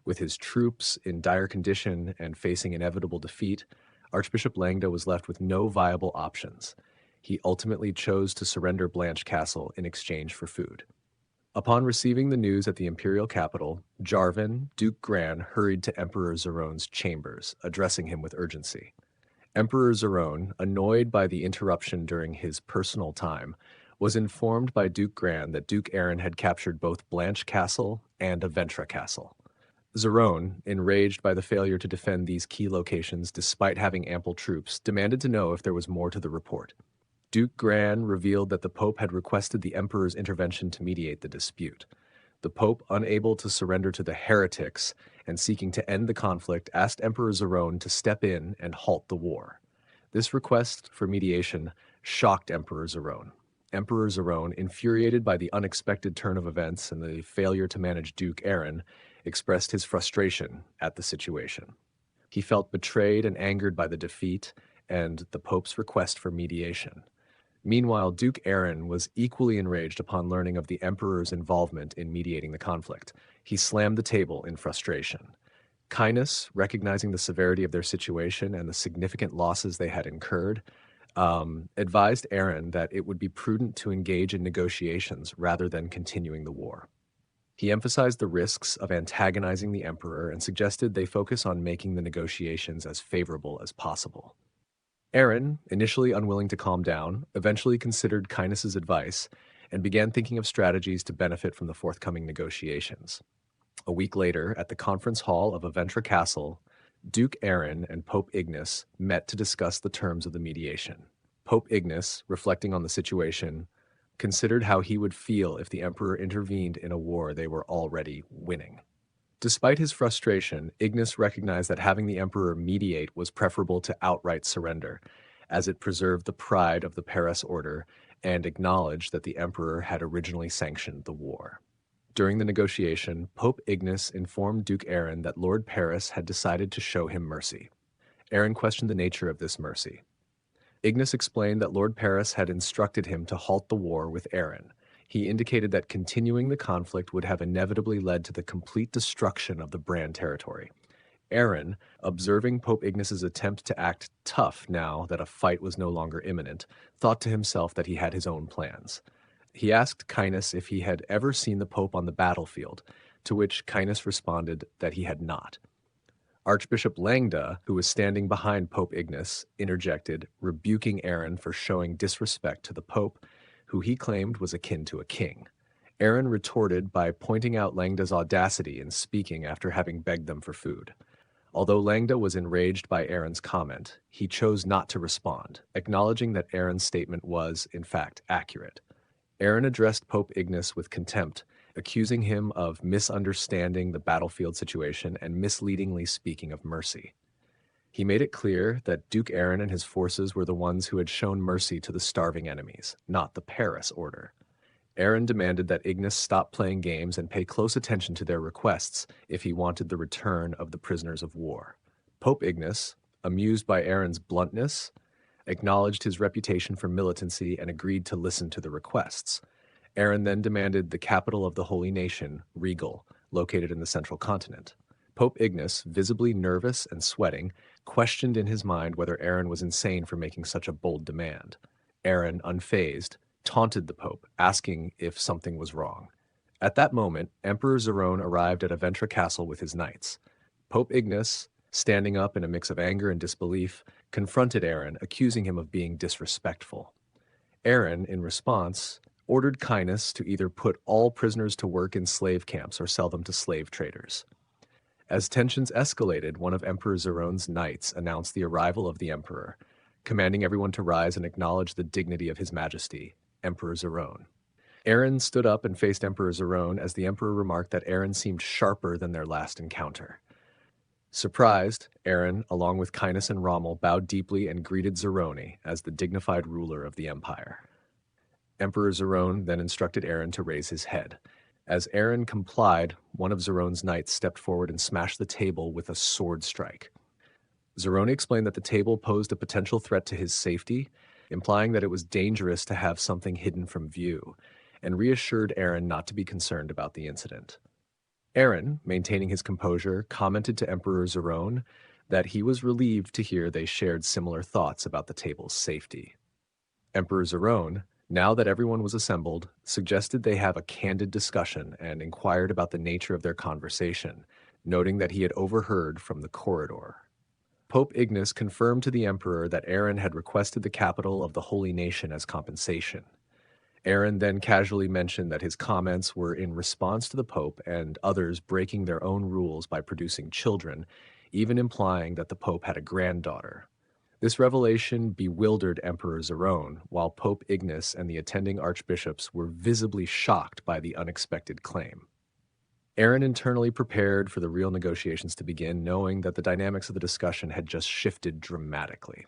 With his troops in dire condition and facing inevitable defeat, Archbishop Langda was left with no viable options. He ultimately chose to surrender Blanche Castle in exchange for food. Upon receiving the news at the imperial capital, Jarvan, Duke Gran, hurried to Emperor Zerone's chambers, addressing him with urgency. Emperor Zerone, annoyed by the interruption during his personal time, was informed by Duke Gran that Duke Aaron had captured both Blanche Castle and Aventra Castle. Zerone, enraged by the failure to defend these key locations despite having ample troops, demanded to know if there was more to the report. Duke Gran revealed that the Pope had requested the Emperor's intervention to mediate the dispute. The Pope, unable to surrender to the heretics and seeking to end the conflict, asked Emperor Zerone to step in and halt the war. This request for mediation shocked Emperor Zerone. Emperor Zerone, infuriated by the unexpected turn of events and the failure to manage Duke Aaron, expressed his frustration at the situation. He felt betrayed and angered by the defeat and the Pope's request for mediation. Meanwhile, Duke Aaron was equally enraged upon learning of the Emperor's involvement in mediating the conflict. He slammed the table in frustration. Canis, recognizing the severity of their situation and the significant losses they had incurred, advised Aaron that it would be prudent to engage in negotiations rather than continuing the war. He emphasized the risks of antagonizing the emperor and suggested they focus on making the negotiations as favorable as possible. Aaron, initially unwilling to calm down, eventually considered Canis's advice and began thinking of strategies to benefit from the forthcoming negotiations. A week later, at the conference hall of Aventra Castle, Duke Aaron and Pope Ignace met to discuss the terms of the mediation. Pope Ignace, reflecting on the situation, considered how he would feel if the emperor intervened in a war they were already winning. Despite his frustration, Ignace recognized that having the emperor mediate was preferable to outright surrender, as it preserved the pride of the Paris order and acknowledged that the emperor had originally sanctioned the war. During the negotiation, Pope Ignace informed Duke Aaron that Lord Paris had decided to show him mercy. Aaron questioned the nature of this mercy. Ignace explained that Lord Paris had instructed him to halt the war with Aaron. He indicated that continuing the conflict would have inevitably led to the complete destruction of the Brand territory. Aaron, observing Pope Ignace's attempt to act tough now that a fight was no longer imminent, thought to himself that he had his own plans. He asked Canis if he had ever seen the Pope on the battlefield, to which Canis responded that he had not. Archbishop Langda, who was standing behind Pope Ignace, interjected, rebuking Aaron for showing disrespect to the Pope, who he claimed was akin to a king. Aaron retorted by pointing out Langda's audacity in speaking after having begged them for food. Although Langda was enraged by Aaron's comment, he chose not to respond, acknowledging that Aaron's statement was, in fact, accurate. Aaron addressed Pope Ignace with contempt, accusing him of misunderstanding the battlefield situation and misleadingly speaking of mercy. He made it clear that Duke Aaron and his forces were the ones who had shown mercy to the starving enemies, not the Paris order. Aaron demanded that Ignace stop playing games and pay close attention to their requests if he wanted the return of the prisoners of war. Pope Ignace, amused by Aaron's bluntness, acknowledged his reputation for militancy and agreed to listen to the requests. Aaron then demanded the capital of the Holy Nation, Regal, located in the central continent. Pope Ignace, visibly nervous and sweating, questioned in his mind whether Aaron was insane for making such a bold demand. Aaron, unfazed, taunted the Pope, asking if something was wrong. At that moment, Emperor Zerone arrived at Aventra Castle with his knights. Pope Ignace, standing up in a mix of anger and disbelief, confronted Aaron, accusing him of being disrespectful. Aaron, in response, ordered Cainus to either put all prisoners to work in slave camps or sell them to slave traders. As tensions escalated, one of Emperor Zerone's knights announced the arrival of the emperor, commanding everyone to rise and acknowledge the dignity of his majesty, Emperor Zerone. Aaron stood up and faced Emperor Zerone as the emperor remarked that Aaron seemed sharper than their last encounter. Surprised, Aaron, along with Cainus and Rommel, bowed deeply and greeted Zerone as the dignified ruler of the empire. Emperor Zerone then instructed Aaron to raise his head. As Aaron complied, one of Zerone's knights stepped forward and smashed the table with a sword strike. Zerone explained that the table posed a potential threat to his safety, implying that it was dangerous to have something hidden from view, and reassured Aaron not to be concerned about the incident. Aaron, maintaining his composure, commented to Emperor Zerone that he was relieved to hear they shared similar thoughts about the table's safety. Emperor Zerone, now that everyone was assembled, suggested they have a candid discussion and inquired about the nature of their conversation, noting that he had overheard from the corridor. Pope Ignace confirmed to the emperor that Aaron had requested the capital of the Holy Nation as compensation. Aaron then casually mentioned that his comments were in response to the Pope and others breaking their own rules by producing children, even implying that the Pope had a granddaughter. This revelation bewildered Emperor Zerone, while Pope Ignace and the attending archbishops were visibly shocked by the unexpected claim. Aaron internally prepared for the real negotiations to begin, knowing that the dynamics of the discussion had just shifted dramatically.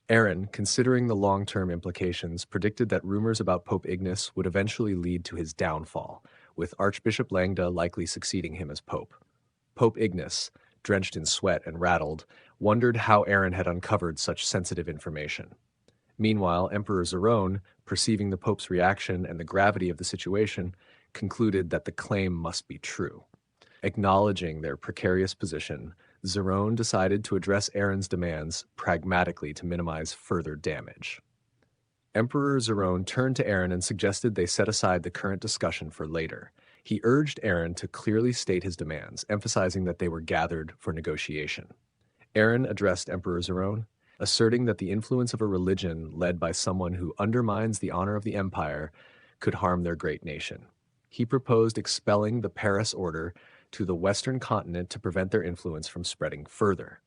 Aaron, considering the long-term implications, predicted that rumors about Pope Ignace would eventually lead to his downfall, with Archbishop Langda likely succeeding him as Pope. Pope Ignace, drenched in sweat and rattled, wondered how Aaron had uncovered such sensitive information. Meanwhile, Emperor Zerone, perceiving the Pope's reaction and the gravity of the situation, concluded that the claim must be true. Acknowledging their precarious position, Zerone decided to address Aaron's demands pragmatically to minimize further damage. Emperor Zerone turned to Aaron and suggested they set aside the current discussion for later. He urged Aaron to clearly state his demands, emphasizing that they were gathered for negotiation. Aaron addressed Emperor Zerone, asserting that the influence of a religion led by someone who undermines the honor of the empire could harm their great nation. He proposed expelling the Paris order to the western continent to prevent their influence from spreading further.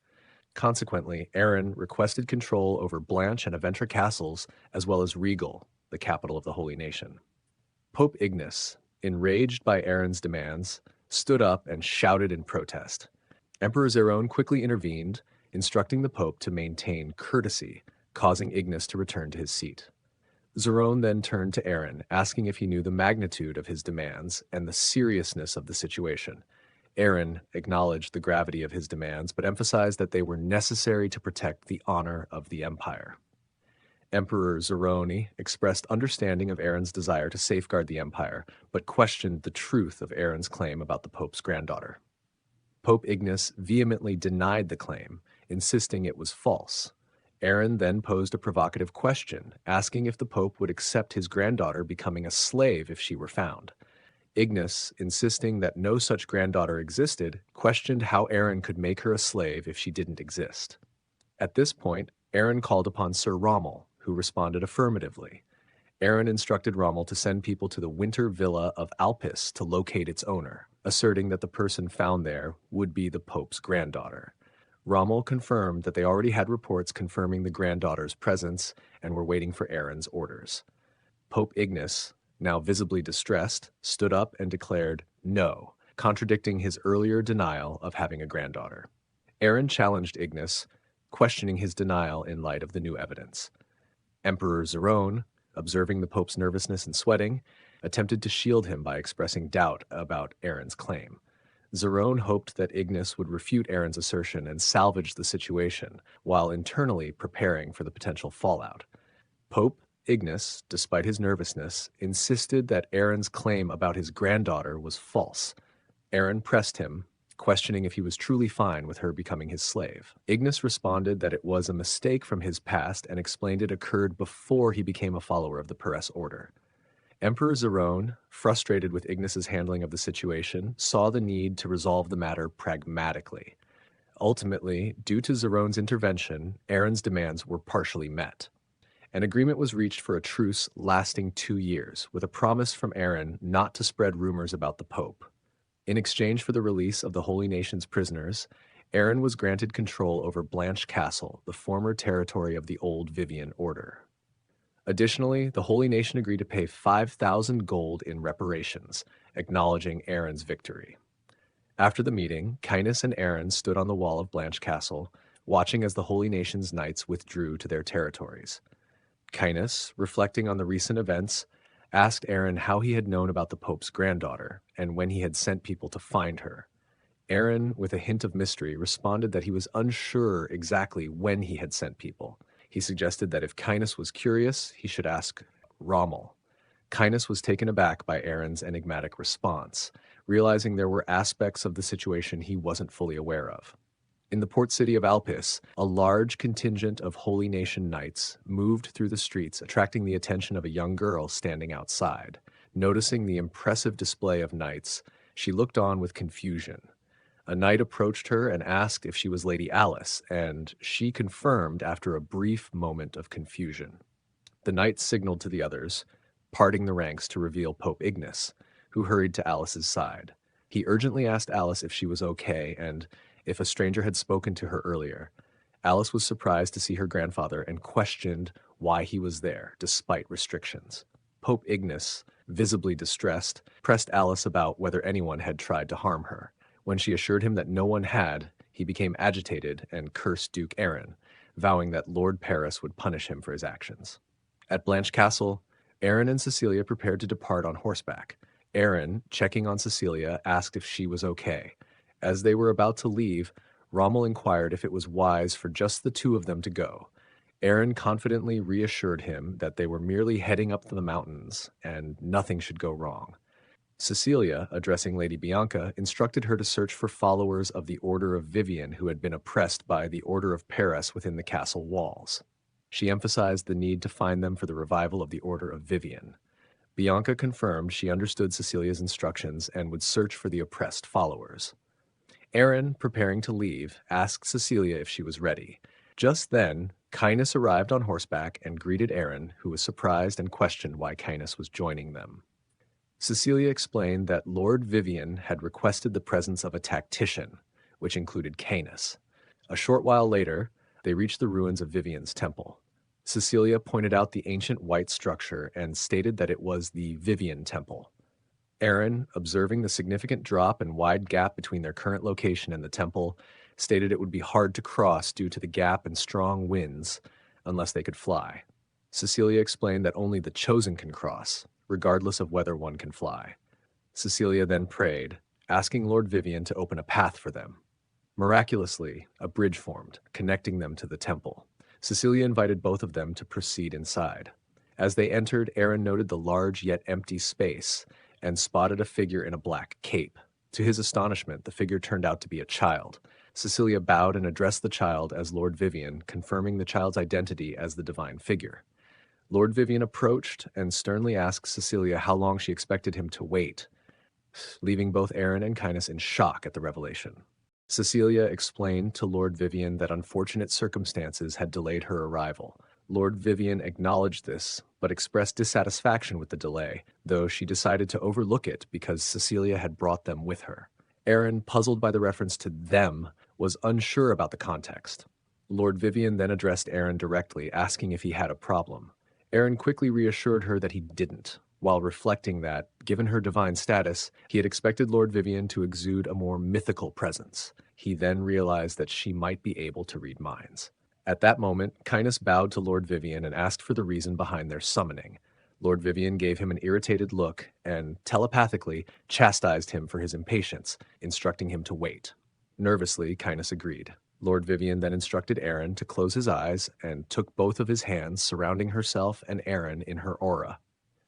Consequently, Aaron requested control over Blanche and Aventra castles, as well as Regal, the capital of the Holy Nation. Pope Ignace, enraged by Aaron's demands, stood up and shouted in protest. Emperor Zerone quickly intervened, instructing the Pope to maintain courtesy, causing Ignace to return to his seat. Zerone then turned to Aaron, asking if he knew the magnitude of his demands and the seriousness of the situation. Aaron acknowledged the gravity of his demands, but emphasized that they were necessary to protect the honor of the empire. Emperor Zerone expressed understanding of Aaron's desire to safeguard the empire, but questioned the truth of Aaron's claim about the Pope's granddaughter. Pope Ignace vehemently denied the claim, insisting it was false. Aaron then posed a provocative question, asking if the Pope would accept his granddaughter becoming a slave if she were found. Ignace, insisting that no such granddaughter existed, questioned how Aaron could make her a slave if she didn't exist. At this point, Aaron called upon Sir Rommel, who responded affirmatively. Aaron instructed Rommel to send people to the winter villa of Alpis to locate its owner, asserting that the person found there would be the Pope's granddaughter. Rommel confirmed that they already had reports confirming the granddaughter's presence and were waiting for Aaron's orders. Pope Ignace, now visibly distressed, stood up and declared no, contradicting his earlier denial of having a granddaughter. Aaron challenged Ignace, questioning his denial in light of the new evidence. Emperor Zerone, observing the Pope's nervousness and sweating, attempted to shield him by expressing doubt about Aaron's claim. Zerone hoped that Ignace would refute Aaron's assertion and salvage the situation, while internally preparing for the potential fallout. Pope Ignace, despite his nervousness, insisted that Aaron's claim about his granddaughter was false. Aaron pressed him, questioning if he was truly fine with her becoming his slave. Ignace responded that it was a mistake from his past and explained it occurred before he became a follower of the Pervious order. Emperor Zerone, frustrated with Ignace's handling of the situation, saw the need to resolve the matter pragmatically. Ultimately, due to Zerone's intervention, Aaron's demands were partially met. An agreement was reached for a truce lasting 2 years, with a promise from Aaron not to spread rumors about the Pope. In exchange for the release of the Holy Nation's prisoners, Aaron was granted control over Blanche Castle, the former territory of the old Vivian Order. Additionally, the Holy Nation agreed to pay 5,000 gold in reparations, acknowledging Aaron's victory. After the meeting, Cainus and Aaron stood on the wall of Blanche Castle, watching as the Holy Nation's knights withdrew to their territories. Cainus, reflecting on the recent events, asked Aaron how he had known about the Pope's granddaughter and when he had sent people to find her. Aaron, with a hint of mystery, responded that he was unsure exactly when he had sent people. He suggested that if Cainus was curious, he should ask Rommel. Cainus was taken aback by Aaron's enigmatic response, realizing there were aspects of the situation he wasn't fully aware of. In the port city of Alpis, a large contingent of Holy Nation knights moved through the streets, attracting the attention of a young girl standing outside. Noticing the impressive display of knights, she looked on with confusion. A knight approached her and asked if she was Lady Alice, and she confirmed after a brief moment of confusion. The knight signaled to the others, parting the ranks to reveal Pope Ignace, who hurried to Alice's side. He urgently asked Alice if she was okay and if a stranger had spoken to her earlier. Alice was surprised to see her grandfather and questioned why he was there, despite restrictions. Pope Ignace, visibly distressed, pressed Alice about whether anyone had tried to harm her. When she assured him that no one had, he became agitated and cursed Duke Aaron, vowing that Lord Paris would punish him for his actions. At Blanche Castle, Aaron and Cecilia prepared to depart on horseback. Aaron, checking on Cecilia, asked if she was okay. As they were about to leave, Rommel inquired if it was wise for just the two of them to go. Aaron confidently reassured him that they were merely heading up the mountains and nothing should go wrong. Cecilia, addressing Lady Bianca, instructed her to search for followers of the Order of Vivian who had been oppressed by the Order of Paris within the castle walls. She emphasized the need to find them for the revival of the Order of Vivian. Bianca confirmed she understood Cecilia's instructions and would search for the oppressed followers. Aaron, preparing to leave, asked Cecilia if she was ready. Just then, Cainus arrived on horseback and greeted Aaron, who was surprised and questioned why Cainus was joining them. Cecilia explained that Lord Vivian had requested the presence of a tactician, which included Cainus. A short while later, they reached the ruins of Vivian's temple. Cecilia pointed out the ancient white structure and stated that it was the Vivian Temple. Aaron, observing the significant drop and wide gap between their current location and the temple, stated it would be hard to cross due to the gap and strong winds unless they could fly. Cecilia explained that only the chosen can cross, regardless of whether one can fly. Cecilia then prayed, asking Lord Vivian to open a path for them. Miraculously, a bridge formed, connecting them to the temple. Cecilia invited both of them to proceed inside. As they entered, Aaron noted the large yet empty space and spotted a figure in a black cape. To his astonishment, the figure turned out to be a child. Cecilia bowed and addressed the child as Lord Vivian, confirming the child's identity as the divine figure. Lord Vivian approached and sternly asked Cecilia how long she expected him to wait, leaving both Aaron and Cainus in shock at the revelation. Cecilia explained to Lord Vivian that unfortunate circumstances had delayed her arrival. Lord Vivian acknowledged this, but expressed dissatisfaction with the delay, though she decided to overlook it because Cecilia had brought them with her. Aaron, puzzled by the reference to them, was unsure about the context. Lord Vivian then addressed Aaron directly, asking if he had a problem. Aaron quickly reassured her that he didn't, while reflecting that, given her divine status, he had expected Lord Vivian to exude a more mythical presence. He then realized that she might be able to read minds. At that moment, Kindness bowed to Lord Vivian and asked for the reason behind their summoning. Lord Vivian gave him an irritated look and, telepathically, chastised him for his impatience, instructing him to wait. Nervously, Kindness agreed. Lord Vivian then instructed Aaron to close his eyes and took both of his hands, surrounding herself and Aaron in her aura.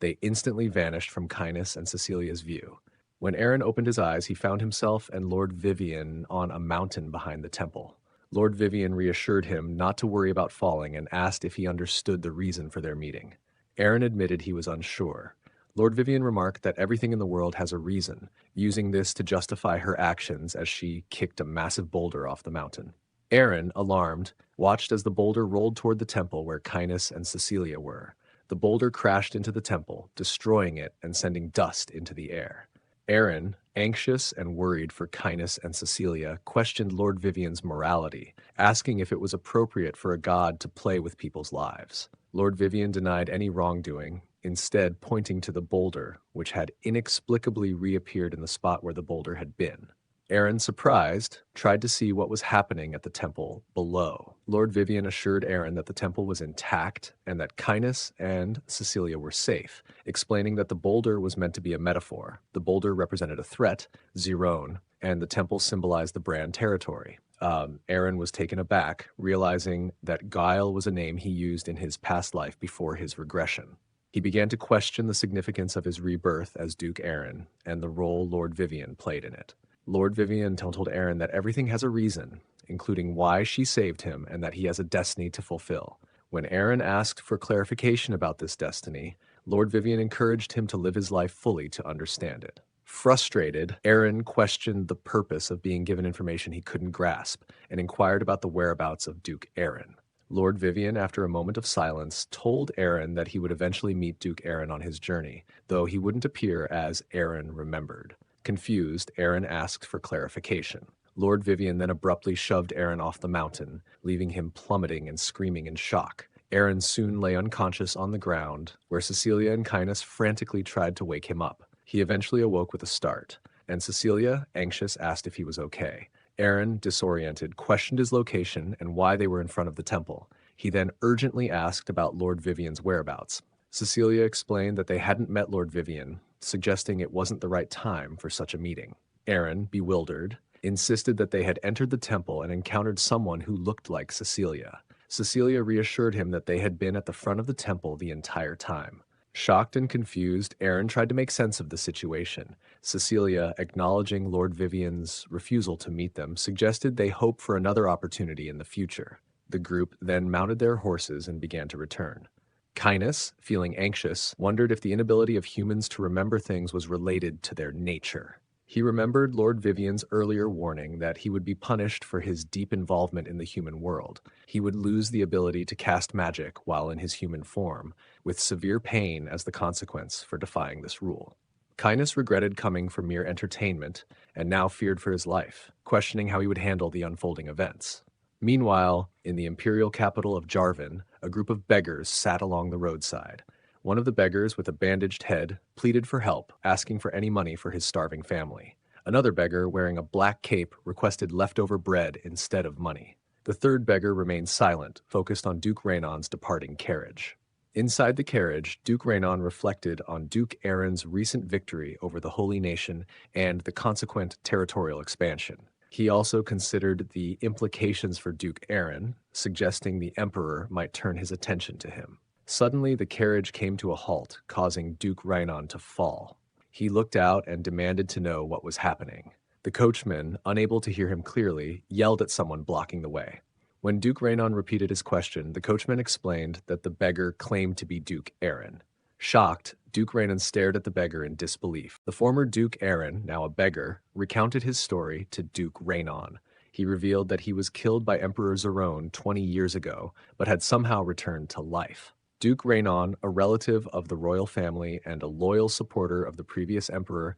They instantly vanished from Kindness and Cecilia's view. When Aaron opened his eyes, he found himself and Lord Vivian on a mountain behind the temple. Lord Vivian reassured him not to worry about falling and asked if he understood the reason for their meeting. Aaron admitted he was unsure. Lord Vivian remarked that everything in the world has a reason, using this to justify her actions as she kicked a massive boulder off the mountain. Aaron, alarmed, watched as the boulder rolled toward the temple where Kindness and Cecilia were. The boulder crashed into the temple, destroying it and sending dust into the air. Aaron, anxious and worried for Kindness and Cecilia, questioned Lord Vivian's morality, asking if it was appropriate for a god to play with people's lives. Lord Vivian denied any wrongdoing, instead pointing to the boulder, which had inexplicably reappeared in the spot where the boulder had been. Aaron, surprised, tried to see what was happening at the temple below. Lord Vivian assured Aaron that the temple was intact and that Kindness and Cecilia were safe, explaining that the boulder was meant to be a metaphor. The boulder represented a threat, Zerone, and the temple symbolized the Brahn territory. Aaron was taken aback, realizing that Gayle was a name he used in his past life before his regression. He began to question the significance of his rebirth as Duke Aaron and the role Lord Vivian played in it. Lord Vivian told Aaron that everything has a reason, including why she saved him and that he has a destiny to fulfill. When Aaron asked for clarification about this destiny, Lord Vivian encouraged him to live his life fully to understand it. Frustrated, Aaron questioned the purpose of being given information he couldn't grasp and inquired about the whereabouts of Duke Aaron. Lord Vivian, after a moment of silence, told Aaron that he would eventually meet Duke Aaron on his journey, though he wouldn't appear as Aaron remembered. Confused, Aaron asked for clarification. Lord Vivian then abruptly shoved Aaron off the mountain, leaving him plummeting and screaming in shock. Aaron soon lay unconscious on the ground, where Cecilia and Kindness frantically tried to wake him up. He eventually awoke with a start, and Cecilia, anxious, asked if he was okay. Aaron, disoriented, questioned his location and why they were in front of the temple. He then urgently asked about Lord Vivian's whereabouts. Cecilia explained that they hadn't met Lord Vivian, suggesting it wasn't the right time for such a meeting. Aaron, bewildered, insisted that they had entered the temple and encountered someone who looked like Cecilia. Cecilia reassured him that they had been at the front of the temple the entire time. Shocked and confused, Aaron tried to make sense of the situation. Cecilia, acknowledging Lord Vivian's refusal to meet them, suggested they hope for another opportunity in the future. The group then mounted their horses and began to return. Kindness, feeling anxious, wondered if the inability of humans to remember things was related to their nature. He remembered Lord Vivian's earlier warning that he would be punished for his deep involvement in the human world. He would lose the ability to cast magic while in his human form, with severe pain as the consequence for defying this rule. Kindness regretted coming for mere entertainment and now feared for his life, questioning how he would handle the unfolding events. Meanwhile, in the imperial capital of Jarvan, a group of beggars sat along the roadside. One of the beggars, with a bandaged head, pleaded for help, asking for any money for his starving family. Another beggar, wearing a black cape, requested leftover bread instead of money. The third beggar remained silent, focused on Duke Raynon's departing carriage. Inside the carriage, Duke Raynon reflected on Duke Aaron's recent victory over the Holy Nation and the consequent territorial expansion. He also considered the implications for Duke Aaron, suggesting the Emperor might turn his attention to him. Suddenly, the carriage came to a halt, causing Duke Raynon to fall. He looked out and demanded to know what was happening. The coachman, unable to hear him clearly, yelled at someone blocking the way. When Duke Raynon repeated his question, the coachman explained that the beggar claimed to be Duke Aaron. Shocked, Duke Raynon stared at the beggar in disbelief. The former Duke Aaron, now a beggar, recounted his story to Duke Raynon. He revealed that he was killed by Emperor Zerone 20 years ago, but had somehow returned to life. Duke Rainon, a relative of the royal family and a loyal supporter of the previous emperor,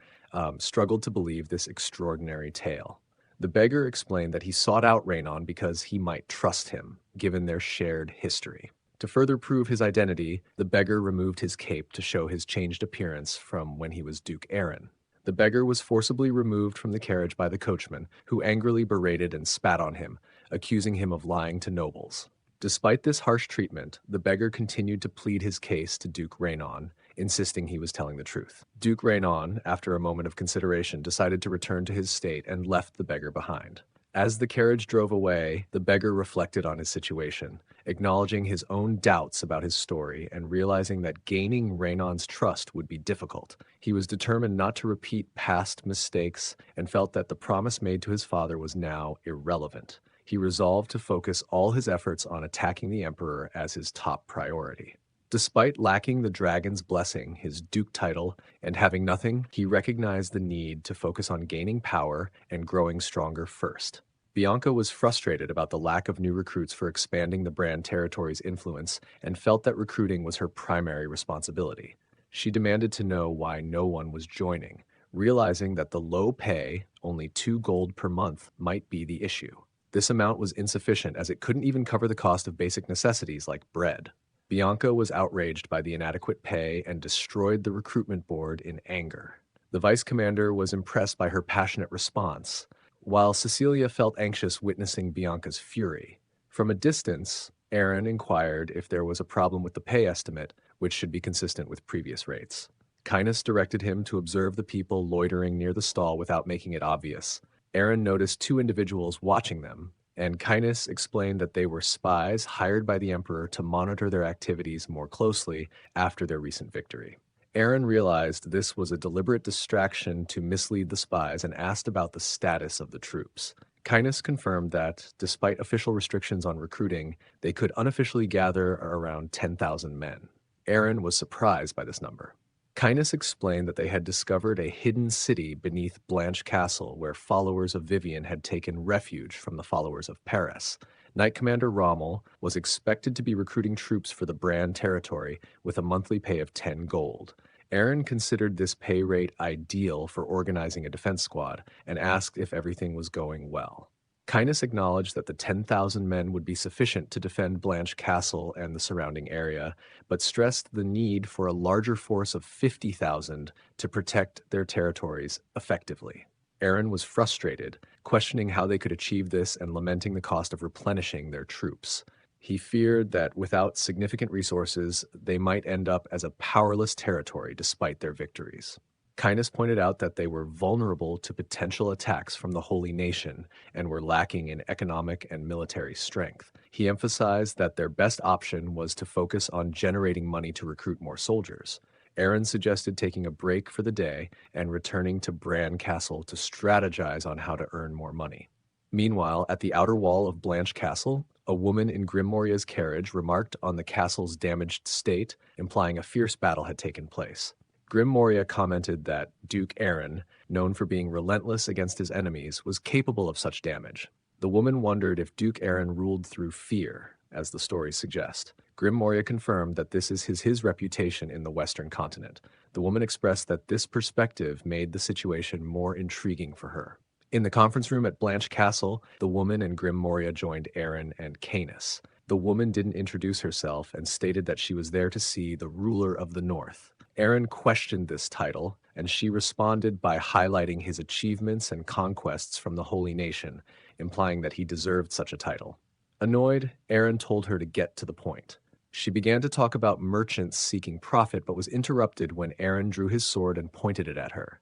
struggled to believe this extraordinary tale. The beggar explained that he sought out Rainon because he might trust him, given their shared history. To further prove his identity, the beggar removed his cape to show his changed appearance from when he was Duke Aaron. The beggar was forcibly removed from the carriage by the coachman, who angrily berated and spat on him, accusing him of lying to nobles. Despite this harsh treatment, the beggar continued to plead his case to Duke Rainon, insisting he was telling the truth. Duke Rainon, after a moment of consideration, decided to return to his state and left the beggar behind. As the carriage drove away, the beggar reflected on his situation, acknowledging his own doubts about his story and realizing that gaining Rainon's trust would be difficult. He was determined not to repeat past mistakes and felt that the promise made to his father was now irrelevant. He resolved to focus all his efforts on attacking the emperor as his top priority. Despite lacking the dragon's blessing, his duke title, and having nothing, he recognized the need to focus on gaining power and growing stronger first. Bianca was frustrated about the lack of new recruits for expanding the Brand territory's influence and felt that recruiting was her primary responsibility. She demanded to know why no one was joining, realizing that the low pay, only 2 gold per month, might be the issue. This amount was insufficient as it couldn't even cover the cost of basic necessities like bread. Bianca was outraged by the inadequate pay and destroyed the recruitment board in anger. The vice commander was impressed by her passionate response, while Cecilia felt anxious witnessing Bianca's fury. From a distance, Aaron inquired if there was a problem with the pay estimate, which should be consistent with previous rates. Kynas directed him to observe the people loitering near the stall without making it obvious. Aaron noticed 2 individuals watching them, and Kynas explained that they were spies hired by the Emperor to monitor their activities more closely after their recent victory. Aaron realized this was a deliberate distraction to mislead the spies and asked about the status of the troops. Kynas confirmed that, despite official restrictions on recruiting, they could unofficially gather around 10,000 men. Aaron was surprised by this number. Kynas explained that they had discovered a hidden city beneath Blanche Castle where followers of Vivian had taken refuge from the followers of Paris. Knight Commander Rommel was expected to be recruiting troops for the Brand territory with a monthly pay of 10 gold. Aaron considered this pay rate ideal for organizing a defense squad and asked if everything was going well. Kynas acknowledged that the 10,000 men would be sufficient to defend Blanche Castle and the surrounding area, but stressed the need for a larger force of 50,000 to protect their territories effectively. Aaron was frustrated, questioning how they could achieve this and lamenting the cost of replenishing their troops. He feared that without significant resources, they might end up as a powerless territory despite their victories. Kynas pointed out that they were vulnerable to potential attacks from the Holy Nation and were lacking in economic and military strength. He emphasized that their best option was to focus on generating money to recruit more soldiers. Aaron suggested taking a break for the day and returning to Bran Castle to strategize on how to earn more money. Meanwhile, at the outer wall of Blanche Castle, a woman in Grim Moria's carriage remarked on the castle's damaged state, implying a fierce battle had taken place. Grim Moria commented that Duke Aaron, known for being relentless against his enemies, was capable of such damage. The woman wondered if Duke Aaron ruled through fear, as the stories suggest. Grim Moria confirmed that this is his reputation in the Western continent. The woman expressed that this perspective made the situation more intriguing for her. In the conference room at Blanche Castle, the woman and Grim Moria joined Aaron and Kynas. The woman didn't introduce herself and stated that she was there to see the ruler of the North. Aaron questioned this title, and she responded by highlighting his achievements and conquests from the Holy Nation, implying that he deserved such a title. Annoyed, Aaron told her to get to the point. She began to talk about merchants seeking profit, but was interrupted when Aaron drew his sword and pointed it at her,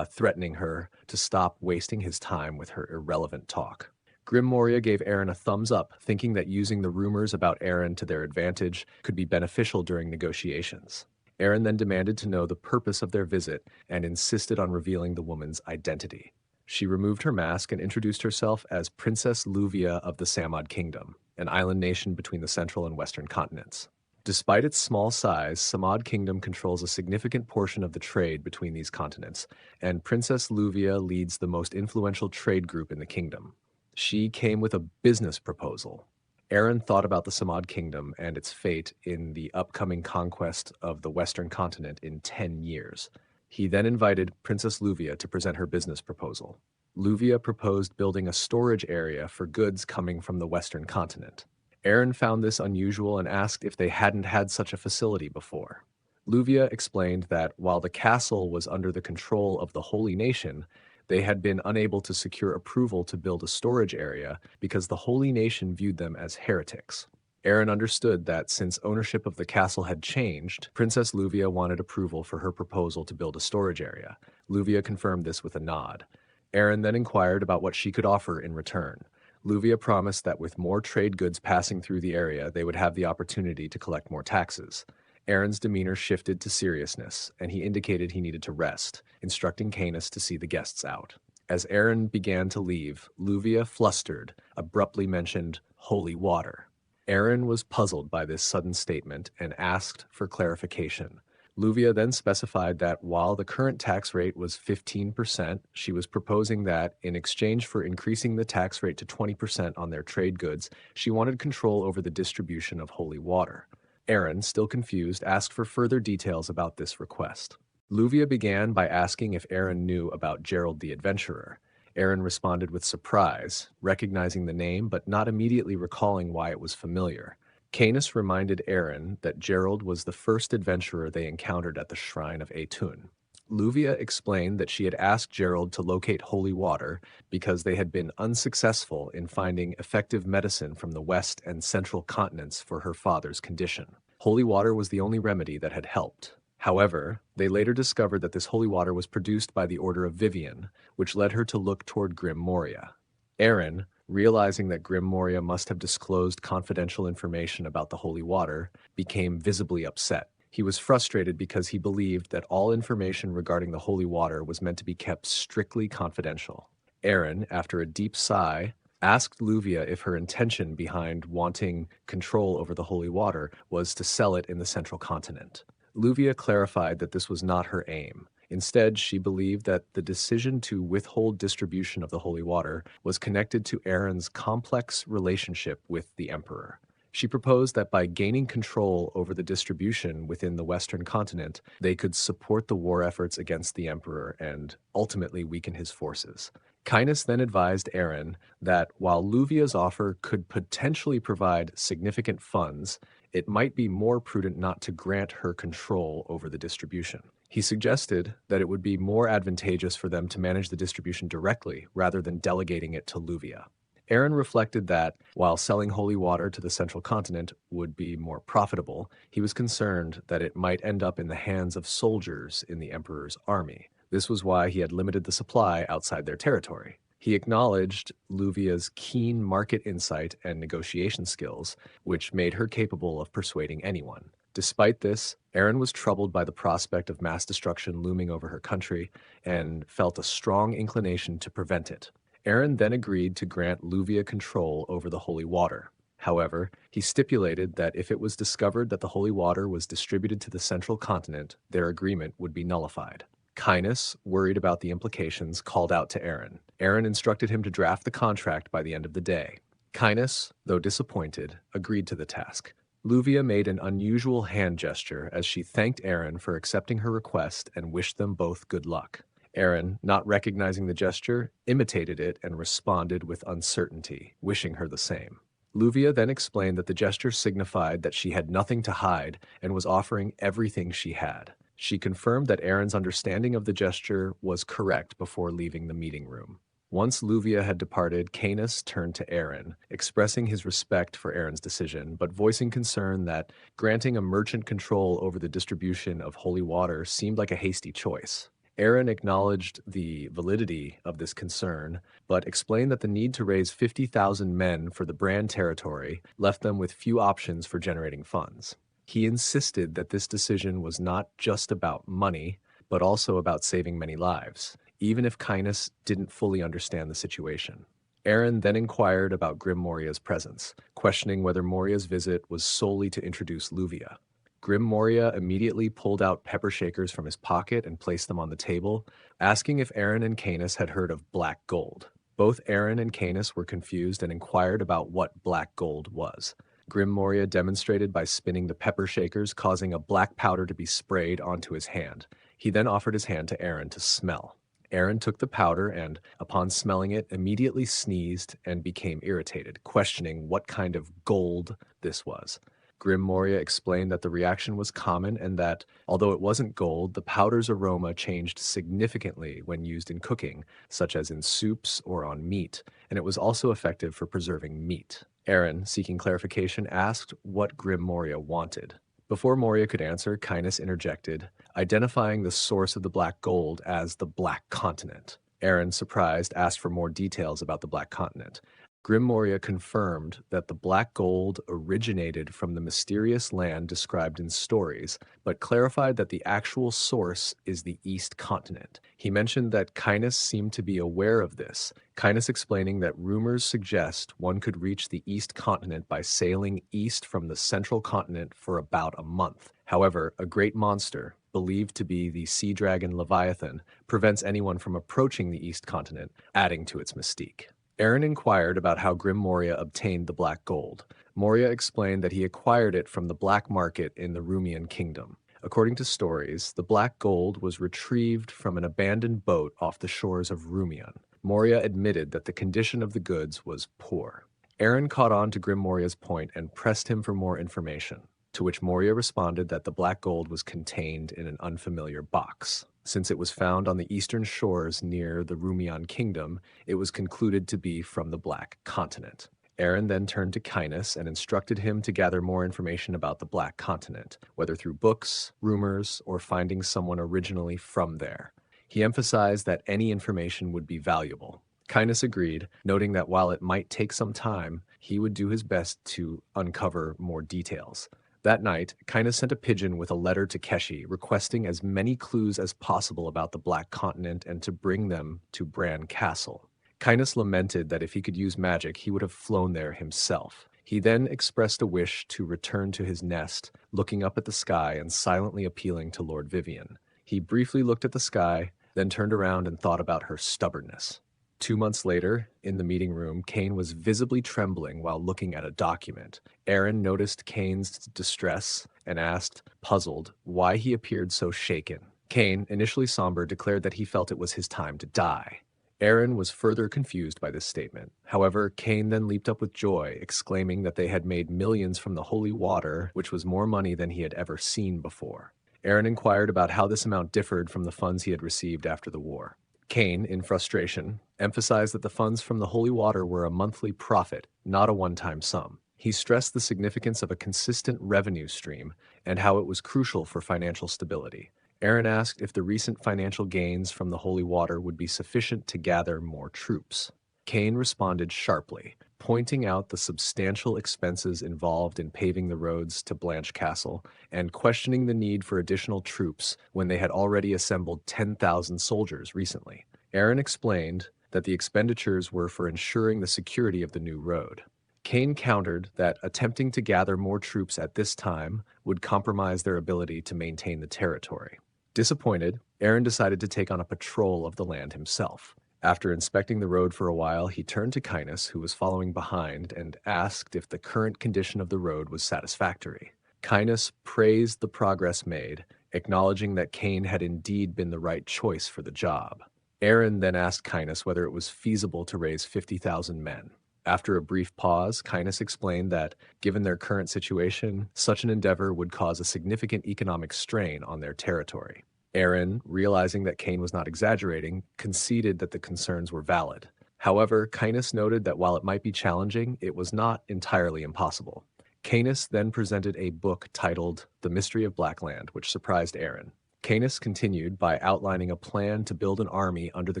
threatening her to stop wasting his time with her irrelevant talk. Grim Moria gave Aaron a thumbs up, thinking that using the rumors about Aaron to their advantage could be beneficial during negotiations. Aaron then demanded to know the purpose of their visit and insisted on revealing the woman's identity. She removed her mask and introduced herself as Princess Luvia of the Samad Kingdom, an island nation between the central and western continents. Despite its small size, Samad Kingdom controls a significant portion of the trade between these continents, and Princess Luvia leads the most influential trade group in the kingdom. She came with a business proposal. Aaron thought about the Samad kingdom and its fate in the upcoming conquest of the Western continent in 10 years. He then invited Princess Luvia to present her business proposal. Luvia proposed building a storage area for goods coming from the Western continent. Aaron found this unusual and asked if they hadn't had such a facility before. Luvia explained that while the castle was under the control of the Holy Nation, they had been unable to secure approval to build a storage area because the Holy Nation viewed them as heretics. Aaron understood that since ownership of the castle had changed, Princess Luvia wanted approval for her proposal to build a storage area. Luvia confirmed this with a nod. Aaron then inquired about what she could offer in return. Luvia promised that with more trade goods passing through the area, they would have the opportunity to collect more taxes. Aaron's demeanor shifted to seriousness, and he indicated he needed to rest, instructing Canis to see the guests out. As Aaron began to leave, Luvia, flustered, abruptly mentioned holy water. Aaron was puzzled by this sudden statement and asked for clarification. Luvia then specified that while the current tax rate was 15%, she was proposing that, in exchange for increasing the tax rate to 20% on their trade goods, she wanted control over the distribution of holy water. Aaron, still confused, asked for further details about this request. Luvia began by asking if Aaron knew about Gerald the Adventurer. Aaron responded with surprise, recognizing the name but not immediately recalling why it was familiar. Canis reminded Aaron that Gerald was the first adventurer they encountered at the shrine of Etun. Luvia explained that she had asked Gerald to locate holy water because they had been unsuccessful in finding effective medicine from the west and central continents for her father's condition. Holy water was the only remedy that had helped. However, they later discovered that this holy water was produced by the Order of Vivian, which led her to look toward Grim Moria. Aaron, realizing that Grim Moria must have disclosed confidential information about the holy water, became visibly upset. He was frustrated because he believed that all information regarding the holy water was meant to be kept strictly confidential. Aaron, after a deep sigh, asked Luvia if her intention behind wanting control over the holy water was to sell it in the central continent. Luvia clarified that this was not her aim. Instead, she believed that the decision to withhold distribution of the holy water was connected to Aaron's complex relationship with the Emperor. She proposed that by gaining control over the distribution within the Western continent, they could support the war efforts against the Emperor and ultimately weaken his forces. Canis then advised Aaron that while Luvia's offer could potentially provide significant funds, it might be more prudent not to grant her control over the distribution. He suggested that it would be more advantageous for them to manage the distribution directly rather than delegating it to Luvia. Aaron reflected that, while selling holy water to the central continent would be more profitable, he was concerned that it might end up in the hands of soldiers in the Emperor's army. This was why he had limited the supply outside their territory. He acknowledged Luvia's keen market insight and negotiation skills, which made her capable of persuading anyone. Despite this, Aaron was troubled by the prospect of mass destruction looming over her country and felt a strong inclination to prevent it. Aaron then agreed to grant Luvia control over the holy water. However, he stipulated that if it was discovered that the holy water was distributed to the central continent, their agreement would be nullified. Canis, worried about the implications, called out to Aaron. Aaron instructed him to draft the contract by the end of the day. Canis, though disappointed, agreed to the task. Luvia made an unusual hand gesture as she thanked Aaron for accepting her request and wished them both good luck. Aaron, not recognizing the gesture, imitated it and responded with uncertainty, wishing her the same. Luvia then explained that the gesture signified that she had nothing to hide and was offering everything she had. She confirmed that Aaron's understanding of the gesture was correct before leaving the meeting room. Once Luvia had departed, Canis turned to Aaron, expressing his respect for Aaron's decision, but voicing concern that granting a merchant control over the distribution of holy water seemed like a hasty choice. Aaron acknowledged the validity of this concern, but explained that the need to raise 50,000 men for the Brahn territory left them with few options for generating funds. He insisted that this decision was not just about money, but also about saving many lives, even if Canis didn't fully understand the situation. Aaron then inquired about Grim Moria's presence, questioning whether Moria's visit was solely to introduce Luvia. Grim Moria immediately pulled out pepper shakers from his pocket and placed them on the table, asking if Aaron and Canis had heard of black gold. Both Aaron and Canis were confused and inquired about what black gold was. Grim Moria demonstrated by spinning the pepper shakers, causing a black powder to be sprayed onto his hand. He then offered his hand to Aaron to smell. Aaron took the powder and, upon smelling it, immediately sneezed and became irritated, questioning what kind of gold this was. Grim Moria explained that the reaction was common and that, although it wasn't gold, the powder's aroma changed significantly when used in cooking, such as in soups or on meat, and it was also effective for preserving meat. Aaron, seeking clarification, asked what Grim Moria wanted. Before Moria could answer, Canis interjected, identifying the source of the black gold as the Black Continent. Aaron, surprised, asked for more details about the Black Continent. Grim Moria confirmed that the black gold originated from the mysterious land described in stories, but clarified that the actual source is the East Continent. He mentioned that Canis seemed to be aware of this, Canis explaining that rumors suggest one could reach the East Continent by sailing east from the Central Continent for about a month. However, a great monster, believed to be the sea dragon Leviathan, prevents anyone from approaching the East Continent, adding to its mystique. Aaron inquired about how Grim Moria obtained the black gold. Moria explained that he acquired it from the black market in the Rumian kingdom. According to stories, the black gold was retrieved from an abandoned boat off the shores of Rumian. Moria admitted that the condition of the goods was poor. Aaron caught on to Grim Moria's point and pressed him for more information, to which Moria responded that the black gold was contained in an unfamiliar box. Since it was found on the eastern shores near the Rumian kingdom, it was concluded to be from the Black Continent. Aaron then turned to Canis and instructed him to gather more information about the Black Continent, whether through books, rumors, or finding someone originally from there. He emphasized that any information would be valuable. Canis agreed, noting that while it might take some time, he would do his best to uncover more details. That night, Canis sent a pigeon with a letter to Keshi requesting as many clues as possible about the Black Continent and to bring them to Brahn Castle. Canis lamented that if he could use magic, he would have flown there himself. He then expressed a wish to return to his nest, looking up at the sky and silently appealing to Lord Vivian. He briefly looked at the sky, then turned around and thought about her stubbornness. 2 months later, in the meeting room, Cain was visibly trembling while looking at a document. Aaron noticed Cain's distress and asked, puzzled, why he appeared so shaken. Cain, initially somber, declared that he felt it was his time to die. Aaron was further confused by this statement. However, Cain then leaped up with joy, exclaiming that they had made millions from the holy water, which was more money than he had ever seen before. Aaron inquired about how this amount differed from the funds he had received after the war. Cain, in frustration, emphasized that the funds from the holy water were a monthly profit, not a one-time sum. He stressed the significance of a consistent revenue stream and how it was crucial for financial stability. Aaron asked if the recent financial gains from the holy water would be sufficient to gather more troops. Cain responded sharply, pointing out the substantial expenses involved in paving the roads to Blanche Castle and questioning the need for additional troops when they had already assembled 10,000 soldiers recently. Aaron explained that the expenditures were for ensuring the security of the new road. Cain countered that attempting to gather more troops at this time would compromise their ability to maintain the territory. Disappointed, Aaron decided to take on a patrol of the land himself. After inspecting the road for a while, he turned to Canis, who was following behind, and asked if the current condition of the road was satisfactory. Canis praised the progress made, acknowledging that Cain had indeed been the right choice for the job. Aaron then asked Canis whether it was feasible to raise 50,000 men. After a brief pause, Canis explained that, given their current situation, such an endeavor would cause a significant economic strain on their territory. Aaron, realizing that Cain was not exaggerating, conceded that the concerns were valid. However, Canis noted that while it might be challenging, it was not entirely impossible. Canis then presented a book titled The Mystery of Blackland, which surprised Aaron. Canis continued by outlining a plan to build an army under the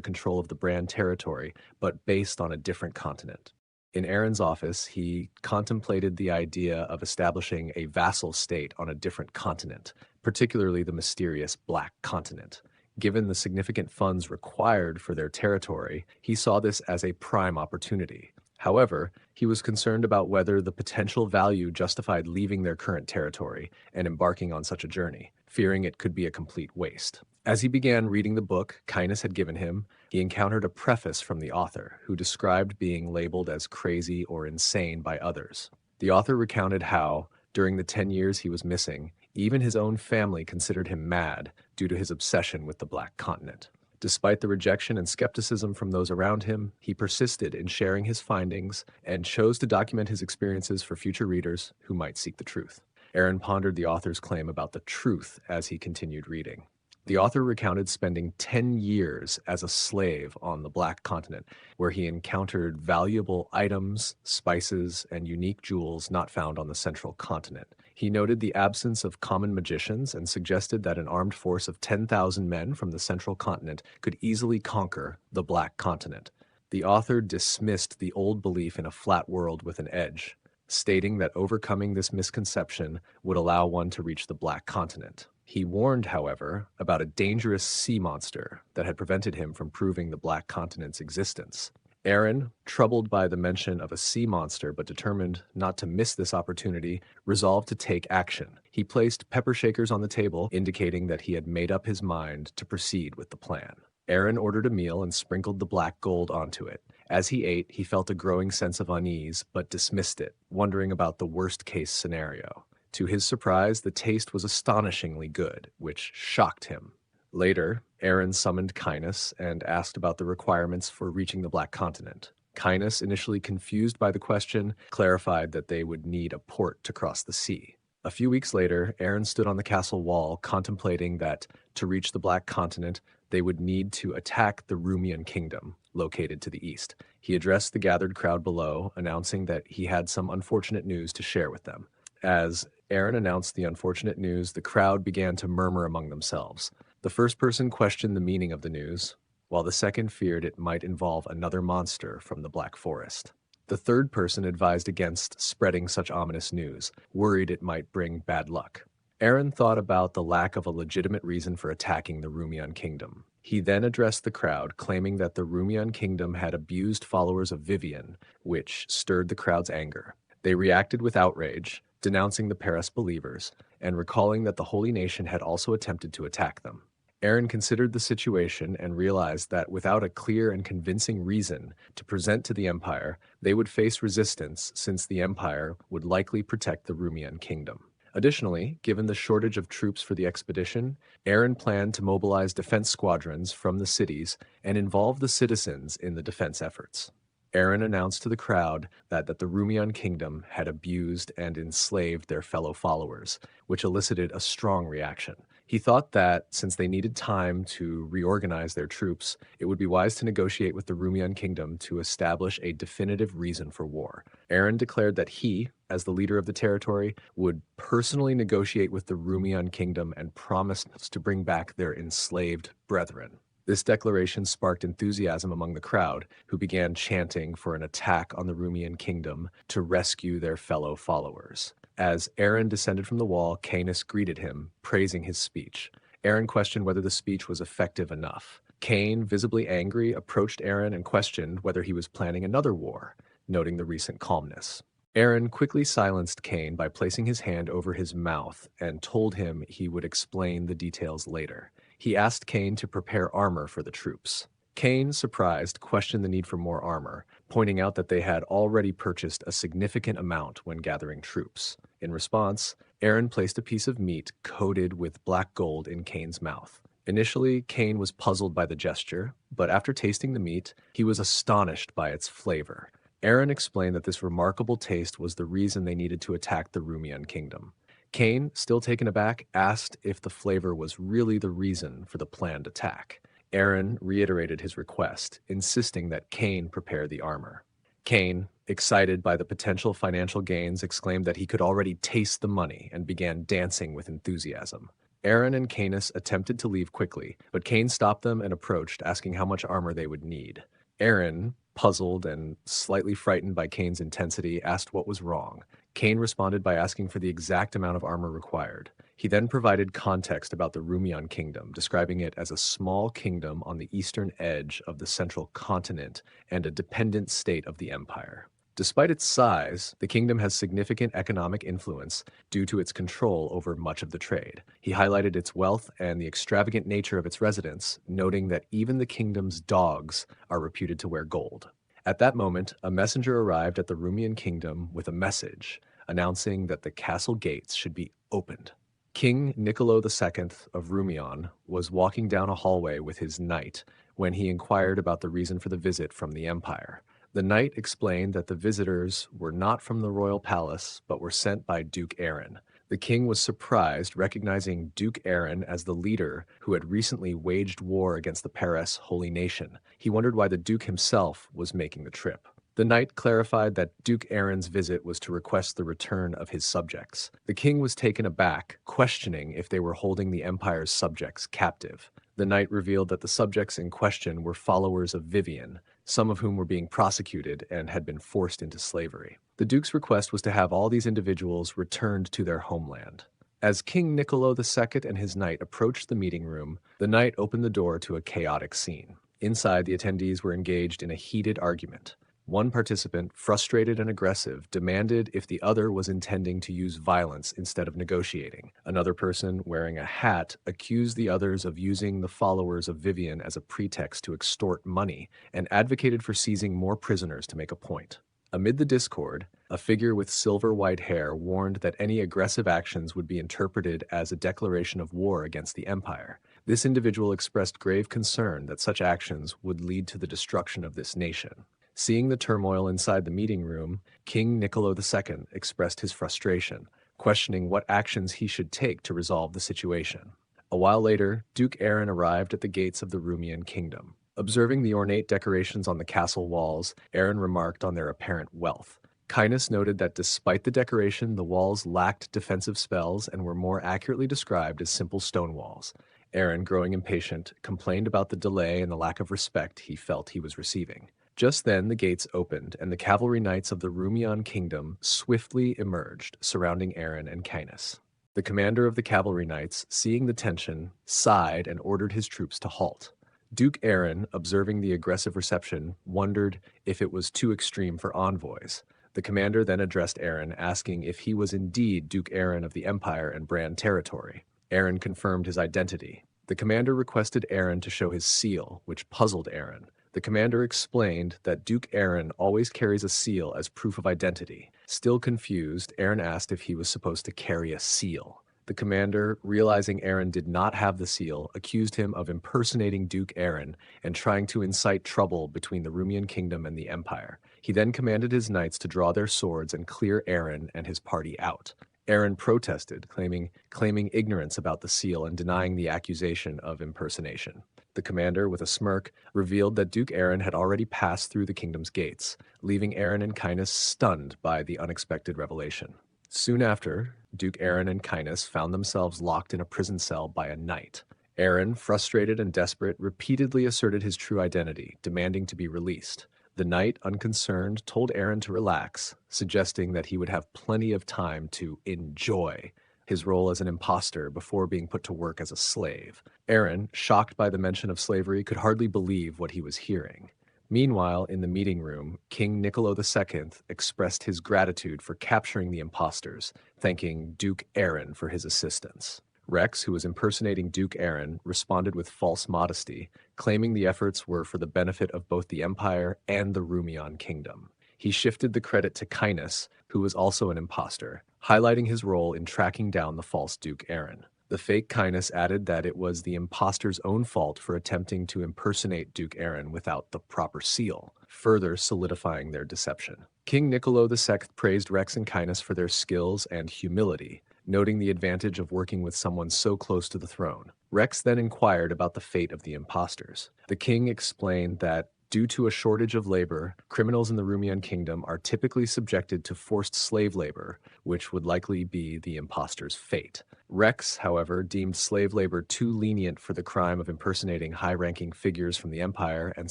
control of the Brahn territory, but based on a different continent. In Aaron's office, he contemplated the idea of establishing a vassal state on a different continent, particularly the mysterious Black Continent. Given the significant funds required for their territory, he saw this as a prime opportunity. However, he was concerned about whether the potential value justified leaving their current territory and embarking on such a journey, fearing it could be a complete waste. As he began reading the book Kindness had given him, he encountered a preface from the author, who described being labeled as crazy or insane by others. The author recounted how, during the 10 years he was missing, even his own family considered him mad due to his obsession with the Black Continent. Despite the rejection and skepticism from those around him, he persisted in sharing his findings and chose to document his experiences for future readers who might seek the truth. Aaron pondered the author's claim about the truth as he continued reading. The author recounted spending 10 years as a slave on the Black Continent, where he encountered valuable items, spices, and unique jewels not found on the Central Continent. He noted the absence of common magicians and suggested that an armed force of 10,000 men from the Central Continent could easily conquer the Black Continent. The author dismissed the old belief in a flat world with an edge, stating that overcoming this misconception would allow one to reach the Black Continent. He warned, however, about a dangerous sea monster that had prevented him from proving the Black Continent's existence. Aaron, troubled by the mention of a sea monster but determined not to miss this opportunity, resolved to take action. He placed pepper shakers on the table, indicating that he had made up his mind to proceed with the plan. Aaron ordered a meal and sprinkled the black gold onto it. As he ate, he felt a growing sense of unease, but dismissed it, wondering about the worst-case scenario. To his surprise, the taste was astonishingly good, which shocked him. Later, Aaron summoned Kindness and asked about the requirements for reaching the Black Continent. Kindness, initially confused by the question, clarified that they would need a port to cross the sea. A few weeks later, Aaron stood on the castle wall, contemplating that, to reach the Black Continent, they would need to attack the Rumian kingdom, located to the east. He addressed the gathered crowd below, announcing that he had some unfortunate news to share with them. As Aaron announced the unfortunate news, the crowd began to murmur among themselves. The first person questioned the meaning of the news, while the second feared it might involve another monster from the Black Forest. The third person advised against spreading such ominous news, worried it might bring bad luck. Aaron thought about the lack of a legitimate reason for attacking the Rumian kingdom. He then addressed the crowd, claiming that the Rumian kingdom had abused followers of Vivian, which stirred the crowd's anger. They reacted with outrage, denouncing the Paris believers, and recalling that the Holy Nation had also attempted to attack them. Aaron considered the situation and realized that without a clear and convincing reason to present to the Empire, they would face resistance since the Empire would likely protect the Rumian kingdom. Additionally, given the shortage of troops for the expedition, Aaron planned to mobilize defense squadrons from the cities and involve the citizens in the defense efforts. Aaron announced to the crowd that the Rumian kingdom had abused and enslaved their fellow followers, which elicited a strong reaction. He thought that, since they needed time to reorganize their troops, it would be wise to negotiate with the Rumian kingdom to establish a definitive reason for war. Aaron declared that he, as the leader of the territory, would personally negotiate with the Rumian kingdom and promised to bring back their enslaved brethren. This declaration sparked enthusiasm among the crowd, who began chanting for an attack on the Rumian kingdom to rescue their fellow followers. As Aaron descended from the wall, Canis greeted him, praising his speech. Aaron questioned whether the speech was effective enough. Cain, visibly angry, approached Aaron and questioned whether he was planning another war, noting the recent calmness. Aaron quickly silenced Cain by placing his hand over his mouth and told him he would explain the details later. He asked Cain to prepare armor for the troops. Cain, surprised, questioned the need for more armor, pointing out that they had already purchased a significant amount when gathering troops. In response, Aaron placed a piece of meat coated with black gold in Cain's mouth. Initially, Cain was puzzled by the gesture, but after tasting the meat, he was astonished by its flavor. Aaron explained that this remarkable taste was the reason they needed to attack the Rumian kingdom. Cain, still taken aback, asked if the flavor was really the reason for the planned attack. Aaron reiterated his request, insisting that Cain prepare the armor. Cain, excited by the potential financial gains, exclaimed that he could already taste the money and began dancing with enthusiasm. Aaron and Canis attempted to leave quickly, but Cain stopped them and approached, asking how much armor they would need. Aaron, puzzled and slightly frightened by Cain's intensity, asked what was wrong. Kane responded by asking for the exact amount of armor required. He then provided context about the Rumian kingdom, describing it as a small kingdom on the eastern edge of the central continent and a dependent state of the empire. Despite its size, the kingdom has significant economic influence due to its control over much of the trade. He highlighted its wealth and the extravagant nature of its residents, noting that even the kingdom's dogs are reputed to wear gold. At that moment, a messenger arrived at the Rumian kingdom with a message announcing that the castle gates should be opened. King Niccolo II of Rumian was walking down a hallway with his knight when he inquired about the reason for the visit from the empire. The knight explained that the visitors were not from the royal palace, but were sent by Duke Aaron. The king was surprised, recognizing Duke Aaron as the leader who had recently waged war against the Paris holy nation. He wondered why the duke himself was making the trip. The knight clarified that Duke Aaron's visit was to request the return of his subjects. The king was taken aback, questioning if they were holding the empire's subjects captive. The knight revealed that the subjects in question were followers of Vivian, some of whom were being prosecuted and had been forced into slavery. The duke's request was to have all these individuals returned to their homeland. As King Niccolo II and his knight approached the meeting room, the knight opened the door to a chaotic scene. Inside, the attendees were engaged in a heated argument. One participant, frustrated and aggressive, demanded if the other was intending to use violence instead of negotiating. Another person, wearing a hat, accused the others of using the followers of Vivian as a pretext to extort money and advocated for seizing more prisoners to make a point. Amid the discord, a figure with silver-white hair warned that any aggressive actions would be interpreted as a declaration of war against the empire. This individual expressed grave concern that such actions would lead to the destruction of this nation. Seeing the turmoil inside the meeting room, King Niccolo II expressed his frustration, questioning what actions he should take to resolve the situation. A while later, Duke Aaron arrived at the gates of the Rumian kingdom. Observing the ornate decorations on the castle walls, Aaron remarked on their apparent wealth. Cainus noted that despite the decoration, the walls lacked defensive spells and were more accurately described as simple stone walls. Aaron, growing impatient, complained about the delay and the lack of respect he felt he was receiving. Just then the gates opened, and the cavalry knights of the Rumian kingdom swiftly emerged, surrounding Aaron and Cainus. The commander of the cavalry knights, seeing the tension, sighed and ordered his troops to halt. Duke Aaron, observing the aggressive reception, wondered if it was too extreme for envoys. The commander then addressed Aaron, asking if he was indeed Duke Aaron of the Empire and Brahn territory. Aaron confirmed his identity. The commander requested Aaron to show his seal, which puzzled Aaron. The commander explained that Duke Aaron always carries a seal as proof of identity. Still confused, Aaron asked if he was supposed to carry a seal. The commander, realizing Aaron did not have the seal, accused him of impersonating Duke Aaron and trying to incite trouble between the Rumian kingdom and the empire. He then commanded his knights to draw their swords and clear Aaron and his party out. Aaron protested, claiming ignorance about the seal and denying the accusation of impersonation. The commander, with a smirk, revealed that Duke Aaron had already passed through the kingdom's gates, leaving Aaron and Cainus stunned by the unexpected revelation. Soon after, Duke Aaron and Cainus found themselves locked in a prison cell by a knight. Aaron, frustrated and desperate, repeatedly asserted his true identity, demanding to be released. The knight, unconcerned, told Aaron to relax, suggesting that he would have plenty of time to enjoy his role as an imposter before being put to work as a slave. Aaron, shocked by the mention of slavery, could hardly believe what he was hearing. Meanwhile, in the meeting room, King Niccolo II expressed his gratitude for capturing the imposters, thanking Duke Aaron for his assistance. Rex, who was impersonating Duke Aaron, responded with false modesty, claiming the efforts were for the benefit of both the Empire and the Rumian kingdom. He shifted the credit to Cainus, who was also an imposter, highlighting his role in tracking down the false Duke Aaron. The fake Cainus added that it was the impostor's own fault for attempting to impersonate Duke Aaron without the proper seal, further solidifying their deception. King Niccolo II praised Rex and Cainus for their skills and humility, noting the advantage of working with someone so close to the throne. Rex then inquired about the fate of the impostors. The king explained that due to a shortage of labor, criminals in the Rumian kingdom are typically subjected to forced slave labor, which would likely be the impostor's fate. Rex, however, deemed slave labor too lenient for the crime of impersonating high-ranking figures from the empire and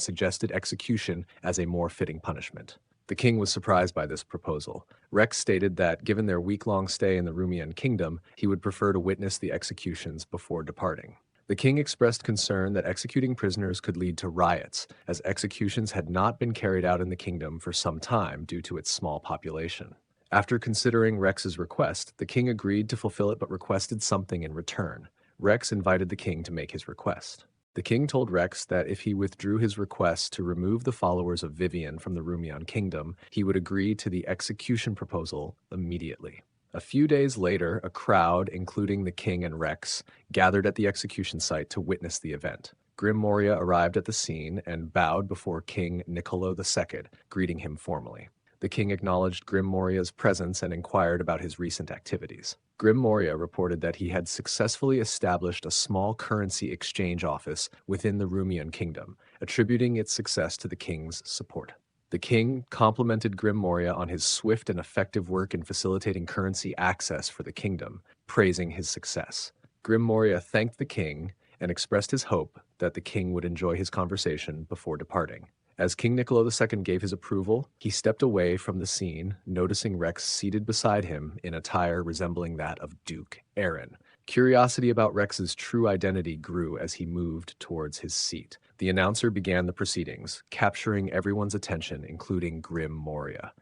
suggested execution as a more fitting punishment. The king was surprised by this proposal. Rex stated that given their week-long stay in the Rumian kingdom, he would prefer to witness the executions before departing. The king expressed concern that executing prisoners could lead to riots, as executions had not been carried out in the kingdom for some time due to its small population. After considering Rex's request, the king agreed to fulfill it but requested something in return. Rex invited the king to make his request. The king told Rex that if he withdrew his request to remove the followers of Vivian from the Rumian kingdom, he would agree to the execution proposal immediately. A few days later, a crowd, including the king and Rex, gathered at the execution site to witness the event. Grim Moria arrived at the scene and bowed before King Niccolo II, greeting him formally. The king acknowledged Grim Moria's presence and inquired about his recent activities. Grim Moria reported that he had successfully established a small currency exchange office within the Rumian kingdom, attributing its success to the king's support. The king complimented Grim Moria on his swift and effective work in facilitating currency access for the kingdom, praising his success. Grim Moria thanked the king and expressed his hope that the king would enjoy his conversation before departing. As King Niccolo II gave his approval, he stepped away from the scene, noticing Rex seated beside him in attire resembling that of Duke Aaron. Curiosity about Rex's true identity grew as he moved towards his seat. The announcer began the proceedings, capturing everyone's attention, including Grim Moria.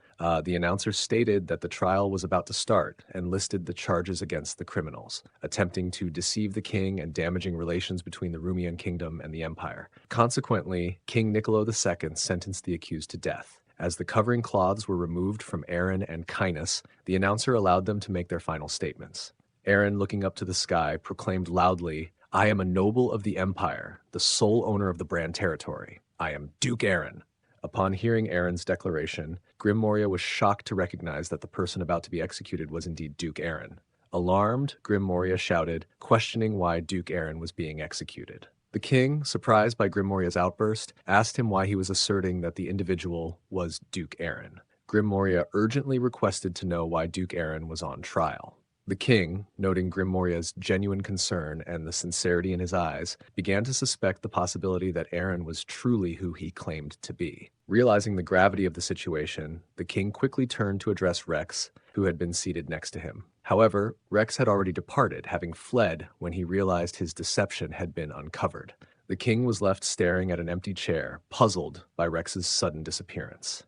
The announcer stated that the trial was about to start and listed the charges against the criminals, attempting to deceive the king and damaging relations between the Rumian kingdom and the empire. Consequently, King Niccolo II sentenced the accused to death. As the covering cloths were removed from Aaron and Cainus, the announcer allowed them to make their final statements. Aaron, looking up to the sky, proclaimed loudly, "I am a noble of the empire, the sole owner of the Brand territory. I am Duke Aaron." Upon hearing Aaron's declaration, Grim Moria was shocked to recognize that the person about to be executed was indeed Duke Aaron. Alarmed, Grim Moria shouted, questioning why Duke Aaron was being executed. The king, surprised by Grim Moria's outburst, asked him why he was asserting that the individual was Duke Aaron. Grim Moria urgently requested to know why Duke Aaron was on trial. The king, noting Grim Moria's genuine concern and the sincerity in his eyes, began to suspect the possibility that Aaron was truly who he claimed to be. Realizing the gravity of the situation, the king quickly turned to address Rex, who had been seated next to him. However, Rex had already departed, having fled when he realized his deception had been uncovered. The king was left staring at an empty chair, puzzled by Rex's sudden disappearance.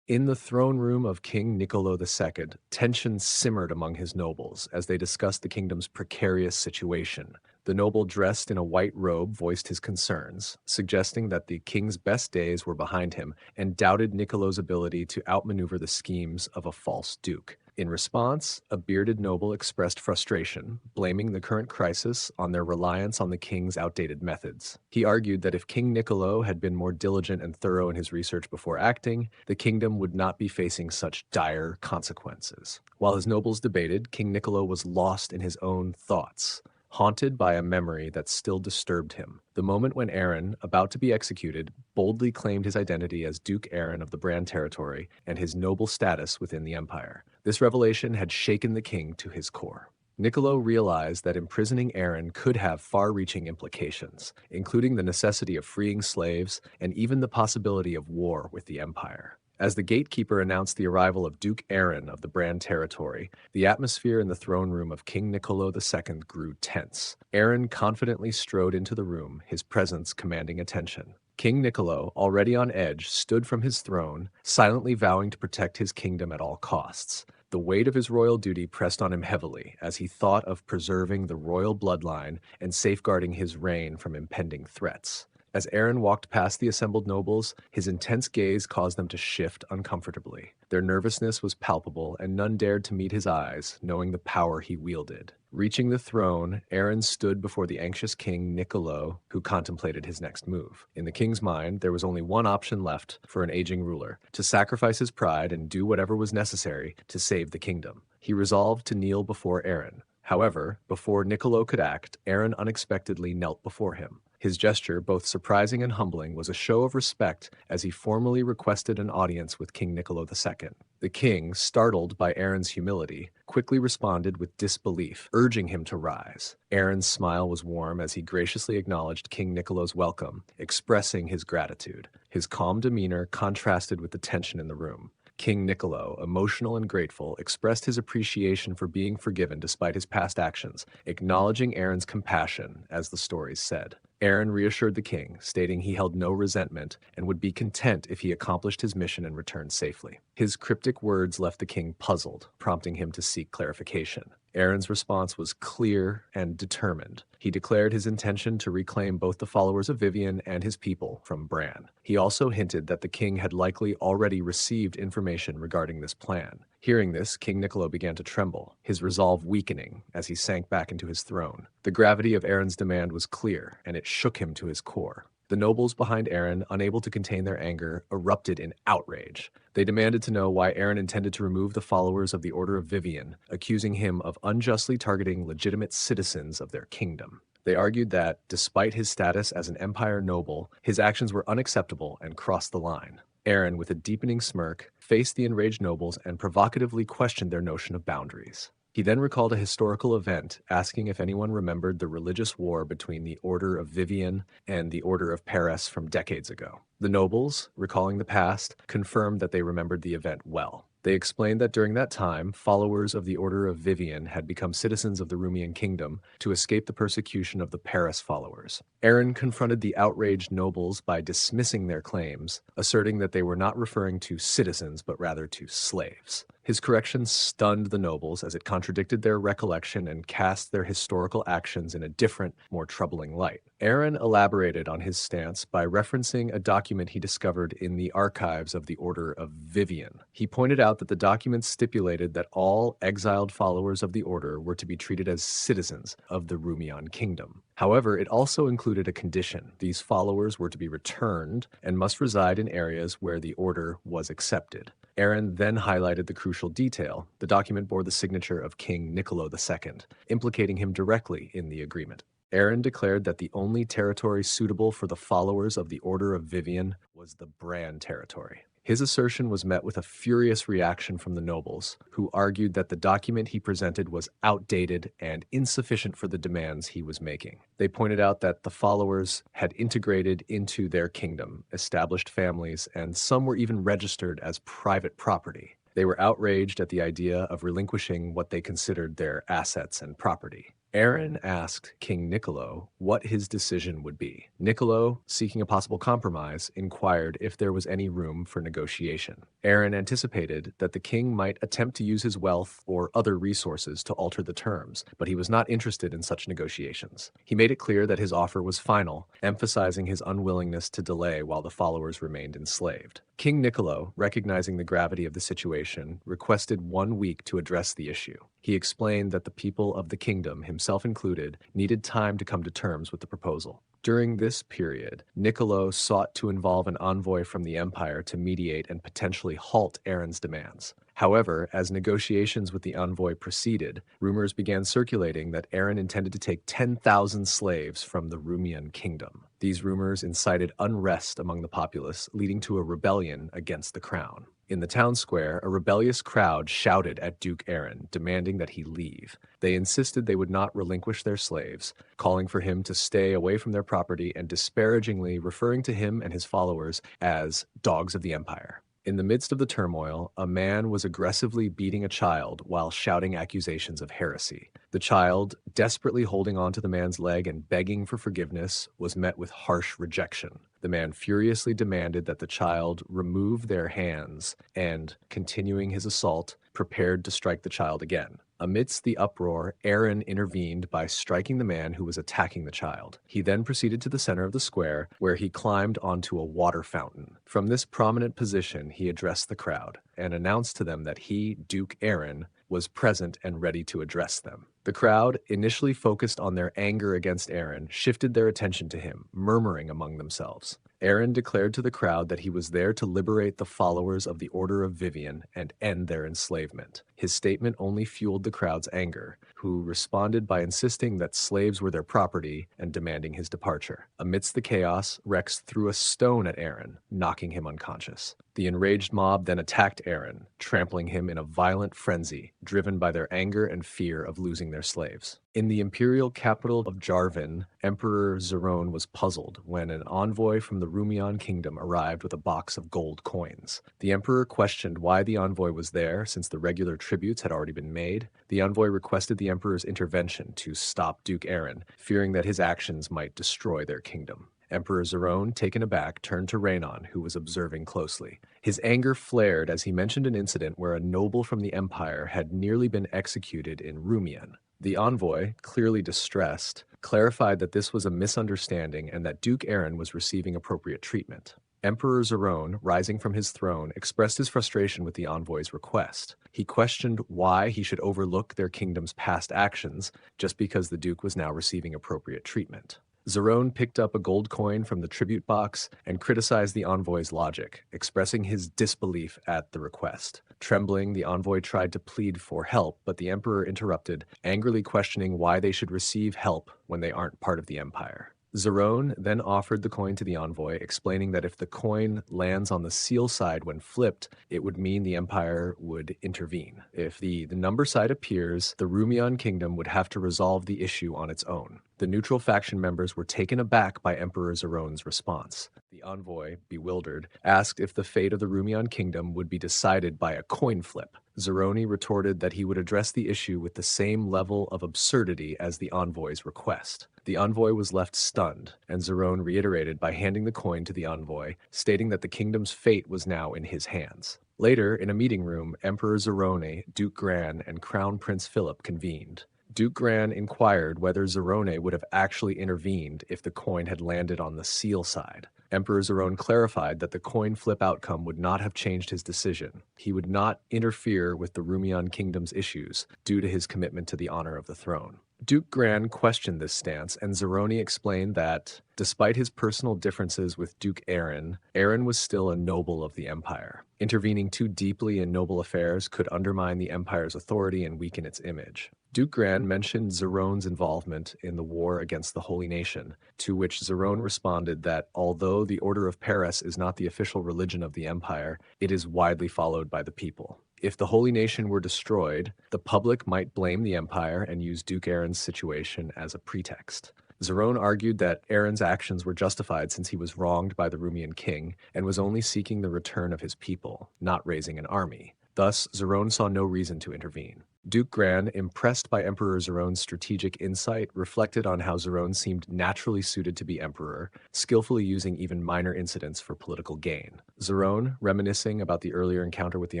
In the throne room of King Niccolo II, tension simmered among his nobles as they discussed the kingdom's precarious situation. The noble dressed in a white robe voiced his concerns, suggesting that the king's best days were behind him and doubted Niccolo's ability to outmaneuver the schemes of a false duke. In response, a bearded noble expressed frustration, blaming the current crisis on their reliance on the king's outdated methods. He argued that if King Niccolo had been more diligent and thorough in his research before acting, the kingdom would not be facing such dire consequences. While his nobles debated, King Niccolo was lost in his own thoughts, haunted by a memory that still disturbed him. The moment when Aaron, about to be executed, boldly claimed his identity as Duke Aaron of the Brand territory and his noble status within the empire. This revelation had shaken the king to his core. Niccolo realized that imprisoning Aaron could have far-reaching implications, including the necessity of freeing slaves and even the possibility of war with the empire. As the gatekeeper announced the arrival of Duke Aaron of the Brand territory, the atmosphere in the throne room of King Niccolo II grew tense. Aaron confidently strode into the room, his presence commanding attention. King Niccolo, already on edge, stood from his throne, silently vowing to protect his kingdom at all costs. The weight of his royal duty pressed on him heavily as he thought of preserving the royal bloodline and safeguarding his reign from impending threats. As Aaron walked past the assembled nobles, his intense gaze caused them to shift uncomfortably. Their nervousness was palpable, and none dared to meet his eyes, knowing the power he wielded. Reaching the throne, Aaron stood before the anxious king Niccolo, who contemplated his next move. In the king's mind, there was only one option left for an aging ruler: to sacrifice his pride and do whatever was necessary to save the kingdom. He resolved to kneel before Aaron. However, before Niccolo could act, Aaron unexpectedly knelt before him. His gesture, both surprising and humbling, was a show of respect as he formally requested an audience with King Niccolo II. The king, startled by Aaron's humility, quickly responded with disbelief, urging him to rise. Aaron's smile was warm as he graciously acknowledged King Niccolo's welcome, expressing his gratitude. His calm demeanor contrasted with the tension in the room. King Niccolo, emotional and grateful, expressed his appreciation for being forgiven despite his past actions, acknowledging Aaron's compassion, as the stories said. Aaron reassured the king, stating he held no resentment and would be content if he accomplished his mission and returned safely. His cryptic words left the king puzzled, prompting him to seek clarification. Aaron's response was clear and determined. He declared his intention to reclaim both the followers of Vivian and his people from Brahn. He also hinted that the king had likely already received information regarding this plan. Hearing this, King Niccolo began to tremble, his resolve weakening as he sank back into his throne. The gravity of Aaron's demand was clear, and it shook him to his core. The nobles behind Aaron, unable to contain their anger, erupted in outrage. They demanded to know why Aaron intended to remove the followers of the Order of Vivian, accusing him of unjustly targeting legitimate citizens of their kingdom. They argued that, despite his status as an empire noble, his actions were unacceptable and crossed the line. Aaron, with a deepening smirk, faced the enraged nobles and provocatively questioned their notion of boundaries. He then recalled a historical event, asking if anyone remembered the religious war between the Order of Vivian and the Order of Paris from decades ago. The nobles, recalling the past, confirmed that they remembered the event well. They explained that during that time, followers of the Order of Vivian had become citizens of the Rumian kingdom to escape the persecution of the Paris followers. Aaron confronted the outraged nobles by dismissing their claims, asserting that they were not referring to citizens but rather to slaves. His correction stunned the nobles as it contradicted their recollection and cast their historical actions in a different, more troubling light. Aaron elaborated on his stance by referencing a document he discovered in the archives of the Order of Vivian. He pointed out that the document stipulated that all exiled followers of the order were to be treated as citizens of the Rumian kingdom. However, it also included a condition. These followers were to be returned and must reside in areas where the order was accepted. Aaron then highlighted the crucial detail. The document bore the signature of King Niccolo II, implicating him directly in the agreement. Aaron declared that the only territory suitable for the followers of the Order of Vivian was the Brahn territory. His assertion was met with a furious reaction from the nobles, who argued that the document he presented was outdated and insufficient for the demands he was making. They pointed out that the followers had integrated into their kingdom, established families, and some were even registered as private property. They were outraged at the idea of relinquishing what they considered their assets and property. Aaron asked King Niccolo what his decision would be. Niccolo, seeking a possible compromise, inquired if there was any room for negotiation. Aaron anticipated that the king might attempt to use his wealth or other resources to alter the terms, but he was not interested in such negotiations. He made it clear that his offer was final, emphasizing his unwillingness to delay while the followers remained enslaved. King Niccolo, recognizing the gravity of the situation, requested 1 week to address the issue. He explained that the people of the kingdom, himself included, needed time to come to terms with the proposal. During this period, Niccolo sought to involve an envoy from the empire to mediate and potentially halt Aaron's demands. However, as negotiations with the envoy proceeded, rumors began circulating that Aaron intended to take 10,000 slaves from the Rumian kingdom. These rumors incited unrest among the populace, leading to a rebellion against the crown. In the town square, a rebellious crowd shouted at Duke Aaron, demanding that he leave. They insisted they would not relinquish their slaves, calling for him to stay away from their property and disparagingly referring to him and his followers as dogs of the empire. In the midst of the turmoil, a man was aggressively beating a child while shouting accusations of heresy. The child, desperately holding onto the man's leg and begging for forgiveness, was met with harsh rejection. The man furiously demanded that the child remove their hands and, continuing his assault, prepared to strike the child again. Amidst the uproar, Aaron intervened by striking the man who was attacking the child. He then proceeded to the center of the square, where he climbed onto a water fountain. From this prominent position, he addressed the crowd and announced to them that he, Duke Aaron, was present and ready to address them. The crowd, initially focused on their anger against Aaron, shifted their attention to him, murmuring among themselves. Aaron declared to the crowd that he was there to liberate the followers of the Order of Vivian and end their enslavement. His statement only fueled the crowd's anger, who responded by insisting that slaves were their property and demanding his departure. Amidst the chaos, Rex threw a stone at Aaron, knocking him unconscious. The enraged mob then attacked Aaron, trampling him in a violent frenzy, driven by their anger and fear of losing their slaves. In the imperial capital of Jarvan, Emperor Zerone was puzzled when an envoy from the Rumian kingdom arrived with a box of gold coins. The emperor questioned why the envoy was there since the regular tributes had already been made. The envoy requested the emperor's intervention to stop Duke Aaron, fearing that his actions might destroy their kingdom. Emperor Zerone, taken aback, turned to Rhaenon, who was observing closely. His anger flared as he mentioned an incident where a noble from the Empire had nearly been executed in Rumian. The envoy, clearly distressed, clarified that this was a misunderstanding and that Duke Aaron was receiving appropriate treatment. Emperor Zerone, rising from his throne, expressed his frustration with the envoy's request. He questioned why he should overlook their kingdom's past actions just because the Duke was now receiving appropriate treatment. Zerone picked up a gold coin from the tribute box and criticized the envoy's logic, expressing his disbelief at the request. Trembling, the envoy tried to plead for help, but the emperor interrupted, angrily questioning why they should receive help when they aren't part of the empire. Zerone then offered the coin to the envoy, explaining that if the coin lands on the seal side when flipped, it would mean the empire would intervene. If the number side appears, the Rumian kingdom would have to resolve the issue on its own. The neutral faction members were taken aback by Emperor Zerone's response. The envoy, bewildered, asked if the fate of the Rumian kingdom would be decided by a coin flip. Zerone retorted that he would address the issue with the same level of absurdity as the envoy's request. The envoy was left stunned, and Zerone reiterated by handing the coin to the envoy, stating that the kingdom's fate was now in his hands. Later, in a meeting room, Emperor Zerone, Duke Gran, and Crown Prince Philip convened. Duke Gran inquired whether Zerone would have actually intervened if the coin had landed on the seal side. Emperor Zerone clarified that the coin flip outcome would not have changed his decision. He would not interfere with the Rumian kingdom's issues due to his commitment to the honor of the throne. Duke Gran questioned this stance, and Zerone explained that, despite his personal differences with Duke Aaron, Aaron was still a noble of the empire. Intervening too deeply in noble affairs could undermine the empire's authority and weaken its image. Duke Gran mentioned Zerone's involvement in the war against the Holy Nation, to which Zerone responded that although the Order of Paris is not the official religion of the empire, it is widely followed by the people. If the Holy Nation were destroyed, the public might blame the empire and use Duke Aaron's situation as a pretext. Zerone argued that Aaron's actions were justified since he was wronged by the Rumian king and was only seeking the return of his people, not raising an army. Thus, Zerone saw no reason to intervene. Duke Gran, impressed by Emperor Zerone's strategic insight, reflected on how Zerone seemed naturally suited to be emperor, skillfully using even minor incidents for political gain. Zerone, reminiscing about the earlier encounter with the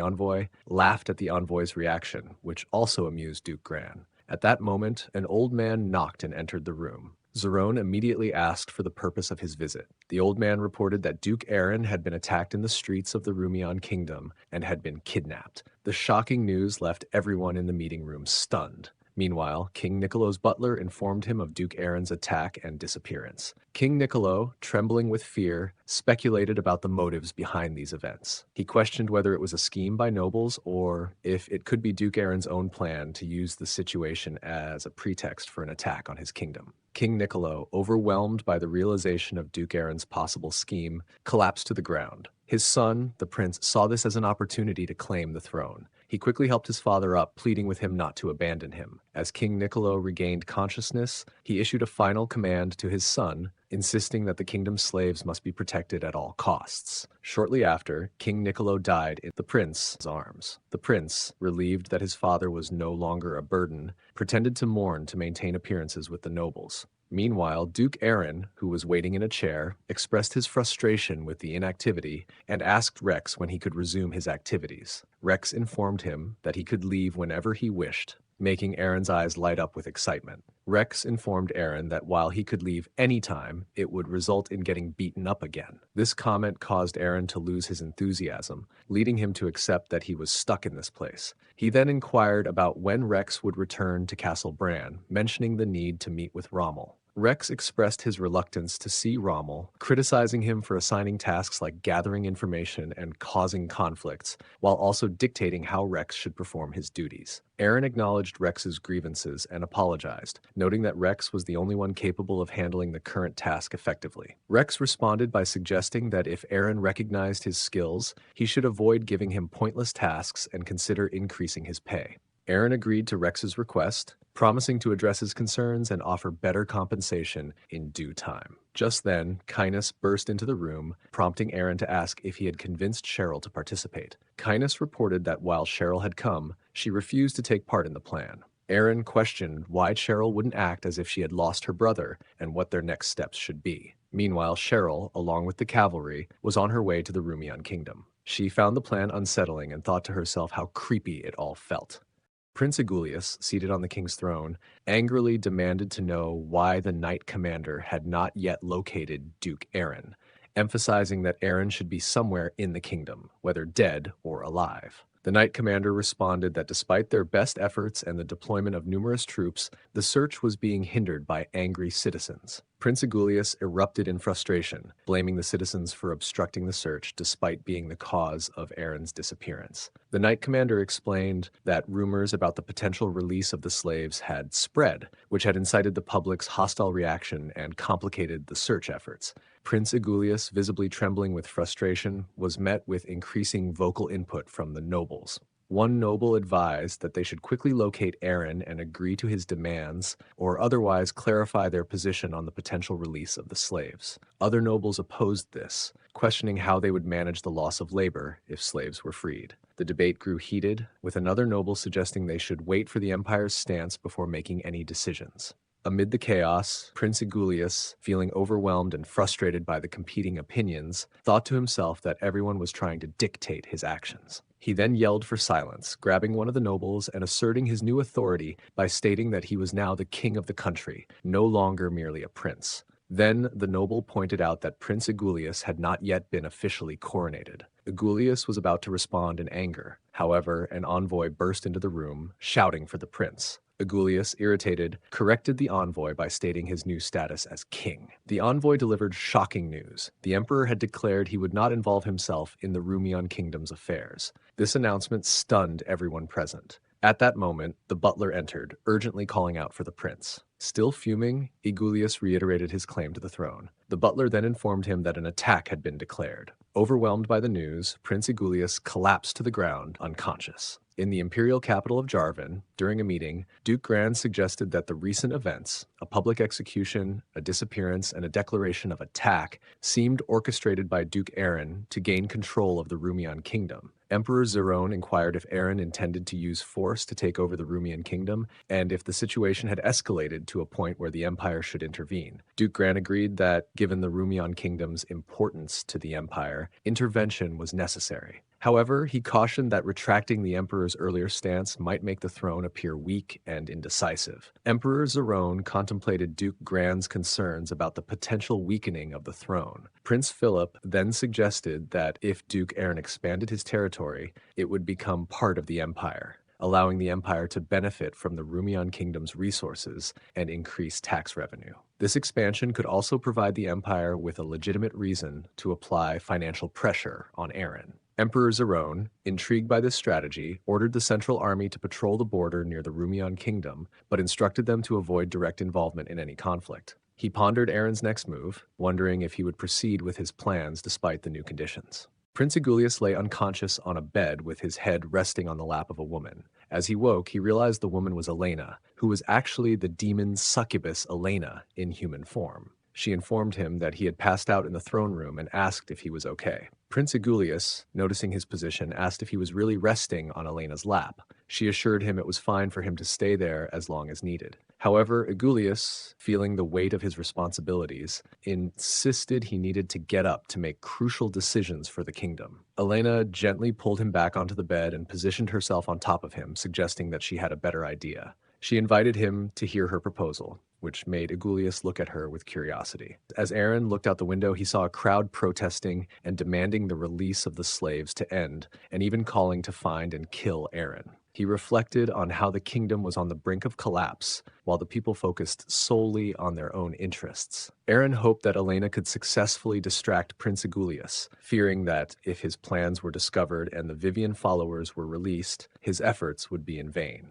envoy, laughed at the envoy's reaction, which also amused Duke Gran. At that moment, an old man knocked and entered the room. Zerone immediately asked for the purpose of his visit. The old man reported that Duke Aaron had been attacked in the streets of the Rumian kingdom and had been kidnapped. The shocking news left everyone in the meeting room stunned. Meanwhile, King Niccolo's butler informed him of Duke Aaron's attack and disappearance. King Niccolo, trembling with fear, speculated about the motives behind these events. He questioned whether it was a scheme by nobles or if it could be Duke Aaron's own plan to use the situation as a pretext for an attack on his kingdom. King Niccolo, overwhelmed by the realization of Duke Aaron's possible scheme, collapsed to the ground. His son, the prince, saw this as an opportunity to claim the throne. He quickly helped his father up, pleading with him not to abandon him. As King Niccolo regained consciousness, he issued a final command to his son, insisting that the kingdom's slaves must be protected at all costs. Shortly after, King Niccolo died in the prince's arms. The prince, relieved that his father was no longer a burden, pretended to mourn to maintain appearances with the nobles. Meanwhile, Duke Aaron, who was waiting in a chair, expressed his frustration with the inactivity and asked Rex when he could resume his activities. Rex informed him that he could leave whenever he wished, making Aaron's eyes light up with excitement. Rex informed Aaron that while he could leave any time, it would result in getting beaten up again. This comment caused Aaron to lose his enthusiasm, leading him to accept that he was stuck in this place. He then inquired about when Rex would return to Castle Bran, mentioning the need to meet with Rommel. Rex expressed his reluctance to see Rommel, criticizing him for assigning tasks like gathering information and causing conflicts, while also dictating how Rex should perform his duties. Aaron acknowledged Rex's grievances and apologized, noting that Rex was the only one capable of handling the current task effectively. Rex responded by suggesting that if Aaron recognized his skills, he should avoid giving him pointless tasks and consider increasing his pay. Aaron agreed to Rex's request, promising to address his concerns and offer better compensation in due time. Just then, Kynus burst into the room, prompting Aaron to ask if he had convinced Cheryl to participate. Kynus reported that while Cheryl had come, she refused to take part in the plan. Aaron questioned why Cheryl wouldn't act as if she had lost her brother and what their next steps should be. Meanwhile, Cheryl, along with the cavalry, was on her way to the Rumian kingdom. She found the plan unsettling and thought to herself how creepy it all felt. Prince Agulius, seated on the king's throne, angrily demanded to know why the knight commander had not yet located Duke Aaron, emphasizing that Aaron should be somewhere in the kingdom, whether dead or alive. The knight commander responded that despite their best efforts and the deployment of numerous troops, the search was being hindered by angry citizens. Prince Agulius erupted in frustration, blaming the citizens for obstructing the search despite being the cause of Aaron's disappearance. The knight commander explained that rumors about the potential release of the slaves had spread, which had incited the public's hostile reaction and complicated the search efforts. Prince Agulius, visibly trembling with frustration, was met with increasing vocal input from the nobles. One noble advised that they should quickly locate Aaron and agree to his demands, or otherwise clarify their position on the potential release of the slaves. Other nobles opposed this, questioning how they would manage the loss of labor if slaves were freed. The debate grew heated, with another noble suggesting they should wait for the empire's stance before making any decisions. Amid the chaos, Prince Agulius, feeling overwhelmed and frustrated by the competing opinions, thought to himself that everyone was trying to dictate his actions. He then yelled for silence, grabbing one of the nobles and asserting his new authority by stating that he was now the king of the country, no longer merely a prince. Then the noble pointed out that Prince Agulius had not yet been officially coronated. Agulius was about to respond in anger. However, an envoy burst into the room, shouting for the prince. Agulius, irritated, corrected the envoy by stating his new status as king. The envoy delivered shocking news. The emperor had declared he would not involve himself in the Rumian kingdom's affairs. This announcement stunned everyone present. At that moment, the butler entered, urgently calling out for the prince. Still fuming, Agulius reiterated his claim to the throne. The butler then informed him that an attack had been declared. Overwhelmed by the news, Prince Agulius collapsed to the ground, unconscious. In the imperial capital of Jarvan, during a meeting, Duke Gran suggested that the recent events, a public execution, a disappearance, and a declaration of attack, seemed orchestrated by Duke Aaron to gain control of the Rumian kingdom. Emperor Zerone inquired if Aaron intended to use force to take over the Rumian kingdom, and if the situation had escalated to a point where the empire should intervene. Duke Gran agreed that, given the Rumian kingdom's importance to the empire, intervention was necessary. However, he cautioned that retracting the emperor's earlier stance might make the throne appear weak and indecisive. Emperor Zerone contemplated Duke Gran's concerns about the potential weakening of the throne. Prince Philip then suggested that if Duke Aaron expanded his territory, it would become part of the empire, allowing the empire to benefit from the Rumian kingdom's resources and increase tax revenue. This expansion could also provide the empire with a legitimate reason to apply financial pressure on Aaron. Emperor Zerone, intrigued by this strategy, ordered the Central Army to patrol the border near the Rumian kingdom, but instructed them to avoid direct involvement in any conflict. He pondered Aaron's next move, wondering if he would proceed with his plans despite the new conditions. Prince Agulius lay unconscious on a bed with his head resting on the lap of a woman. As he woke, he realized the woman was Elena, who was actually the demon succubus Elena in human form. She informed him that he had passed out in the throne room and asked if he was okay. Prince Agulius, noticing his position, asked if he was really resting on Elena's lap. She assured him it was fine for him to stay there as long as needed. However, Agulius, feeling the weight of his responsibilities, insisted he needed to get up to make crucial decisions for the kingdom. Elena gently pulled him back onto the bed and positioned herself on top of him, suggesting that she had a better idea. She invited him to hear her proposal, which made Agulius look at her with curiosity. As Aaron looked out the window, he saw a crowd protesting and demanding the release of the slaves to end, and even calling to find and kill Aaron. He reflected on how the kingdom was on the brink of collapse, while the people focused solely on their own interests. Aaron hoped that Elena could successfully distract Prince Igulius, fearing that if his plans were discovered and the Vivian followers were released, his efforts would be in vain.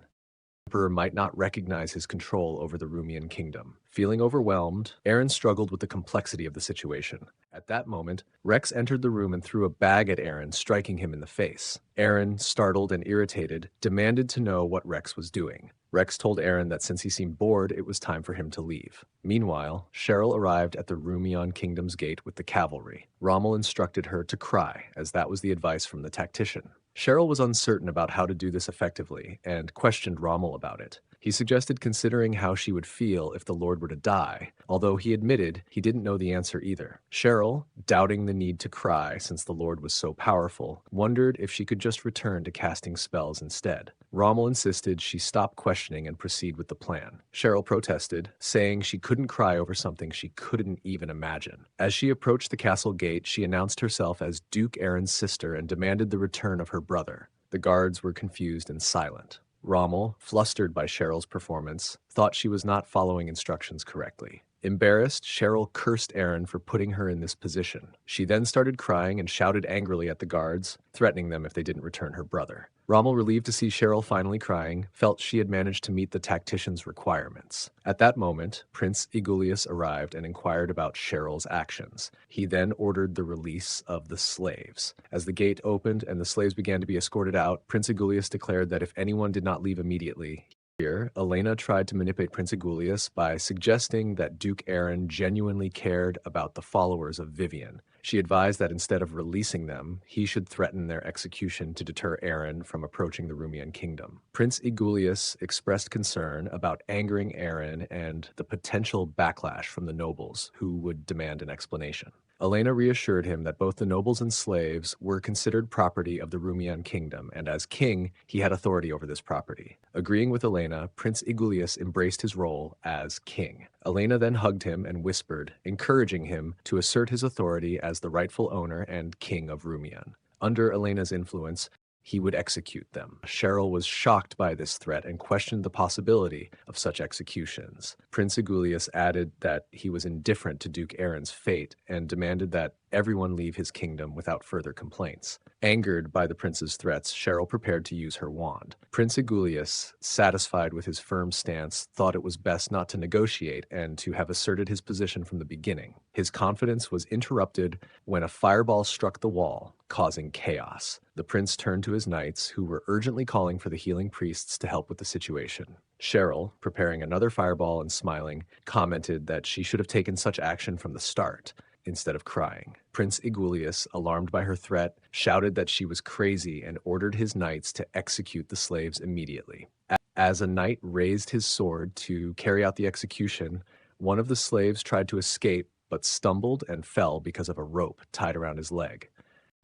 The Emperor might not recognize his control over the Rumian kingdom. Feeling overwhelmed, Aaron struggled with the complexity of the situation. At that moment, Rex entered the room and threw a bag at Aaron, striking him in the face. Aaron, startled and irritated, demanded to know what Rex was doing. Rex told Aaron that since he seemed bored, it was time for him to leave. Meanwhile, Cheryl arrived at the Rumian kingdom's gate with the cavalry. Rommel instructed her to cry, as that was the advice from the tactician. Cheryl was uncertain about how to do this effectively and questioned Rommel about it. He suggested considering how she would feel if the Lord were to die, although he admitted he didn't know the answer either. Cheryl, doubting the need to cry since the Lord was so powerful, wondered if she could just return to casting spells instead. Rommel insisted she stop questioning and proceed with the plan. Cheryl protested, saying she couldn't cry over something she couldn't even imagine. As she approached the castle gate, she announced herself as Duke Aaron's sister and demanded the return of her brother. The guards were confused and silent. Rommel, flustered by Cheryl's performance, thought she was not following instructions correctly. Embarrassed, Cheryl cursed Aaron for putting her in this position. She then started crying and shouted angrily at the guards, threatening them if they didn't return her brother. Rommel, relieved to see Cheryl finally crying, felt she had managed to meet the tactician's requirements. At that moment, Prince Igulius arrived and inquired about Cheryl's actions. He then ordered the release of the slaves. As the gate opened and the slaves began to be escorted out, Prince Igulius declared that if anyone did not leave immediately, here, Elena tried to manipulate Prince Igulius by suggesting that Duke Aaron genuinely cared about the followers of Vivian. She advised that instead of releasing them, he should threaten their execution to deter Aaron from approaching the Rumian kingdom. Prince Igulius expressed concern about angering Aaron and the potential backlash from the nobles, who would demand an explanation. Elena reassured him that both the nobles and slaves were considered property of the Rumian kingdom, and as king, he had authority over this property. Agreeing with Elena, Prince Igulius embraced his role as king. Elena then hugged him and whispered, encouraging him to assert his authority as the rightful owner and king of Rumian. Under Elena's influence, he would execute them. Cheryl was shocked by this threat and questioned the possibility of such executions. Prince Igulius added that he was indifferent to Duke Aaron's fate and demanded that everyone leave his kingdom without further complaints. Angered by the prince's threats, Cheryl prepared to use her wand. Prince Igulius, satisfied with his firm stance, thought it was best not to negotiate and to have asserted his position from the beginning. His confidence was interrupted when a fireball struck the wall, causing chaos. The prince turned to his knights, who were urgently calling for the healing priests to help with the situation. Cheryl, preparing another fireball and smiling, commented that she should have taken such action from the start, instead of crying. Prince Igulius, alarmed by her threat, shouted that she was crazy and ordered his knights to execute the slaves immediately. As a knight raised his sword to carry out the execution, one of the slaves tried to escape but stumbled and fell because of a rope tied around his leg.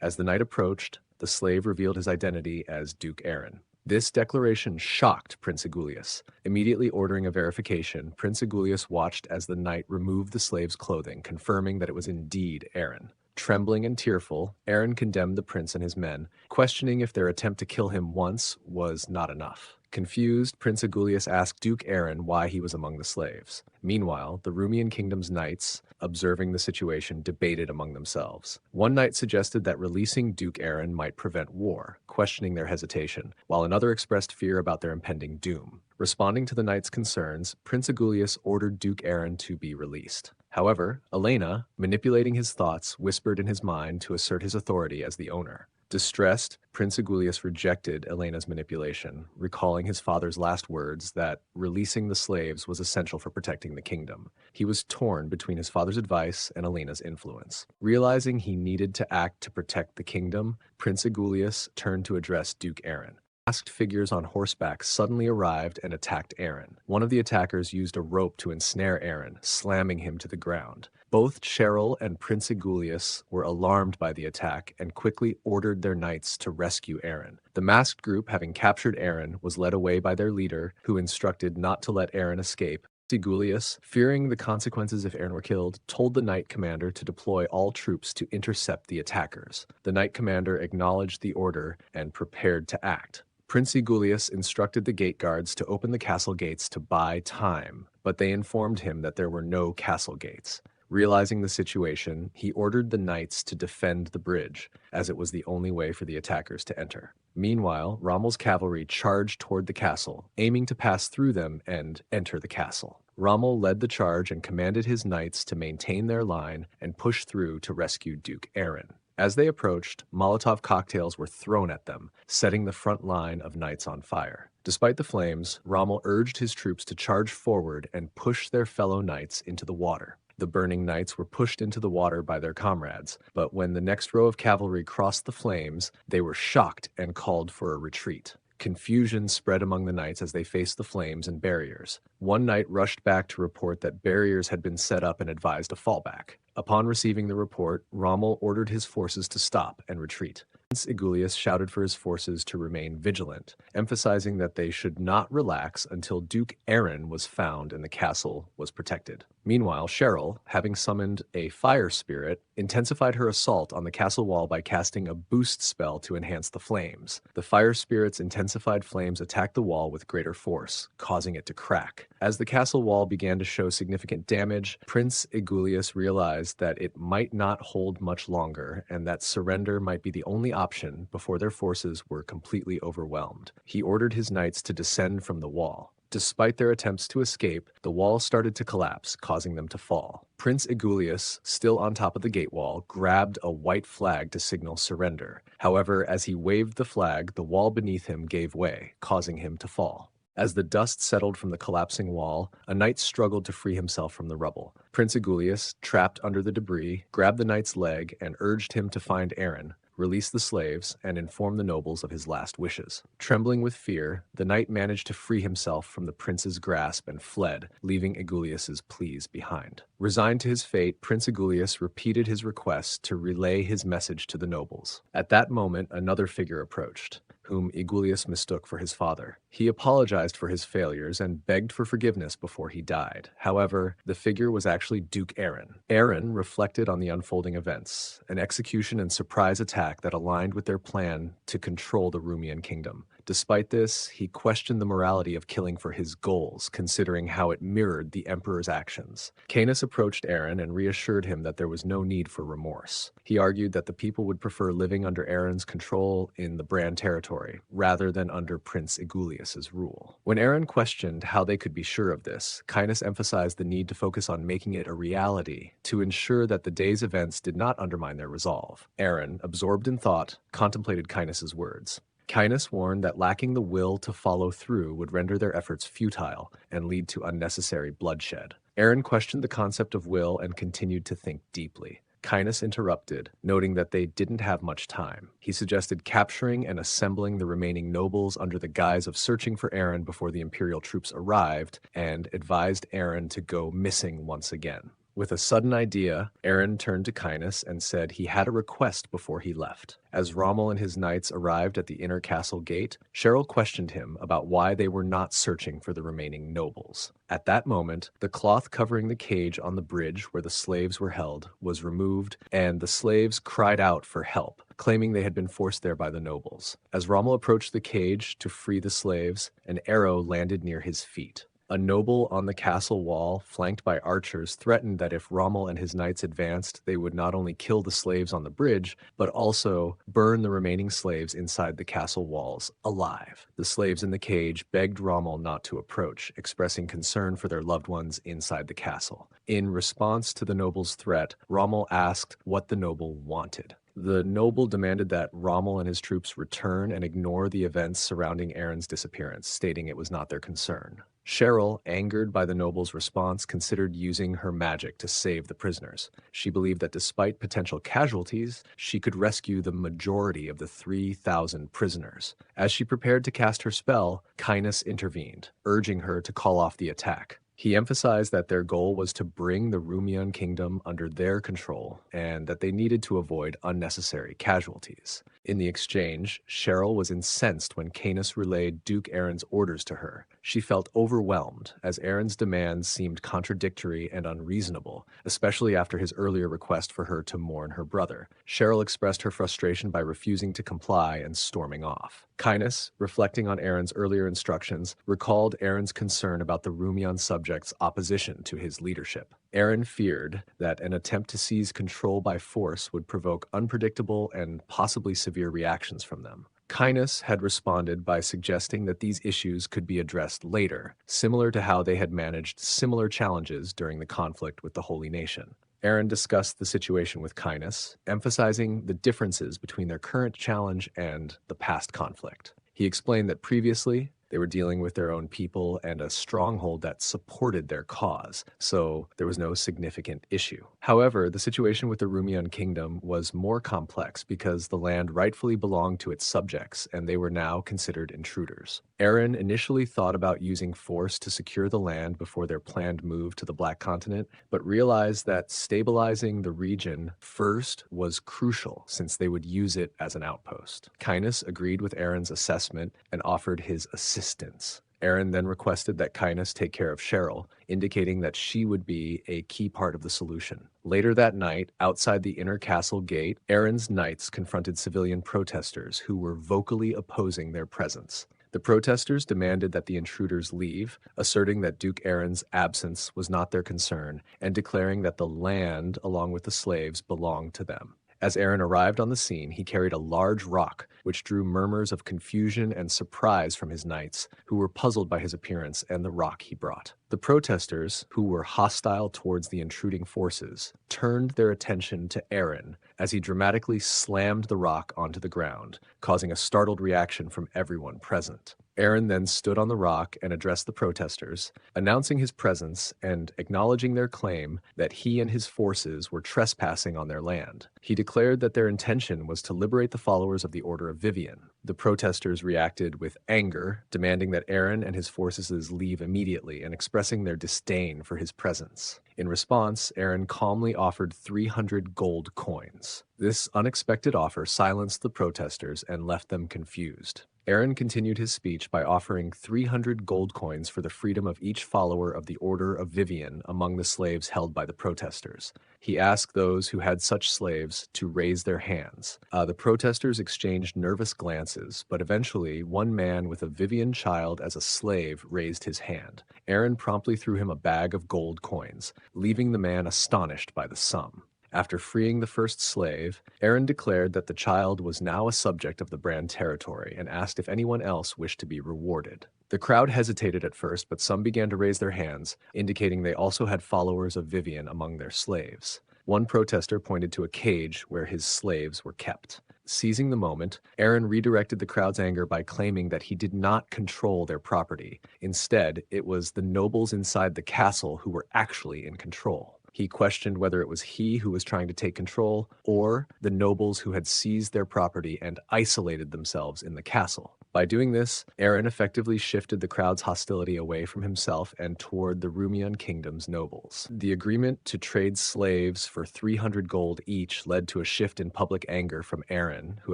As the knight approached, the slave revealed his identity as Duke Aaron. This declaration shocked Prince Igulius. Immediately ordering a verification, Prince Igulius watched as the knight removed the slave's clothing, confirming that it was indeed Aaron. Trembling and tearful, Aaron condemned the prince and his men, questioning if their attempt to kill him once was not enough. Confused, Prince Igulius asked Duke Aaron why he was among the slaves. Meanwhile, the Rumian kingdom's knights, observing the situation, debated among themselves. One knight suggested that releasing Duke Aaron might prevent war, questioning their hesitation, while another expressed fear about their impending doom. Responding to the knights' concerns, Prince Igulius ordered Duke Aaron to be released. However, Elena, manipulating his thoughts, whispered in his mind to assert his authority as the owner. Distressed, Prince Igulius rejected Elena's manipulation, recalling his father's last words that releasing the slaves was essential for protecting the kingdom. He was torn between his father's advice and Elena's influence. Realizing he needed to act to protect the kingdom, Prince Igulius turned to address Duke Aaron. Masked figures on horseback suddenly arrived and attacked Aaron. One of the attackers used a rope to ensnare Aaron, slamming him to the ground. Both Cheryl and Prince Igulius were alarmed by the attack and quickly ordered their knights to rescue Aaron. The masked group, having captured Aaron, was led away by their leader, who instructed not to let Aaron escape. Igulius, fearing the consequences if Aaron were killed, told the knight commander to deploy all troops to intercept the attackers. The knight commander acknowledged the order and prepared to act. Prince Egulius instructed the gate guards to open the castle gates to buy time, but they informed him that there were no castle gates. Realizing the situation, he ordered the knights to defend the bridge, as it was the only way for the attackers to enter. Meanwhile, Rommel's cavalry charged toward the castle, aiming to pass through them and enter the castle. Rommel led the charge and commanded his knights to maintain their line and push through to rescue Duke Aaron. As they approached, Molotov cocktails were thrown at them, setting the front line of knights on fire. Despite the flames, Rommel urged his troops to charge forward and push their fellow knights into the water. The burning knights were pushed into the water by their comrades, but when the next row of cavalry crossed the flames, they were shocked and called for a retreat. Confusion spread among the knights as they faced the flames and barriers. One knight rushed back to report that barriers had been set up and advised a fallback. Upon receiving the report, Rommel ordered his forces to stop and retreat. Prince Egulius shouted for his forces to remain vigilant, emphasizing that they should not relax until Duke Aaron was found and the castle was protected. Meanwhile, Cheryl, having summoned a fire spirit, intensified her assault on the castle wall by casting a boost spell to enhance the flames. The fire spirit's intensified flames attacked the wall with greater force, causing it to crack. As the castle wall began to show significant damage, Prince Egulius realized that it might not hold much longer and that surrender might be the only option before their forces were completely overwhelmed. He ordered his knights to descend from the wall. Despite their attempts to escape, the wall started to collapse, causing them to fall. Prince Egulius, still on top of the gate wall, grabbed a white flag to signal surrender. However, as he waved the flag, the wall beneath him gave way, causing him to fall. As the dust settled from the collapsing wall, a knight struggled to free himself from the rubble. Prince Egulius, trapped under the debris, grabbed the knight's leg and urged him to find Aaron, release the slaves, and inform the nobles of his last wishes. Trembling with fear, the knight managed to free himself from the prince's grasp and fled, leaving Egulius's pleas behind. Resigned to his fate, Prince Egulius repeated his request to relay his message to the nobles. At that moment, another figure approached, whom Egulius mistook for his father. He apologized for his failures and begged for forgiveness before he died. However, the figure was actually Duke Aaron. Aaron reflected on the unfolding events, an execution and surprise attack that aligned with their plan to control the Rumian kingdom. Despite this, he questioned the morality of killing for his goals, considering how it mirrored the emperor's actions. Canis approached Aaron and reassured him that there was no need for remorse. He argued that the people would prefer living under Aaron's control in the Brahn territory, rather than under Prince Egulius's rule. When Aaron questioned how they could be sure of this, Canis emphasized the need to focus on making it a reality, to ensure that the day's events did not undermine their resolve. Aaron, absorbed in thought, contemplated Canis's words. Canis warned that lacking the will to follow through would render their efforts futile and lead to unnecessary bloodshed. Aaron questioned the concept of will and continued to think deeply. Canis interrupted, noting that they didn't have much time. He suggested capturing and assembling the remaining nobles under the guise of searching for Aaron before the imperial troops arrived, and advised Aaron to go missing once again. With a sudden idea, Aaron turned to Canis and said he had a request before he left. As Rommel and his knights arrived at the inner castle gate, Cheryl questioned him about why they were not searching for the remaining nobles. At that moment, the cloth covering the cage on the bridge where the slaves were held was removed, and the slaves cried out for help, claiming they had been forced there by the nobles. As Rommel approached the cage to free the slaves, an arrow landed near his feet. A noble on the castle wall, flanked by archers, threatened that if Rommel and his knights advanced, they would not only kill the slaves on the bridge, but also burn the remaining slaves inside the castle walls alive. The slaves in the cage begged Rommel not to approach, expressing concern for their loved ones inside the castle. In response to the noble's threat, Rommel asked what the noble wanted. The noble demanded that Rommel and his troops return and ignore the events surrounding Aaron's disappearance, stating it was not their concern. Cheryl, angered by the noble's response, considered using her magic to save the prisoners. She believed that despite potential casualties, she could rescue the majority of the 3,000 prisoners. As she prepared to cast her spell, Canis intervened, urging her to call off the attack. He emphasized that their goal was to bring the Rumian kingdom under their control and that they needed to avoid unnecessary casualties. In the exchange, Cheryl was incensed when Canis relayed Duke Aaron's orders to her. She felt overwhelmed, as Aaron's demands seemed contradictory and unreasonable, especially after his earlier request for her to mourn her brother. Cheryl expressed her frustration by refusing to comply and storming off. Canis, reflecting on Aaron's earlier instructions, recalled Aaron's concern about the Rumian subjects' opposition to his leadership. Aaron feared that an attempt to seize control by force would provoke unpredictable and possibly severe reactions from them. Canis had responded by suggesting that these issues could be addressed later, similar to how they had managed similar challenges during the conflict with the Holy Nation. Aaron discussed the situation with Canis, emphasizing the differences between their current challenge and the past conflict. He explained that previously, they were dealing with their own people and a stronghold that supported their cause, so there was no significant issue. However, the situation with the Rumian kingdom was more complex because the land rightfully belonged to its subjects, and they were now considered intruders. Aaron initially thought about using force to secure the land before their planned move to the Black Continent, but realized that stabilizing the region first was crucial since they would use it as an outpost. Canis agreed with Aaron's assessment and offered his assistance. Aaron then requested that Canis take care of Cheryl, indicating that she would be a key part of the solution. Later that night, outside the inner castle gate, Aaron's knights confronted civilian protesters who were vocally opposing their presence. The protesters demanded that the intruders leave, asserting that Duke Aaron's absence was not their concern, and declaring that the land, along with the slaves, belonged to them. As Aaron arrived on the scene, he carried a large rock, which drew murmurs of confusion and surprise from his knights, who were puzzled by his appearance and the rock he brought. The protesters, who were hostile towards the intruding forces, turned their attention to Aaron as he dramatically slammed the rock onto the ground, causing a startled reaction from everyone present. Aaron then stood on the rock and addressed the protesters, announcing his presence and acknowledging their claim that he and his forces were trespassing on their land. He declared that their intention was to liberate the followers of the Order of Vivian. The protesters reacted with anger, demanding that Aaron and his forces leave immediately and expressing their disdain for his presence. In response, Aaron calmly offered 300 gold coins. This unexpected offer silenced the protesters and left them confused. Aaron continued his speech by offering 300 gold coins for the freedom of each follower of the Order of Vivian among the slaves held by the protesters. He asked those who had such slaves to raise their hands. The protesters exchanged nervous glances, but eventually one man with a Vivian child as a slave raised his hand. Aaron promptly threw him a bag of gold coins, leaving the man astonished by the sum. After freeing the first slave, Aaron declared that the child was now a subject of the Brand territory and asked if anyone else wished to be rewarded. The crowd hesitated at first, but some began to raise their hands, indicating they also had followers of Vivian among their slaves. One protester pointed to a cage where his slaves were kept. Seizing the moment, Aaron redirected the crowd's anger by claiming that he did not control their property. Instead, it was the nobles inside the castle who were actually in control. He questioned whether it was he who was trying to take control or the nobles who had seized their property and isolated themselves in the castle. By doing this, Aaron effectively shifted the crowd's hostility away from himself and toward the Rumian kingdom's nobles. The agreement to trade slaves for 300 gold each led to a shift in public anger from Aaron, who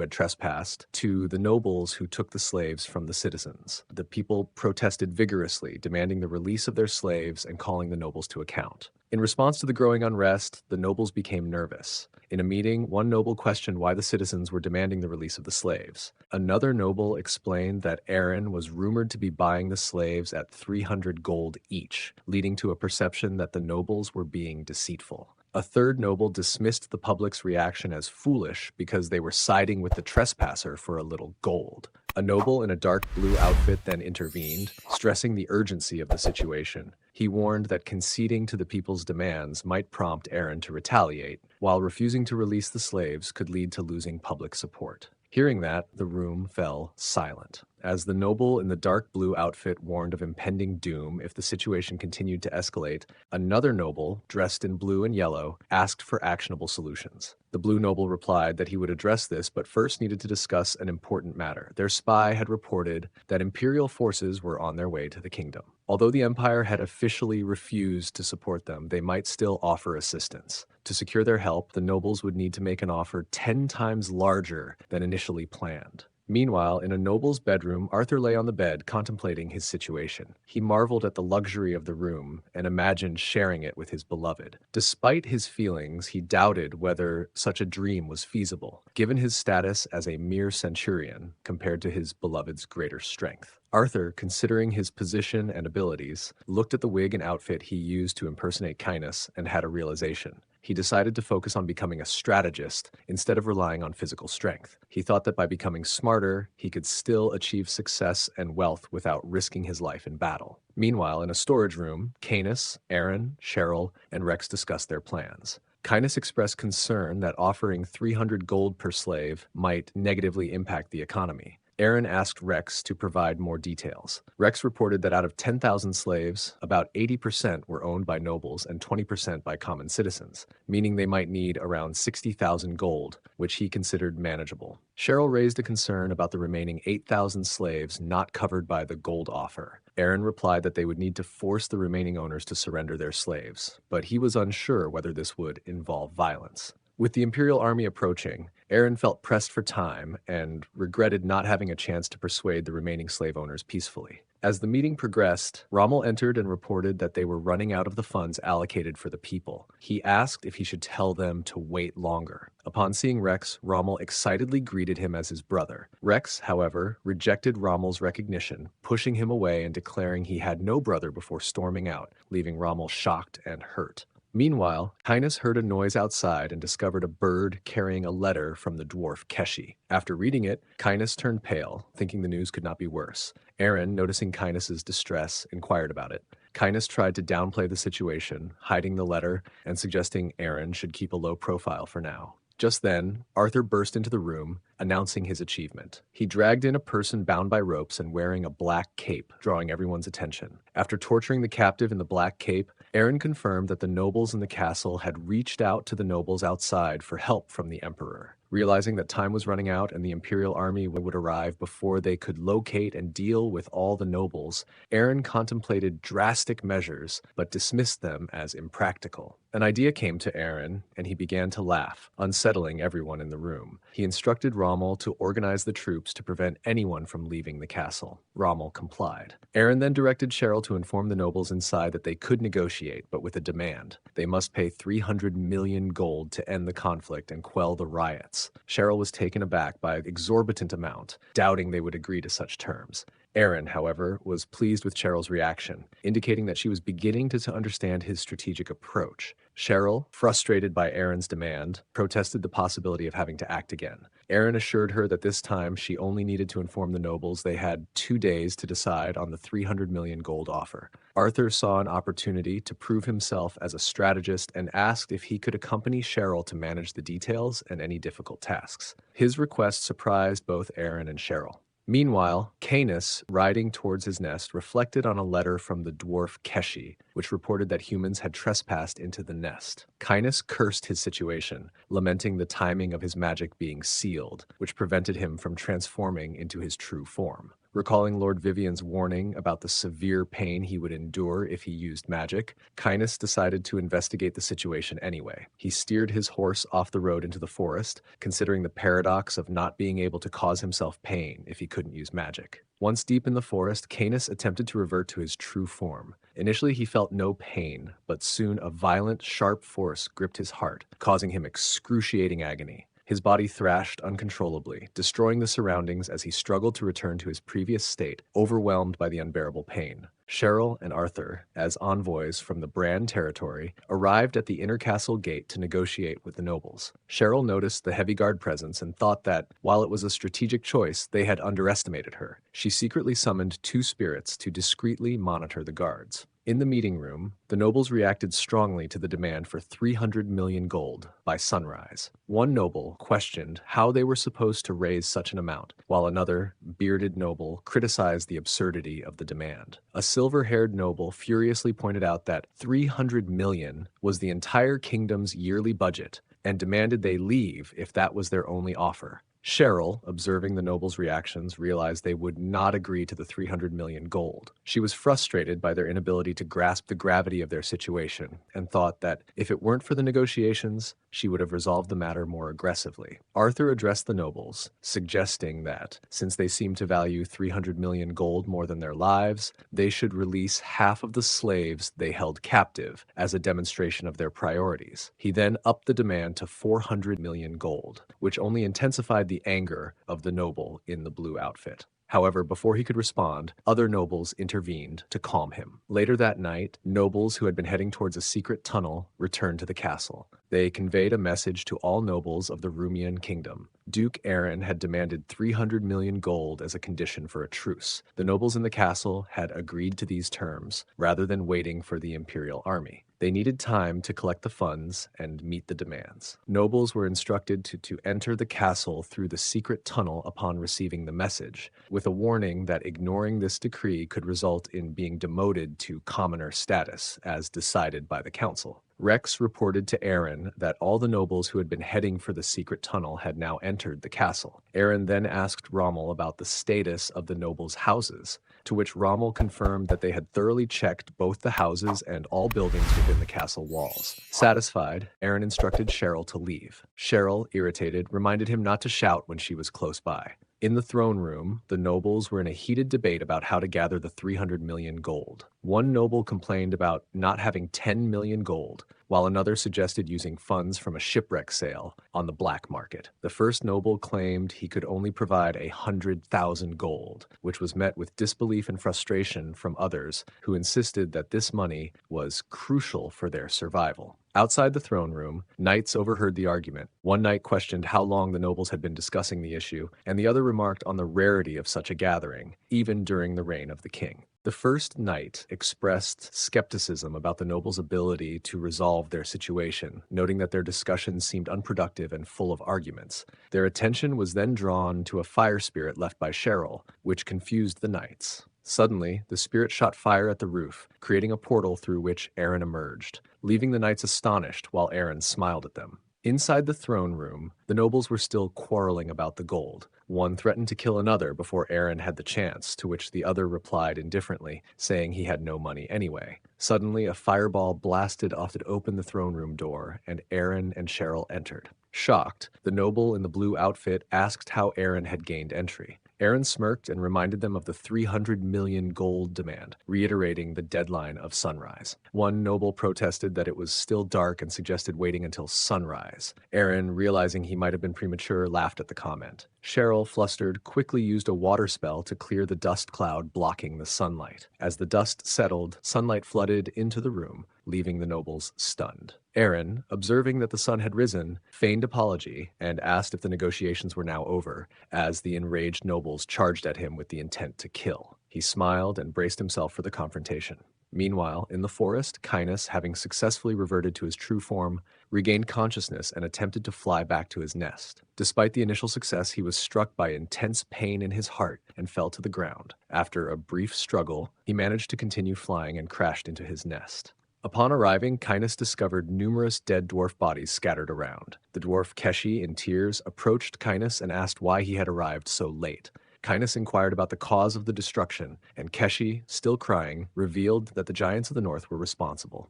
had trespassed, to the nobles who took the slaves from the citizens. The people protested vigorously, demanding the release of their slaves and calling the nobles to account. In response to the growing unrest, the nobles became nervous. In a meeting, one noble questioned why the citizens were demanding the release of the slaves. Another noble explained that Aaron was rumored to be buying the slaves at 300 gold each, leading to a perception that the nobles were being deceitful. A third noble dismissed the public's reaction as foolish because they were siding with the trespasser for a little gold. A noble in a dark blue outfit then intervened, stressing the urgency of the situation. He warned that conceding to the people's demands might prompt Aaron to retaliate, while refusing to release the slaves could lead to losing public support. Hearing that, the room fell silent. As the noble in the dark blue outfit warned of impending doom if the situation continued to escalate, another noble, dressed in blue and yellow, asked for actionable solutions. The blue noble replied that he would address this, but first needed to discuss an important matter. Their spy had reported that imperial forces were on their way to the kingdom. Although the empire had officially refused to support them, they might still offer assistance. To secure their help, the nobles would need to make an offer 10 times larger than initially planned. Meanwhile, in a noble's bedroom, Arthur lay on the bed contemplating his situation. He marveled at the luxury of the room and imagined sharing it with his beloved. Despite his feelings, he doubted whether such a dream was feasible, given his status as a mere centurion compared to his beloved's greater strength. Arthur, considering his position and abilities, looked at the wig and outfit he used to impersonate Cainus and had a realization. He decided to focus on becoming a strategist instead of relying on physical strength. He thought that by becoming smarter, he could still achieve success and wealth without risking his life in battle. Meanwhile, in a storage room, Cainus, Aaron, Cheryl, and Rex discussed their plans. Cainus expressed concern that offering 300 gold per slave might negatively impact the economy. Aaron asked Rex to provide more details. Rex reported that out of 10,000 slaves, about 80% were owned by nobles and 20% by common citizens, meaning they might need around 60,000 gold, which he considered manageable. Cheryl raised a concern about the remaining 8,000 slaves not covered by the gold offer. Aaron replied that they would need to force the remaining owners to surrender their slaves, but he was unsure whether this would involve violence. With the Imperial army approaching, Aaron felt pressed for time and regretted not having a chance to persuade the remaining slave owners peacefully. As the meeting progressed, Rommel entered and reported that they were running out of the funds allocated for the people. He asked if he should tell them to wait longer. Upon seeing Rex, Rommel excitedly greeted him as his brother. Rex, however, rejected Rommel's recognition, pushing him away and declaring he had no brother before storming out, leaving Rommel shocked and hurt. Meanwhile, Cainus heard a noise outside and discovered a bird carrying a letter from the dwarf Keshi. After reading it, Cainus turned pale, thinking the news could not be worse. Aaron, noticing Cainus's distress, inquired about it. Cainus tried to downplay the situation, hiding the letter and suggesting Aaron should keep a low profile for now. Just then, Arthur burst into the room, announcing his achievement. He dragged in a person bound by ropes and wearing a black cape, drawing everyone's attention. After torturing the captive in the black cape, Aaron confirmed that the nobles in the castle had reached out to the nobles outside for help from the Emperor. Realizing that time was running out and the Imperial army would arrive before they could locate and deal with all the nobles, Aaron contemplated drastic measures, but dismissed them as impractical. An idea came to Aaron, and he began to laugh, unsettling everyone in the room. He instructed Rommel to organize the troops to prevent anyone from leaving the castle. Rommel complied. Aaron then directed Cheryl to inform the nobles inside that they could negotiate, but with a demand. They must pay 300 million gold to end the conflict and quell the riots. Cheryl was taken aback by an exorbitant amount, doubting they would agree to such terms. Aaron, however, was pleased with Cheryl's reaction, indicating that she was beginning to understand his strategic approach. Cheryl, frustrated by Aaron's demand, protested the possibility of having to act again. Aaron assured her that this time she only needed to inform the nobles they had 2 days to decide on the 300 million gold offer. Arthur saw an opportunity to prove himself as a strategist and asked if he could accompany Cheryl to manage the details and any difficult tasks. His request surprised both Aaron and Cheryl. Meanwhile, Cainus, riding towards his nest, reflected on a letter from the dwarf Keshi, which reported that humans had trespassed into the nest. Cainus cursed his situation, lamenting the timing of his magic being sealed, which prevented him from transforming into his true form. Recalling Lord Vivian's warning about the severe pain he would endure if he used magic, Cainus decided to investigate the situation anyway. He steered his horse off the road into the forest, considering the paradox of not being able to cause himself pain if he couldn't use magic. Once deep in the forest, Cainus attempted to revert to his true form. Initially, he felt no pain, but soon a violent, sharp force gripped his heart, causing him excruciating agony. His body thrashed uncontrollably, destroying the surroundings as he struggled to return to his previous state, overwhelmed by the unbearable pain. Cheryl and Arthur, as envoys from the Brahn territory, arrived at the inner castle gate to negotiate with the nobles. Cheryl noticed the heavy guard presence and thought that, while it was a strategic choice, they had underestimated her. She secretly summoned 2 spirits to discreetly monitor the guards. In the meeting room, the nobles reacted strongly to the demand for 300 million gold by sunrise. One noble questioned how they were supposed to raise such an amount, while another, bearded noble, criticized the absurdity of the demand. A silver-haired noble furiously pointed out that 300 million was the entire kingdom's yearly budget and demanded they leave if that was their only offer. Cheryl, observing the nobles' reactions, realized they would not agree to the 300 million gold. She was frustrated by their inability to grasp the gravity of their situation and thought that if it weren't for the negotiations, she would have resolved the matter more aggressively. Arthur addressed the nobles, suggesting that, since they seemed to value 300 million gold more than their lives, they should release half of the slaves they held captive as a demonstration of their priorities. He then upped the demand to 400 million gold, which only intensified the anger of the noble in the blue outfit. However, before he could respond, other nobles intervened to calm him. Later that night, nobles who had been heading towards a secret tunnel returned to the castle. They conveyed a message to all nobles of the Rumian kingdom. Duke Aaron had demanded 300 million gold as a condition for a truce. The nobles in the castle had agreed to these terms, rather than waiting for the imperial army. They needed time to collect the funds and meet the demands. Nobles were instructed to enter the castle through the secret tunnel upon receiving the message, with a warning that ignoring this decree could result in being demoted to commoner status, as decided by the council. Rex reported to Aaron that all the nobles who had been heading for the secret tunnel had now entered the castle. Aaron then asked Rommel about the status of the nobles' houses, to which Rommel confirmed that they had thoroughly checked both the houses and all buildings within the castle walls. Satisfied, Aaron instructed Cheryl to leave. Cheryl, irritated, reminded him not to shout when she was close by. In the throne room, the nobles were in a heated debate about how to gather the 300 million gold. One noble complained about not having 10 million gold, while another suggested using funds from a shipwreck sale on the black market. The first noble claimed he could only provide 100,000 gold, which was met with disbelief and frustration from others who insisted that this money was crucial for their survival. Outside the throne room, knights overheard the argument. One knight questioned how long the nobles had been discussing the issue, and the other remarked on the rarity of such a gathering, even during the reign of the king. The first knight expressed skepticism about the nobles' ability to resolve their situation, noting that their discussions seemed unproductive and full of arguments. Their attention was then drawn to a fire spirit left by Cheryl, which confused the knights. Suddenly, the spirit shot fire at the roof, creating a portal through which Aaron emerged, leaving the knights astonished while Aaron smiled at them. Inside the throne room, the nobles were still quarreling about the gold. One threatened to kill another before Aaron had the chance, to which the other replied indifferently, saying he had no money anyway. Suddenly, a fireball blasted open the throne room door, and Aaron and Cheryl entered. Shocked, the noble in the blue outfit asked how Aaron had gained entry. Aaron smirked and reminded them of the 300 million gold demand, reiterating the deadline of sunrise. One noble protested that it was still dark and suggested waiting until sunrise. Aaron, realizing he might have been premature, laughed at the comment. Cheryl, flustered, quickly used a water spell to clear the dust cloud blocking the sunlight. As the dust settled, sunlight flooded into the room, leaving the nobles stunned. Aaron, observing that the sun had risen, feigned apology and asked if the negotiations were now over, as the enraged nobles charged at him with the intent to kill. He smiled and braced himself for the confrontation. Meanwhile, in the forest, Cainus, having successfully reverted to his true form, regained consciousness and attempted to fly back to his nest. Despite the initial success, he was struck by intense pain in his heart and fell to the ground. After a brief struggle, he managed to continue flying and crashed into his nest. Upon arriving, Cainus discovered numerous dead dwarf bodies scattered around. The dwarf Keshi, in tears, approached Cainus and asked why he had arrived so late. Cainus inquired about the cause of the destruction, and Keshi, still crying, revealed that the giants of the north were responsible.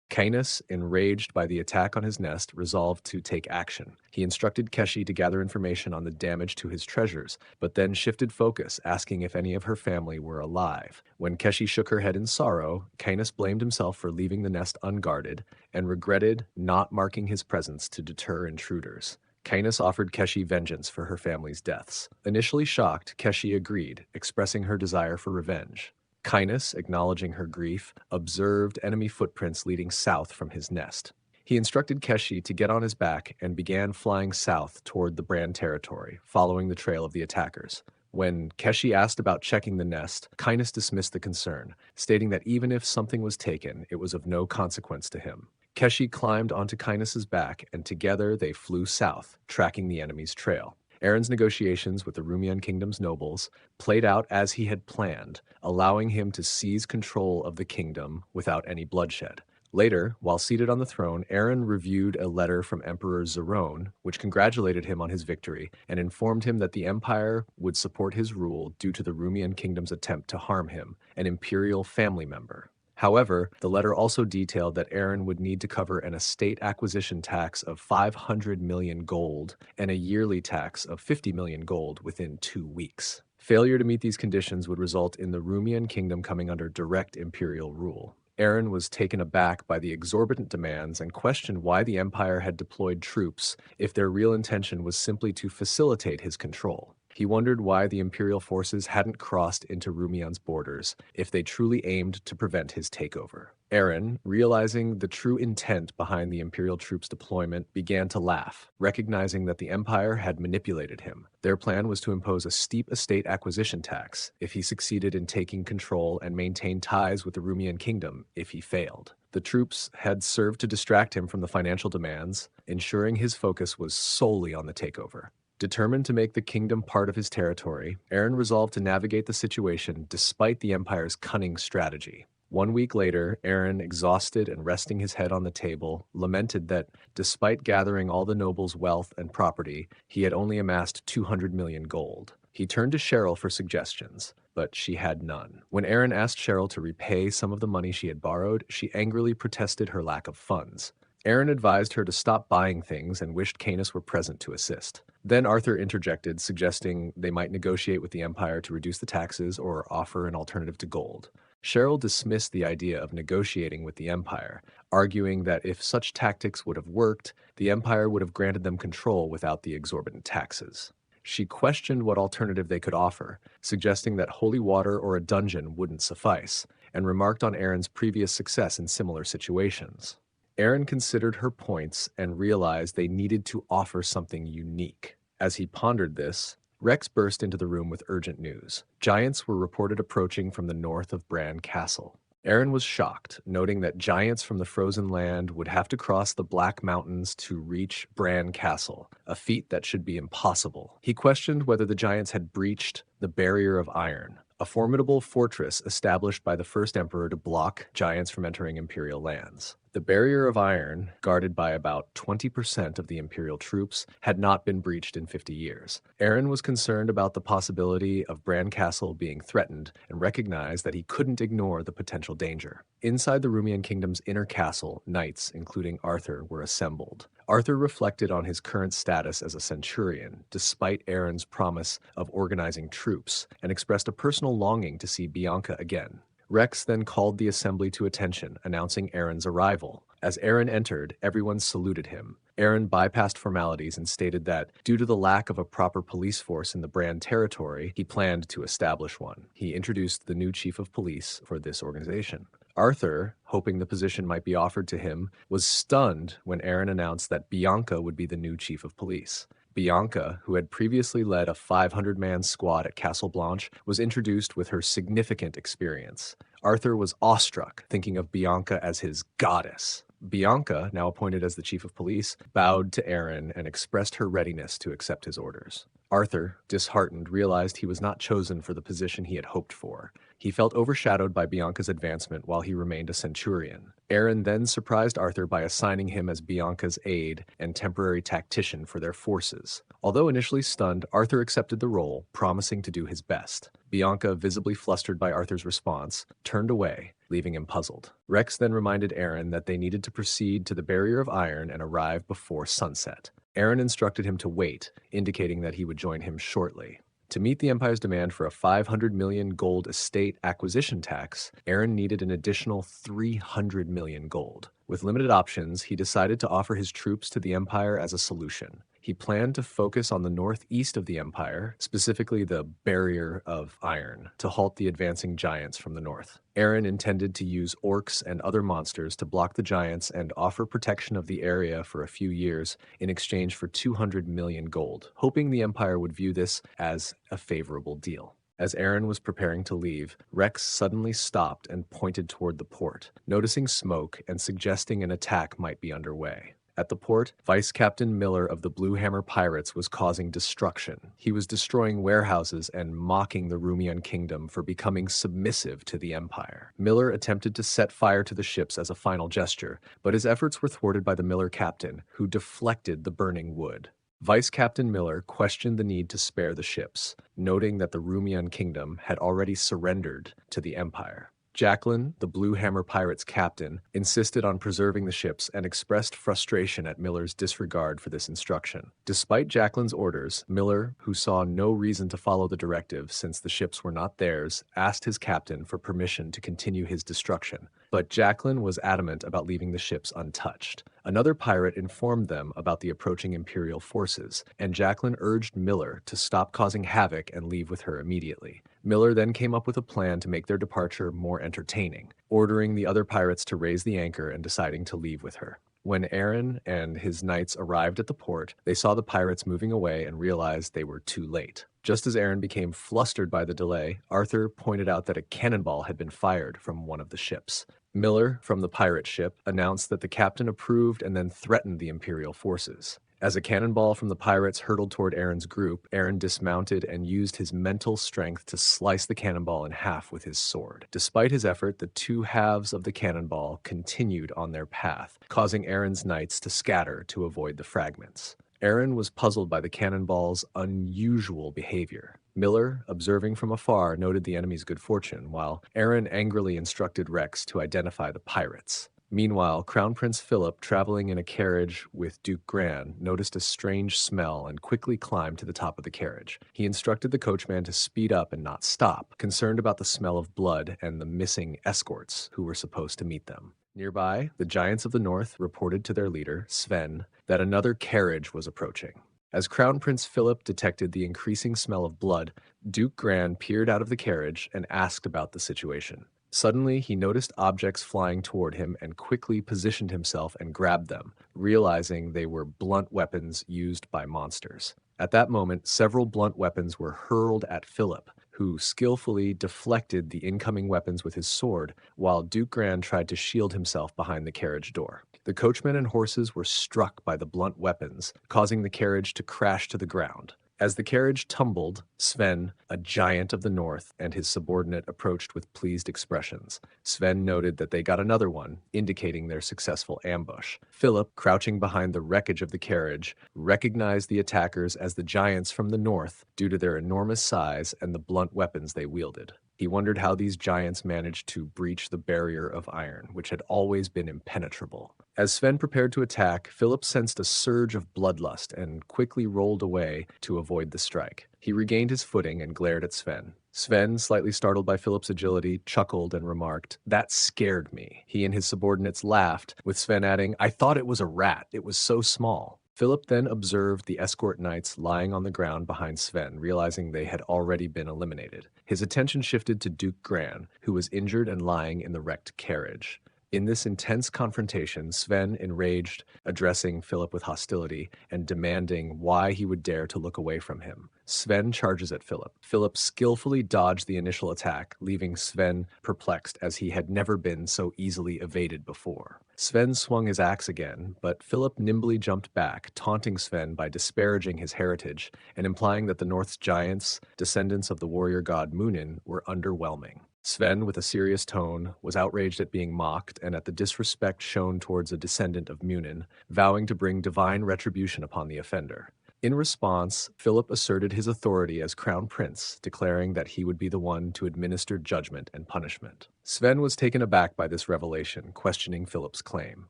Cainus, enraged by the attack on his nest, resolved to take action. He instructed Keshi to gather information on the damage to his treasures, but then shifted focus, asking if any of her family were alive. When Keshi shook her head in sorrow, Cainus blamed himself for leaving the nest unguarded and regretted not marking his presence to deter intruders. Cainus offered Keshi vengeance for her family's deaths. Initially shocked, Keshi agreed, expressing her desire for revenge. Cainus, acknowledging her grief, observed enemy footprints leading south from his nest. He instructed Keshi to get on his back and began flying south toward the Brand territory, following the trail of the attackers. When Keshi asked about checking the nest, Cainus dismissed the concern, stating that even if something was taken, it was of no consequence to him. Keshi climbed onto Cainus's back, and together they flew south, tracking the enemy's trail. Aaron's negotiations with the Rumian kingdom's nobles played out as he had planned, allowing him to seize control of the kingdom without any bloodshed. Later, while seated on the throne, Aaron reviewed a letter from Emperor Zerone, which congratulated him on his victory and informed him that the empire would support his rule due to the Rumian kingdom's attempt to harm him, an imperial family member. However, the letter also detailed that Aaron would need to cover an estate acquisition tax of 500 million gold and a yearly tax of 50 million gold within 2 weeks. Failure to meet these conditions would result in the Rumian kingdom coming under direct imperial rule. Aaron was taken aback by the exorbitant demands and questioned why the empire had deployed troops if their real intention was simply to facilitate his control. He wondered why the imperial forces hadn't crossed into Rumian's borders if they truly aimed to prevent his takeover. Aaron, realizing the true intent behind the imperial troops' deployment, began to laugh, recognizing that the empire had manipulated him. Their plan was to impose a steep estate acquisition tax if he succeeded in taking control and maintain ties with the Rumian kingdom if he failed. The troops had served to distract him from the financial demands, ensuring his focus was solely on the takeover. Determined to make the kingdom part of his territory, Aaron resolved to navigate the situation despite the empire's cunning strategy. 1 week later, Aaron, exhausted and resting his head on the table, lamented that, despite gathering all the noble's wealth and property, he had only amassed 200 million gold. He turned to Cheryl for suggestions, but she had none. When Aaron asked Cheryl to repay some of the money she had borrowed, she angrily protested her lack of funds. Aaron advised her to stop buying things and wished Canis were present to assist. Then Arthur interjected, suggesting they might negotiate with the empire to reduce the taxes or offer an alternative to gold. Cheryl dismissed the idea of negotiating with the empire, arguing that if such tactics would have worked, the empire would have granted them control without the exorbitant taxes. She questioned what alternative they could offer, suggesting that holy water or a dungeon wouldn't suffice, and remarked on Aaron's previous success in similar situations. Aaron considered her points and realized they needed to offer something unique. As he pondered this, Rex burst into the room with urgent news. Giants were reported approaching from the north of Brahn Castle. Aaron was shocked, noting that giants from the frozen land would have to cross the Black Mountains to reach Brahn Castle, a feat that should be impossible. He questioned whether the giants had breached the Barrier of Iron, a formidable fortress established by the first emperor to block giants from entering imperial lands. The Barrier of Iron, guarded by about 20% of the imperial troops, had not been breached in 50 years. Aaron was concerned about the possibility of Brahn Castle being threatened and recognized that he couldn't ignore the potential danger. Inside the Rumian kingdom's inner castle, knights, including Arthur, were assembled. Arthur reflected on his current status as a centurion, despite Aaron's promise of organizing troops, and expressed a personal longing to see Bianca again. Rex then called the assembly to attention, announcing Aaron's arrival. As Aaron entered, everyone saluted him. Aaron bypassed formalities and stated that, due to the lack of a proper police force in the Brahn territory, he planned to establish one. He introduced the new chief of police for this organization. Arthur, hoping the position might be offered to him, was stunned when Aaron announced that Bianca would be the new chief of police. Bianca, who had previously led a 500-man squad at Castle Blanche, was introduced with her significant experience. Arthur was awestruck, thinking of Bianca as his goddess. Bianca, now appointed as the chief of police, bowed to Aaron and expressed her readiness to accept his orders. Arthur, disheartened, realized he was not chosen for the position he had hoped for. He felt overshadowed by Bianca's advancement while he remained a centurion. Aaron then surprised Arthur by assigning him as Bianca's aide and temporary tactician for their forces. Although initially stunned, Arthur accepted the role, promising to do his best. Bianca, visibly flustered by Arthur's response, turned away, leaving him puzzled. Rex then reminded Aaron that they needed to proceed to the Barrier of Iron and arrive before sunset. Aaron instructed him to wait, indicating that he would join him shortly. To meet the Empire's demand for a 500 million gold estate acquisition tax, Aaron needed an additional 300 million gold. With limited options, he decided to offer his troops to the Empire as a solution. He planned to focus on the northeast of the Empire, specifically the Barrier of Iron, to halt the advancing giants from the north. Aaron intended to use orcs and other monsters to block the giants and offer protection of the area for a few years in exchange for 200 million gold, hoping the Empire would view this as a favorable deal. As Aaron was preparing to leave, Rex suddenly stopped and pointed toward the port, noticing smoke and suggesting an attack might be underway. At the port, Vice Captain Miller of the Blue Hammer Pirates was causing destruction. He was destroying warehouses and mocking the Rumian kingdom for becoming submissive to the Empire. Miller attempted to set fire to the ships as a final gesture, but his efforts were thwarted by the Miller captain, who deflected the burning wood. Vice Captain Miller questioned the need to spare the ships, noting that the Rumian kingdom had already surrendered to the Empire. Jacqueline, the Blue Hammer Pirates captain, insisted on preserving the ships and expressed frustration at Miller's disregard for this instruction. Despite Jacqueline's orders, Miller, who saw no reason to follow the directive since the ships were not theirs, asked his captain for permission to continue his destruction. But Jacqueline was adamant about leaving the ships untouched. Another pirate informed them about the approaching Imperial forces, and Jacqueline urged Miller to stop causing havoc and leave with her immediately. Miller then came up with a plan to make their departure more entertaining, ordering the other pirates to raise the anchor and deciding to leave with her. When Aaron and his knights arrived at the port, they saw the pirates moving away and realized they were too late. Just as Aaron became flustered by the delay, Arthur pointed out that a cannonball had been fired from one of the ships. Miller, from the pirate ship, announced that the captain approved and then threatened the Imperial forces. As a cannonball from the pirates hurtled toward Aaron's group, Aaron dismounted and used his mental strength to slice the cannonball in half with his sword. Despite his effort, the two halves of the cannonball continued on their path, causing Aaron's knights to scatter to avoid the fragments. Aaron was puzzled by the cannonball's unusual behavior. Miller, observing from afar, noted the enemy's good fortune, while Aaron angrily instructed Rex to identify the pirates. Meanwhile, Crown Prince Philip, traveling in a carriage with Duke Gran, noticed a strange smell and quickly climbed to the top of the carriage. He instructed the coachman to speed up and not stop, concerned about the smell of blood and the missing escorts who were supposed to meet them. Nearby, the Giants of the North reported to their leader, Sven, that another carriage was approaching. As Crown Prince Philip detected the increasing smell of blood, Duke Gran peered out of the carriage and asked about the situation. Suddenly, he noticed objects flying toward him and quickly positioned himself and grabbed them, realizing they were blunt weapons used by monsters. At that moment, several blunt weapons were hurled at Philip, who skillfully deflected the incoming weapons with his sword, while Duke Gran tried to shield himself behind the carriage door. The coachman and horses were struck by the blunt weapons, causing the carriage to crash to the ground. As the carriage tumbled, Sven, a giant of the north, and his subordinate approached with pleased expressions. Sven noted that they got another one, indicating their successful ambush. Philip, crouching behind the wreckage of the carriage, recognized the attackers as the giants from the north due to their enormous size and the blunt weapons they wielded. He wondered how these giants managed to breach the barrier of iron, which had always been impenetrable. As Sven prepared to attack, Philip sensed a surge of bloodlust and quickly rolled away to avoid the strike. He regained his footing and glared at Sven. Sven, slightly startled by Philip's agility, chuckled and remarked, "That scared me." He and his subordinates laughed, with Sven adding, "I thought it was a rat. It was so small." Philip then observed the escort knights lying on the ground behind Sven, realizing they had already been eliminated. His attention shifted to Duke Gran, who was injured and lying in the wrecked carriage. In this intense confrontation, Sven, enraged, addressing Philip with hostility and demanding why he would dare to look away from him. Sven charges at Philip. Philip skillfully dodged the initial attack, leaving Sven perplexed as he had never been so easily evaded before. Sven swung his axe again, but Philip nimbly jumped back, taunting Sven by disparaging his heritage and implying that the North's giants, descendants of the warrior god Munin, were underwhelming. Sven, with a serious tone, was outraged at being mocked and at the disrespect shown towards a descendant of Munin, vowing to bring divine retribution upon the offender. In response, Philip asserted his authority as crown prince, declaring that he would be the one to administer judgment and punishment. Sven was taken aback by this revelation, questioning Philip's claim.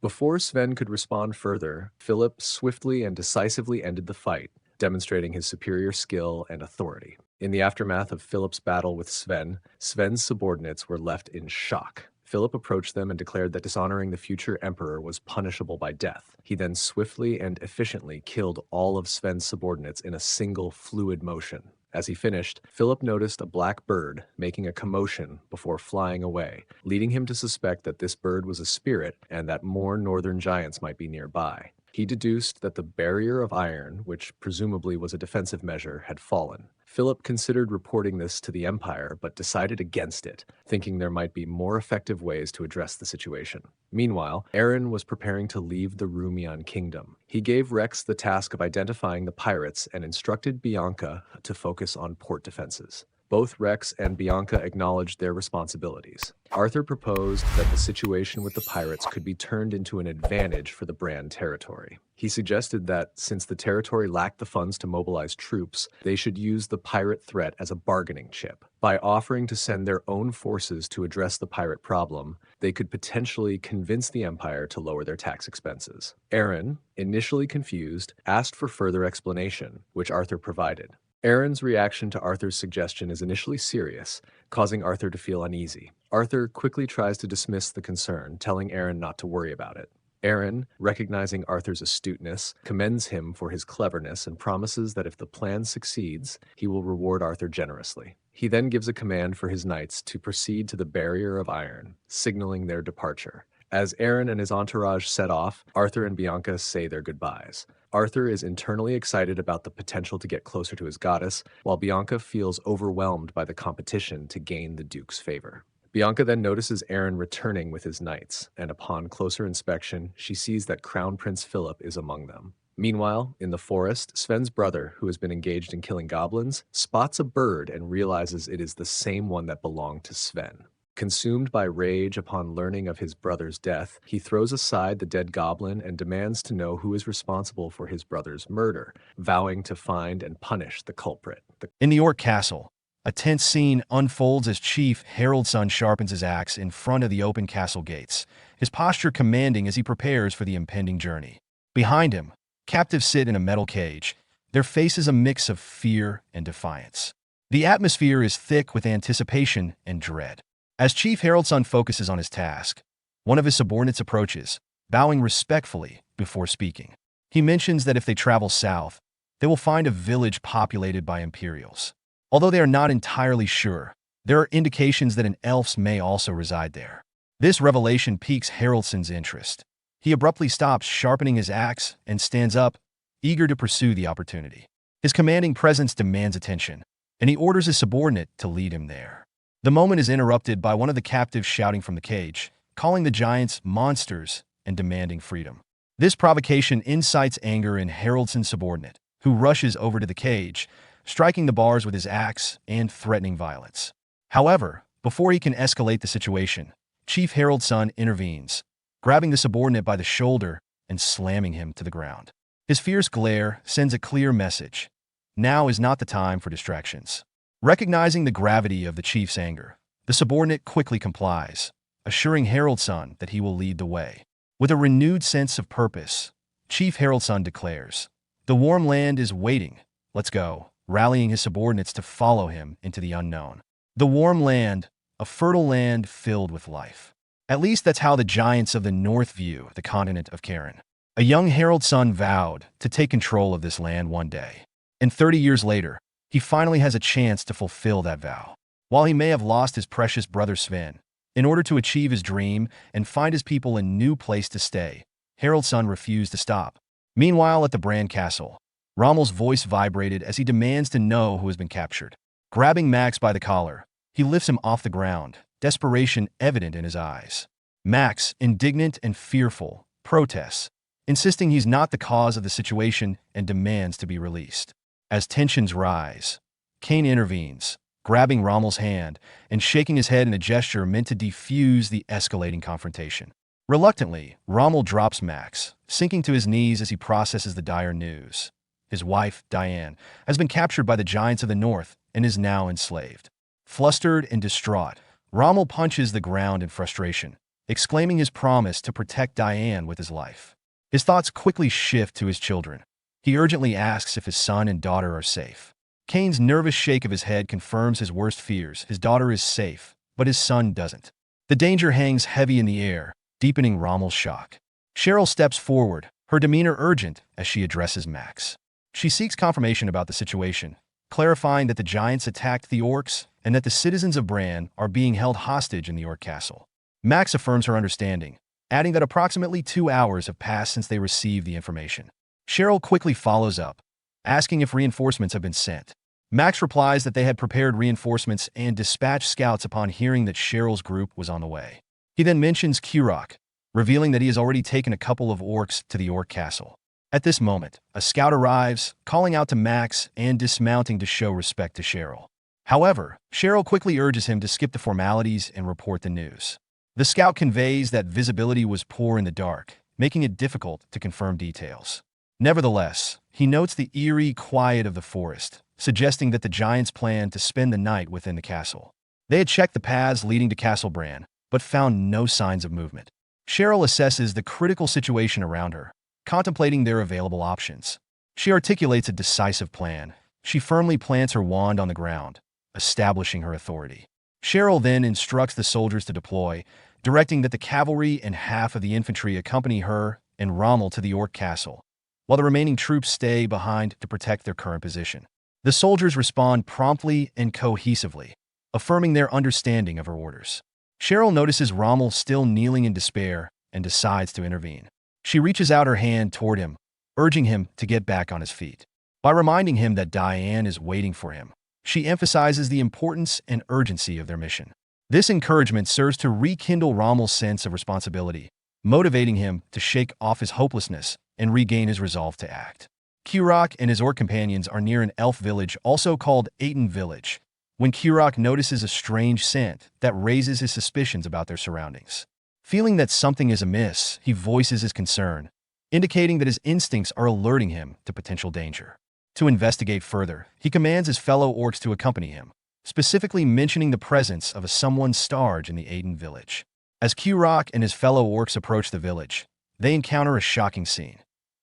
Before Sven could respond further, Philip swiftly and decisively ended the fight, demonstrating his superior skill and authority. In the aftermath of Philip's battle with Sven, Sven's subordinates were left in shock. Philip approached them and declared that dishonoring the future emperor was punishable by death. He then swiftly and efficiently killed all of Sven's subordinates in a single fluid motion. As he finished, Philip noticed a black bird making a commotion before flying away, leading him to suspect that this bird was a spirit and that more northern giants might be nearby. He deduced that the barrier of iron, which presumably was a defensive measure, had fallen. Philip considered reporting this to the Empire, but decided against it, thinking there might be more effective ways to address the situation. Meanwhile, Aaron was preparing to leave the Rumian kingdom. He gave Rex the task of identifying the pirates and instructed Bianca to focus on port defenses. Both Rex and Bianca acknowledged their responsibilities. Arthur proposed that the situation with the pirates could be turned into an advantage for the Brand territory. He suggested that, since the territory lacked the funds to mobilize troops, they should use the pirate threat as a bargaining chip. By offering to send their own forces to address the pirate problem, they could potentially convince the Empire to lower their tax expenses. Aaron, initially confused, asked for further explanation, which Arthur provided. Aaron's reaction to Arthur's suggestion is initially serious, causing Arthur to feel uneasy. Arthur quickly tries to dismiss the concern, telling Aaron not to worry about it. Aaron, recognizing Arthur's astuteness, commends him for his cleverness and promises that if the plan succeeds, he will reward Arthur generously. He then gives a command for his knights to proceed to the barrier of iron, signaling their departure. As Aaron and his entourage set off, Arthur and Bianca say their goodbyes. Arthur is internally excited about the potential to get closer to his goddess, while Bianca feels overwhelmed by the competition to gain the Duke's favor. Bianca then notices Aaron returning with his knights, and upon closer inspection, she sees that Crown Prince Philip is among them. Meanwhile, in the forest, Sven's brother, who has been engaged in killing goblins, spots a bird and realizes it is the same one that belonged to Sven. Consumed by rage upon learning of his brother's death, he throws aside the dead goblin and demands to know who is responsible for his brother's murder, vowing to find and punish the culprit. In the York Castle, a tense scene unfolds as Chief Harold's son sharpens his axe in front of the open castle gates, his posture commanding as he prepares for the impending journey. Behind him, captives sit in a metal cage, their faces a mix of fear and defiance. The atmosphere is thick with anticipation and dread. As Chief Harold's son focuses on his task, one of his subordinates approaches, bowing respectfully before speaking. He mentions that if they travel south, they will find a village populated by Imperials. Although they are not entirely sure, there are indications that an elf may also reside there. This revelation piques Haroldson's interest. He abruptly stops sharpening his axe and stands up, eager to pursue the opportunity. His commanding presence demands attention, and he orders his subordinate to lead him there. The moment is interrupted by one of the captives shouting from the cage, calling the giants monsters and demanding freedom. This provocation incites anger in Haroldson's subordinate, who rushes over to the cage, striking the bars with his axe and threatening violence. However, before he can escalate the situation, Chief Harold's son intervenes, grabbing the subordinate by the shoulder and slamming him to the ground. His fierce glare sends a clear message. Now is not the time for distractions. Recognizing the gravity of the chief's anger, the subordinate quickly complies, assuring Harold's son that he will lead the way. With a renewed sense of purpose, Chief Harold's son declares, "The warm land is waiting. Let's go," rallying his subordinates to follow him into the unknown. The warm land, a fertile land filled with life. At least that's how the giants of the north view the continent of Karen. A young Harold's son vowed to take control of this land one day. And 30 years later, he finally has a chance to fulfill that vow. While he may have lost his precious brother Sven, in order to achieve his dream and find his people a new place to stay, Harold's son refused to stop. Meanwhile, at the Brand Castle, Rommel's voice vibrated as he demands to know who has been captured. Grabbing Max by the collar, he lifts him off the ground, desperation evident in his eyes. Max, indignant and fearful, protests, insisting he's not the cause of the situation and demands to be released. As tensions rise, Cain intervenes, grabbing Rommel's hand and shaking his head in a gesture meant to defuse the escalating confrontation. Reluctantly, Rommel drops Max, sinking to his knees as he processes the dire news. His wife, Diane, has been captured by the giants of the north and is now enslaved. Flustered and distraught, Rommel punches the ground in frustration, exclaiming his promise to protect Diane with his life. His thoughts quickly shift to his children. He urgently asks if his son and daughter are safe. Cain's nervous shake of his head confirms his worst fears. His daughter is safe, but his son doesn't. The danger hangs heavy in the air, deepening Rommel's shock. Cheryl steps forward, her demeanor urgent as she addresses Max. She seeks confirmation about the situation, clarifying that the giants attacked the orcs and that the citizens of Bran are being held hostage in the Orc Castle. Max affirms her understanding, adding that approximately 2 hours have passed since they received the information. Cheryl quickly follows up, asking if reinforcements have been sent. Max replies that they had prepared reinforcements and dispatched scouts upon hearing that Cheryl's group was on the way. He then mentions Kurok, revealing that he has already taken a couple of orcs to the orc castle. At this moment, a scout arrives, calling out to Max and dismounting to show respect to Cheryl. However, Cheryl quickly urges him to skip the formalities and report the news. The scout conveys that visibility was poor in the dark, making it difficult to confirm details. Nevertheless, he notes the eerie quiet of the forest, suggesting that the giants planned to spend the night within the castle. They had checked the paths leading to Castle Brahn, but found no signs of movement. Cheryl assesses the critical situation around her, contemplating their available options. She articulates a decisive plan. She firmly plants her wand on the ground, establishing her authority. Cheryl then instructs the soldiers to deploy, directing that the cavalry and half of the infantry accompany her and Rommel to the orc castle, while the remaining troops stay behind to protect their current position. The soldiers respond promptly and cohesively, affirming their understanding of her orders. Cheryl notices Rommel still kneeling in despair and decides to intervene. She reaches out her hand toward him, urging him to get back on his feet. By reminding him that Diane is waiting for him, she emphasizes the importance and urgency of their mission. This encouragement serves to rekindle Rommel's sense of responsibility, motivating him to shake off his hopelessness and regain his resolve to act. Kurok and his orc companions are near an elf village also called Aten Village, when Kurok notices a strange scent that raises his suspicions about their surroundings. Feeling that something is amiss, he voices his concern, indicating that his instincts are alerting him to potential danger. To investigate further, he commands his fellow orcs to accompany him, specifically mentioning the presence of a someone starge in the Aden village. As Kurok and his fellow orcs approach the village, they encounter a shocking scene.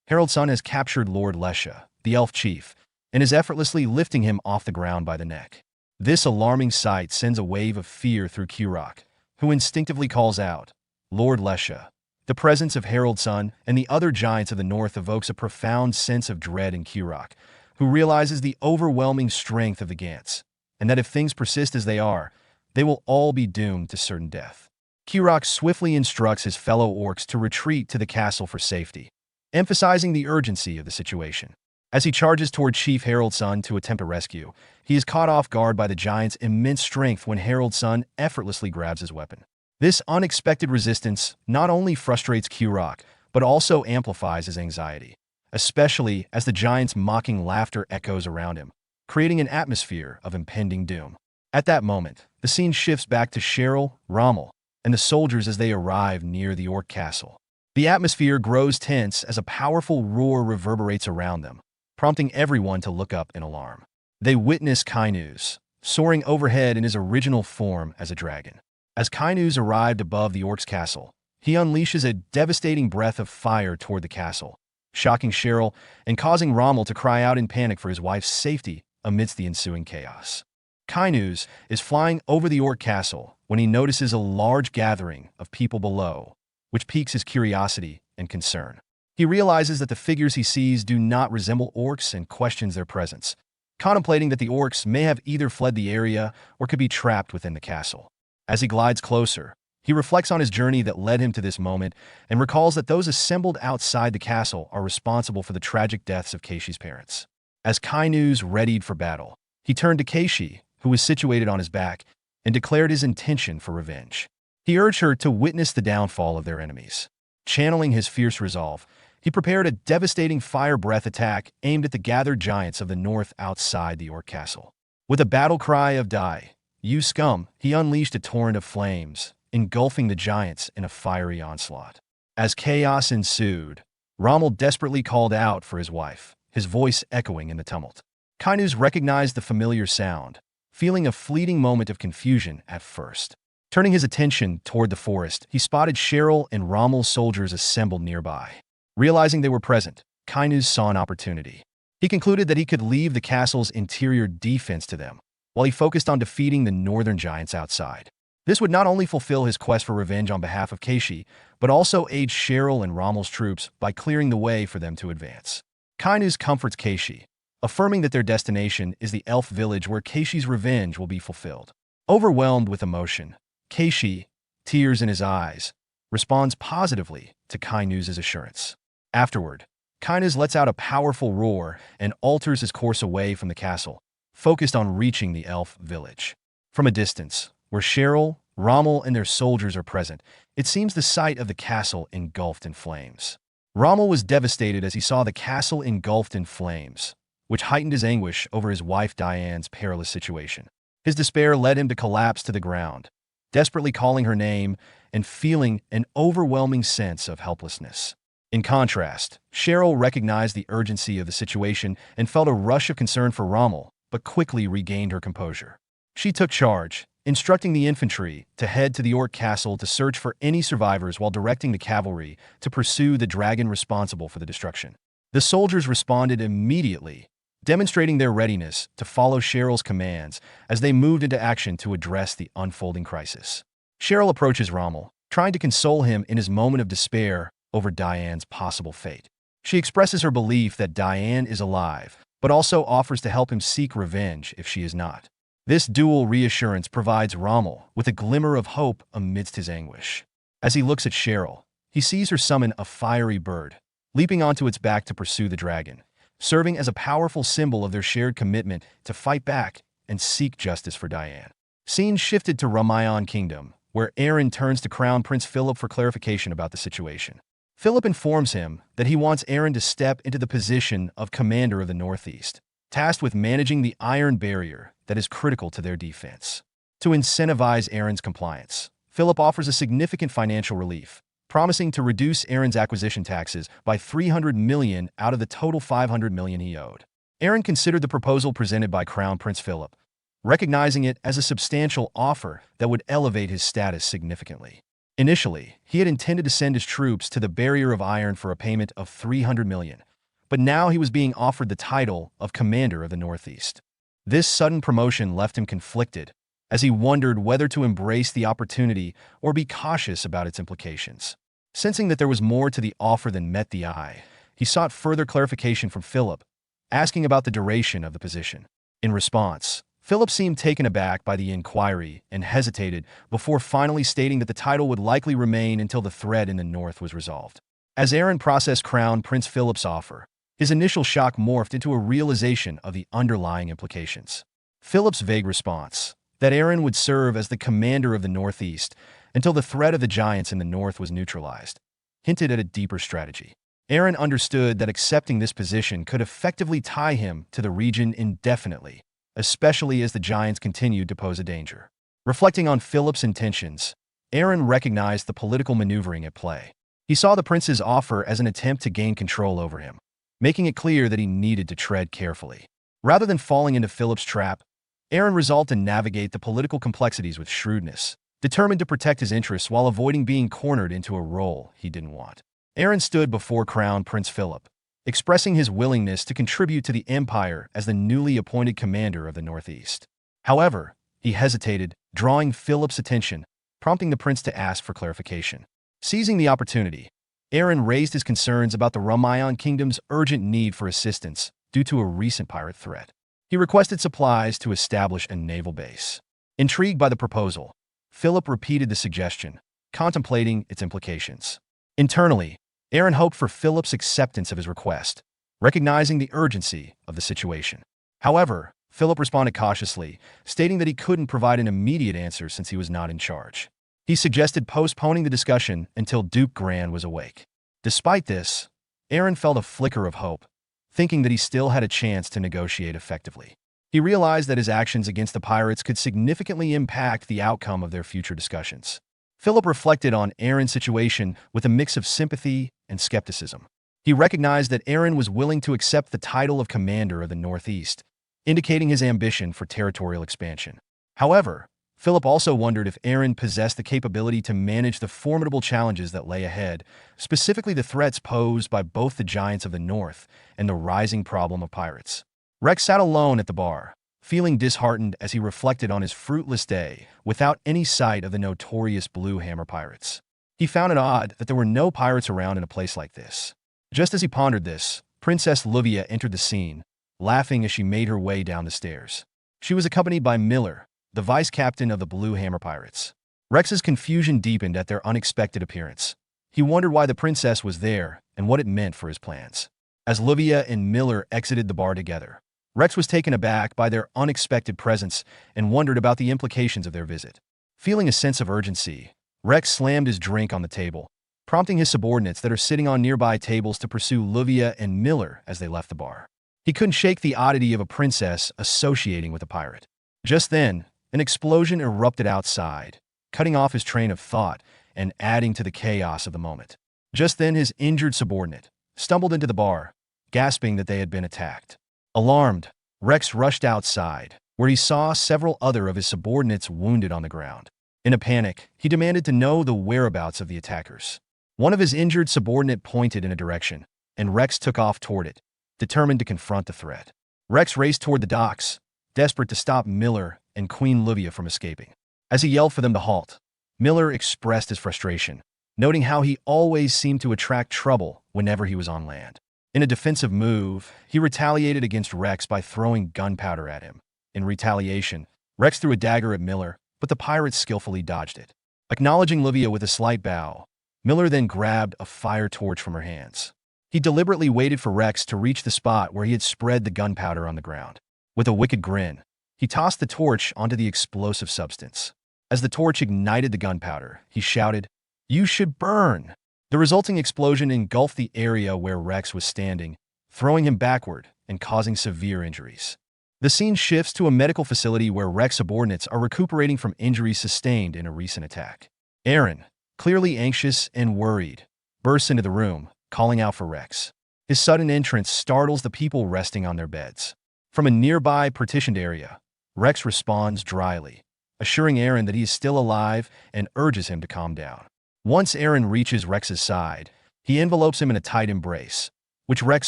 Harold's son has captured Lord Lesha, the elf chief, and is effortlessly lifting him off the ground by the neck. This alarming sight sends a wave of fear through Kurok, who instinctively calls out, "Lord Lesha." The presence of Harold's son and the other giants of the north evokes a profound sense of dread in Kurok, who realizes the overwhelming strength of the Gants, and that if things persist as they are, they will all be doomed to certain death. Kurok swiftly instructs his fellow orcs to retreat to the castle for safety, emphasizing the urgency of the situation. As he charges toward Chief Harold's son to attempt a rescue, he is caught off guard by the giant's immense strength when Harold's son effortlessly grabs his weapon. This unexpected resistance not only frustrates Kurok, but also amplifies his anxiety, especially as the giant's mocking laughter echoes around him, creating an atmosphere of impending doom. At that moment, the scene shifts back to Cheryl, Rommel, and the soldiers as they arrive near the orc castle. The atmosphere grows tense as a powerful roar reverberates around them, prompting everyone to look up in alarm. They witness Kainuz, soaring overhead in his original form as a dragon. As Kainuz arrived above the orc's castle, he unleashes a devastating breath of fire toward the castle, shocking Cheryl and causing Rommel to cry out in panic for his wife's safety amidst the ensuing chaos. Kainuz is flying over the orc castle when he notices a large gathering of people below, which piques his curiosity and concern. He realizes that the figures he sees do not resemble orcs and questions their presence, contemplating that the orcs may have either fled the area or could be trapped within the castle. As he glides closer, he reflects on his journey that led him to this moment and recalls that those assembled outside the castle are responsible for the tragic deaths of Keishi's parents. As Kainuz readied for battle, he turned to Keishi, who was situated on his back, and declared his intention for revenge. He urged her to witness the downfall of their enemies. Channeling his fierce resolve, he prepared a devastating fire breath attack aimed at the gathered giants of the north outside the orc castle. With a battle cry of "Die, you scum!" he unleashed a torrent of flames, engulfing the giants in a fiery onslaught. As chaos ensued, Rommel desperately called out for his wife, his voice echoing in the tumult. Kainuz recognized the familiar sound, feeling a fleeting moment of confusion at first. Turning his attention toward the forest, he spotted Cheryl and Rommel's soldiers assembled nearby. Realizing they were present, Kainuz saw an opportunity. He concluded that he could leave the castle's interior defense to them, while he focused on defeating the northern giants outside. This would not only fulfill his quest for revenge on behalf of Keishi, but also aid Cheryl and Rommel's troops by clearing the way for them to advance. Kainuz comforts Keishi, affirming that their destination is the elf village where Keishi's revenge will be fulfilled. Overwhelmed with emotion, Keishi, tears in his eyes, responds positively to Kainu's assurance. Afterward, Kainu's lets out a powerful roar and alters his course away from the castle, focused on reaching the elf village. From a distance, where Cheryl, Rommel, and their soldiers are present, it seems the sight of the castle engulfed in flames. Rommel was devastated as he saw the castle engulfed in flames, which heightened his anguish over his wife Diane's perilous situation. His despair led him to collapse to the ground, desperately calling her name and feeling an overwhelming sense of helplessness. In contrast, Cheryl recognized the urgency of the situation and felt a rush of concern for Rommel, but quickly regained her composure. She took charge, instructing the infantry to head to the Orc castle to search for any survivors while directing the cavalry to pursue the dragon responsible for the destruction. The soldiers responded immediately, demonstrating their readiness to follow Cheryl's commands as they moved into action to address the unfolding crisis. Cheryl approaches Rommel, trying to console him in his moment of despair over Diane's possible fate. She expresses her belief that Diane is alive, but also offers to help him seek revenge if she is not. This dual reassurance provides Rommel with a glimmer of hope amidst his anguish. As he looks at Cheryl, he sees her summon a fiery bird, leaping onto its back to pursue the dragon, serving as a powerful symbol of their shared commitment to fight back and seek justice for Diane. Scene shifted to Ramayan Kingdom, where Aaron turns to Crown Prince Philip for clarification about the situation. Philip informs him that he wants Aaron to step into the position of Commander of the Northeast, tasked with managing the iron barrier that is critical to their defense. To incentivize Aaron's compliance, Philip offers a significant financial relief, promising to reduce Aaron's acquisition taxes by $300 million out of the total $500 million he owed. Aaron considered the proposal presented by Crown Prince Philip, recognizing it as a substantial offer that would elevate his status significantly. Initially, he had intended to send his troops to the Barrier of Iron for a payment of $300 million, but now he was being offered the title of Commander of the Northeast. This sudden promotion left him conflicted, as he wondered whether to embrace the opportunity or be cautious about its implications. Sensing that there was more to the offer than met the eye, he sought further clarification from Philip, asking about the duration of the position. In response, Philip seemed taken aback by the inquiry and hesitated before finally stating that the title would likely remain until the threat in the north was resolved. As Aaron processed Crown Prince Philip's offer, his initial shock morphed into a realization of the underlying implications. Philip's vague response, that Aaron would serve as the commander of the Northeast until the threat of the giants in the north was neutralized, hinted at a deeper strategy. Aaron understood that accepting this position could effectively tie him to the region indefinitely, especially as the giants continued to pose a danger. Reflecting on Philip's intentions, Aaron recognized the political maneuvering at play. He saw the prince's offer as an attempt to gain control over him, making it clear that he needed to tread carefully. Rather than falling into Philip's trap, Aaron resolved to navigate the political complexities with shrewdness, determined to protect his interests while avoiding being cornered into a role he didn't want. Aaron stood before Crown Prince Philip, expressing his willingness to contribute to the empire as the newly appointed commander of the Northeast. However, he hesitated, drawing Philip's attention, prompting the prince to ask for clarification. Seizing the opportunity, Aaron raised his concerns about the Ramayan Kingdom's urgent need for assistance due to a recent pirate threat. He requested supplies to establish a naval base. Intrigued by the proposal, Philip repeated the suggestion, contemplating its implications. Internally, Aaron hoped for Philip's acceptance of his request, recognizing the urgency of the situation. However, Philip responded cautiously, stating that he couldn't provide an immediate answer since he was not in charge. He suggested postponing the discussion until Duke Gran was awake. Despite this, Aaron felt a flicker of hope, thinking that he still had a chance to negotiate effectively. He realized that his actions against the pirates could significantly impact the outcome of their future discussions. Philip reflected on Aaron's situation with a mix of sympathy and skepticism. He recognized that Aaron was willing to accept the title of Commander of the Northeast, indicating his ambition for territorial expansion. However, Philip also wondered if Aaron possessed the capability to manage the formidable challenges that lay ahead, specifically the threats posed by both the giants of the north and the rising problem of pirates. Rex sat alone at the bar, feeling disheartened as he reflected on his fruitless day without any sight of the notorious Blue Hammer pirates. He found it odd that there were no pirates around in a place like this. Just as he pondered this, Princess Livia entered the scene, laughing as she made her way down the stairs. She was accompanied by Miller, the vice captain of the Blue Hammer Pirates. Rex's confusion deepened at their unexpected appearance. He wondered why the princess was there and what it meant for his plans. As Livia and Miller exited the bar together, Rex was taken aback by their unexpected presence and wondered about the implications of their visit. Feeling a sense of urgency, Rex slammed his drink on the table, prompting his subordinates that are sitting on nearby tables to pursue Livia and Miller as they left the bar. He couldn't shake the oddity of a princess associating with a pirate. Just then, an explosion erupted outside, cutting off his train of thought and adding to the chaos of the moment. Just then, his injured subordinate stumbled into the bar, gasping that they had been attacked. Alarmed, Rex rushed outside, where he saw several other of his subordinates wounded on the ground. In a panic, he demanded to know the whereabouts of the attackers. One of his injured subordinate pointed in a direction, and Rex took off toward it, determined to confront the threat. Rex raced toward the docks, desperate to stop Miller and Queen Livia from escaping. As he yelled for them to halt, Miller expressed his frustration, noting how he always seemed to attract trouble whenever he was on land. In a defensive move, he retaliated against Rex by throwing gunpowder at him. In retaliation, Rex threw a dagger at Miller, but the pirate skillfully dodged it. Acknowledging Livia with a slight bow, Miller then grabbed a fire torch from her hands. He deliberately waited for Rex to reach the spot where he had spread the gunpowder on the ground. With a wicked grin, he tossed the torch onto the explosive substance. As the torch ignited the gunpowder, he shouted, "You should burn!" The resulting explosion engulfed the area where Rex was standing, throwing him backward and causing severe injuries. The scene shifts to a medical facility where Rex subordinates are recuperating from injuries sustained in a recent attack. Aaron, clearly anxious and worried, bursts into the room, calling out for Rex. His sudden entrance startles the people resting on their beds. From a nearby partitioned area, Rex responds dryly, assuring Aaron that he is still alive and urges him to calm down. Once Aaron reaches Rex's side, he envelopes him in a tight embrace, which Rex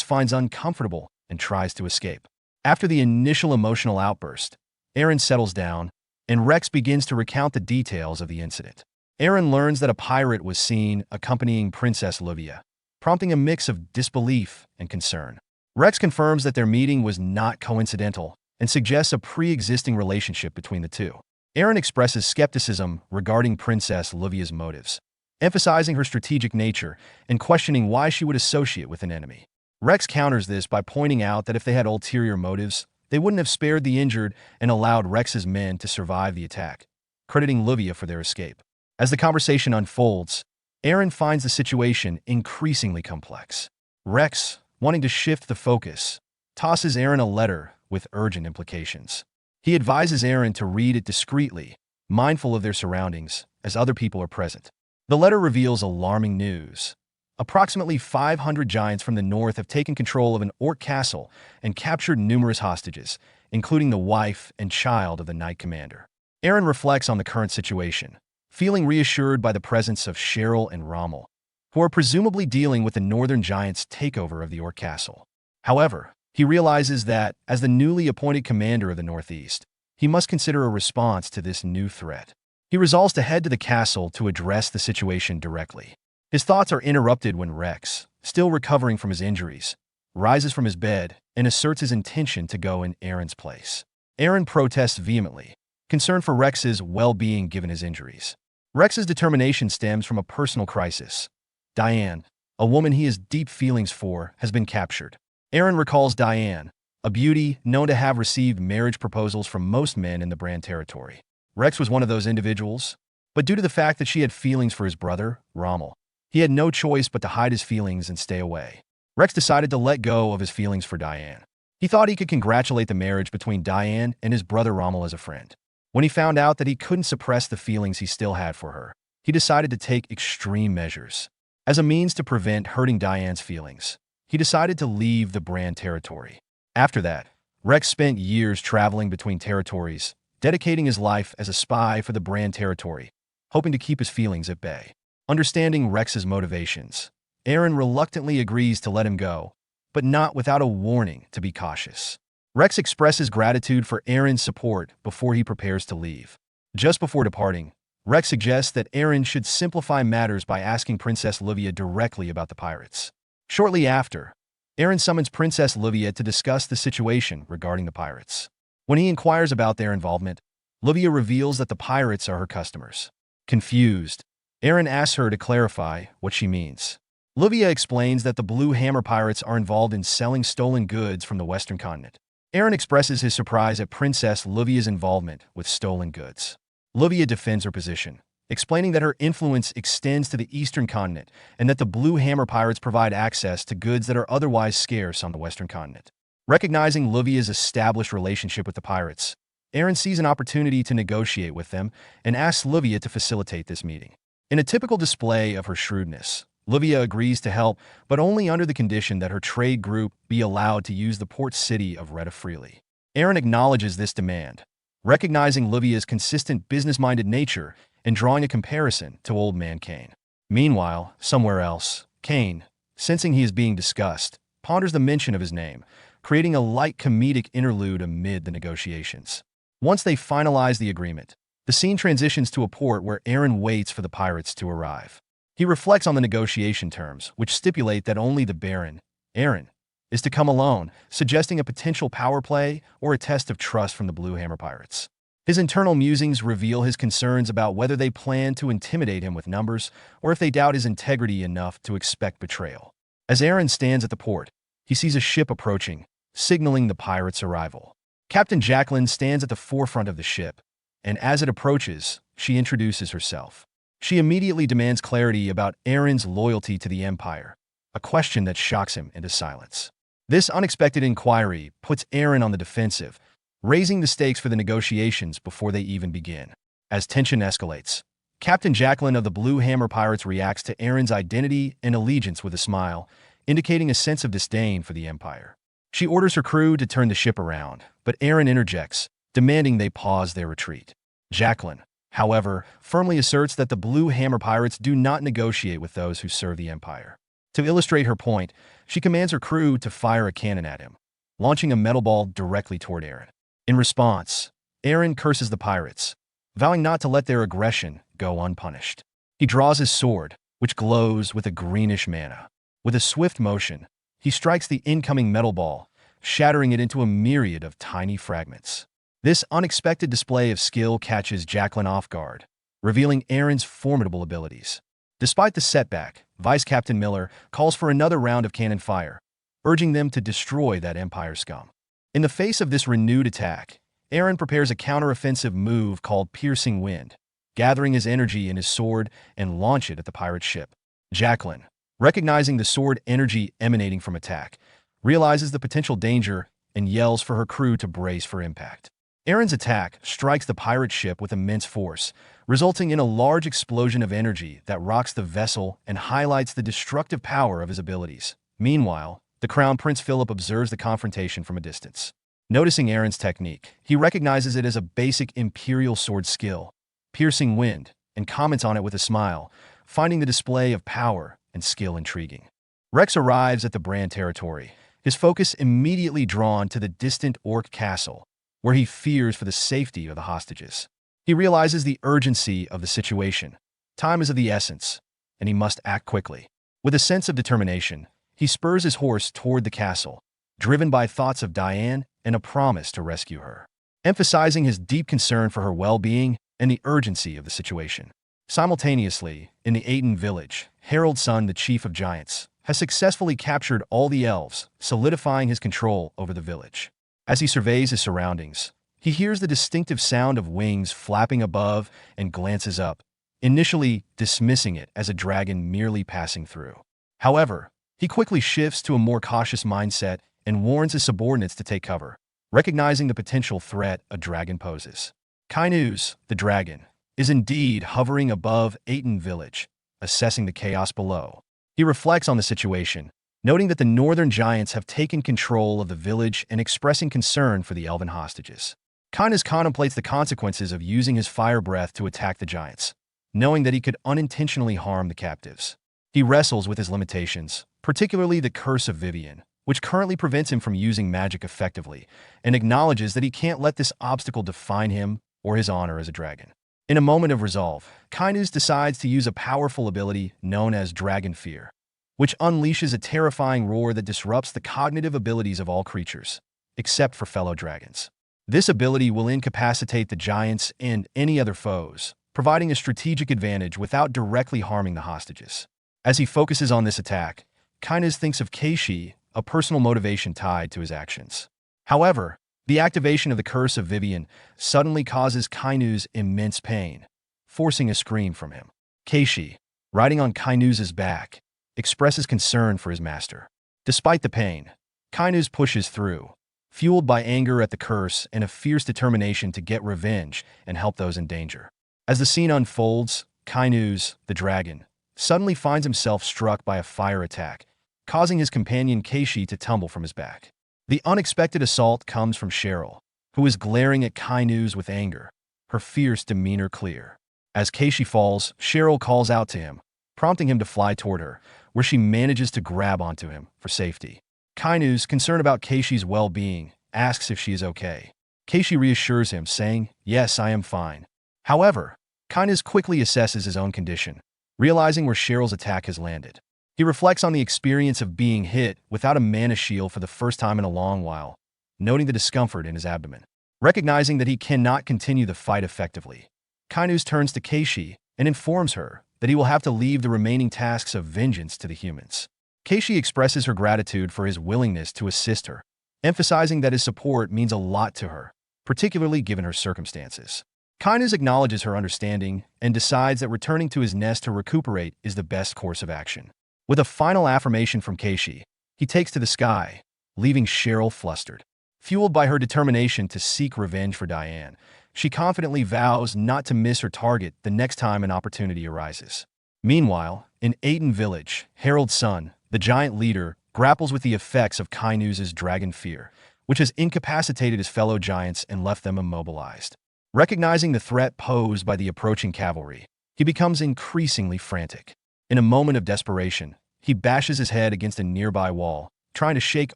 finds uncomfortable and tries to escape. After the initial emotional outburst, Aaron settles down, and Rex begins to recount the details of the incident. Aaron learns that a pirate was seen accompanying Princess Livia, prompting a mix of disbelief and concern. Rex confirms that their meeting was not coincidental and suggests a pre-existing relationship between the two. Aaron expresses skepticism regarding Princess Livia's motives, emphasizing her strategic nature and questioning why she would associate with an enemy. Rex counters this by pointing out that if they had ulterior motives, they wouldn't have spared the injured and allowed Rex's men to survive the attack, crediting Livia for their escape. As the conversation unfolds, Aaron finds the situation increasingly complex. Rex, wanting to shift the focus, tosses Aaron a letter with urgent implications. He advises Aaron to read it discreetly, mindful of their surroundings, as other people are present. The letter reveals alarming news. Approximately 500 giants from the north have taken control of an orc castle and captured numerous hostages, including the wife and child of the knight commander. Aaron reflects on the current situation, feeling reassured by the presence of Cheryl and Rommel, who are presumably dealing with the northern giants' takeover of the orc castle. However, he realizes that, as the newly appointed commander of the Northeast, he must consider a response to this new threat. He resolves to head to the castle to address the situation directly. His thoughts are interrupted when Rex, still recovering from his injuries, rises from his bed and asserts his intention to go in Aaron's place. Aaron protests vehemently, concerned for Rex's well-being given his injuries. Rex's determination stems from a personal crisis. Diane, a woman he has deep feelings for, has been captured. Aaron recalls Diane, a beauty known to have received marriage proposals from most men in the Brand territory. Rex was one of those individuals, but due to the fact that she had feelings for his brother, Rommel, he had no choice but to hide his feelings and stay away. Rex decided to let go of his feelings for Diane. He thought he could congratulate the marriage between Diane and his brother Rommel as a friend. When he found out that he couldn't suppress the feelings he still had for her, he decided to take extreme measures. As a means to prevent hurting Diane's feelings, he decided to leave the Brand territory. After that, Rex spent years traveling between territories, dedicating his life as a spy for the Brand territory, hoping to keep his feelings at bay. Understanding Rex's motivations, Aaron reluctantly agrees to let him go, but not without a warning to be cautious. Rex expresses gratitude for Aaron's support before he prepares to leave. Just before departing, Rex suggests that Aaron should simplify matters by asking Princess Livia directly about the pirates. Shortly after, Aaron summons Princess Livia to discuss the situation regarding the pirates. When he inquires about their involvement, Livia reveals that the pirates are her customers. Confused, Aaron asks her to clarify what she means. Livia explains that the Blue Hammer pirates are involved in selling stolen goods from the Western continent. Aaron expresses his surprise at Princess Livia's involvement with stolen goods. Livia defends her position, explaining that her influence extends to the Eastern continent and that the Blue Hammer pirates provide access to goods that are otherwise scarce on the Western continent. Recognizing Livia's established relationship with the pirates, Aaron sees an opportunity to negotiate with them and asks Livia to facilitate this meeting. In a typical display of her shrewdness, Livia agrees to help, but only under the condition that her trade group be allowed to use the port city of Retta freely. Aaron acknowledges this demand, recognizing Livia's consistent business-minded nature and drawing a comparison to Old Man Kane. Meanwhile, somewhere else, Kane, sensing he is being discussed, ponders the mention of his name, creating a light comedic interlude amid the negotiations. Once they finalize the agreement, the scene transitions to a port where Aaron waits for the pirates to arrive. He reflects on the negotiation terms, which stipulate that only the Baron, Aaron, is to come alone, suggesting a potential power play or a test of trust from the Blue Hammer pirates. His internal musings reveal his concerns about whether they plan to intimidate him with numbers or if they doubt his integrity enough to expect betrayal. As Aaron stands at the port, he sees a ship approaching, signaling the pirates' arrival. Captain Jacqueline stands at the forefront of the ship, and as it approaches, she introduces herself. She immediately demands clarity about Aaron's loyalty to the Empire, a question that shocks him into silence. This unexpected inquiry puts Aaron on the defensive, raising the stakes for the negotiations before they even begin. As tension escalates, Captain Jacqueline of the Blue Hammer Pirates reacts to Aaron's identity and allegiance with a smile, indicating a sense of disdain for the Empire. She orders her crew to turn the ship around, but Aaron interjects, demanding they pause their retreat. Jacqueline, however, firmly asserts that the Blue Hammer Pirates do not negotiate with those who serve the Empire. To illustrate her point, she commands her crew to fire a cannon at him, launching a metal ball directly toward Aaron. In response, Aaron curses the pirates, vowing not to let their aggression go unpunished. He draws his sword, which glows with a greenish mana. With a swift motion, he strikes the incoming metal ball, shattering it into a myriad of tiny fragments. This unexpected display of skill catches Jacqueline off guard, revealing Aaron's formidable abilities. Despite the setback, Vice Captain Miller calls for another round of cannon fire, urging them to destroy that Empire scum. In the face of this renewed attack, Aaron prepares a counteroffensive move called Piercing Wind, gathering his energy in his sword and launch it at the pirate ship. Jacqueline, recognizing the sword energy emanating from attack, realizes the potential danger and yells for her crew to brace for impact. Aaron's attack strikes the pirate ship with immense force, resulting in a large explosion of energy that rocks the vessel and highlights the destructive power of his abilities. Meanwhile, the Crown Prince Philip observes the confrontation from a distance. Noticing Aaron's technique, he recognizes it as a basic Imperial sword skill, Piercing Wind, and comments on it with a smile, finding the display of power and skill intriguing. Rex arrives at the Brand territory, his focus immediately drawn to the distant Orc castle, where he fears for the safety of the hostages. He realizes the urgency of the situation. Time is of the essence, and he must act quickly. With a sense of determination, he spurs his horse toward the castle, driven by thoughts of Diane and a promise to rescue her, emphasizing his deep concern for her well-being and the urgency of the situation. Simultaneously, in the Aiden village, Harold's son, the Chief of Giants, has successfully captured all the elves, solidifying his control over the village. As he surveys his surroundings, he hears the distinctive sound of wings flapping above and glances up, initially dismissing it as a dragon merely passing through. However, he quickly shifts to a more cautious mindset and warns his subordinates to take cover, recognizing the potential threat a dragon poses. Kainuz, the dragon, is indeed hovering above Aiden village, assessing the chaos below. He reflects on the situation, noting that the northern giants have taken control of the village and expressing concern for the elven hostages. Kainuz contemplates the consequences of using his fire breath to attack the giants, knowing that he could unintentionally harm the captives. He wrestles with his limitations, particularly the Curse of Vivian, which currently prevents him from using magic effectively, and acknowledges that he can't let this obstacle define him or his honor as a dragon. In a moment of resolve, Kainuz decides to use a powerful ability known as Dragon Fear, which unleashes a terrifying roar that disrupts the cognitive abilities of all creatures, except for fellow dragons. This ability will incapacitate the giants and any other foes, providing a strategic advantage without directly harming the hostages. As he focuses on this attack, Kainu's thinks of Keishi, a personal motivation tied to his actions. However, the activation of the Curse of Vivian suddenly causes Kainu's immense pain, forcing a scream from him. Keishi, riding on Kainu's back, expresses concern for his master. Despite the pain, Kainu's pushes through, fueled by anger at the curse and a fierce determination to get revenge and help those in danger. As the scene unfolds, Kainu's, the dragon, suddenly finds himself struck by a fire attack, causing his companion Keishi to tumble from his back. The unexpected assault comes from Cheryl, who is glaring at Kainu's with anger, her fierce demeanor clear. As Keishi falls, Cheryl calls out to him, prompting him to fly toward her, where she manages to grab onto him for safety. Kainu's, concerned about Keishi's well-being, asks if she is okay. Keishi reassures him, saying, "Yes, I am fine." However, Kainu's quickly assesses his own condition, realizing where Cheryl's attack has landed. He reflects on the experience of being hit without a mana shield for the first time in a long while, noting the discomfort in his abdomen. Recognizing that he cannot continue the fight effectively, Kainu's turns to Keishi and informs her that he will have to leave the remaining tasks of vengeance to the humans. Keishi expresses her gratitude for his willingness to assist her, emphasizing that his support means a lot to her, particularly given her circumstances. Kainu's acknowledges her understanding and decides that returning to his nest to recuperate is the best course of action. With a final affirmation from Keishi, he takes to the sky, leaving Cheryl flustered. Fueled by her determination to seek revenge for Diane, she confidently vows not to miss her target the next time an opportunity arises. Meanwhile, in Aiden Village, Harold's son, the giant leader, grapples with the effects of Kainu's dragon fear, which has incapacitated his fellow giants and left them immobilized. Recognizing the threat posed by the approaching cavalry, he becomes increasingly frantic. In a moment of desperation, he bashes his head against a nearby wall, trying to shake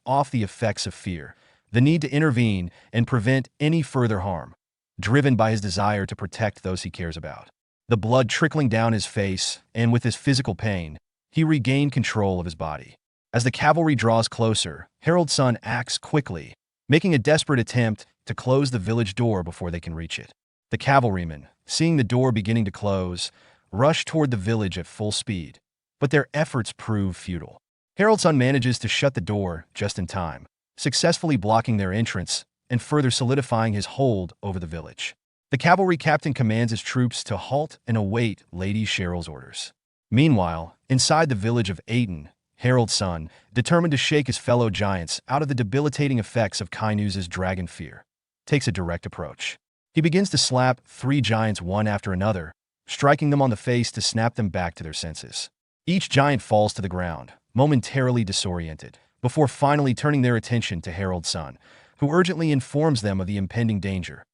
off the effects of fear, the need to intervene and prevent any further harm, driven by his desire to protect those he cares about. The blood trickling down his face, and with his physical pain, he regained control of his body. As the cavalry draws closer, Harold's son acts quickly, making a desperate attempt to close the village door before they can reach it. The cavalrymen, seeing the door beginning to close, rush toward the village at full speed, but their efforts prove futile. Harold's son manages to shut the door just in time, successfully blocking their entrance and further solidifying his hold over the village. The cavalry captain commands his troops to halt and await Lady Cheryl's orders. Meanwhile, inside the village of Aiden, Harold's son, determined to shake his fellow giants out of the debilitating effects of Kainu's dragon fear, takes a direct approach. He begins to slap 3 giants one after another, striking them on the face to snap them back to their senses. Each giant falls to the ground, momentarily disoriented, before finally turning their attention to Harold's son, who urgently informs them of the impending danger,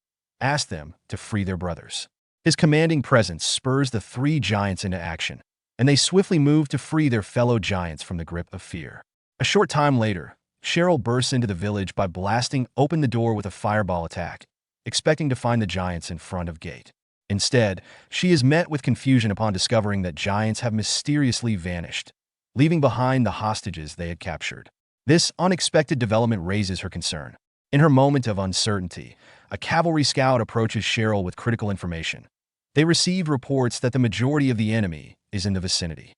asks them to free their brothers. His commanding presence spurs the 3 giants into action, and they swiftly move to free their fellow giants from the grip of fear. A short time later, Cheryl bursts into the village by blasting open the door with a fireball attack, expecting to find the giants in front of gate. Instead, she is met with confusion upon discovering that giants have mysteriously vanished, leaving behind the hostages they had captured. This unexpected development raises her concern. In her moment of uncertainty, a cavalry scout approaches Cheryl with critical information. They receive reports that the majority of the enemy is in the vicinity.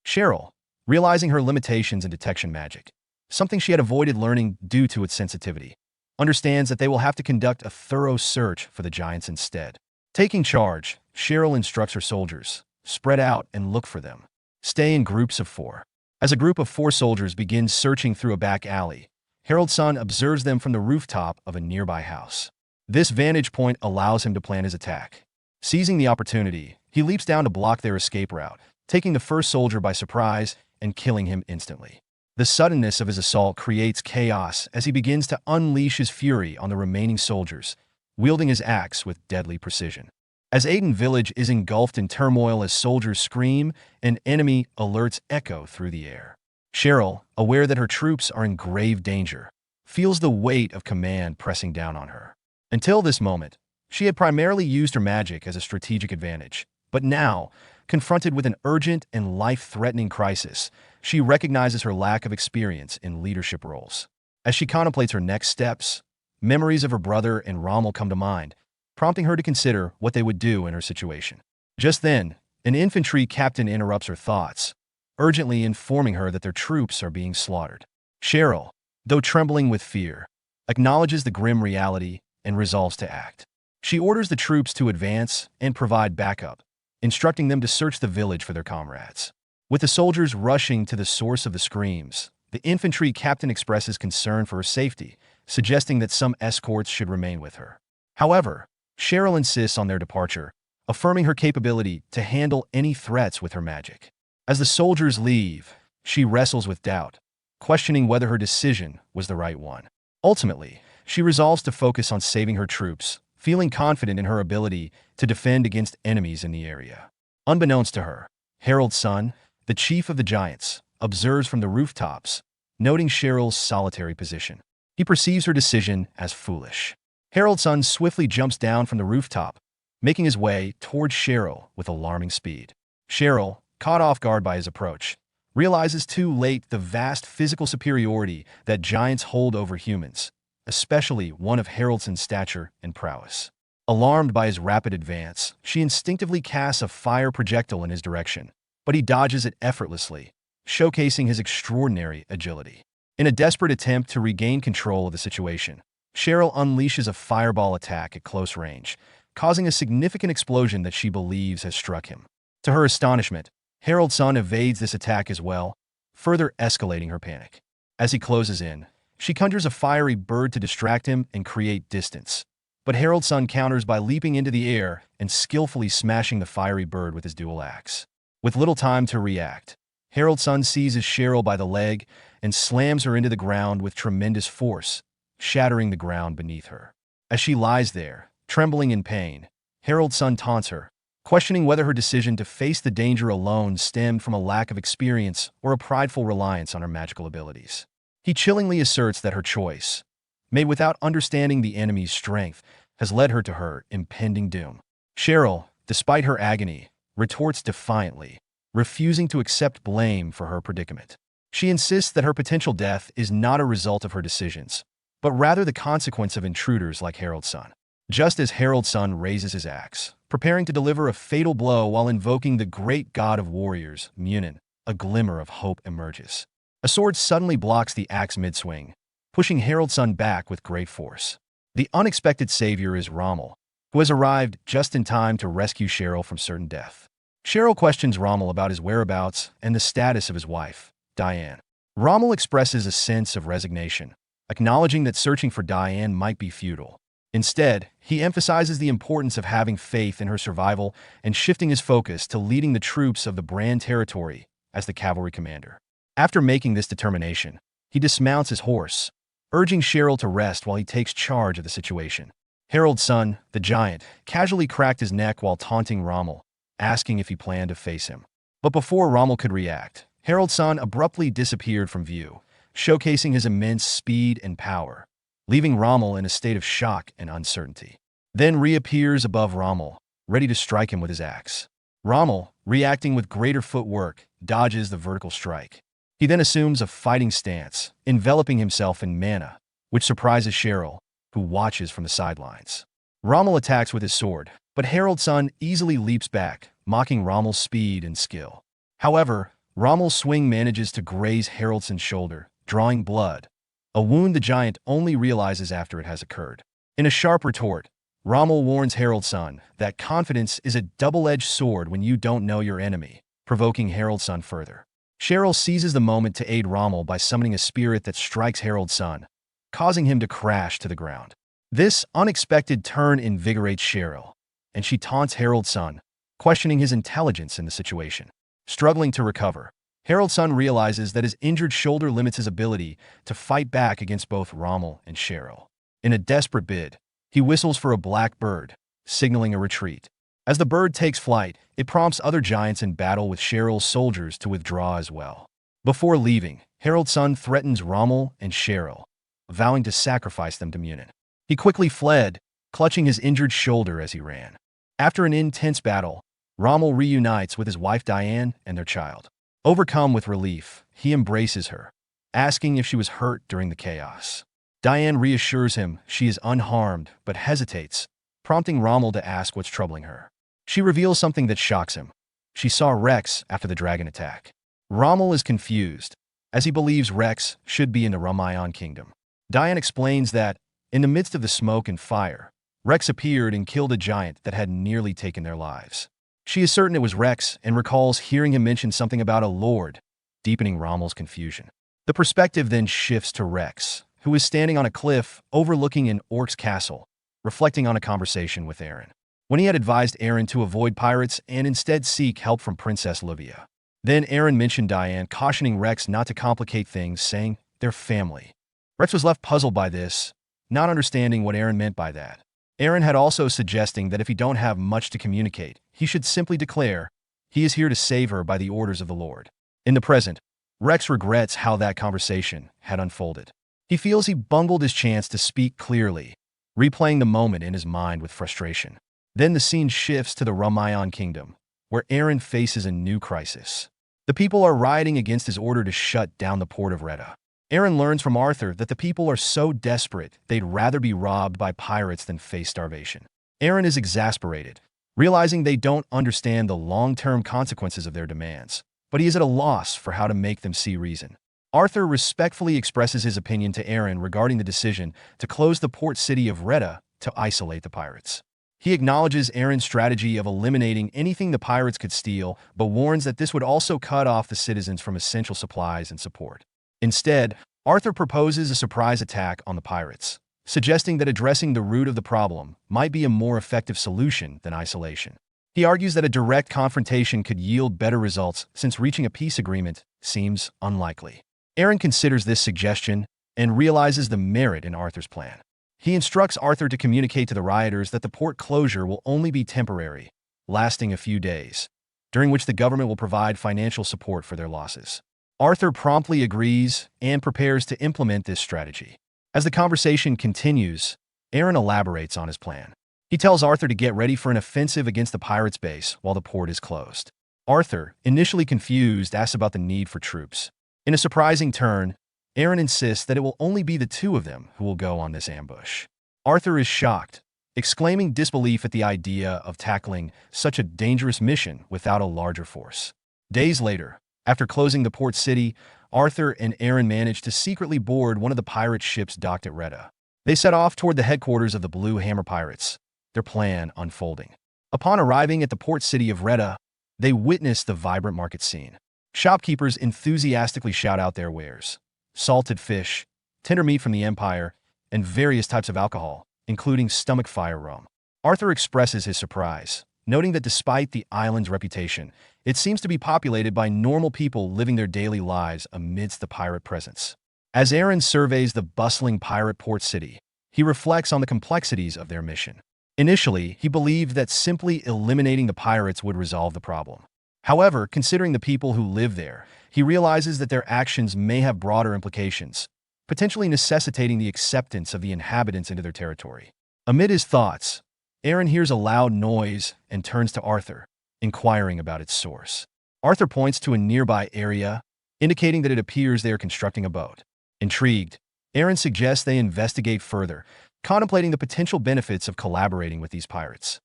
Cheryl, realizing her limitations in detection magic, something she had avoided learning due to its sensitivity, understands that they will have to conduct a thorough search for the giants instead. Taking charge, Cheryl instructs her soldiers, spread out and look for them. Stay in groups of 4. As a group of 4 soldiers begins searching through a back alley, Harold's son observes them from the rooftop of a nearby house. This vantage point allows him to plan his attack. Seizing the opportunity, he leaps down to block their escape route, taking the first soldier by surprise and killing him instantly. The suddenness of his assault creates chaos as he begins to unleash his fury on the remaining soldiers, wielding his axe with deadly precision. As Aiden Village is engulfed in turmoil as soldiers scream and enemy alerts echo through the air, Cheryl, aware that her troops are in grave danger, feels the weight of command pressing down on her. Until this moment, she had primarily used her magic as a strategic advantage, but now, confronted with an urgent and life-threatening crisis, she recognizes her lack of experience in leadership roles. As she contemplates her next steps, memories of her brother and Rommel come to mind, prompting her to consider what they would do in her situation. Just then, an infantry captain interrupts her thoughts, urgently informing her that their troops are being slaughtered. Cheryl, though trembling with fear, acknowledges the grim reality and resolves to act. She orders the troops to advance and provide backup, instructing them to search the village for their comrades. With the soldiers rushing to the source of the screams, the infantry captain expresses concern for her safety, suggesting that some escorts should remain with her. However, Cheryl insists on their departure, affirming her capability to handle any threats with her magic. As the soldiers leave, she wrestles with doubt, questioning whether her decision was the right one. Ultimately, she resolves to focus on saving her troops, feeling confident in her ability to defend against enemies in the area. Unbeknownst to her, Harold's son, the chief of the giants, observes from the rooftops, noting Cheryl's solitary position. He perceives her decision as foolish. Harold's son swiftly jumps down from the rooftop, making his way towards Cheryl with alarming speed. Cheryl, caught off guard by his approach, realizes too late the vast physical superiority that giants hold over humans, especially one of Harold's stature and prowess. Alarmed by his rapid advance, she instinctively casts a fire projectile in his direction, but he dodges it effortlessly, showcasing his extraordinary agility. In a desperate attempt to regain control of the situation, Cheryl unleashes a fireball attack at close range, causing a significant explosion that she believes has struck him. To her astonishment, Harold's son evades this attack as well, further escalating her panic. As he closes in, she conjures a fiery bird to distract him and create distance. But Harold's son counters by leaping into the air and skillfully smashing the fiery bird with his dual axe. With little time to react, Harold's son seizes Cheryl by the leg and slams her into the ground with tremendous force, shattering the ground beneath her. As she lies there, trembling in pain, Harold's son taunts her, questioning whether her decision to face the danger alone stemmed from a lack of experience or a prideful reliance on her magical abilities. He chillingly asserts that her choice, made without understanding the enemy's strength, has led her to her impending doom. Cheryl, despite her agony, retorts defiantly, refusing to accept blame for her predicament. She insists that her potential death is not a result of her decisions, but rather the consequence of intruders like Harold's son. Just as Harold's son raises his axe, preparing to deliver a fatal blow while invoking the great god of warriors, Munin, a glimmer of hope emerges. A sword suddenly blocks the axe mid-swing, pushing Harold's son back with great force. The unexpected savior is Rommel, who has arrived just in time to rescue Cheryl from certain death. Cheryl questions Rommel about his whereabouts and the status of his wife, Diane. Rommel expresses a sense of resignation, acknowledging that searching for Diane might be futile. Instead, he emphasizes the importance of having faith in her survival and shifting his focus to leading the troops of the Brahn territory as the cavalry commander. After making this determination, he dismounts his horse, urging Cheryl to rest while he takes charge of the situation. Harold's son, the giant, casually cracked his neck while taunting Rommel, asking if he planned to face him. But before Rommel could react, Harold's son abruptly disappeared from view, showcasing his immense speed and power, leaving Rommel in a state of shock and uncertainty. Then reappears above Rommel, ready to strike him with his axe. Rommel, reacting with greater footwork, dodges the vertical strike. He then assumes a fighting stance, enveloping himself in mana, which surprises Cheryl, who watches from the sidelines. Rommel attacks with his sword, but Harold's son easily leaps back, mocking Rommel's speed and skill. However, Rommel's swing manages to graze Harold's shoulder, drawing blood, a wound the giant only realizes after it has occurred. In a sharp retort, Rommel warns Harold's son that confidence is a double-edged sword when you don't know your enemy, provoking Harold's son further. Cheryl seizes the moment to aid Rommel by summoning a spirit that strikes Harold's son, causing him to crash to the ground. This unexpected turn invigorates Cheryl, and she taunts Harold's son, questioning his intelligence in the situation. Struggling to recover, Harold's son realizes that his injured shoulder limits his ability to fight back against both Rommel and Cheryl. In a desperate bid, he whistles for a black bird, signaling a retreat. As the bird takes flight, it prompts other giants in battle with Cheryl's soldiers to withdraw as well. Before leaving, Harold's son threatens Rommel and Cheryl, vowing to sacrifice them to Munin. He quickly fled, clutching his injured shoulder as he ran. After an intense battle, Rommel reunites with his wife Diane and their child. Overcome with relief, he embraces her, asking if she was hurt during the chaos. Diane reassures him she is unharmed but hesitates, prompting Rommel to ask what's troubling her. She reveals something that shocks him. She saw Rex after the dragon attack. Rommel is confused, as he believes Rex should be in the Rumayon Kingdom. Diane explains that, in the midst of the smoke and fire, Rex appeared and killed a giant that had nearly taken their lives. She is certain it was Rex and recalls hearing him mention something about a lord, deepening Rommel's confusion. The perspective then shifts to Rex, who is standing on a cliff overlooking an orc's castle, reflecting on a conversation with Aaron. When he had advised Aaron to avoid pirates and instead seek help from Princess Livia. Then Aaron mentioned Diane, cautioning Rex not to complicate things, saying they're family. Rex was left puzzled by this, not understanding what Aaron meant by that. Aaron had also suggesting that if he don't have much to communicate, he should simply declare he is here to save her by the orders of the Lord. In the present, Rex regrets how that conversation had unfolded. He feels he bungled his chance to speak clearly, replaying the moment in his mind with frustration. Then the scene shifts to the Rumayon Kingdom, where Aaron faces a new crisis. The people are rioting against his order to shut down the port of Retta. Aaron learns from Arthur that the people are so desperate they'd rather be robbed by pirates than face starvation. Aaron is exasperated, realizing they don't understand the long-term consequences of their demands, but he is at a loss for how to make them see reason. Arthur respectfully expresses his opinion to Aaron regarding the decision to close the port city of Retta to isolate the pirates. He acknowledges Aaron's strategy of eliminating anything the pirates could steal, but warns that this would also cut off the citizens from essential supplies and support. Instead, Arthur proposes a surprise attack on the pirates, suggesting that addressing the root of the problem might be a more effective solution than isolation. He argues that a direct confrontation could yield better results since reaching a peace agreement seems unlikely. Aaron considers this suggestion and realizes the merit in Arthur's plan. He instructs Arthur to communicate to the rioters that the port closure will only be temporary, lasting a few days, during which the government will provide financial support for their losses. Arthur promptly agrees and prepares to implement this strategy. As the conversation continues, Aaron elaborates on his plan. He tells Arthur to get ready for an offensive against the pirates' base while the port is closed. Arthur, initially confused, asks about the need for troops. In a surprising turn, Aaron insists that it will only be the two of them who will go on this ambush. Arthur is shocked, exclaiming disbelief at the idea of tackling such a dangerous mission without a larger force. Days later, after closing the port city, Arthur and Aaron manage to secretly board one of the pirate ships docked at Retta. They set off toward the headquarters of the Blue Hammer Pirates, their plan unfolding. Upon arriving at the port city of Retta, they witness the vibrant market scene. Shopkeepers enthusiastically shout out their wares: salted fish, tender meat from the Empire, and various types of alcohol, including stomach fire rum. Arthur expresses his surprise, noting that despite the island's reputation, it seems to be populated by normal people living their daily lives amidst the pirate presence. As Aaron surveys the bustling pirate port city, he reflects on the complexities of their mission. Initially, he believed that simply eliminating the pirates would resolve the problem. However, considering the people who live there, he realizes that their actions may have broader implications, potentially necessitating the acceptance of the inhabitants into their territory. Amid his thoughts, Aaron hears a loud noise and turns to Arthur, inquiring about its source. Arthur points to a nearby area, indicating that it appears they are constructing a boat. Intrigued, Aaron suggests they investigate further, contemplating the potential benefits of collaborating with these pirates.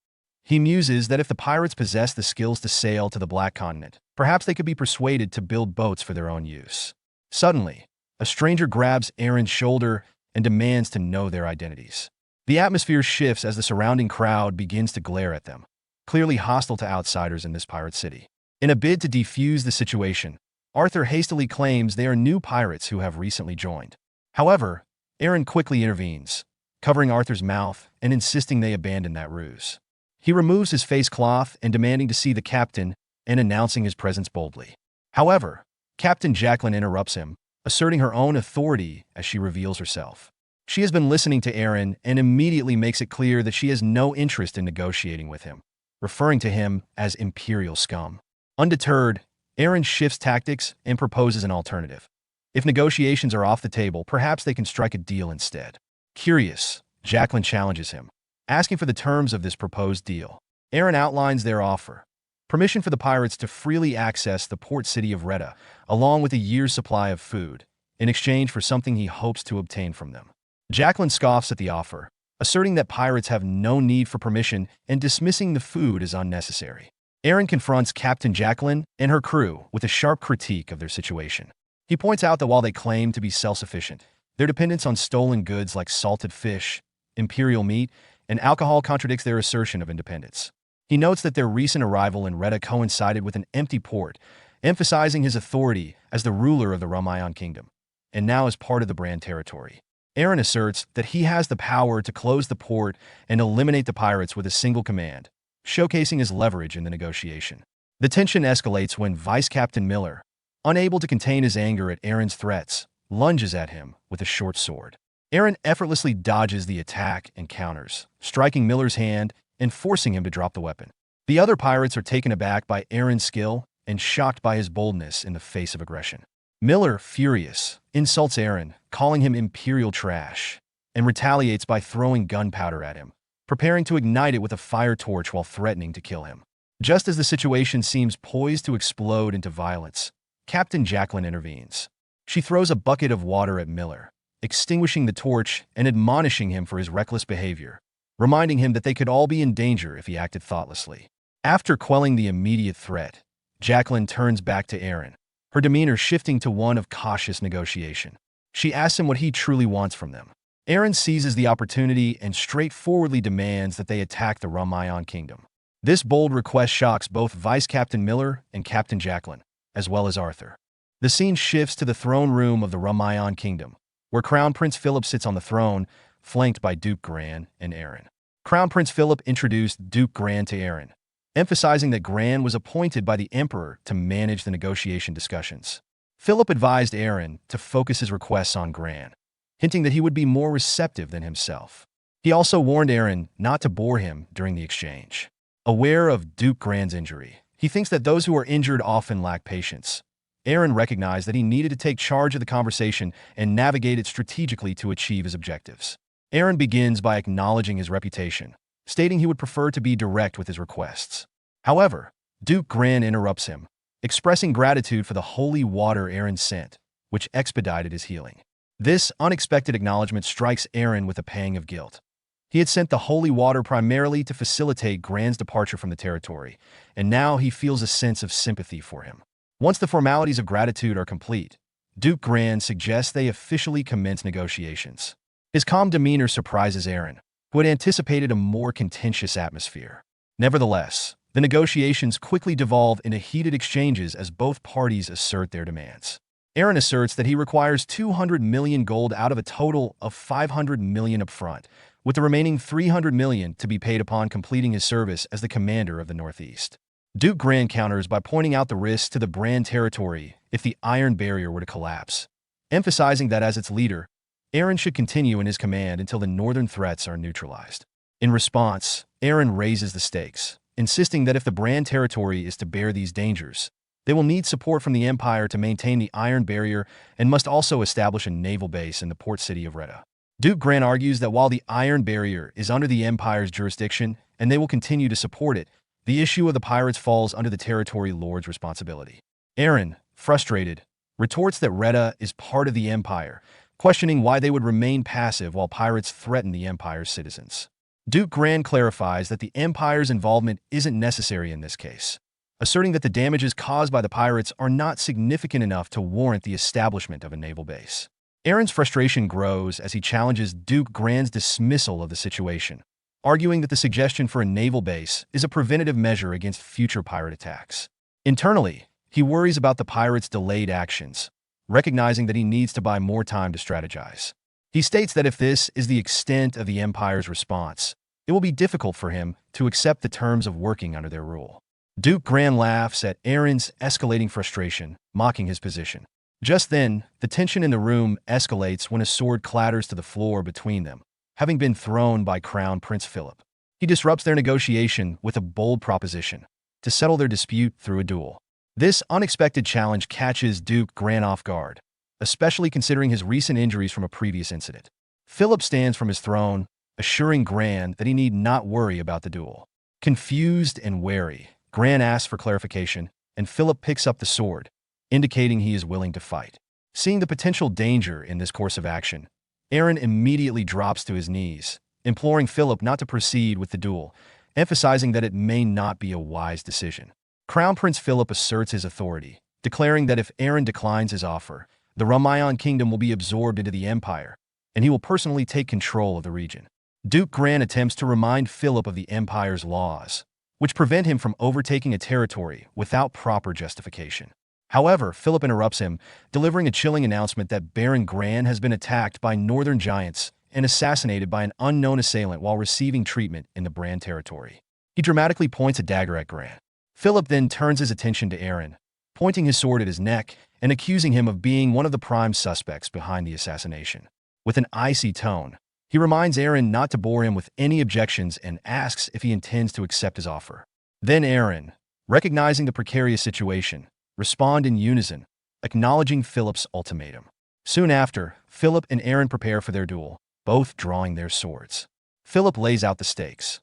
He muses that if the pirates possess the skills to sail to the Black Continent, perhaps they could be persuaded to build boats for their own use. Suddenly, a stranger grabs Aaron's shoulder and demands to know their identities. The atmosphere shifts as the surrounding crowd begins to glare at them, clearly hostile to outsiders in this pirate city. In a bid to defuse the situation, Arthur hastily claims they are new pirates who have recently joined. However, Aaron quickly intervenes, covering Arthur's mouth and insisting they abandon that ruse. He removes his face cloth and demanding to see the captain and announcing his presence boldly. However, Captain Jacqueline interrupts him, asserting her own authority as she reveals herself. She has been listening to Aaron and immediately makes it clear that she has no interest in negotiating with him, referring to him as imperial scum. Undeterred, Aaron shifts tactics and proposes an alternative. If negotiations are off the table, perhaps they can strike a deal instead. Curious, Jacqueline challenges him, asking for the terms of this proposed deal. Aaron outlines their offer: permission for the pirates to freely access the port city of Retta, along with a year's supply of food, in exchange for something he hopes to obtain from them. Jacqueline scoffs at the offer, asserting that pirates have no need for permission and dismissing the food as unnecessary. Aaron confronts Captain Jacqueline and her crew with a sharp critique of their situation. He points out that while they claim to be self-sufficient, their dependence on stolen goods like salted fish, imperial meat, and alcohol contradicts their assertion of independence. He notes that their recent arrival in Retta coincided with an empty port, emphasizing his authority as the ruler of the Rumayan kingdom, and now as part of the Brand territory. Aaron asserts that he has the power to close the port and eliminate the pirates with a single command, showcasing his leverage in the negotiation. The tension escalates when Vice Captain Miller, unable to contain his anger at Aaron's threats, lunges at him with a short sword. Aaron effortlessly dodges the attack and counters, striking Miller's hand and forcing him to drop the weapon. The other pirates are taken aback by Aaron's skill and shocked by his boldness in the face of aggression. Miller, furious, insults Aaron, calling him imperial trash, and retaliates by throwing gunpowder at him, preparing to ignite it with a fire torch while threatening to kill him. Just as the situation seems poised to explode into violence, Captain Jacqueline intervenes. She throws a bucket of water at Miller, extinguishing the torch and admonishing him for his reckless behavior, reminding him that they could all be in danger if he acted thoughtlessly. After quelling the immediate threat, Jacqueline turns back to Aaron, her demeanor shifting to one of cautious negotiation. She asks him what he truly wants from them. Aaron seizes the opportunity and straightforwardly demands that they attack the Rumayan kingdom. This bold request shocks both Vice Captain Miller and Captain Jacqueline, as well as Arthur. The scene shifts to the throne room of the Rumayan kingdom, where Crown Prince Philip sits on the throne, flanked by Duke Gran and Aaron. Crown Prince Philip introduced Duke Gran to Aaron, emphasizing that Gran was appointed by the Emperor to manage the negotiation discussions. Philip advised Aaron to focus his requests on Gran, hinting that he would be more receptive than himself. He also warned Aaron not to bore him during the exchange. Aware of Duke Gran's injury, he thinks that those who are injured often lack patience. Aaron recognized that he needed to take charge of the conversation and navigate it strategically to achieve his objectives. Aaron begins by acknowledging his reputation, stating he would prefer to be direct with his requests. However, Duke Gran interrupts him, expressing gratitude for the holy water Aaron sent, which expedited his healing. This unexpected acknowledgement strikes Aaron with a pang of guilt. He had sent the holy water primarily to facilitate Gran's departure from the territory, and now he feels a sense of sympathy for him. Once the formalities of gratitude are complete, Duke Gran suggests they officially commence negotiations. His calm demeanor surprises Aaron, who had anticipated a more contentious atmosphere. Nevertheless, the negotiations quickly devolve into heated exchanges as both parties assert their demands. Aaron asserts that he requires 200 million gold out of a total of 500 million upfront, with the remaining 300 million to be paid upon completing his service as the commander of the Northeast. Duke Gran counters by pointing out the risks to the Brand territory if the Iron Barrier were to collapse, emphasizing that as its leader, Aaron should continue in his command until the northern threats are neutralized. In response, Aaron raises the stakes, insisting that if the Brand territory is to bear these dangers, they will need support from the Empire to maintain the Iron Barrier and must also establish a naval base in the port city of Retta. Duke Gran argues that while the Iron Barrier is under the Empire's jurisdiction and they will continue to support it, the issue of the pirates falls under the territory lord's responsibility. Aaron, frustrated, retorts that Retta is part of the Empire, questioning why they would remain passive while pirates threaten the Empire's citizens. Duke Gran clarifies that the Empire's involvement isn't necessary in this case, asserting that the damages caused by the pirates are not significant enough to warrant the establishment of a naval base. Aaron's frustration grows as he challenges Duke Gran's dismissal of the situation, arguing that the suggestion for a naval base is a preventative measure against future pirate attacks. Internally, he worries about the pirates' delayed actions, recognizing that he needs to buy more time to strategize. He states that if this is the extent of the Empire's response, it will be difficult for him to accept the terms of working under their rule. Duke Gran laughs at Aaron's escalating frustration, mocking his position. Just then, the tension in the room escalates when a sword clatters to the floor between them, having been thrown by Crown Prince Philip. He disrupts their negotiation with a bold proposition to settle their dispute through a duel. This unexpected challenge catches Duke Gran off guard, especially considering his recent injuries from a previous incident. Philip stands from his throne, assuring Gran that he need not worry about the duel. Confused and wary, Gran asks for clarification, and Philip picks up the sword, indicating he is willing to fight. Seeing the potential danger in this course of action, Aaron immediately drops to his knees, imploring Philip not to proceed with the duel, emphasizing that it may not be a wise decision. Crown Prince Philip asserts his authority, declaring that if Aaron declines his offer, the Ramayan kingdom will be absorbed into the empire, and he will personally take control of the region. Duke Gran attempts to remind Philip of the empire's laws, which prevent him from overtaking a territory without proper justification. However, Philip interrupts him, delivering a chilling announcement that Barren Gran has been attacked by northern giants and assassinated by an unknown assailant while receiving treatment in the Brand territory. He dramatically points a dagger at Gran. Philip then turns his attention to Aaron, pointing his sword at his neck and accusing him of being one of the prime suspects behind the assassination. With an icy tone, he reminds Aaron not to bore him with any objections and asks if he intends to accept his offer. Then Aaron, recognizing the precarious situation, responds in unison, acknowledging Philip's ultimatum. Soon after, Philip and Aaron prepare for their duel, both drawing their swords. Philip lays out the stakes.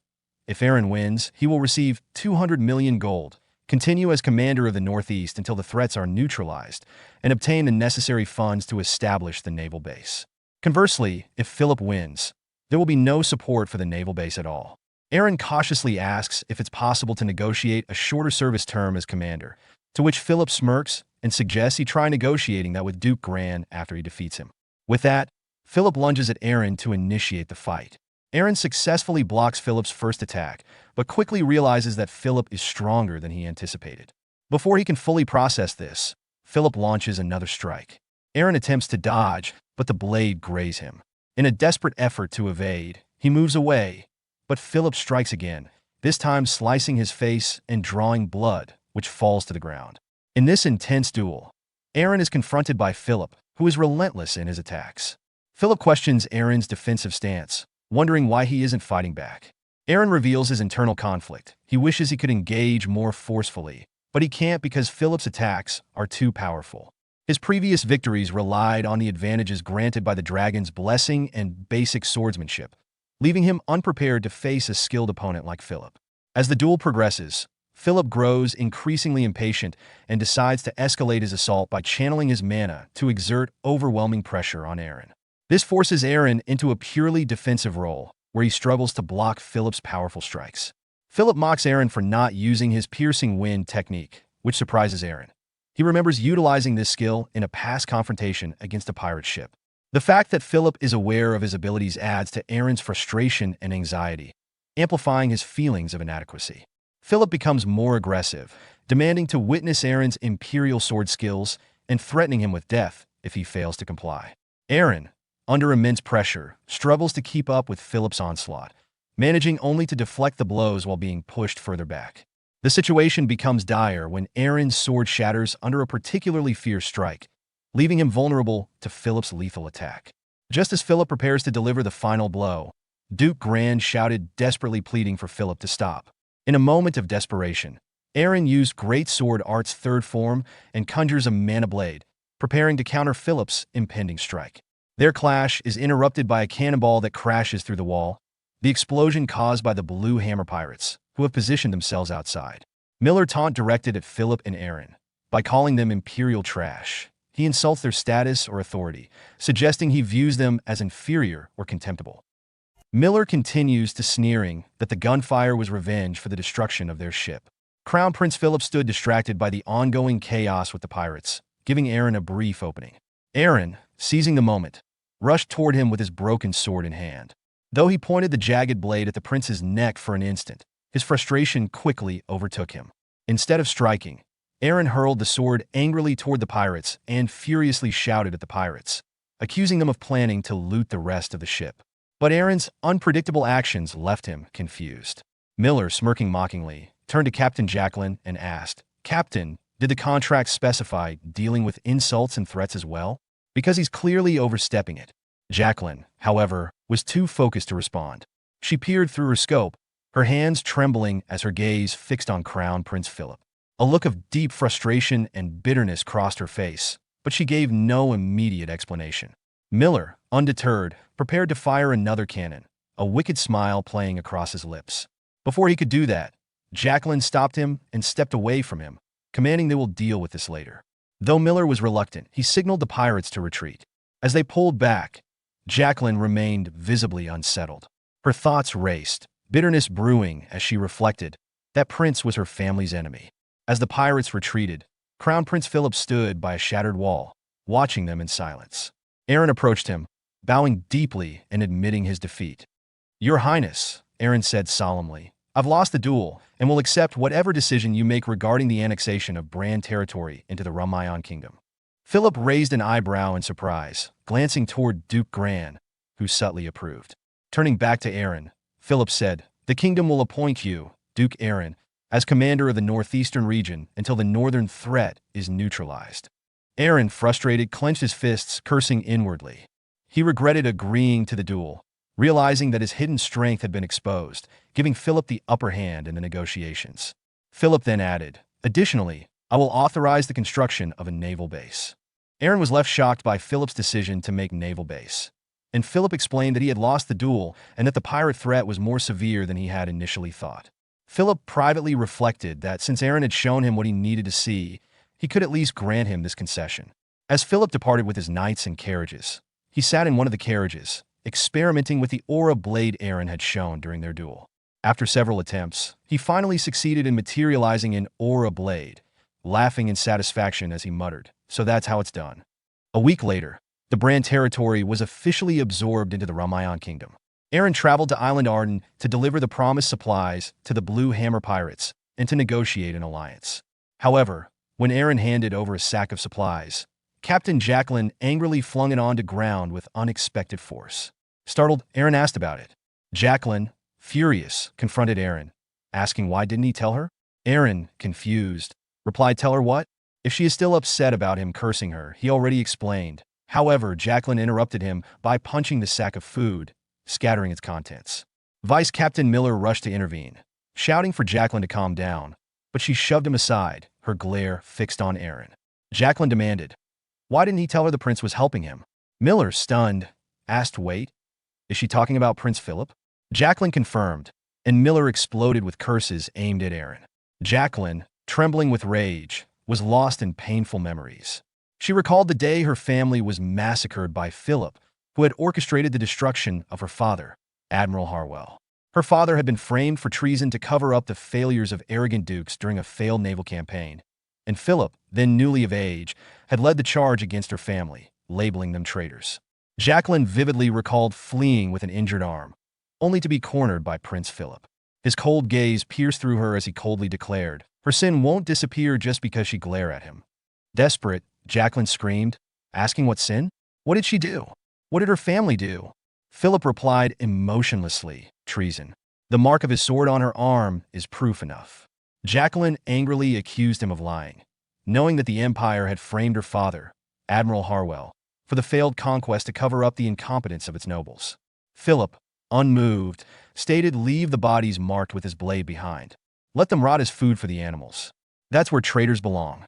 If Aaron wins, he will receive 200 million gold, continue as commander of the Northeast until the threats are neutralized, and obtain the necessary funds to establish the naval base. Conversely, if Philip wins, there will be no support for the naval base at all. Aaron cautiously asks if it's possible to negotiate a shorter service term as commander, to which Philip smirks and suggests he try negotiating that with Duke Gran after he defeats him. With that, Philip lunges at Aaron to initiate the fight. Aaron successfully blocks Philip's first attack, but quickly realizes that Philip is stronger than he anticipated. Before he can fully process this, Philip launches another strike. Aaron attempts to dodge, but the blade grazes him. In a desperate effort to evade, he moves away, but Philip strikes again, this time slicing his face and drawing blood, which falls to the ground. In this intense duel, Aaron is confronted by Philip, who is relentless in his attacks. Philip questions Aaron's defensive stance, wondering why he isn't fighting back. Aaron reveals his internal conflict. He wishes he could engage more forcefully, but he can't because Philip's attacks are too powerful. His previous victories relied on the advantages granted by the dragon's blessing and basic swordsmanship, leaving him unprepared to face a skilled opponent like Philip. As the duel progresses, Philip grows increasingly impatient and decides to escalate his assault by channeling his mana to exert overwhelming pressure on Aaron. This forces Aaron into a purely defensive role, where he struggles to block Philip's powerful strikes. Philip mocks Aaron for not using his piercing wind technique, which surprises Aaron. He remembers utilizing this skill in a past confrontation against a pirate ship. The fact that Philip is aware of his abilities adds to Aaron's frustration and anxiety, amplifying his feelings of inadequacy. Philip becomes more aggressive, demanding to witness Aaron's imperial sword skills and threatening him with death if he fails to comply. Aaron, under immense pressure, struggles to keep up with Philip's onslaught, managing only to deflect the blows while being pushed further back. The situation becomes dire when Aaron's sword shatters under a particularly fierce strike, leaving him vulnerable to Philip's lethal attack. Just as Philip prepares to deliver the final blow, Duke Gran shouted, desperately pleading for Philip to stop. In a moment of desperation, Aaron used Great Sword Art's third form and conjures a mana blade, preparing to counter Philip's impending strike. Their clash is interrupted by a cannonball that crashes through the wall, the explosion caused by the Blue Hammer Pirates, who have positioned themselves outside. Miller taunt directed at Philip and Aaron. By calling them imperial trash, he insults their status or authority, suggesting he views them as inferior or contemptible. Miller continues to sneering that the gunfire was revenge for the destruction of their ship. Crown Prince Philip stood distracted by the ongoing chaos with the pirates, giving Aaron a brief opening. Aaron, seizing the moment, rushed toward him with his broken sword in hand. Though he pointed the jagged blade at the prince's neck for an instant, his frustration quickly overtook him. Instead of striking, Aaron hurled the sword angrily toward the pirates and furiously shouted at the pirates, accusing them of planning to loot the rest of the ship. But Aaron's unpredictable actions left him confused. Miller, smirking mockingly, turned to Captain Jacqueline and asked, "Captain, did the contract specify dealing with insults and threats as well? Because he's clearly overstepping it." Jacqueline, however, was too focused to respond. She peered through her scope, her hands trembling as her gaze fixed on Crown Prince Philip. A look of deep frustration and bitterness crossed her face, but she gave no immediate explanation. Miller, undeterred, prepared to fire another cannon, a wicked smile playing across his lips. Before he could do that, Jacqueline stopped him and stepped away from him, commanding they will deal with this later. Though Miller was reluctant, he signaled the pirates to retreat. As they pulled back, Jacqueline remained visibly unsettled. Her thoughts raced, bitterness brewing as she reflected. That prince was her family's enemy. As the pirates retreated, Crown Prince Philip stood by a shattered wall, watching them in silence. Aaron approached him, bowing deeply and admitting his defeat. "Your Highness," Aaron said solemnly, "I've lost the duel and will accept whatever decision you make regarding the annexation of Brahn territory into the Ramayan kingdom." Philip raised an eyebrow in surprise, glancing toward Duke Gran, who subtly approved. Turning back to Aaron, Philip said, "The kingdom will appoint you, Duke Aaron, as commander of the northeastern region until the northern threat is neutralized." Aaron, frustrated, clenched his fists, cursing inwardly. He regretted agreeing to the duel, realizing that his hidden strength had been exposed, giving Philip the upper hand in the negotiations. Philip then added, "Additionally, I will authorize the construction of a naval base." Aaron was left shocked by Philip's decision to make naval base, and Philip explained that he had lost the duel and that the pirate threat was more severe than he had initially thought. Philip privately reflected that since Aaron had shown him what he needed to see, he could at least grant him this concession. As Philip departed with his knights and carriages, he sat in one of the carriages, experimenting with the aura blade Aaron had shown during their duel. After several attempts, he finally succeeded in materializing an aura blade, laughing in satisfaction as he muttered, "So that's how it's done." A week later, the Brahn territory was officially absorbed into the Ramayan kingdom. Aaron traveled to Island Arden to deliver the promised supplies to the Blue Hammer pirates and to negotiate an alliance. However, when Aaron handed over a sack of supplies, Captain Jacqueline angrily flung it onto ground with unexpected force. Startled, Aaron asked about it. Jacqueline, furious, confronted Aaron, asking why didn't he tell her? Aaron, confused, replied, "Tell her what?" If she is still upset about him cursing her, he already explained. However, Jacqueline interrupted him by punching the sack of food, scattering its contents. Vice Captain Miller rushed to intervene, shouting for Jacqueline to calm down, but she shoved him aside, her glare fixed on Aaron. Jacqueline demanded, "Why didn't he tell her the prince was helping him?" Miller, stunned, asked, "Wait, is she talking about Prince Philip?" Jacqueline confirmed, and Miller exploded with curses aimed at Aaron. Jacqueline, trembling with rage, was lost in painful memories. She recalled the day her family was massacred by Philip, who had orchestrated the destruction of her father, Admiral Harwell. Her father had been framed for treason to cover up the failures of arrogant dukes during a failed naval campaign, and Philip, then newly of age, had led the charge against her family, labeling them traitors. Jacqueline vividly recalled fleeing with an injured arm, only to be cornered by Prince Philip. His cold gaze pierced through her as he coldly declared, "Her sin won't disappear just because she glare at him." Desperate, Jacqueline screamed, asking what sin? What did she do? What did her family do? Philip replied emotionlessly, "Treason. The mark of his sword on her arm is proof enough." Jacqueline angrily accused him of lying, knowing that the Empire had framed her father, Admiral Harwell, for the failed conquest to cover up the incompetence of its nobles. Philip, unmoved, stated, "Leave the bodies marked with his blade behind. Let them rot as food for the animals. That's where traitors belong."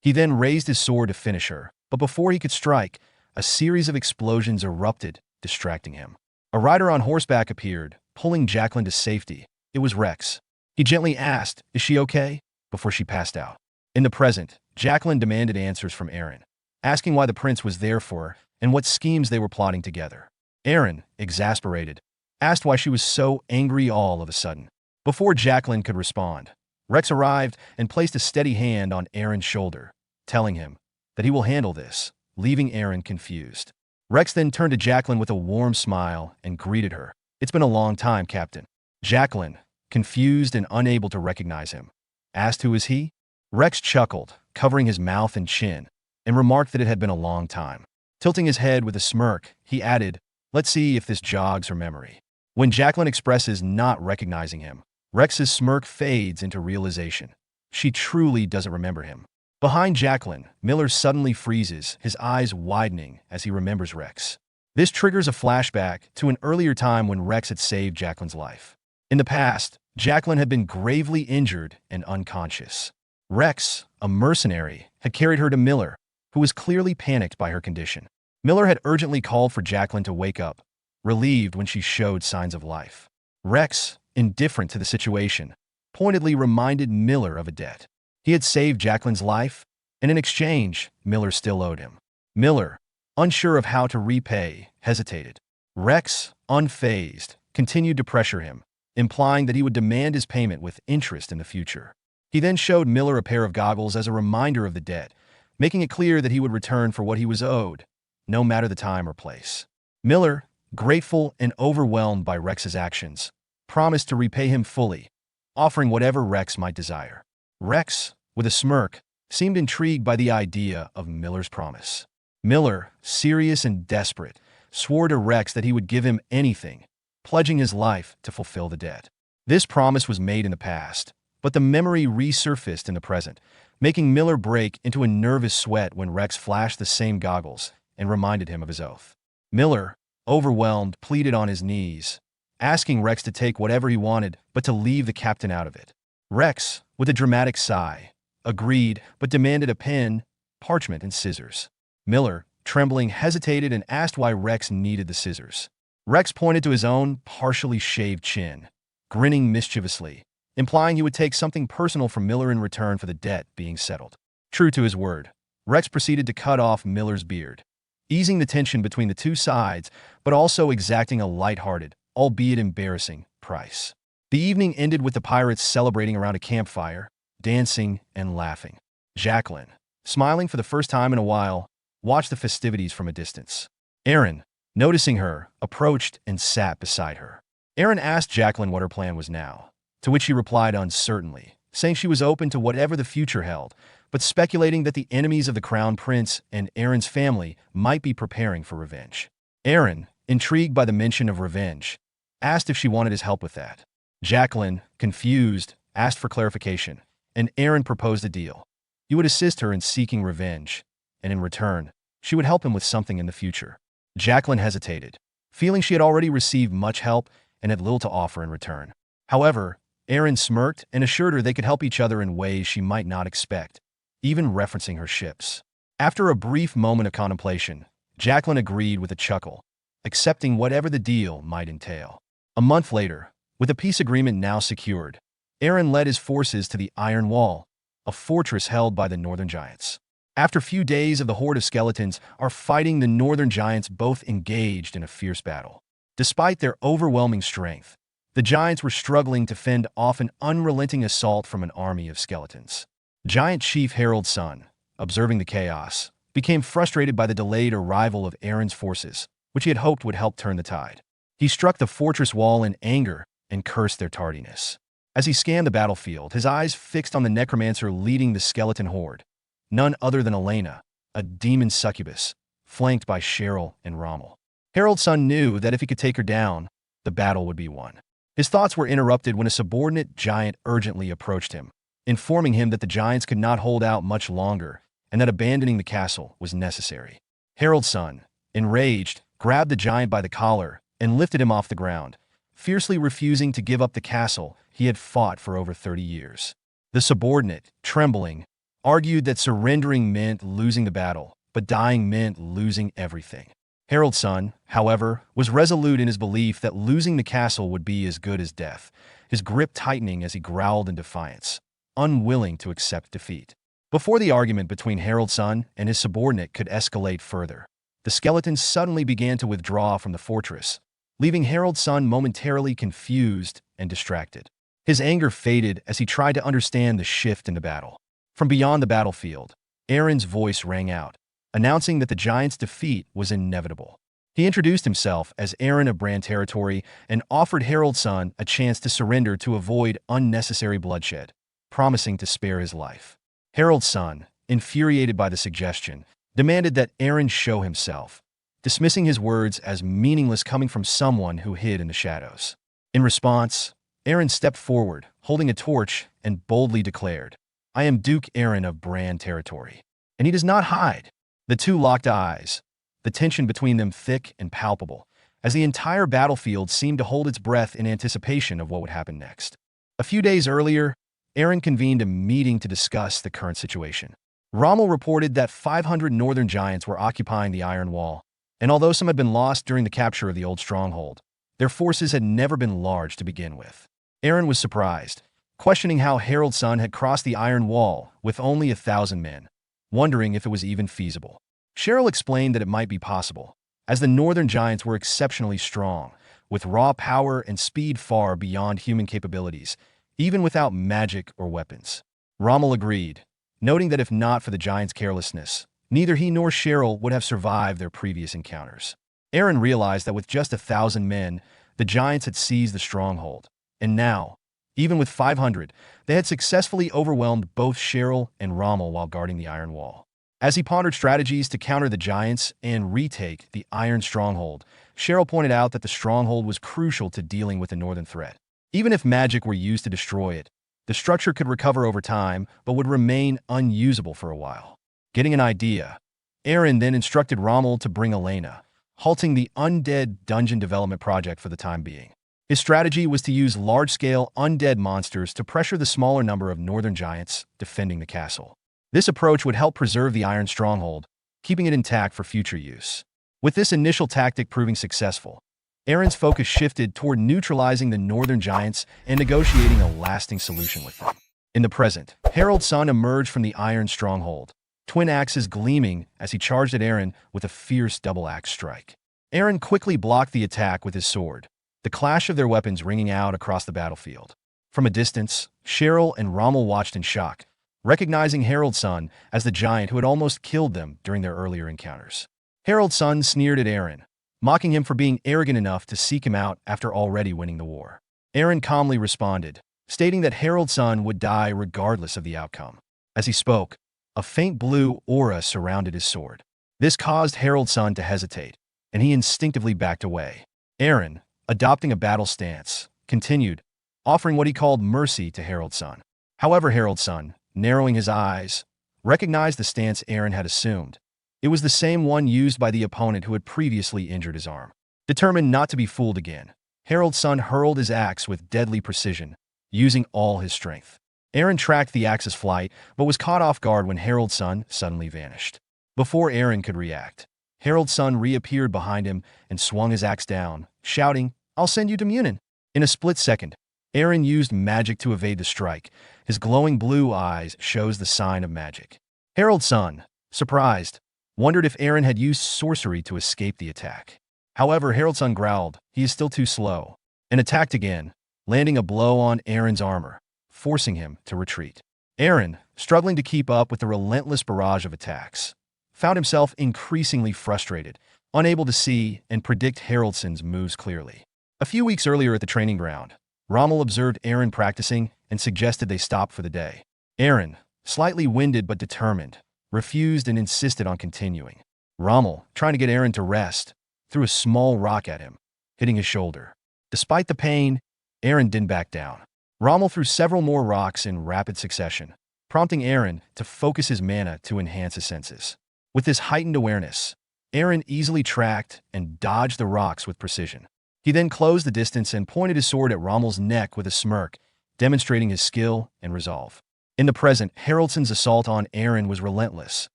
He then raised his sword to finish her, but before he could strike, a series of explosions erupted, distracting him. A rider on horseback appeared, pulling Jacqueline to safety. It was Rex. He gently asked, "Is she okay?" before she passed out. In the present, Jacqueline demanded answers from Aaron, asking why the prince was there for her and what schemes they were plotting together. Aaron, exasperated, asked why she was so angry all of a sudden. Before Jacqueline could respond, Rex arrived and placed a steady hand on Aaron's shoulder, telling him that he will handle this, leaving Aaron confused. Rex then turned to Jacqueline with a warm smile and greeted her. "It's been a long time, Captain." Jacqueline, confused and unable to recognize him, asked who is he? Rex chuckled, covering his mouth and chin, and remarked that it had been a long time. Tilting his head with a smirk, he added, "Let's see if this jogs her memory." When Jacqueline expresses not recognizing him, Rex's smirk fades into realization. She truly doesn't remember him. Behind Jacqueline, Miller suddenly freezes, his eyes widening as he remembers Rex. This triggers a flashback to an earlier time when Rex had saved Jacqueline's life. In the past, Jacqueline had been gravely injured and unconscious. Rex, a mercenary, had carried her to Miller, who was clearly panicked by her condition. Miller had urgently called for Jacqueline to wake up, relieved when she showed signs of life. Rex, indifferent to the situation, pointedly reminded Miller of a debt. He had saved Jacqueline's life, and in exchange, Miller still owed him. Miller, unsure of how to repay, hesitated. Rex, unfazed, continued to pressure him, implying that he would demand his payment with interest in the future. He then showed Miller a pair of goggles as a reminder of the debt, making it clear that he would return for what he was owed, no matter the time or place. Miller, grateful and overwhelmed by Rex's actions, promised to repay him fully, offering whatever Rex might desire. Rex, with a smirk, seemed intrigued by the idea of Miller's promise. Miller, serious and desperate, swore to Rex that he would give him anything, pledging his life to fulfill the debt. This promise was made in the past, but the memory resurfaced in the present, making Miller break into a nervous sweat when Rex flashed the same goggles and reminded him of his oath. Miller, overwhelmed, pleaded on his knees, asking Rex to take whatever he wanted but to leave the captain out of it. Rex, with a dramatic sigh, agreed but demanded a pen, parchment, and scissors. Miller, trembling, hesitated and asked why Rex needed the scissors. Rex pointed to his own partially shaved chin, grinning mischievously, implying he would take something personal from Miller in return for the debt being settled. True to his word, Rex proceeded to cut off Miller's beard, easing the tension between the two sides, but also exacting a lighthearted, albeit embarrassing, price. The evening ended with the pirates celebrating around a campfire, dancing and laughing. Jacqueline, smiling for the first time in a while, watched the festivities from a distance. Aaron, noticing her, approached and sat beside her. Aaron asked Jacqueline what her plan was now, to which she replied uncertainly, saying she was open to whatever the future held, but speculating that the enemies of the Crown Prince and Aaron's family might be preparing for revenge. Aaron, intrigued by the mention of revenge, asked if she wanted his help with that. Jacqueline, confused, asked for clarification, and Aaron proposed a deal. He would assist her in seeking revenge, and in return, she would help him with something in the future. Jacqueline hesitated, feeling she had already received much help and had little to offer in return. However, Aaron smirked and assured her they could help each other in ways she might not expect, even referencing her ships. After a brief moment of contemplation, Jacqueline agreed with a chuckle, accepting whatever the deal might entail. A month later, with a peace agreement now secured, Aaron led his forces to the Iron Wall, a fortress held by the Northern Giants. After a few days of the horde of skeletons are fighting, the Northern Giants both engaged in a fierce battle. Despite their overwhelming strength, the Giants were struggling to fend off an unrelenting assault from an army of skeletons. Giant Chief Harold's son, observing the chaos, became frustrated by the delayed arrival of Aaron's forces, which he had hoped would help turn the tide. He struck the fortress wall in anger and cursed their tardiness. As he scanned the battlefield, his eyes fixed on the necromancer leading the skeleton horde, none other than Elena, a demon succubus, flanked by Cheryl and Rommel. Harold's son knew that if he could take her down, the battle would be won. His thoughts were interrupted when a subordinate giant urgently approached him, informing him that the giants could not hold out much longer and that abandoning the castle was necessary. Harold's son, enraged, grabbed the giant by the collar and lifted him off the ground, fiercely refusing to give up the castle he had fought for over 30 years. The subordinate, trembling, argued that surrendering meant losing the battle, but dying meant losing everything. Harold's son, however, was resolute in his belief that losing the castle would be as good as death, his grip tightening as he growled in defiance, unwilling to accept defeat. Before the argument between Harold's son and his subordinate could escalate further, the skeletons suddenly began to withdraw from the fortress, leaving Harold's son momentarily confused and distracted. His anger faded as he tried to understand the shift in the battle. From beyond the battlefield, Aaron's voice rang out, announcing that the giants' defeat was inevitable. He introduced himself as Aaron of Brand territory and offered Harold's son a chance to surrender to avoid unnecessary bloodshed, promising to spare his life. Harold's son, infuriated by the suggestion, demanded that Aaron show himself, dismissing his words as meaningless coming from someone who hid in the shadows. In response, Aaron stepped forward, holding a torch, and boldly declared, "I am Duke Aaron of Brand territory." And he does not hide. The two locked eyes, the tension between them thick and palpable, as the entire battlefield seemed to hold its breath in anticipation of what would happen next. A few days earlier, Aaron convened a meeting to discuss the current situation. Rommel reported that 500 northern giants were occupying the Iron Wall, and although some had been lost during the capture of the old stronghold, their forces had never been large to begin with. Aaron was surprised, questioning how Harold's son had crossed the Iron Wall with only 1,000 men, wondering if it was even feasible. Cheryl explained that it might be possible, as the northern giants were exceptionally strong, with raw power and speed far beyond human capabilities, even without magic or weapons. Rommel agreed, noting that if not for the giant's carelessness, neither he nor Cheryl would have survived their previous encounters. Aaron realized that with just 1,000 men, the giants had seized the stronghold, and now, even with 500, they had successfully overwhelmed both Cheryl and Rommel while guarding the Iron Wall. As he pondered strategies to counter the giants and retake the Iron Stronghold, Cheryl pointed out that the stronghold was crucial to dealing with the northern threat. Even if magic were used to destroy it, the structure could recover over time but would remain unusable for a while. Getting an idea, Aaron then instructed Rommel to bring Elena, halting the undead dungeon development project for the time being. His strategy was to use large-scale undead monsters to pressure the smaller number of northern giants defending the castle. This approach would help preserve the Iron Stronghold, keeping it intact for future use. With this initial tactic proving successful, Aaron's focus shifted toward neutralizing the northern giants and negotiating a lasting solution with them. In the present, Harold's son emerged from the Iron Stronghold, twin axes gleaming as he charged at Aaron with a fierce double-axe strike. Aaron quickly blocked the attack with his sword, the clash of their weapons ringing out across the battlefield. From a distance, Cheryl and Rommel watched in shock, recognizing Harold's son as the giant who had almost killed them during their earlier encounters. Harold's son sneered at Aaron, mocking him for being arrogant enough to seek him out after already winning the war. Aaron calmly responded, stating that Harold's son would die regardless of the outcome. As he spoke, a faint blue aura surrounded his sword. This caused Harold's son to hesitate, and he instinctively backed away. Aaron, adopting a battle stance, continued, offering what he called mercy to Harold's son. However, Harold's son, narrowing his eyes, recognized the stance Aaron had assumed. It was the same one used by the opponent who had previously injured his arm. Determined not to be fooled again, Harold's son hurled his axe with deadly precision, using all his strength. Aaron tracked the axe's flight, but was caught off guard when Harold's son suddenly vanished. Before Aaron could react, Harold's son reappeared behind him and swung his axe down, shouting, "I'll send you to Munin." In a split second, Aaron used magic to evade the strike. His glowing blue eyes shows the sign of magic. Harold's son, surprised, wondered if Aaron had used sorcery to escape the attack. However, Harold's son growled, "He is still too slow," and attacked again, landing a blow on Aaron's armor, forcing him to retreat. Aaron, struggling to keep up with the relentless barrage of attacks, found himself increasingly frustrated, unable to see and predict Harold's son's moves clearly. A few weeks earlier at the training ground, Rommel observed Aaron practicing and suggested they stop for the day. Aaron, slightly winded but determined, refused and insisted on continuing. Rommel, trying to get Aaron to rest, threw a small rock at him, hitting his shoulder. Despite the pain, Aaron didn't back down. Rommel threw several more rocks in rapid succession, prompting Aaron to focus his mana to enhance his senses. With this heightened awareness, Aaron easily tracked and dodged the rocks with precision. He then closed the distance and pointed his sword at Rommel's neck with a smirk, demonstrating his skill and resolve. In the present, Haroldson's assault on Aaron was relentless,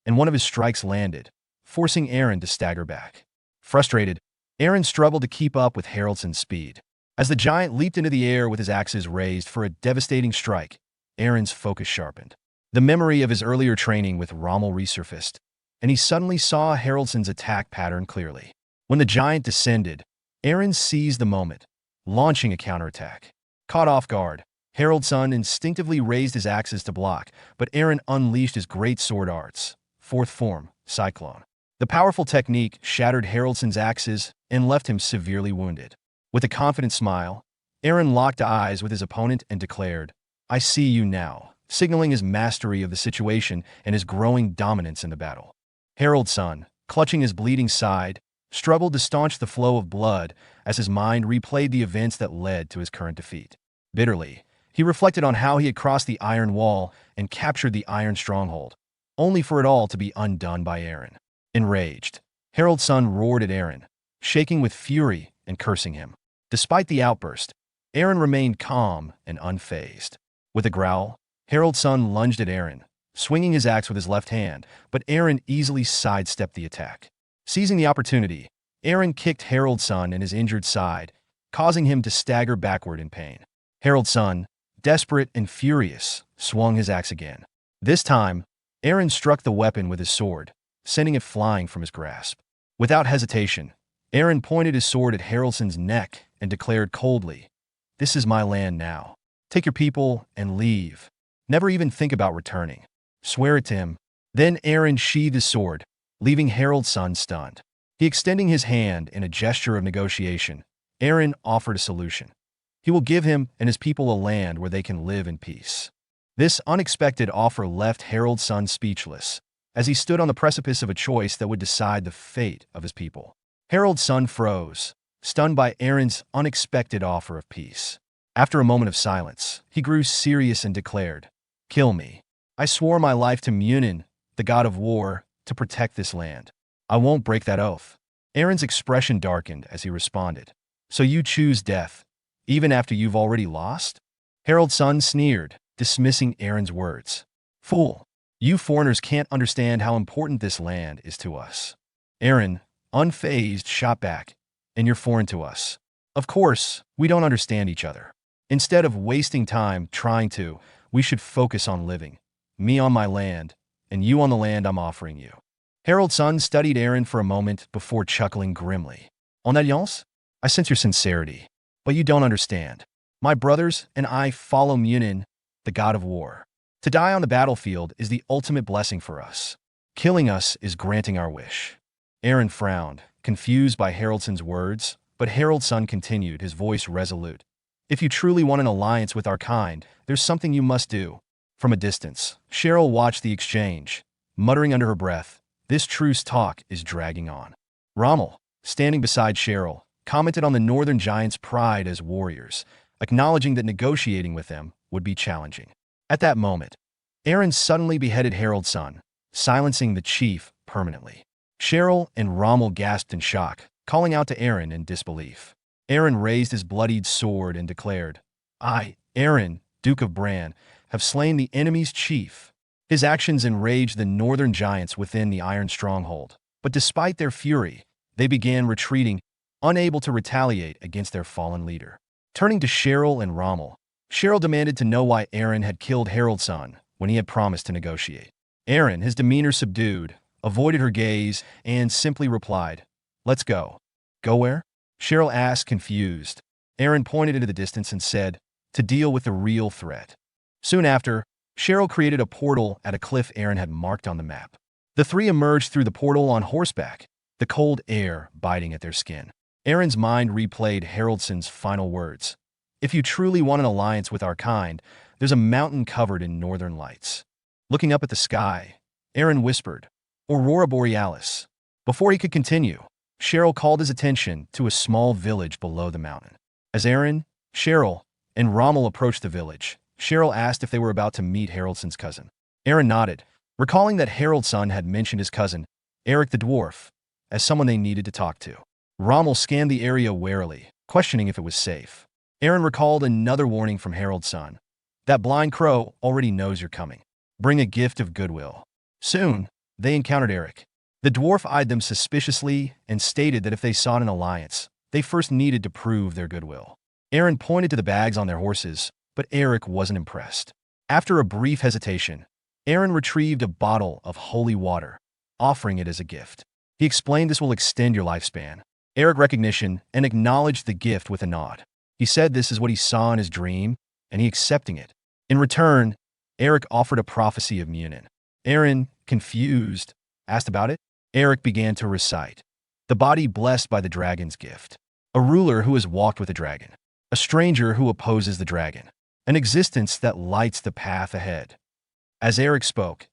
and one of his strikes landed, forcing Aaron to stagger back. Frustrated, Aaron struggled to keep up with Haroldson's speed. As the giant leaped into the air with his axes raised for a devastating strike, Aaron's focus sharpened. The memory of his earlier training with Rommel resurfaced, and he suddenly saw Haroldson's attack pattern clearly. When the giant descended, Aaron seized the moment, launching a counterattack. Caught off guard, Haroldson instinctively raised his axes to block, but Aaron unleashed his great sword arts, fourth form, Cyclone. The powerful technique shattered Haroldson's axes and left him severely wounded. With a confident smile, Aaron locked eyes with his opponent and declared, "I see you now," signaling his mastery of the situation and his growing dominance in the battle. Haroldson, clutching his bleeding side, struggled to staunch the flow of blood as his mind replayed the events that led to his current defeat. Bitterly, he reflected on how he had crossed the Iron Wall and captured the Iron Stronghold, only for it all to be undone by Aaron. Enraged, Haroldson roared at Aaron, shaking with fury and cursing him. Despite the outburst, Aaron remained calm and unfazed. With a growl, Haroldson lunged at Aaron, swinging his axe with his left hand, but Aaron easily sidestepped the attack. Seizing the opportunity, Aaron kicked Haroldson in his injured side, causing him to stagger backward in pain. Haroldson, desperate and furious, swung his axe again. This time, Aaron struck the weapon with his sword, sending it flying from his grasp. Without hesitation, Aaron pointed his sword at Haraldson's neck and declared coldly, "This is my land now. Take your people and leave. Never even think about returning. Swear it to him." Then Aaron sheathed his sword, leaving Harald's son stunned. He extending his hand in a gesture of negotiation. Aaron offered a solution. He will give him and his people a land where they can live in peace. This unexpected offer left Harald's son speechless, as he stood on the precipice of a choice that would decide the fate of his people. Harald's son froze, stunned by Aaron's unexpected offer of peace. After a moment of silence, he grew serious and declared, "Kill me. I swore my life to Munin, the god of war, to protect this land. I won't break that oath." Aaron's expression darkened as he responded, "So you choose death, even after you've already lost?" Harald's son sneered, dismissing Aaron's words. "Fool, you foreigners can't understand how important this land is to us." Aaron, unfazed, shot back, "And you're foreign to us. Of course, we don't understand each other. Instead of wasting time trying to, we should focus on living. Me on my land, and you on the land I'm offering you." Harald's son studied Aaron for a moment before chuckling grimly. "En alliance? I sense your sincerity, but you don't understand. My brothers and I follow Munin, the god of war. To die on the battlefield is the ultimate blessing for us. Killing us is granting our wish." Aaron frowned, confused by Haraldson's words, but Harald's son continued, his voice resolute. "If you truly want an alliance with our kind, there's something you must do." From a distance, Cheryl watched the exchange, muttering under her breath, "This truce talk is dragging on." Rommel, standing beside Cheryl, commented on the northern giants' pride as warriors, acknowledging that negotiating with them would be challenging. At that moment, Aaron suddenly beheaded Harald's son, silencing the chief permanently. Cheryl and Rommel gasped in shock, calling out to Aaron in disbelief. Aaron raised his bloodied sword and declared, "I, Aaron, Duke of Brahn, have slain the enemy's chief." His actions enraged the northern giants within the iron stronghold, but despite their fury, they began retreating, unable to retaliate against their fallen leader. Turning to Cheryl and Rommel, Cheryl demanded to know why Aaron had killed Harald's son when he had promised to negotiate. Aaron, his demeanor subdued, avoided her gaze and simply replied, "Let's go." "Go where?" Cheryl asked, confused. Aaron pointed into the distance and said, "To deal with the real threat." Soon after, Cheryl created a portal at a cliff Aaron had marked on the map. The three emerged through the portal on horseback, the cold air biting at their skin. Aaron's mind replayed Haraldson's final words. "If you truly want an alliance with our kind, there's a mountain covered in northern lights." Looking up at the sky, Aaron whispered, "Aurora Borealis." Before he could continue, Cheryl called his attention to a small village below the mountain. As Aaron, Cheryl, and Rommel approached the village, Cheryl asked if they were about to meet Haraldson's cousin. Aaron nodded, recalling that Harald's son had mentioned his cousin, Eric the dwarf, as someone they needed to talk to. Rommel scanned the area warily, questioning if it was safe. Aaron recalled another warning from Harald's son. "That blind crow already knows you're coming. Bring a gift of goodwill." Soon, they encountered Eric. The dwarf eyed them suspiciously and stated that if they sought an alliance, they first needed to prove their goodwill. Aaron pointed to the bags on their horses, but Eric wasn't impressed. After a brief hesitation, Aaron retrieved a bottle of holy water, offering it as a gift. He explained this will extend your lifespan. Eric recognition and acknowledged the gift with a nod. He said this is what he saw in his dream, and he accepting it. In return, Eric offered a prophecy of Munin. Aaron, confused, asked about it. Eric began to recite. "The body blessed by the dragon's gift. A ruler who has walked with a dragon. A stranger who opposes the dragon. An existence that lights the path ahead." As Eric spoke,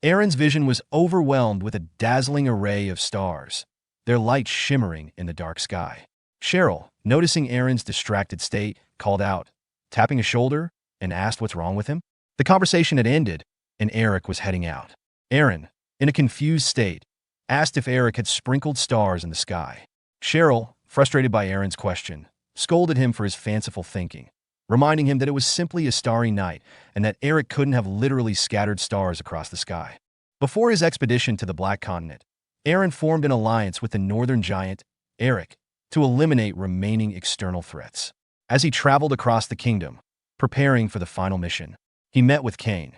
Aaron's vision was overwhelmed with a dazzling array of stars, their light shimmering in the dark sky. Cheryl, noticing Aaron's distracted state, called out, tapping his shoulder, and asked what's wrong with him. The conversation had ended, and Eric was heading out. Aaron, in a confused state, asked if Eric had sprinkled stars in the sky. Cheryl, frustrated by Aaron's question, scolded him for his fanciful thinking, reminding him that it was simply a starry night and that Eric couldn't have literally scattered stars across the sky. Before his expedition to the Black Continent, Aaron formed an alliance with the northern giant, Eric, to eliminate remaining external threats. As he traveled across the kingdom, preparing for the final mission, he met with Cain.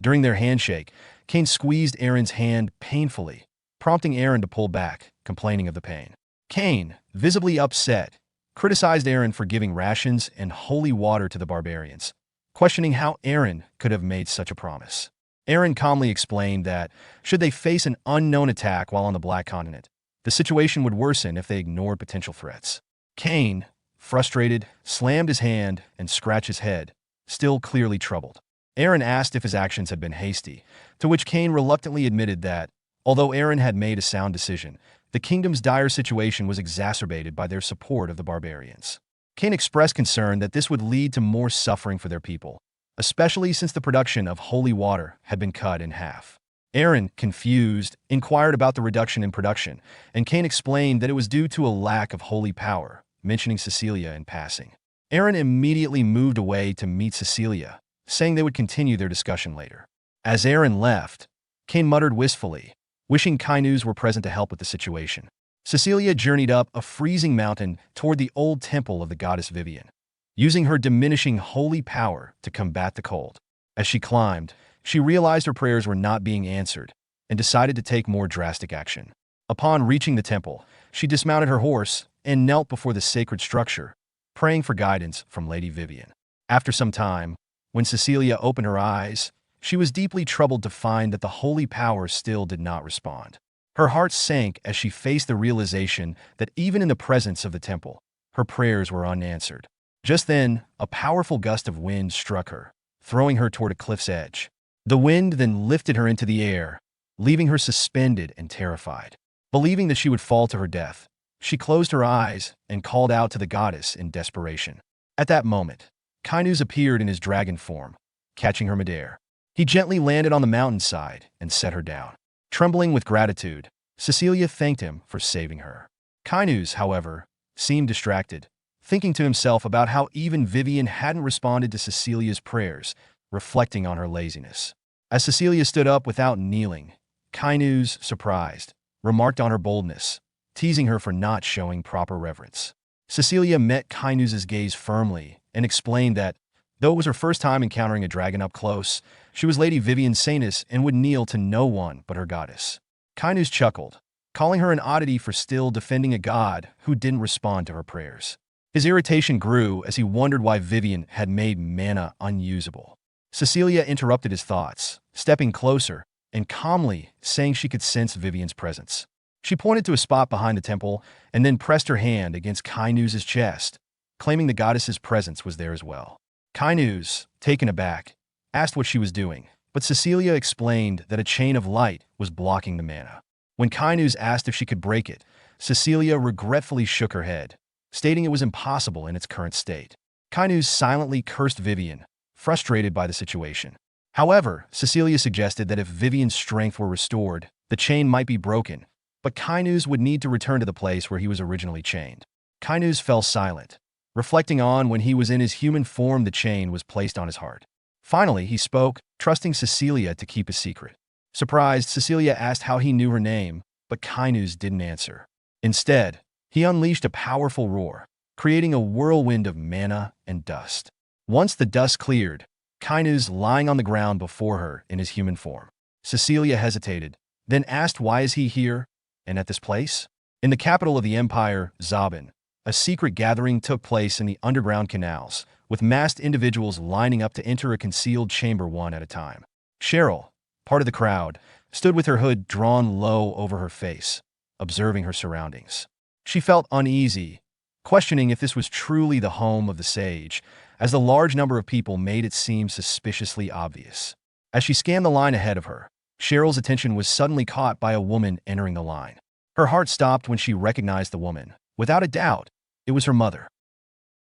During their handshake, Cain squeezed Aaron's hand painfully, prompting Aaron to pull back, complaining of the pain. Cain, visibly upset, criticized Aaron for giving rations and holy water to the barbarians, questioning how Aaron could have made such a promise. Aaron calmly explained that, should they face an unknown attack while on the Black Continent, the situation would worsen if they ignored potential threats. Cain, frustrated, slammed his hand and scratched his head, still clearly troubled. Aaron asked if his actions had been hasty, to which Cain reluctantly admitted that, although Aaron had made a sound decision, the kingdom's dire situation was exacerbated by their support of the barbarians. Cain expressed concern that this would lead to more suffering for their people, especially since the production of holy water had been cut in half. Aaron, confused, inquired about the reduction in production, and Cain explained that it was due to a lack of holy power, mentioning Cecilia in passing. Aaron immediately moved away to meet Cecilia, saying they would continue their discussion later. As Aaron left, Cain muttered wistfully, wishing Kainus were present to help with the situation. Cecilia journeyed up a freezing mountain toward the old temple of the goddess Vivian, using her diminishing holy power to combat the cold. As she climbed, she realized her prayers were not being answered and decided to take more drastic action. Upon reaching the temple, she dismounted her horse and knelt before the sacred structure, praying for guidance from Lady Vivian. After some time, when Cecilia opened her eyes, she was deeply troubled to find that the holy power still did not respond. Her heart sank as she faced the realization that even in the presence of the temple, her prayers were unanswered. Just then, a powerful gust of wind struck her, throwing her toward a cliff's edge. The wind then lifted her into the air, leaving her suspended and terrified. Believing that she would fall to her death, she closed her eyes and called out to the goddess in desperation. At that moment, Kainus appeared in his dragon form, catching her midair. He gently landed on the mountainside and set her down. Trembling with gratitude, Cecilia thanked him for saving her. Kainus, however, seemed distracted, thinking to himself about how even Vivian hadn't responded to Cecilia's prayers, reflecting on her laziness. As Cecilia stood up without kneeling, Kainus, surprised, remarked on her boldness, teasing her for not showing proper reverence. Cecilia met Kainus's gaze firmly and explained that, though it was her first time encountering a dragon up close, she was Lady Vivian Sainus and would kneel to no one but her goddess. Kainus chuckled, calling her an oddity for still defending a god who didn't respond to her prayers. His irritation grew as he wondered why Vivian had made mana unusable. Cecilia interrupted his thoughts, stepping closer and calmly saying she could sense Vivian's presence. She pointed to a spot behind the temple and then pressed her hand against Kainus' chest, claiming the goddess's presence was there as well. Kainus, taken aback, asked what she was doing, but Cecilia explained that a chain of light was blocking the mana. When Kainus asked if she could break it, Cecilia regretfully shook her head, stating it was impossible in its current state. Kainus silently cursed Vivian, frustrated by the situation. However, Cecilia suggested that if Vivian's strength were restored, the chain might be broken, but Kainus would need to return to the place where he was originally chained. Kainus fell silent, reflecting on when he was in his human form the chain was placed on his heart. Finally, he spoke, trusting Cecilia to keep a secret. Surprised, Cecilia asked how he knew her name, but Kainus didn't answer. Instead, he unleashed a powerful roar, creating a whirlwind of mana and dust. Once the dust cleared, Kainus lying on the ground before her in his human form. Cecilia hesitated, then asked why is he here, and at this place? In the capital of the empire, Zabin, a secret gathering took place in the underground canals, with masked individuals lining up to enter a concealed chamber one at a time. Cheryl, part of the crowd, stood with her hood drawn low over her face, observing her surroundings. She felt uneasy, questioning if this was truly the home of the sage, as the large number of people made it seem suspiciously obvious. As she scanned the line ahead of her, Cheryl's attention was suddenly caught by a woman entering the line. Her heart stopped when she recognized the woman. Without a doubt, it was her mother.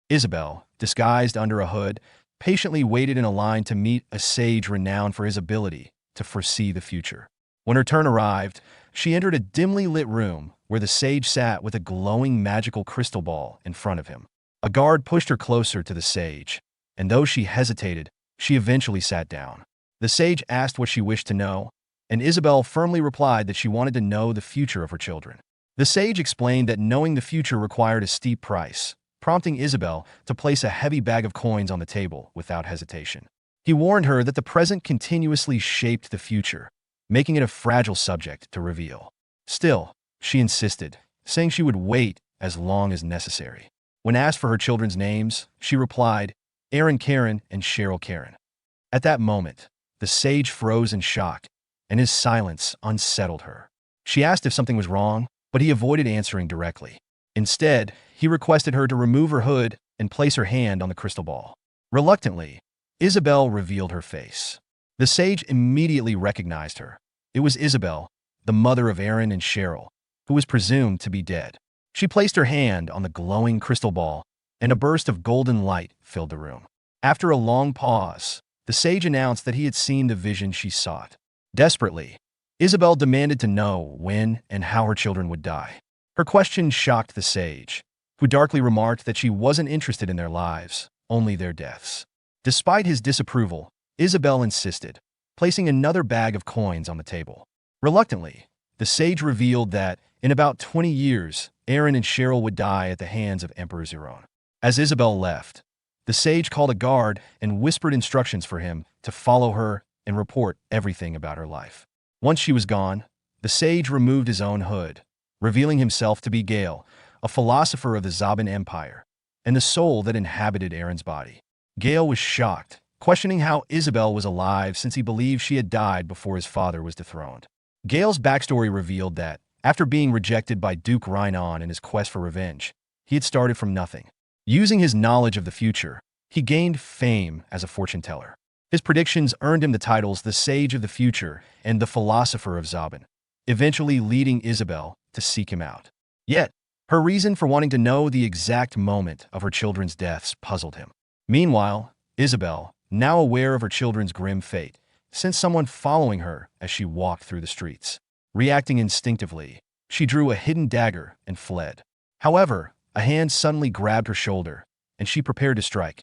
Isabel, disguised under a hood, patiently waited in a line to meet a sage renowned for his ability to foresee the future. When her turn arrived, she entered a dimly lit room where the sage sat with a glowing magical crystal ball in front of him. A guard pushed her closer to the sage, and though she hesitated, she eventually sat down. The sage asked what she wished to know, and Isabel firmly replied that she wanted to know the future of her children. The sage explained that knowing the future required a steep price, prompting Isabel to place a heavy bag of coins on the table without hesitation. He warned her that the present continuously shaped the future, making it a fragile subject to reveal. Still, she insisted, saying she would wait as long as necessary. When asked for her children's names, she replied, Aaron Karen and Cheryl Karen. At that moment, the sage froze in shock, and his silence unsettled her. She asked if something was wrong, but he avoided answering directly. Instead, he requested her to remove her hood and place her hand on the crystal ball. Reluctantly, Isabel revealed her face. The sage immediately recognized her. It was Isabel, the mother of Aaron and Cheryl, who was presumed to be dead. She placed her hand on the glowing crystal ball, and a burst of golden light filled the room. After a long pause, the sage announced that he had seen the vision she sought. Desperately, Isabel demanded to know when and how her children would die. Her question shocked the sage, who darkly remarked that she wasn't interested in their lives, only their deaths. Despite his disapproval, Isabel insisted, placing another bag of coins on the table. Reluctantly, the sage revealed that, in about 20 years, Aaron and Cheryl would die at the hands of Emperor Zerone. As Isabel left, the sage called a guard and whispered instructions for him to follow her and report everything about her life. Once she was gone, the sage removed his own hood, revealing himself to be Gayle, a philosopher of the Zaban Empire, and the soul that inhabited Aaron's body. Gayle was shocked, questioning how Isabel was alive since he believed she had died before his father was dethroned. Gayle's backstory revealed that, after being rejected by Duke Rhinon in his quest for revenge, he had started from nothing. Using his knowledge of the future, he gained fame as a fortune teller. His predictions earned him the titles the Sage of the Future and the Philosopher of Zaban, eventually leading Isabel to seek him out. Yet, her reason for wanting to know the exact moment of her children's deaths puzzled him. Meanwhile, Isabel, now aware of her children's grim fate, sensed someone following her as she walked through the streets. Reacting instinctively, she drew a hidden dagger and fled. However, a hand suddenly grabbed her shoulder, and she prepared to strike,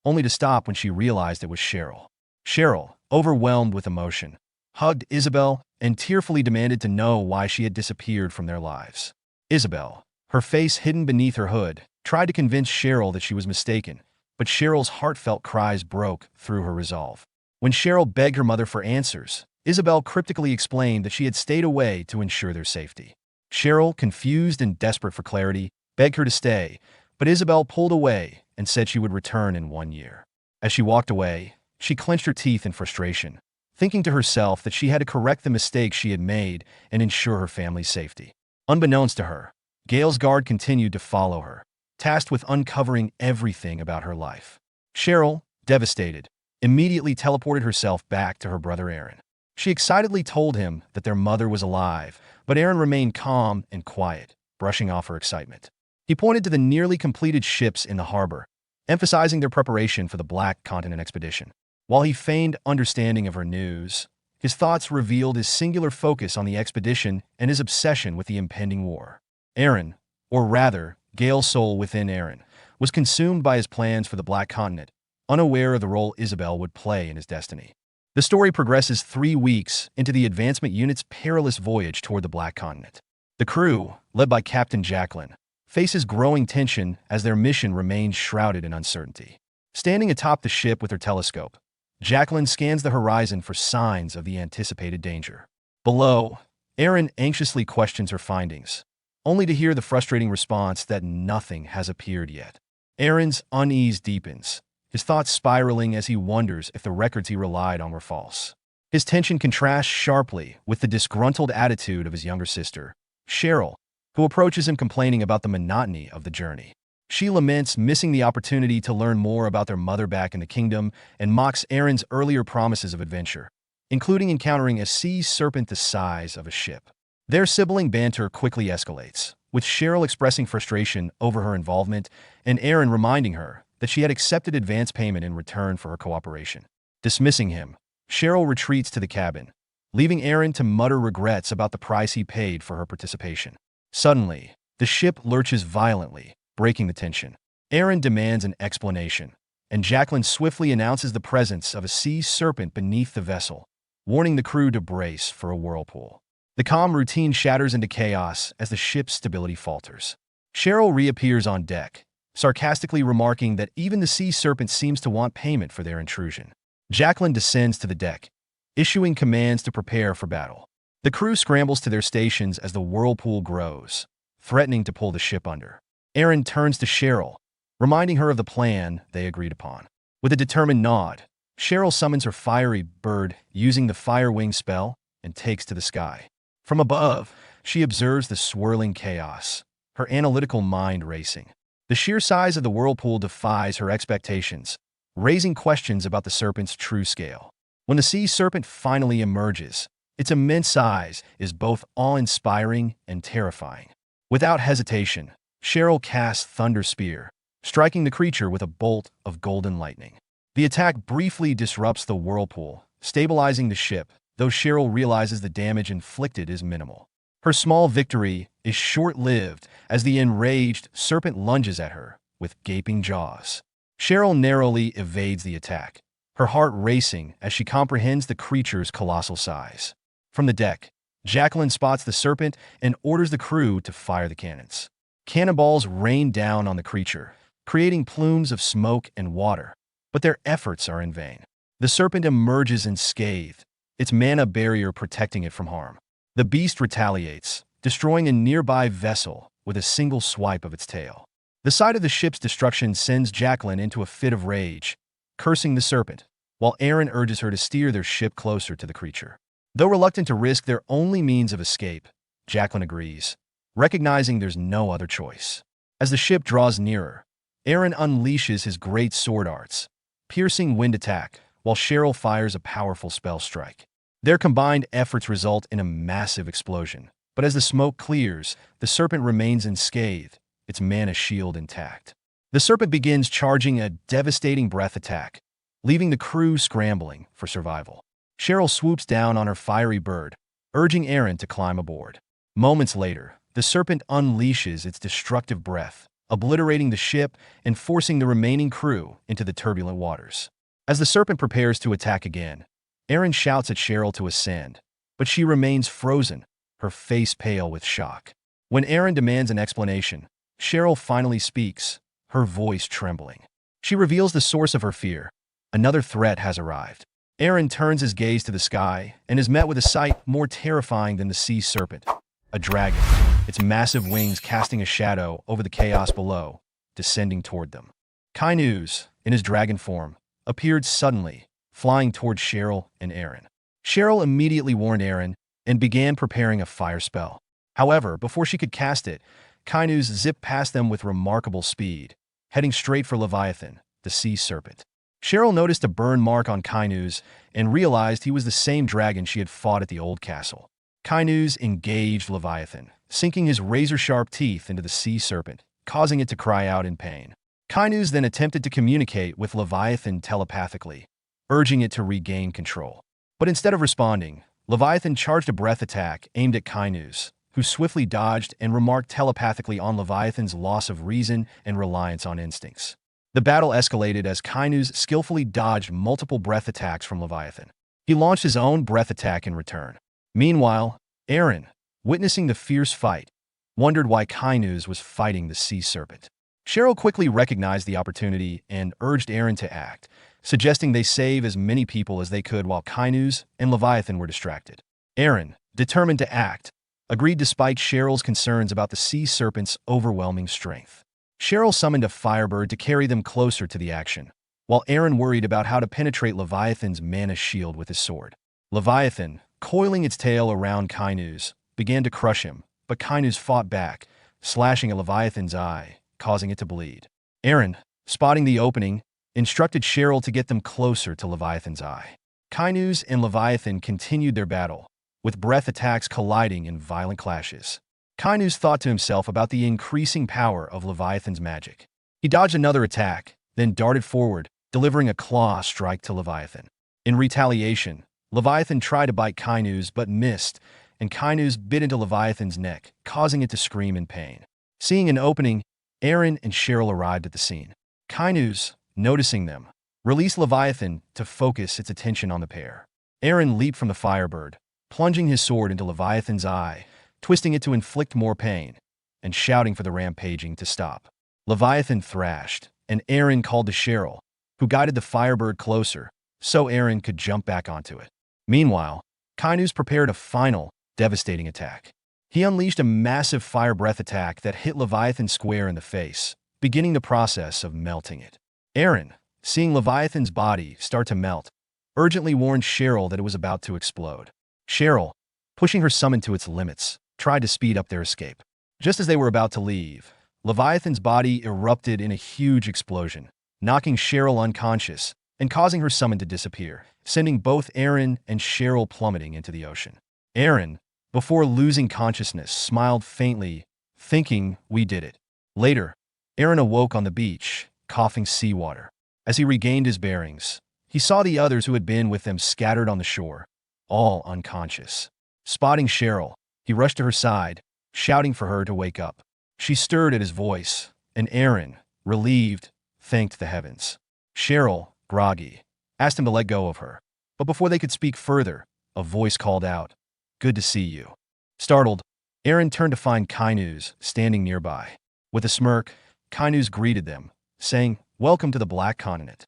only to stop when she realized it was Cheryl. Cheryl, overwhelmed with emotion, hugged Isabel and tearfully demanded to know why she had disappeared from their lives. Isabel, her face hidden beneath her hood, tried to convince Cheryl that she was mistaken, but Cheryl's heartfelt cries broke through her resolve. When Cheryl begged her mother for answers, Isabel cryptically explained that she had stayed away to ensure their safety. Cheryl, confused and desperate for clarity, begged her to stay, but Isabel pulled away and said she would return in 1 year. As she walked away, she clenched her teeth in frustration, thinking to herself that she had to correct the mistakes she had made and ensure her family's safety. Unbeknownst to her, Gayle's guard continued to follow her, tasked with uncovering everything about her life. Cheryl, devastated, immediately teleported herself back to her brother Aaron. She excitedly told him that their mother was alive, but Aaron remained calm and quiet, brushing off her excitement. He pointed to the nearly completed ships in the harbor, emphasizing their preparation for the Black Continent expedition. While he feigned understanding of her news, his thoughts revealed his singular focus on the expedition and his obsession with the impending war. Aaron, or rather, Gayle's soul within Aaron, was consumed by his plans for the Black Continent, unaware of the role Isabel would play in his destiny. The story progresses 3 weeks into the advancement unit's perilous voyage toward the Black Continent. The crew, led by Captain Jacqueline, faces growing tension as their mission remains shrouded in uncertainty. Standing atop the ship with her telescope, Jacqueline scans the horizon for signs of the anticipated danger. Below, Aaron anxiously questions her findings, only to hear the frustrating response that nothing has appeared yet. Aaron's unease deepens, his thoughts spiraling as he wonders if the records he relied on were false. His tension contrasts sharply with the disgruntled attitude of his younger sister, Cheryl, who approaches him complaining about the monotony of the journey. She laments missing the opportunity to learn more about their mother back in the kingdom and mocks Aaron's earlier promises of adventure, including encountering a sea serpent the size of a ship. Their sibling banter quickly escalates, with Cheryl expressing frustration over her involvement and Aaron reminding her that she had accepted advance payment in return for her cooperation. Dismissing him, Cheryl retreats to the cabin, leaving Aaron to mutter regrets about the price he paid for her participation. Suddenly, the ship lurches violently, breaking the tension. Aaron demands an explanation, and Jacqueline swiftly announces the presence of a sea serpent beneath the vessel, warning the crew to brace for a whirlpool. The calm routine shatters into chaos as the ship's stability falters. Cheryl reappears on deck, sarcastically remarking that even the sea serpent seems to want payment for their intrusion. Jacqueline descends to the deck, issuing commands to prepare for battle. The crew scrambles to their stations as the whirlpool grows, threatening to pull the ship under. Aaron turns to Cheryl, reminding her of the plan they agreed upon. With a determined nod, Cheryl summons her fiery bird using the Fire Wing spell and takes to the sky. From above, she observes the swirling chaos, her analytical mind racing. The sheer size of the whirlpool defies her expectations, raising questions about the serpent's true scale. When the sea serpent finally emerges, its immense size is both awe-inspiring and terrifying. Without hesitation, Cheryl casts Thunder Spear, striking the creature with a bolt of golden lightning. The attack briefly disrupts the whirlpool, stabilizing the ship, though Cheryl realizes the damage inflicted is minimal. Her small victory is short-lived as the enraged serpent lunges at her with gaping jaws. Cheryl narrowly evades the attack, her heart racing as she comprehends the creature's colossal size. From the deck, Jacqueline spots the serpent and orders the crew to fire the cannons. Cannonballs rain down on the creature, creating plumes of smoke and water, but their efforts are in vain. The serpent emerges unscathed, its mana barrier protecting it from harm. The beast retaliates, destroying a nearby vessel with a single swipe of its tail. The sight of the ship's destruction sends Jacqueline into a fit of rage, cursing the serpent, while Aaron urges her to steer their ship closer to the creature. Though reluctant to risk their only means of escape, Jacqueline agrees, recognizing there's no other choice. As the ship draws nearer, Aaron unleashes his great sword arts, piercing wind attack, while Cheryl fires a powerful spell strike. Their combined efforts result in a massive explosion, but as the smoke clears, the serpent remains unscathed, its mana shield intact. The serpent begins charging a devastating breath attack, leaving the crew scrambling for survival. Cheryl swoops down on her fiery bird, urging Aaron to climb aboard. Moments later, the serpent unleashes its destructive breath, obliterating the ship and forcing the remaining crew into the turbulent waters. As the serpent prepares to attack again, Aaron shouts at Cheryl to ascend, but she remains frozen, her face pale with shock. When Aaron demands an explanation, Cheryl finally speaks, her voice trembling. She reveals the source of her fear. Another threat has arrived. Aaron turns his gaze to the sky and is met with a sight more terrifying than the sea serpent. A dragon, its massive wings casting a shadow over the chaos below, descending toward them. Kainuz, in his dragon form, appeared suddenly, flying toward Cheryl and Aaron. Cheryl immediately warned Aaron and began preparing a fire spell. However, before she could cast it, Kainuz zipped past them with remarkable speed, heading straight for Leviathan, the sea serpent. Cheryl noticed a burn mark on Kainuz and realized he was the same dragon she had fought at the old castle. Kainuz engaged Leviathan, sinking his razor-sharp teeth into the sea serpent, causing it to cry out in pain. Kainuz then attempted to communicate with Leviathan telepathically, urging it to regain control. But instead of responding, Leviathan charged a breath attack aimed at Kainuz, who swiftly dodged and remarked telepathically on Leviathan's loss of reason and reliance on instincts. The battle escalated as Kainuz skillfully dodged multiple breath attacks from Leviathan. He launched his own breath attack in return. Meanwhile, Aaron, witnessing the fierce fight, wondered why Kainuz was fighting the sea serpent. Cheryl quickly recognized the opportunity and urged Aaron to act, suggesting they save as many people as they could while Kainuz and Leviathan were distracted. Aaron, determined to act, agreed despite Cheryl's concerns about the sea serpent's overwhelming strength. Cheryl summoned a firebird to carry them closer to the action, while Aaron worried about how to penetrate Leviathan's mana shield with his sword. Leviathan, coiling its tail around Kainuz, began to crush him, but Kainuz fought back, slashing at Leviathan's eye, causing it to bleed. Aaron, spotting the opening, instructed Cheryl to get them closer to Leviathan's eye. Kainuz and Leviathan continued their battle, with breath attacks colliding in violent clashes. Kainuz thought to himself about the increasing power of Leviathan's magic. He dodged another attack, then darted forward, delivering a claw strike to Leviathan. In retaliation, Leviathan tried to bite Kainuz but missed, and Kainuz bit into Leviathan's neck, causing it to scream in pain. Seeing an opening, Aaron and Cheryl arrived at the scene. Kainuz, noticing them, released Leviathan to focus its attention on the pair. Aaron leaped from the firebird, plunging his sword into Leviathan's eye, twisting it to inflict more pain, and shouting for the rampaging to stop. Leviathan thrashed, and Aaron called to Cheryl, who guided the firebird closer, so Aaron could jump back onto it. Meanwhile, Kainuz prepared a final, devastating attack. He unleashed a massive fire breath attack that hit Leviathan square in the face, beginning the process of melting it. Aaron, seeing Leviathan's body start to melt, urgently warned Cheryl that it was about to explode. Cheryl, pushing her summon to its limits, tried to speed up their escape. Just as they were about to leave, Leviathan's body erupted in a huge explosion, knocking Cheryl unconscious and causing her summon to disappear, sending both Aaron and Cheryl plummeting into the ocean. Aaron, before losing consciousness, smiled faintly, thinking, "We did it." Later, Aaron awoke on the beach, coughing seawater. As he regained his bearings, he saw the others who had been with them scattered on the shore, all unconscious. Spotting Cheryl, he rushed to her side, shouting for her to wake up. She stirred at his voice, and Aaron, relieved, thanked the heavens. Cheryl, groggy, asked him to let go of her, but before they could speak further, a voice called out, "Good to see you." Startled, Aaron turned to find Kainuz standing nearby. With a smirk, Kainuz greeted them, saying, "Welcome to the Black Continent."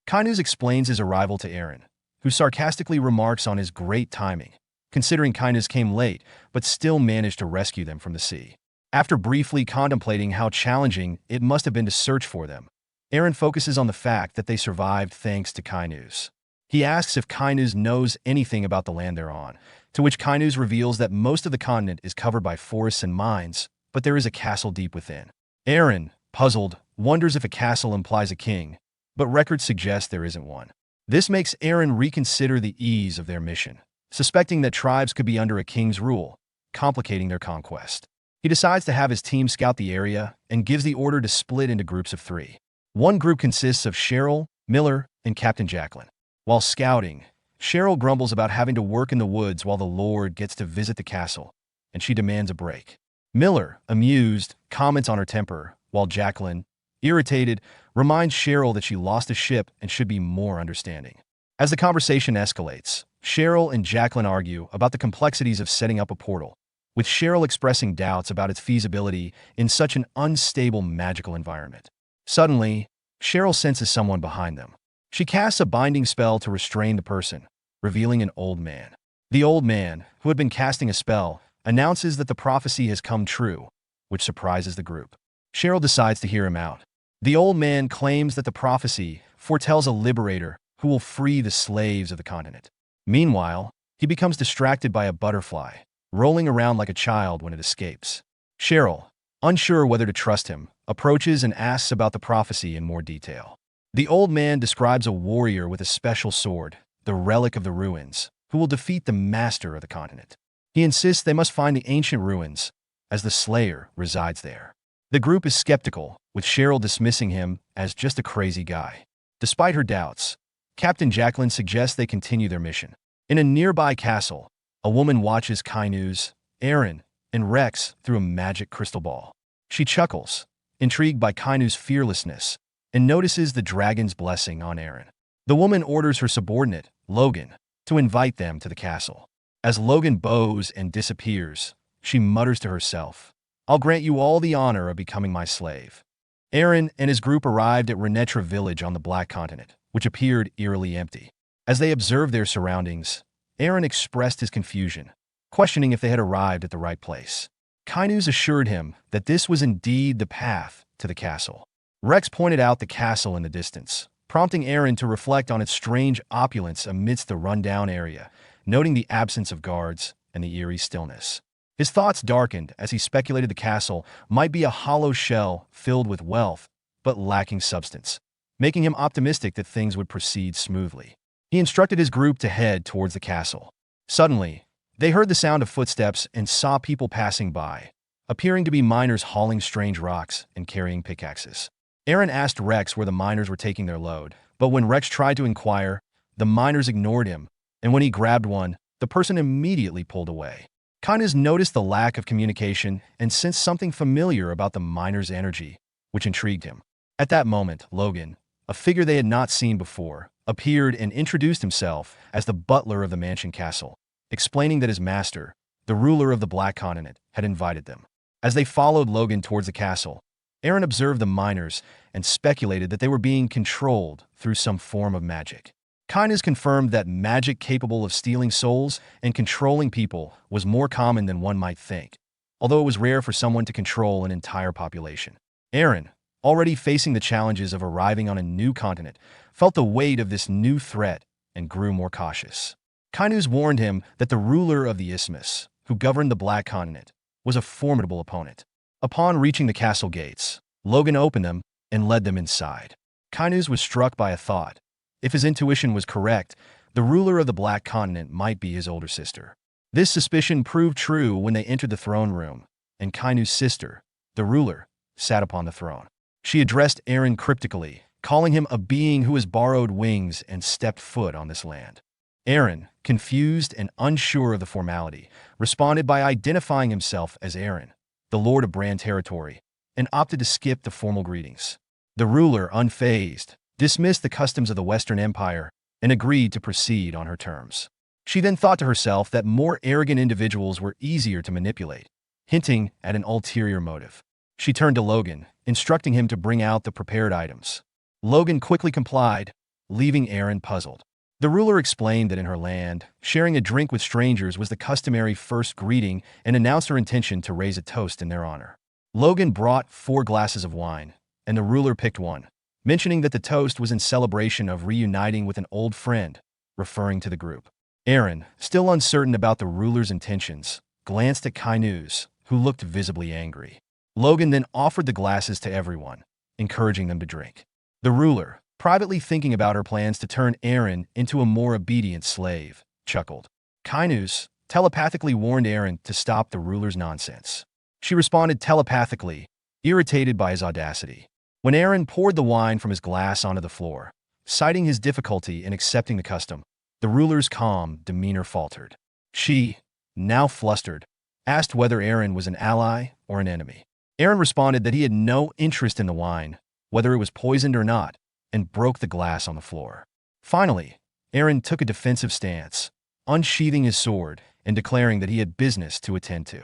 Kainuz explains his arrival to Aaron, who sarcastically remarks on his great timing, considering Kainuz came late but still managed to rescue them from the sea. After briefly contemplating how challenging it must have been to search for them, Aaron focuses on the fact that they survived thanks to Kainuz. He asks if Kainuz knows anything about the land they're on, to which Kainuz reveals that most of the continent is covered by forests and mines, but there is a castle deep within. Aaron, puzzled, wonders if a castle implies a king, but records suggest there isn't one. This makes Aaron reconsider the ease of their mission, suspecting that tribes could be under a king's rule, complicating their conquest. He decides to have his team scout the area and gives the order to split into groups of 3. One group consists of Cheryl, Miller, and Captain Jacqueline. While scouting, Cheryl grumbles about having to work in the woods while the Lord gets to visit the castle, and she demands a break. Miller, amused, comments on her temper, while Jacqueline, irritated, reminds Cheryl that she lost a ship and should be more understanding. As the conversation escalates, Cheryl and Jacqueline argue about the complexities of setting up a portal, with Cheryl expressing doubts about its feasibility in such an unstable magical environment. Suddenly, Cheryl senses someone behind them. She casts a binding spell to restrain the person, revealing an old man. The old man, who had been casting a spell, announces that the prophecy has come true, which surprises the group. Cheryl decides to hear him out. The old man claims that the prophecy foretells a liberator who will free the slaves of the continent. Meanwhile, he becomes distracted by a butterfly, rolling around like a child when it escapes. Cheryl, unsure whether to trust him, approaches and asks about the prophecy in more detail. The old man describes a warrior with a special sword, the relic of the ruins, who will defeat the master of the continent. He insists they must find the ancient ruins, as the Slayer resides there. The group is skeptical, with Cheryl dismissing him as just a crazy guy. Despite her doubts, Captain Jacqueline suggests they continue their mission. In a nearby castle, a woman watches Kainuz, Aaron, and Rex through a magic crystal ball. She chuckles, intrigued by Kainuz's fearlessness, and notices the dragon's blessing on Aaron. The woman orders her subordinate, Logan, to invite them to the castle. As Logan bows and disappears, she mutters to herself, "I'll grant you all the honor of becoming my slave." Aaron and his group arrived at Renetra village on the Black Continent, which appeared eerily empty. As they observed their surroundings, Aaron expressed his confusion, questioning if they had arrived at the right place. Kainuz assured him that this was indeed the path to the castle. Rex pointed out the castle in the distance, prompting Aaron to reflect on its strange opulence amidst the rundown area, noting the absence of guards and the eerie stillness. His thoughts darkened as he speculated the castle might be a hollow shell filled with wealth, but lacking substance, making him optimistic that things would proceed smoothly. He instructed his group to head towards the castle. Suddenly, they heard the sound of footsteps and saw people passing by, appearing to be miners hauling strange rocks and carrying pickaxes. Aaron asked Rex where the miners were taking their load, but when Rex tried to inquire, the miners ignored him, and when he grabbed one, the person immediately pulled away. Kainuz noticed the lack of communication and sensed something familiar about the miners' energy, which intrigued him. At that moment, Logan, a figure they had not seen before, appeared and introduced himself as the butler of the mansion castle, explaining that his master, the ruler of the Black Continent, had invited them. As they followed Logan towards the castle, Aaron observed the miners and speculated that they were being controlled through some form of magic. Kainuz confirmed that magic capable of stealing souls and controlling people was more common than one might think, although it was rare for someone to control an entire population. Eren, already facing the challenges of arriving on a new continent, felt the weight of this new threat and grew more cautious. Kainu's warned him that the ruler of the Isthmus, who governed the Black Continent, was a formidable opponent. Upon reaching the castle gates, Logan opened them and led them inside. Kainu's was struck by a thought. If his intuition was correct, the ruler of the Black Continent might be his older sister. This suspicion proved true when they entered the throne room, and Kainu's sister, the ruler, sat upon the throne. She addressed Eren cryptically, calling him a being who has borrowed wings and stepped foot on this land. Eren, confused and unsure of the formality, responded by identifying himself as Eren, the Lord of Brand territory, and opted to skip the formal greetings. The ruler, unfazed, dismissed the customs of the Western Empire and agreed to proceed on her terms. She then thought to herself that more arrogant individuals were easier to manipulate, hinting at an ulterior motive. She turned to Logan, instructing him to bring out the prepared items. Logan quickly complied, leaving Eren puzzled. The ruler explained that in her land, sharing a drink with strangers was the customary first greeting and announced her intention to raise a toast in their honor. Logan brought 4 glasses of wine, and the ruler picked one, mentioning that the toast was in celebration of reuniting with an old friend, referring to the group. Eren, still uncertain about the ruler's intentions, glanced at Kainu's, who looked visibly angry. Logan then offered the glasses to everyone, encouraging them to drink. The ruler, privately thinking about her plans to turn Eren into a more obedient slave, chuckled. Kainu's telepathically warned Eren to stop the ruler's nonsense. She responded telepathically, irritated by his audacity. When Eren poured the wine from his glass onto the floor, citing his difficulty in accepting the custom, the ruler's calm demeanor faltered. She, now flustered, asked whether Eren was an ally or an enemy. Eren responded that he had no interest in the wine, whether it was poisoned or not, and broke the glass on the floor. Finally, Eren took a defensive stance, unsheathing his sword and declaring that he had business to attend to.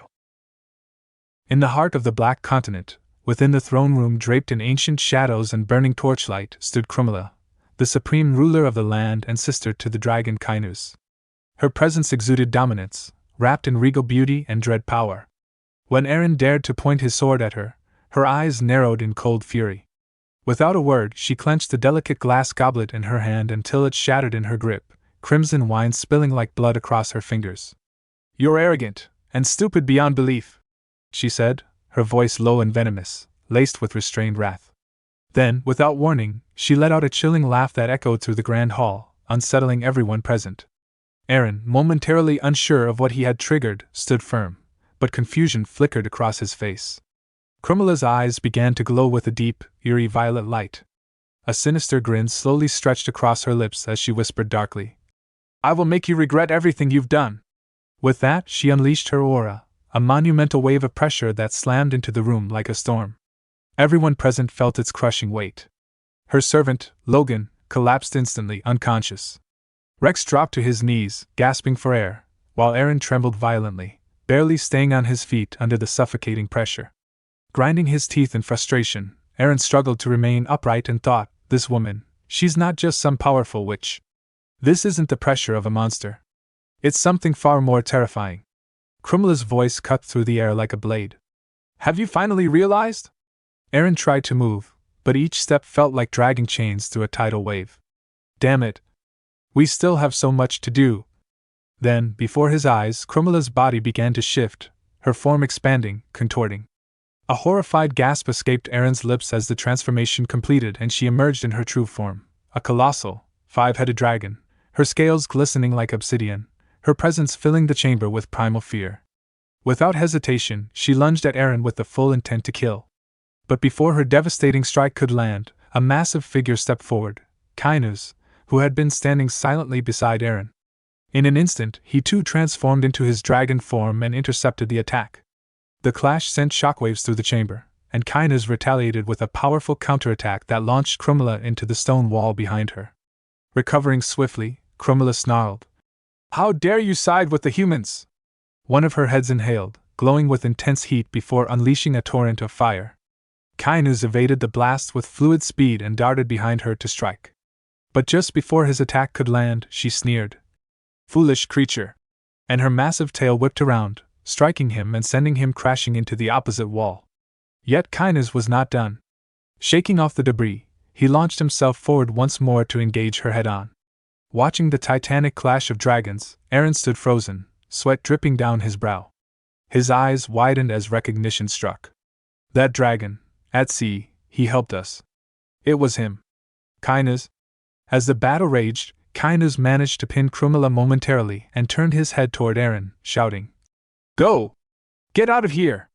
In the heart of the Black Continent, within the throne room draped in ancient shadows and burning torchlight, stood Krumla, the supreme ruler of the land and sister to the dragon Kainu's. Her presence exuded dominance, wrapped in regal beauty and dread power. When Eren dared to point his sword at her, her eyes narrowed in cold fury. Without a word, she clenched the delicate glass goblet in her hand until it shattered in her grip, crimson wine spilling like blood across her fingers. "You're arrogant, and stupid beyond belief," she said, her voice low and venomous, laced with restrained wrath. Then, without warning, she let out a chilling laugh that echoed through the grand hall, unsettling everyone present. Eren, momentarily unsure of what he had triggered, stood firm, but confusion flickered across his face. Krumla's eyes began to glow with a deep, eerie violet light. A sinister grin slowly stretched across her lips as she whispered darkly, "I will make you regret everything you've done." With that, she unleashed her aura, a monumental wave of pressure that slammed into the room like a storm. Everyone present felt its crushing weight. Her servant, Logan, collapsed instantly, unconscious. Rex dropped to his knees, gasping for air, while Eren trembled violently, barely staying on his feet under the suffocating pressure. Grinding his teeth in frustration, Eren struggled to remain upright and thought, "This woman, she's not just some powerful witch. This isn't the pressure of a monster. It's something far more terrifying." Krumla's voice cut through the air like a blade. "Have you finally realized?" Eren tried to move, but each step felt like dragging chains through a tidal wave. "Damn it. We still have so much to do." Then, before his eyes, Krumla's body began to shift, her form expanding, contorting. A horrified gasp escaped Eren's lips as the transformation completed and she emerged in her true form, a colossal, 5-headed dragon, her scales glistening like obsidian, her presence filling the chamber with primal fear. Without hesitation, she lunged at Eren with the full intent to kill. But before her devastating strike could land, a massive figure stepped forward, Kainu's, who had been standing silently beside Eren. In an instant, he too transformed into his dragon form and intercepted the attack. The clash sent shockwaves through the chamber, and Kainu's retaliated with a powerful counterattack that launched Krumla into the stone wall behind her. Recovering swiftly, Krumla snarled, "How dare you side with the humans?" One of her heads inhaled, glowing with intense heat before unleashing a torrent of fire. Kainu's evaded the blast with fluid speed and darted behind her to strike. But just before his attack could land, she sneered, "Foolish creature!" and her massive tail whipped around, striking him and sending him crashing into the opposite wall. Yet Kynes was not done. Shaking off the debris, he launched himself forward once more to engage her head-on. Watching the titanic clash of dragons, Eren stood frozen, sweat dripping down his brow. His eyes widened as recognition struck. That dragon, at sea, he helped us. It was him. Kynes. As the battle raged, Kynes managed to pin Krumila momentarily and turned his head toward Eren, shouting, "Go! Get out of here!"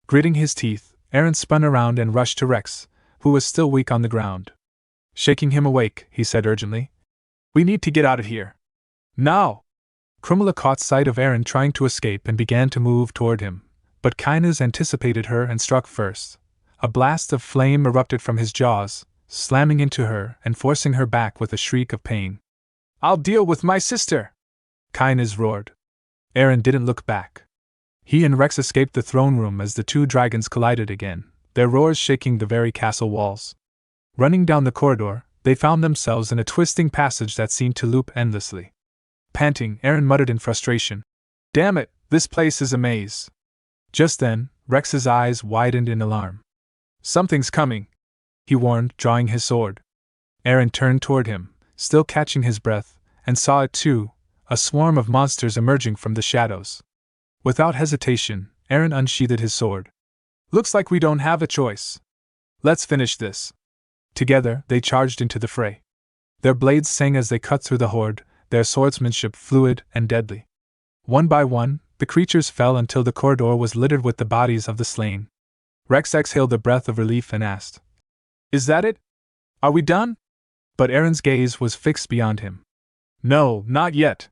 Gritting his teeth, Eren spun around and rushed to Rex, who was still weak on the ground. Shaking him awake, he said urgently, "We need to get out of here. Now!" Krumila caught sight of Eren trying to escape and began to move toward him, but Kynes anticipated her and struck first. A blast of flame erupted from his jaws, slamming into her and forcing her back with a shriek of pain. "I'll deal with my sister!" Kynes roared. Eren didn't look back. He and Rex escaped the throne room as the two dragons collided again, their roars shaking the very castle walls. Running down the corridor, they found themselves in a twisting passage that seemed to loop endlessly. Panting, Eren muttered in frustration, "Damn it, this place is a maze." Just then, Rex's eyes widened in alarm. "Something's coming," he warned, drawing his sword. Eren turned toward him, still catching his breath, and saw it too, a swarm of monsters emerging from the shadows. Without hesitation, Eren unsheathed his sword. "Looks like we don't have a choice. Let's finish this." Together, they charged into the fray. Their blades sang as they cut through the horde, their swordsmanship fluid and deadly. One by one, the creatures fell until the corridor was littered with the bodies of the slain. Rex exhaled a breath of relief and asked, "Is that it? Are we done?" But Eren's gaze was fixed beyond him. "No, not yet."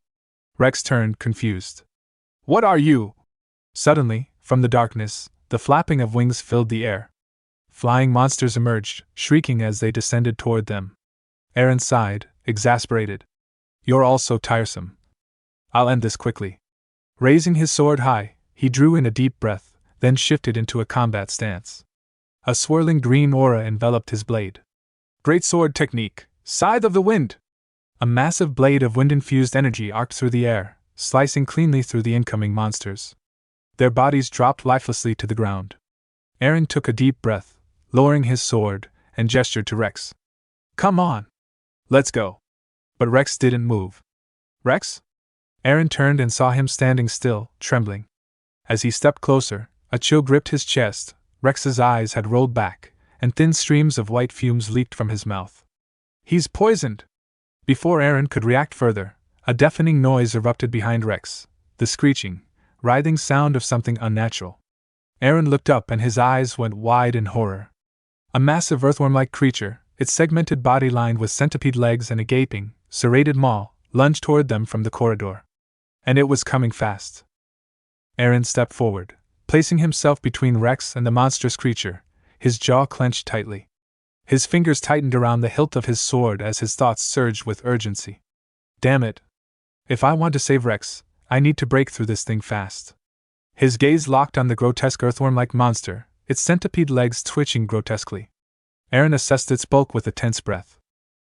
Rex turned, confused. "What are you?" Suddenly, from the darkness, the flapping of wings filled the air. Flying monsters emerged, shrieking as they descended toward them. Eren sighed, exasperated. "You're all so tiresome. I'll end this quickly." Raising his sword high, he drew in a deep breath, then shifted into a combat stance. A swirling green aura enveloped his blade. Great sword technique, Scythe of the Wind! A massive blade of wind-infused energy arced through the air, slicing cleanly through the incoming monsters. Their bodies dropped lifelessly to the ground. Eren took a deep breath, lowering his sword, and gestured to Rex. "Come on! Let's go!" But Rex didn't move. "Rex?" Eren turned and saw him standing still, trembling. As he stepped closer, a chill gripped his chest. Rex's eyes had rolled back, and thin streams of white fumes leaked from his mouth. "He's poisoned!" Before Eren could react further, a deafening noise erupted behind Rex, the screeching, writhing sound of something unnatural. Eren looked up and his eyes went wide in horror. A massive earthworm-like creature, its segmented body lined with centipede legs and a gaping, serrated maw, lunged toward them from the corridor. And it was coming fast. Eren stepped forward, placing himself between Rex and the monstrous creature, his jaw clenched tightly. His fingers tightened around the hilt of his sword as his thoughts surged with urgency. "Damn it. If I want to save Rex, I need to break through this thing fast." His gaze locked on the grotesque earthworm-like monster, its centipede legs twitching grotesquely. Eren assessed its bulk with a tense breath.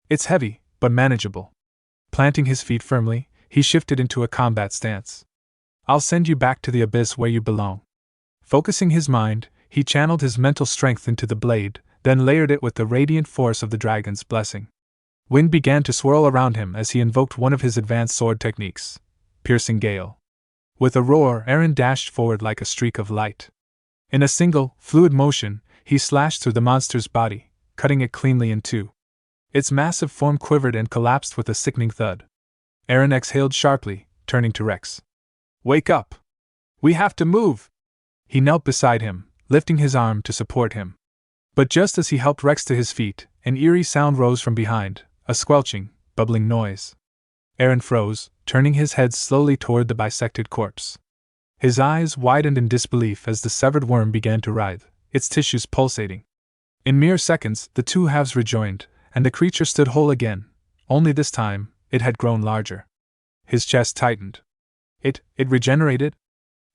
"It's heavy, but manageable." Planting his feet firmly, he shifted into a combat stance. "I'll send you back to the abyss where you belong." Focusing his mind, he channeled his mental strength into the blade, then layered it with the radiant force of the dragon's blessing. Wind began to swirl around him as he invoked one of his advanced sword techniques, Piercing Gale. With a roar, Eren dashed forward like a streak of light. In a single, fluid motion, he slashed through the monster's body, cutting it cleanly in two. Its massive form quivered and collapsed with a sickening thud. Eren exhaled sharply, turning to Rex. "Wake up! We have to move!" He knelt beside him, lifting his arm to support him. But just as he helped Rex to his feet, an eerie sound rose from behind, a squelching, bubbling noise. Eren froze, turning his head slowly toward the bisected corpse. His eyes widened in disbelief as the severed worm began to writhe, its tissues pulsating. In mere seconds, the two halves rejoined, and the creature stood whole again, only this time, it had grown larger. His chest tightened. It regenerated?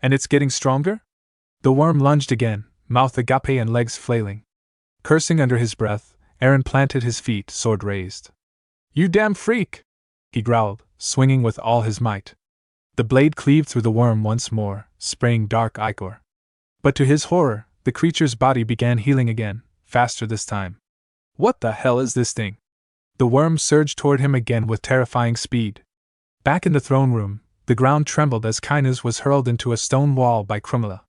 And it's getting stronger? The worm lunged again, mouth agape and legs flailing. Cursing under his breath, Eren planted his feet, sword raised. "You damn freak!" he growled, swinging with all his might. The blade cleaved through the worm once more, spraying dark ichor. But to his horror, the creature's body began healing again, faster this time. What the hell is this thing? The worm surged toward him again with terrifying speed. Back in the throne room, the ground trembled as Kinus was hurled into a stone wall by Krumla.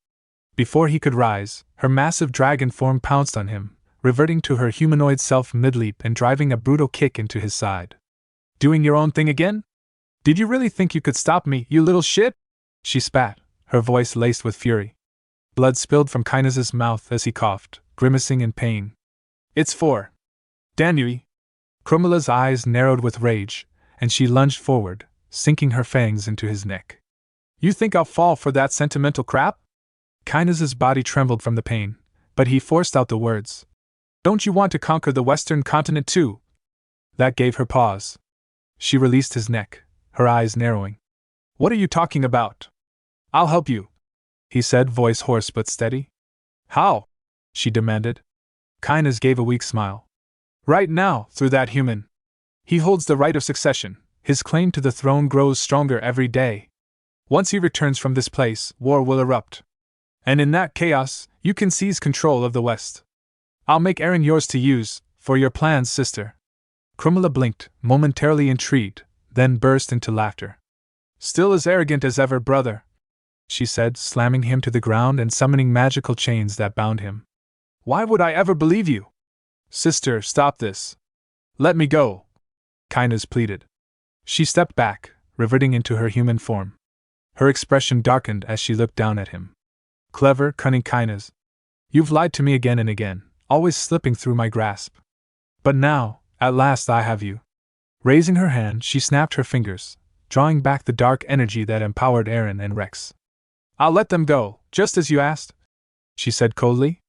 Before he could rise, her massive dragon form pounced on him, reverting to her humanoid self mid-leap and driving a brutal kick into his side. Doing your own thing again? Did you really think you could stop me, you little shit? She spat, her voice laced with fury. Blood spilled from Kinus's mouth as he coughed, grimacing in pain. It's for Danui. Krumla's eyes narrowed with rage, and she lunged forward, sinking her fangs into his neck. You think I'll fall for that sentimental crap? Kinus's body trembled from the pain, but he forced out the words. Don't you want to conquer the western continent too? That gave her pause. She released his neck, her eyes narrowing. What are you talking about? I'll help you, he said, voice hoarse but steady. How? She demanded. Kinus gave a weak smile. Right now, through that human. He holds the right of succession. His claim to the throne grows stronger every day. Once he returns from this place, war will erupt. And in that chaos, you can seize control of the West. I'll make Eren yours to use, for your plans, sister. Krumla blinked, momentarily intrigued, then burst into laughter. Still as arrogant as ever, brother, she said, slamming him to the ground and summoning magical chains that bound him. Why would I ever believe you? Sister, stop this. Let me go, Kinus pleaded. She stepped back, reverting into her human form. Her expression darkened as she looked down at him. Clever, cunning Kinus. You've lied to me again and again, always slipping through my grasp. But now, at last I have you. Raising her hand, she snapped her fingers, drawing back the dark energy that empowered Eren and Rex. I'll let them go, just as you asked, she said coldly.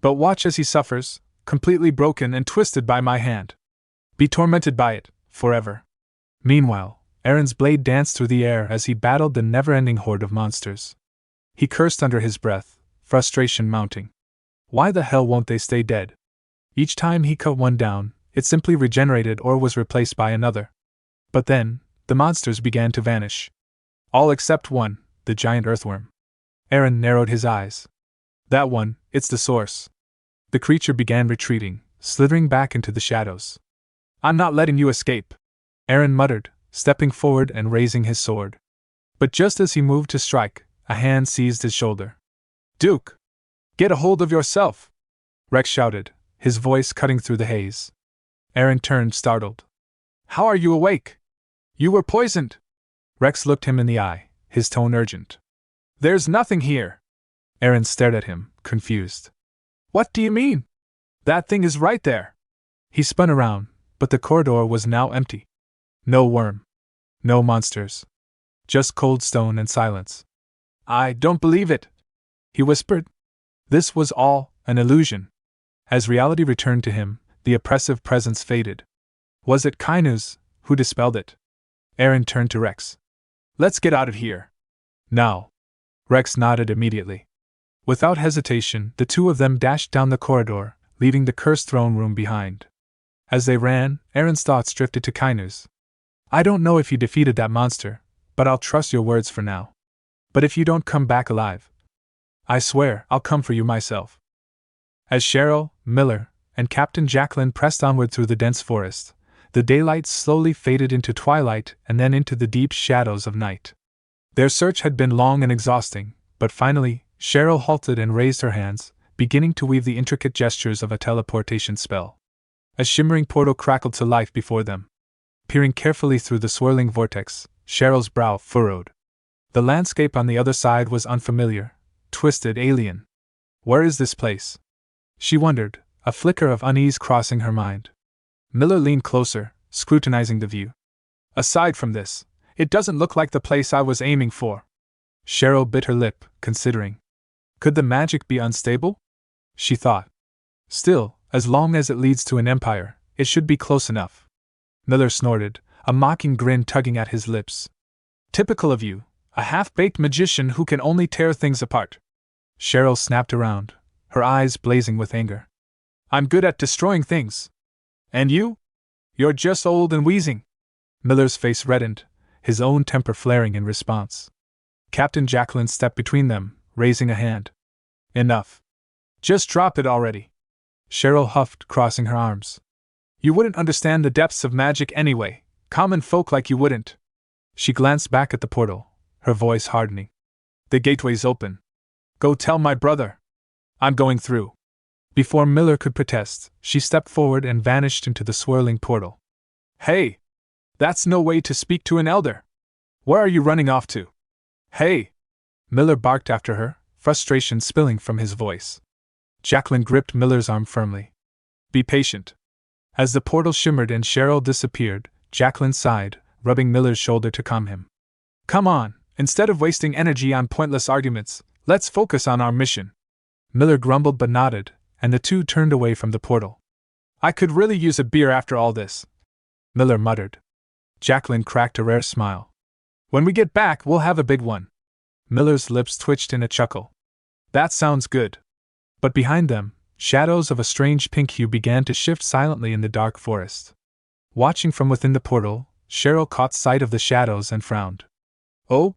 But watch as he suffers, completely broken and twisted by my hand. Be tormented by it, forever. Meanwhile, Eren's blade danced through the air as he battled the never-ending horde of monsters. He cursed under his breath, frustration mounting. Why the hell won't they stay dead? Each time he cut one down, it simply regenerated or was replaced by another. But then, the monsters began to vanish. All except one, the giant earthworm. Eren narrowed his eyes. That one, it's the source. The creature began retreating, slithering back into the shadows. I'm not letting you escape, Eren muttered, stepping forward and raising his sword. But just as he moved to strike, a hand seized his shoulder. Duke! Get a hold of yourself! Rex shouted, his voice cutting through the haze. Eren turned, startled. How are you awake? You were poisoned! Rex looked him in the eye, his tone urgent. There's nothing here! Eren stared at him, confused. What do you mean? That thing is right there! He spun around, but the corridor was now empty. No worm. No monsters. Just cold stone and silence. I don't believe it, he whispered. This was all an illusion. As reality returned to him, the oppressive presence faded. Was it Kinus who dispelled it? Eren turned to Rex. Let's get out of here. Now. Rex nodded immediately. Without hesitation, the two of them dashed down the corridor, leaving the cursed throne room behind. As they ran, Eren's thoughts drifted to Kinus. I don't know if you defeated that monster, but I'll trust your words for now. But if you don't come back alive, I swear I'll come for you myself. As Cheryl, Miller, and Captain Jacqueline pressed onward through the dense forest, the daylight slowly faded into twilight and then into the deep shadows of night. Their search had been long and exhausting, but finally, Cheryl halted and raised her hands, beginning to weave the intricate gestures of a teleportation spell. A shimmering portal crackled to life before them. Peering carefully through the swirling vortex, Cheryl's brow furrowed. The landscape on the other side was unfamiliar, twisted, alien. Where is this place? She wondered, a flicker of unease crossing her mind. Miller leaned closer, scrutinizing the view. Aside from this, it doesn't look like the place I was aiming for. Cheryl bit her lip, considering. Could the magic be unstable? She thought. Still, as long as it leads to an empire, it should be close enough. Miller snorted, a mocking grin tugging at his lips. Typical of you, a half-baked magician who can only tear things apart. Cheryl snapped around, her eyes blazing with anger. I'm good at destroying things. And you? You're just old and wheezing. Miller's face reddened, his own temper flaring in response. Captain Jacqueline stepped between them, raising a hand. Enough. Just drop it already. Cheryl huffed, crossing her arms. You wouldn't understand the depths of magic anyway. Common folk like you wouldn't. She glanced back at the portal, her voice hardening. The gateway's open. Go tell my brother. I'm going through. Before Miller could protest, she stepped forward and vanished into the swirling portal. Hey! That's no way to speak to an elder. Where are you running off to? Hey! Miller barked after her, frustration spilling from his voice. Jacqueline gripped Miller's arm firmly. Be patient. As the portal shimmered and Cheryl disappeared, Jacqueline sighed, rubbing Miller's shoulder to calm him. Come on, instead of wasting energy on pointless arguments, let's focus on our mission. Miller grumbled but nodded, and the two turned away from the portal. I could really use a beer after all this, Miller muttered. Jacqueline cracked a rare smile. When we get back, we'll have a big one. Miller's lips twitched in a chuckle. That sounds good. But behind them, shadows of a strange pink hue began to shift silently in the dark forest. Watching from within the portal, Cheryl caught sight of the shadows and frowned. Oh?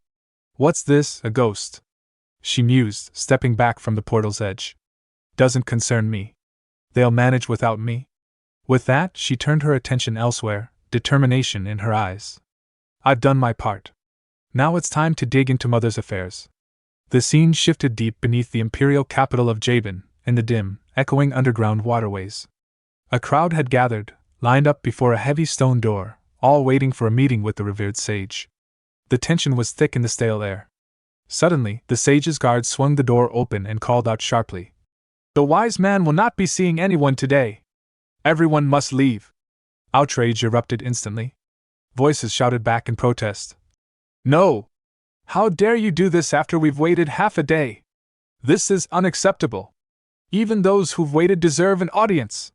What's this, a ghost? She mused, stepping back from the portal's edge. Doesn't concern me. They'll manage without me. With that, she turned her attention elsewhere, determination in her eyes. I've done my part. Now it's time to dig into Mother's affairs. The scene shifted deep beneath the imperial capital of Jabin, in the dim, echoing underground waterways. A crowd had gathered, lined up before a heavy stone door, all waiting for a meeting with the revered sage. The tension was thick in the stale air. Suddenly, the sage's guard swung the door open and called out sharply. The wise man will not be seeing anyone today. Everyone must leave. Outrage erupted instantly. Voices shouted back in protest. No! How dare you do this after we've waited half a day? This is unacceptable. Even those who've waited deserve an audience.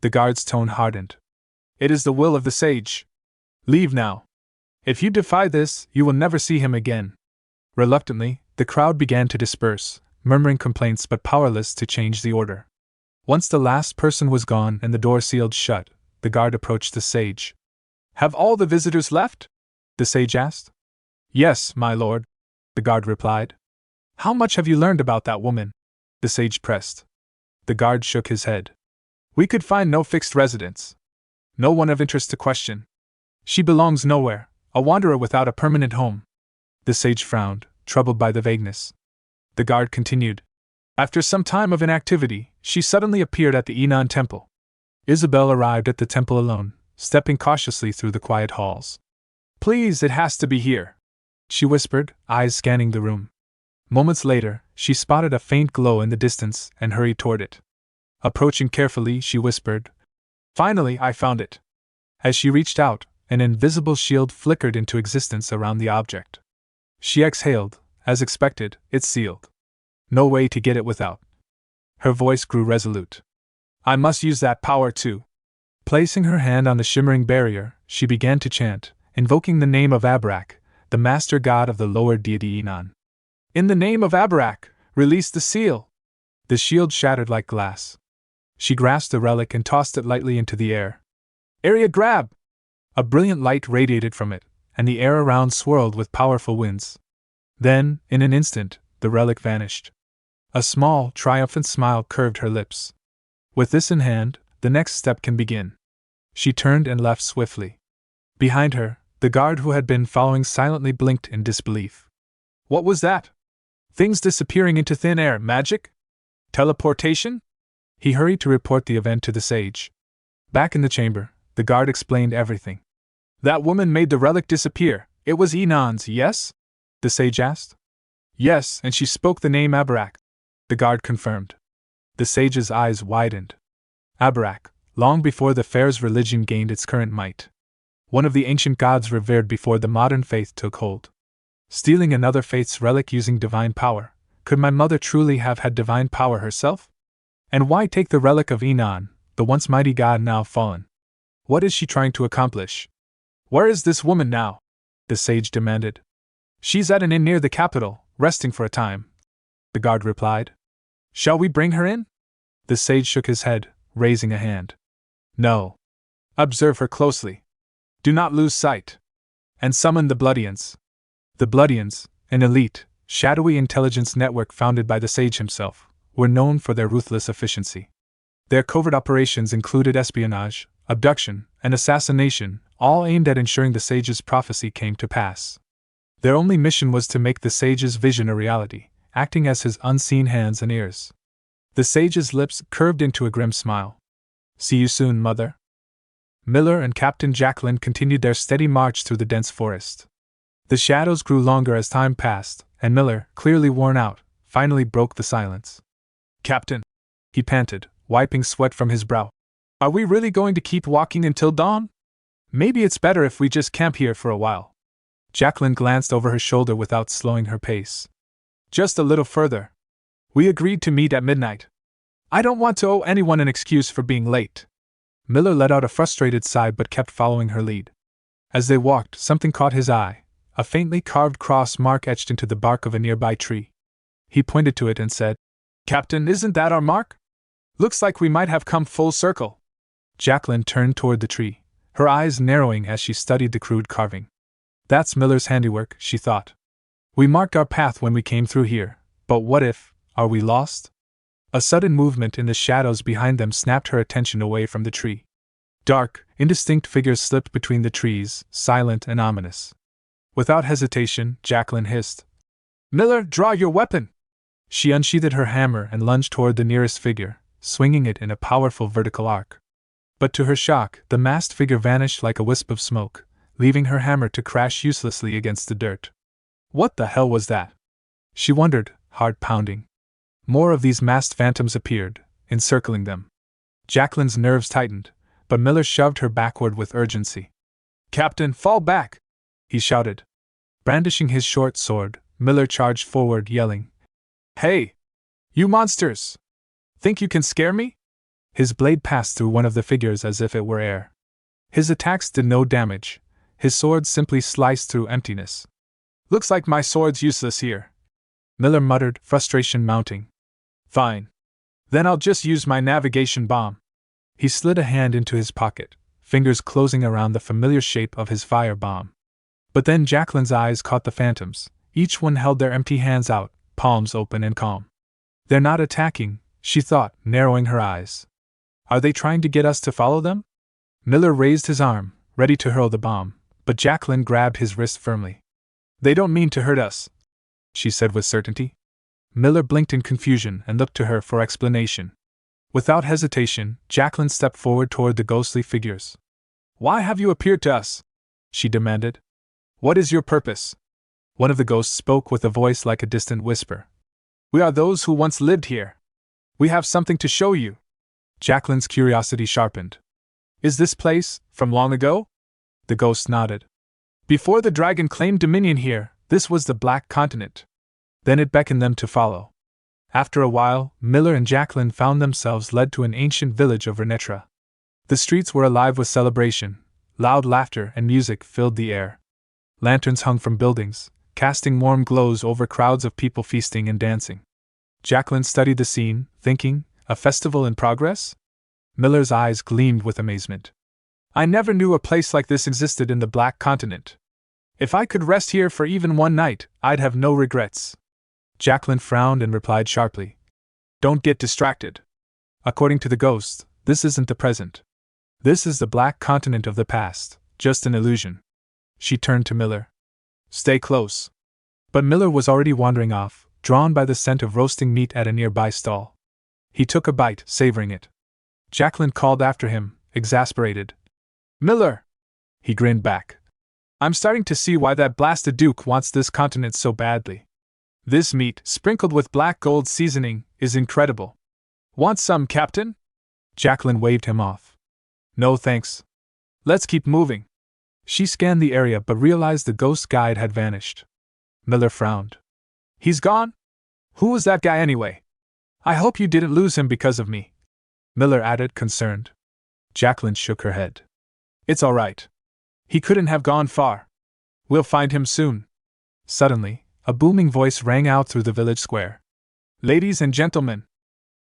The guard's tone hardened. It is the will of the sage. Leave now. If you defy this, you will never see him again. Reluctantly, the crowd began to disperse, murmuring complaints but powerless to change the order. Once the last person was gone and the door sealed shut, the guard approached the sage. Have all the visitors left? The sage asked. Yes, my lord, the guard replied. How much have you learned about that woman? The sage pressed. The guard shook his head. We could find no fixed residence. No one of interest to question. She belongs nowhere, a wanderer without a permanent home. The sage frowned, troubled by the vagueness. The guard continued. After some time of inactivity, she suddenly appeared at the Enon temple. Isabel arrived at the temple alone, stepping cautiously through the quiet halls. Please, it has to be here, she whispered, eyes scanning the room. Moments later, she spotted a faint glow in the distance and hurried toward it. Approaching carefully, she whispered, Finally, I found it. As she reached out, an invisible shield flickered into existence around the object. She exhaled. As expected, it's sealed. No way to get it without. Her voice grew resolute. I must use that power too. Placing her hand on the shimmering barrier, she began to chant, invoking the name of Abrak, the master god of the lower deity Enon. In the name of Abrak, release the seal! The shield shattered like glass. She grasped the relic and tossed it lightly into the air. Area grab! A brilliant light radiated from it, and the air around swirled with powerful winds. Then, in an instant, the relic vanished. A small, triumphant smile curved her lips. With this in hand, the next step can begin. She turned and left swiftly. Behind her, the guard who had been following silently blinked in disbelief. What was that? Things disappearing into thin air, magic? Teleportation? He hurried to report the event to the sage. Back in the chamber, the guard explained everything. That woman made the relic disappear. It was Enon's, yes? The sage asked. Yes, and she spoke the name Abarak. The guard confirmed. The sage's eyes widened. Abarak, long before the fair's religion gained its current might. One of the ancient gods revered before the modern faith took hold. Stealing another faith's relic using divine power, could my mother truly have had divine power herself? And why take the relic of Enon, the once mighty god now fallen? What is she trying to accomplish? Where is this woman now? The sage demanded. She's at an inn near the capital, resting for a time, the guard replied. Shall we bring her in? The sage shook his head, raising a hand. No. Observe her closely. Do not lose sight. And summon the Bloodians. The Bloodians, an elite, shadowy intelligence network founded by the sage himself, were known for their ruthless efficiency. Their covert operations included espionage, abduction, and assassination, all aimed at ensuring the sage's prophecy came to pass. Their only mission was to make the sage's vision a reality, acting as his unseen hands and ears. The sage's lips curved into a grim smile. "See you soon, Mother." Miller and Captain Jacqueline continued their steady march through the dense forest. The shadows grew longer as time passed, and Miller, clearly worn out, finally broke the silence. "Captain," he panted, wiping sweat from his brow, "are we really going to keep walking until dawn? Maybe it's better if we just camp here for a while." Jacqueline glanced over her shoulder without slowing her pace. "Just a little further. We agreed to meet at midnight. I don't want to owe anyone an excuse for being late." Miller let out a frustrated sigh but kept following her lead. As they walked, something caught his eye, a faintly carved cross mark etched into the bark of a nearby tree. He pointed to it and said, "Captain, isn't that our mark? Looks like we might have come full circle." Jacqueline turned toward the tree, her eyes narrowing as she studied the crude carving. "That's Miller's handiwork," she thought. "We marked our path when we came through here, but what if, are we lost?" A sudden movement in the shadows behind them snapped her attention away from the tree. Dark, indistinct figures slipped between the trees, silent and ominous. Without hesitation, Jacqueline hissed, "Miller, draw your weapon!" She unsheathed her hammer and lunged toward the nearest figure, swinging it in a powerful vertical arc. But to her shock, the masked figure vanished like a wisp of smoke, leaving her hammer to crash uselessly against the dirt. What the hell was that? She wondered, heart pounding. More of these masked phantoms appeared, encircling them. Jacqueline's nerves tightened, but Miller shoved her backward with urgency. "Captain, fall back!" he shouted. Brandishing his short sword, Miller charged forward, yelling, "Hey! You monsters! Think you can scare me?" His blade passed through one of the figures as if it were air. His attacks did no damage, his sword simply sliced through emptiness. "Looks like my sword's useless here," Miller muttered, frustration mounting. "Fine. Then I'll just use my navigation bomb." He slid a hand into his pocket, fingers closing around the familiar shape of his fire bomb. But then Jacqueline's eyes caught the phantoms. Each one held their empty hands out, palms open and calm. "They're not attacking," she thought, narrowing her eyes. "Are they trying to get us to follow them?" Miller raised his arm, ready to hurl the bomb, but Jacqueline grabbed his wrist firmly. "They don't mean to hurt us," she said with certainty. Miller blinked in confusion and looked to her for explanation. Without hesitation, Jacqueline stepped forward toward the ghostly figures. "Why have you appeared to us?" she demanded. "What is your purpose?" One of the ghosts spoke with a voice like a distant whisper. "We are those who once lived here. We have something to show you." Jacqueline's curiosity sharpened. "Is this place from long ago?" The ghost nodded. "Before the dragon claimed dominion here, this was the Black Continent." Then it beckoned them to follow. After a while, Miller and Jacqueline found themselves led to an ancient village of Renetra. The streets were alive with celebration, loud laughter and music filled the air. Lanterns hung from buildings, casting warm glows over crowds of people feasting and dancing. Jacqueline studied the scene, thinking, a festival in progress? Miller's eyes gleamed with amazement. "I never knew a place like this existed in the Black Continent. If I could rest here for even one night, I'd have no regrets." Jacqueline frowned and replied sharply, "Don't get distracted. According to the ghost, this isn't the present. This is the Black Continent of the past, just an illusion." She turned to Miller. "Stay close." But Miller was already wandering off, drawn by the scent of roasting meat at a nearby stall. He took a bite, savoring it. Jacqueline called after him, exasperated. "Miller!" He grinned back. "I'm starting to see why that blasted Duke wants this continent so badly. This meat, sprinkled with black gold seasoning, is incredible. Want some, Captain?" Jacqueline waved him off. "No thanks. Let's keep moving." She scanned the area but realized the ghost guide had vanished. Miller frowned. "He's gone? Who was that guy anyway? I hope you didn't lose him because of me," Miller added, concerned. Jacqueline shook her head. "It's all right. He couldn't have gone far. We'll find him soon." Suddenly, a booming voice rang out through the village square. "Ladies and gentlemen,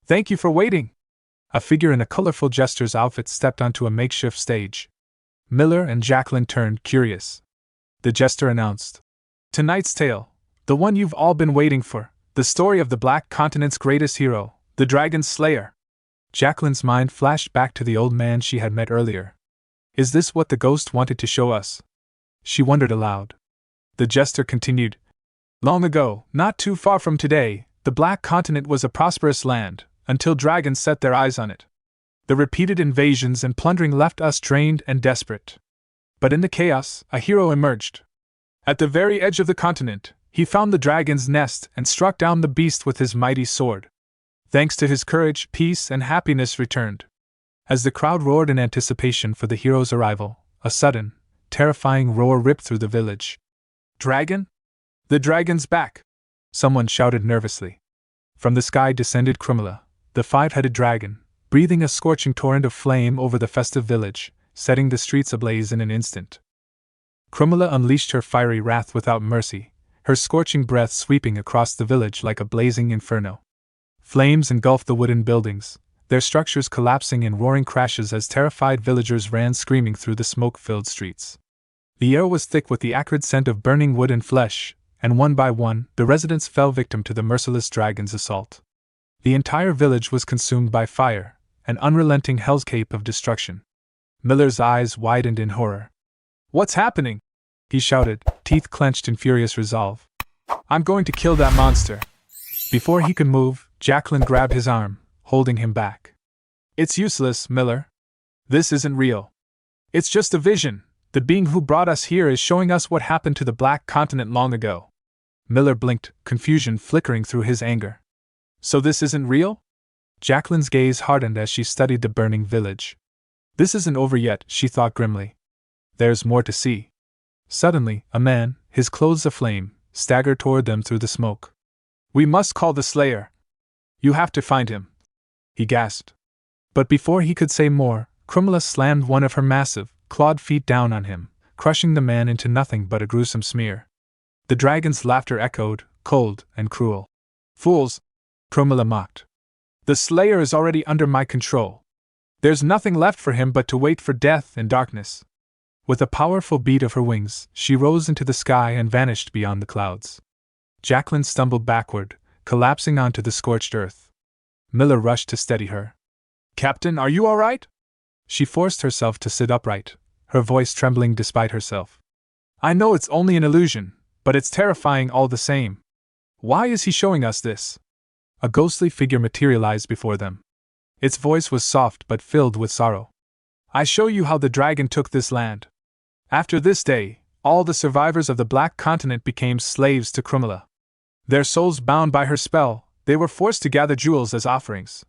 thank you for waiting." A figure in a colorful jester's outfit stepped onto a makeshift stage. Miller and Jacqueline turned, curious. The jester announced, "Tonight's tale, The one you've all been waiting for, the story of the Black Continent's greatest hero, the Dragon Slayer. Jacqueline's mind flashed back to the old man she had met earlier. Is this what the ghost wanted to show us? She wondered aloud. The jester continued. Long ago, not too far from today, the Black Continent was a prosperous land, until dragons set their eyes on it. The repeated invasions and plundering left us drained and desperate. But in the chaos, a hero emerged. At the very edge of the continent, he found the dragon's nest and struck down the beast with his mighty sword. Thanks to his courage, peace and happiness returned. As the crowd roared in anticipation for the hero's arrival, a sudden, terrifying roar ripped through the village. Dragon? The dragon's back! Someone shouted nervously. From the sky descended Krumila, the five-headed dragon, breathing a scorching torrent of flame over the festive village, setting the streets ablaze in an instant. Krumila unleashed her fiery wrath without mercy, her scorching breath sweeping across the village like a blazing inferno. Flames engulfed the wooden buildings, their structures collapsing in roaring crashes as terrified villagers ran screaming through the smoke-filled streets. The air was thick with the acrid scent of burning wood and flesh, and one by one, the residents fell victim to the merciless dragon's assault. The entire village was consumed by fire, an unrelenting hellscape of destruction. Miller's eyes widened in horror. What's happening? He shouted, teeth clenched in furious resolve. I'm going to kill that monster. Before he could move, Jacqueline grabbed his arm, holding him back. It's useless, Miller. This isn't real. It's just a vision. The being who brought us here is showing us what happened to the Black Continent long ago. Miller blinked, confusion flickering through his anger. So this isn't real? Jacqueline's gaze hardened as she studied the burning village. This isn't over yet, she thought grimly. There's more to see. Suddenly, a man, his clothes aflame, staggered toward them through the smoke. We must call the Slayer. You have to find him, he gasped. But before he could say more, Krumila slammed one of her massive, clawed feet down on him, crushing the man into nothing but a gruesome smear. The dragon's laughter echoed, cold and cruel. Fools! Krumila mocked. The Slayer is already under my control. There's nothing left for him but to wait for death and darkness. With a powerful beat of her wings, she rose into the sky and vanished beyond the clouds. Jacqueline stumbled backward, collapsing onto the scorched earth. Miller rushed to steady her. Captain, are you all right? She forced herself to sit upright, her voice trembling despite herself. I know it's only an illusion, but it's terrifying all the same. Why is he showing us this? A ghostly figure materialized before them. Its voice was soft but filled with sorrow. I show you how the dragon took this land. After this day, all the survivors of the Black Continent became slaves to Krumila. Their souls bound by her spell, they were forced to gather jewels as offerings.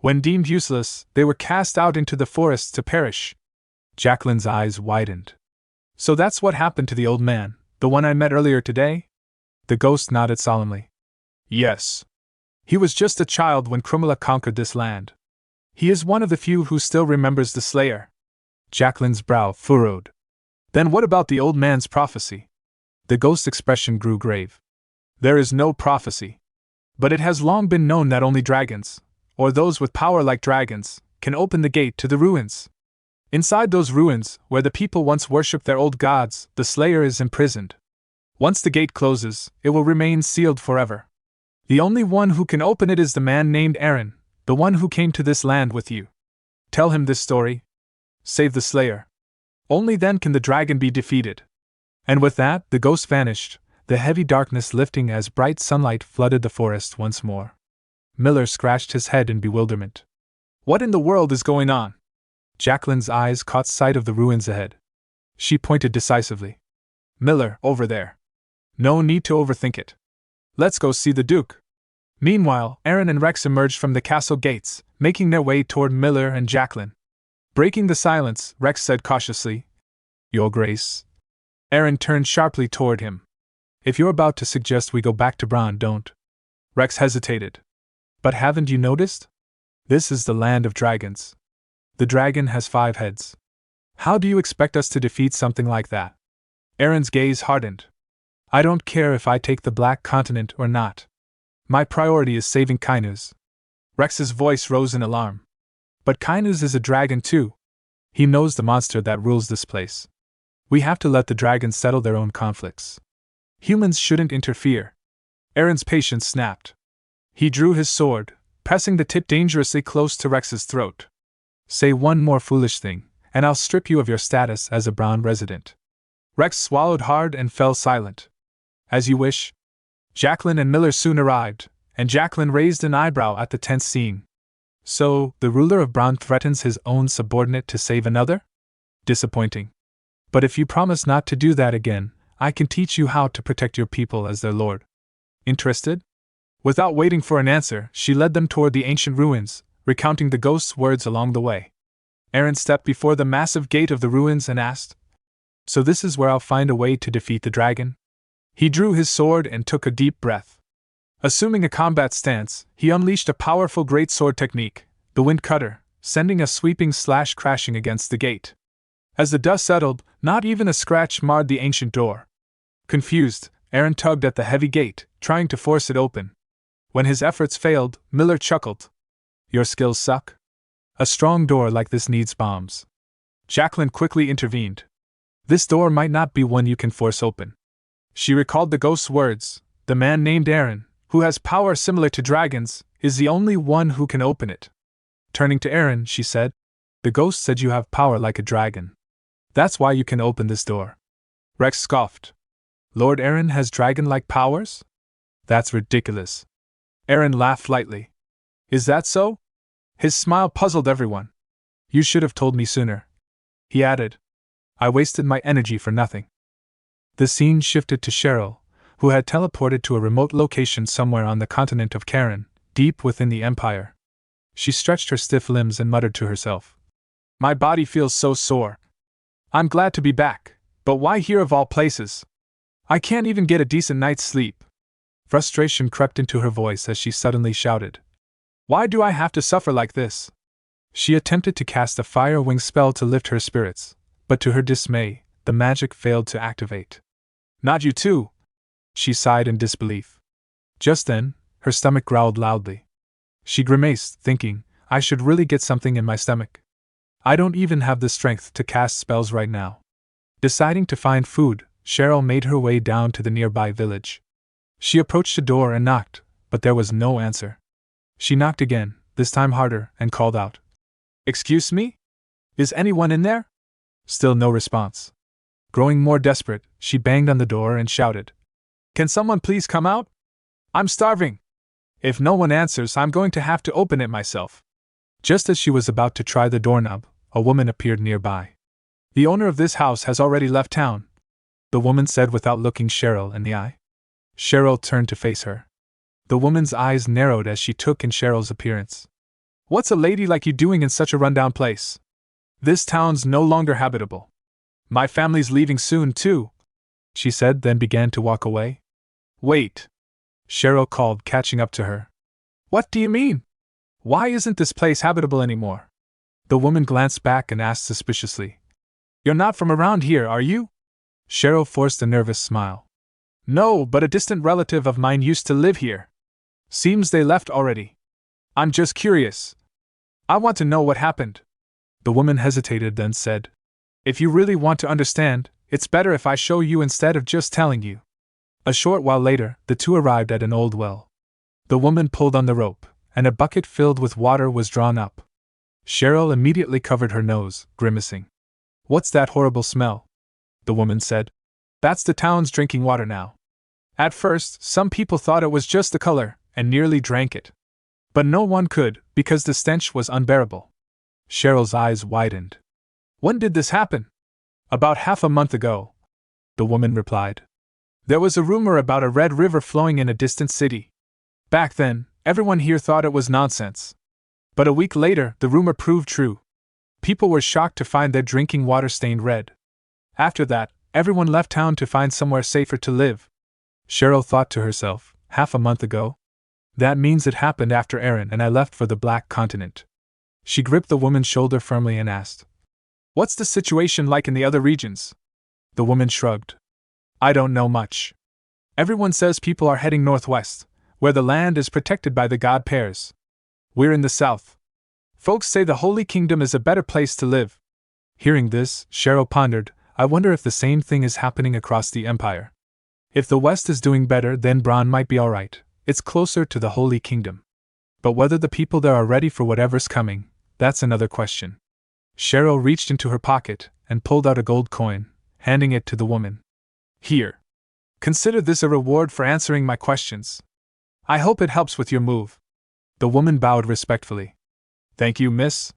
When deemed useless, they were cast out into the forests to perish. Jacqueline's eyes widened. So that's what happened to the old man, the one I met earlier today? The ghost nodded solemnly. Yes. He was just a child when Krumila conquered this land. He is one of the few who still remembers the Slayer. Jacqueline's brow furrowed. Then what about the old man's prophecy? The ghost's expression grew grave. There is no prophecy. But it has long been known that only dragons, or those with power like dragons, can open the gate to the ruins. Inside those ruins, where the people once worshipped their old gods, the Slayer is imprisoned. Once the gate closes, it will remain sealed forever. The only one who can open it is the man named Aaron, the one who came to this land with you. Tell him this story. Save the Slayer. Only then can the dragon be defeated. And with that, the ghost vanished, the heavy darkness lifting as bright sunlight flooded the forest once more. Miller scratched his head in bewilderment. What in the world is going on? Jacqueline's eyes caught sight of the ruins ahead. She pointed decisively. Miller, over there. No need to overthink it. Let's go see the Duke. Meanwhile, Aaron and Rex emerged from the castle gates, making their way toward Miller and Jacqueline. Breaking the silence, Rex said cautiously, Your Grace. Aaron turned sharply toward him. If you're about to suggest we go back to Brahn, don't. Rex hesitated. But haven't you noticed? This is the land of dragons. The dragon has 5 heads. How do you expect us to defeat something like that? Aaron's gaze hardened. I don't care if I take the Black Continent or not. My priority is saving Kainuz. Rex's voice rose in alarm. But Kainuz is a dragon too. He knows the monster that rules this place. We have to let the dragons settle their own conflicts. Humans shouldn't interfere. Aaron's patience snapped. He drew his sword, pressing the tip dangerously close to Rex's throat. Say one more foolish thing, and I'll strip you of your status as a Brown resident. Rex swallowed hard and fell silent. As you wish. Jacqueline and Miller soon arrived, and Jacqueline raised an eyebrow at the tense scene. So, the ruler of Brown threatens his own subordinate to save another? Disappointing. But if you promise not to do that again, I can teach you how to protect your people as their lord. Interested? Without waiting for an answer, she led them toward the ancient ruins, recounting the ghost's words along the way. Aaron stepped before the massive gate of the ruins and asked, "So this is where I'll find a way to defeat the dragon?" He drew his sword and took a deep breath. Assuming a combat stance, he unleashed a powerful greatsword technique, the Wind Cutter, sending a sweeping slash crashing against the gate. As the dust settled, not even a scratch marred the ancient door. Confused, Aaron tugged at the heavy gate, trying to force it open. When his efforts failed, Miller chuckled. "Your skills suck? A strong door like this needs bombs." Jacqueline quickly intervened. "This door might not be one you can force open." She recalled the ghost's words. The man named Aaron, who has power similar to dragons, is the only one who can open it. Turning to Aaron, she said, "The ghost said you have power like a dragon. That's why you can open this door." Rex scoffed. "Lord Aaron has dragon-like powers? That's ridiculous." Aaron laughed lightly. "Is that so?" His smile puzzled everyone. "You should have told me sooner." He added, "I wasted my energy for nothing." The scene shifted to Cheryl, who had teleported to a remote location somewhere on the continent of Karen, deep within the Empire. She stretched her stiff limbs and muttered to herself, "My body feels so sore. I'm glad to be back, but why here of all places? I can't even get a decent night's sleep." Frustration crept into her voice as she suddenly shouted, "Why do I have to suffer like this?" She attempted to cast a fire wing spell to lift her spirits, but to her dismay, the magic failed to activate. "Not you too!" She sighed in disbelief. Just then, her stomach growled loudly. She grimaced, thinking, "I should really get something in my stomach. I don't even have the strength to cast spells right now." Deciding to find food, Cheryl made her way down to the nearby village. She approached a door and knocked, but there was no answer. She knocked again, this time harder, and called out, "Excuse me? Is anyone in there?" Still no response. Growing more desperate, she banged on the door and shouted, "Can someone please come out? I'm starving. If no one answers, I'm going to have to open it myself." Just as she was about to try the doorknob, a woman appeared nearby. "The owner of this house has already left town," the woman said without looking Cheryl in the eye. Cheryl turned to face her. The woman's eyes narrowed as she took in Cheryl's appearance. "What's a lady like you doing in such a rundown place? This town's no longer habitable. My family's leaving soon, too," she said, then began to walk away. "Wait," Cheryl called, catching up to her. "What do you mean? Why isn't this place habitable anymore?" The woman glanced back and asked suspiciously, "You're not from around here, are you?" Cheryl forced a nervous smile. "No, but a distant relative of mine used to live here. Seems they left already. I'm just curious. I want to know what happened." The woman hesitated, then said, "If you really want to understand, it's better if I show you instead of just telling you." A short while later, the two arrived at an old well. The woman pulled on the rope, and a bucket filled with water was drawn up. Cheryl immediately covered her nose, grimacing. "What's that horrible smell?" the woman said. "That's the town's drinking water now. At first, some people thought it was just the color, and nearly drank it. But no one could, because the stench was unbearable." Cheryl's eyes widened. "When did this happen?" "About half a month ago," the woman replied. "There was a rumor about a red river flowing in a distant city. Back then, everyone here thought it was nonsense. But a week later, the rumor proved true. People were shocked to find their drinking water stained red. After that, everyone left town to find somewhere safer to live." Cheryl thought to herself, half a month ago? That means it happened after Aaron and I left for the Black Continent. She gripped the woman's shoulder firmly and asked, "What's the situation like in the other regions?" The woman shrugged. "I don't know much. Everyone says people are heading northwest, where the land is protected by the god Pears. We're in the south. Folks say the Holy Kingdom is a better place to live." Hearing this, Cheryl pondered, "I wonder if the same thing is happening across the Empire." If the West is doing better, then Brahn might be alright. It's closer to the Holy Kingdom. But whether the people there are ready for whatever's coming, that's another question. Cheryl reached into her pocket and pulled out a gold coin, handing it to the woman. Here. Consider this a reward for answering my questions. I hope it helps with your move. The woman bowed respectfully. Thank you, miss.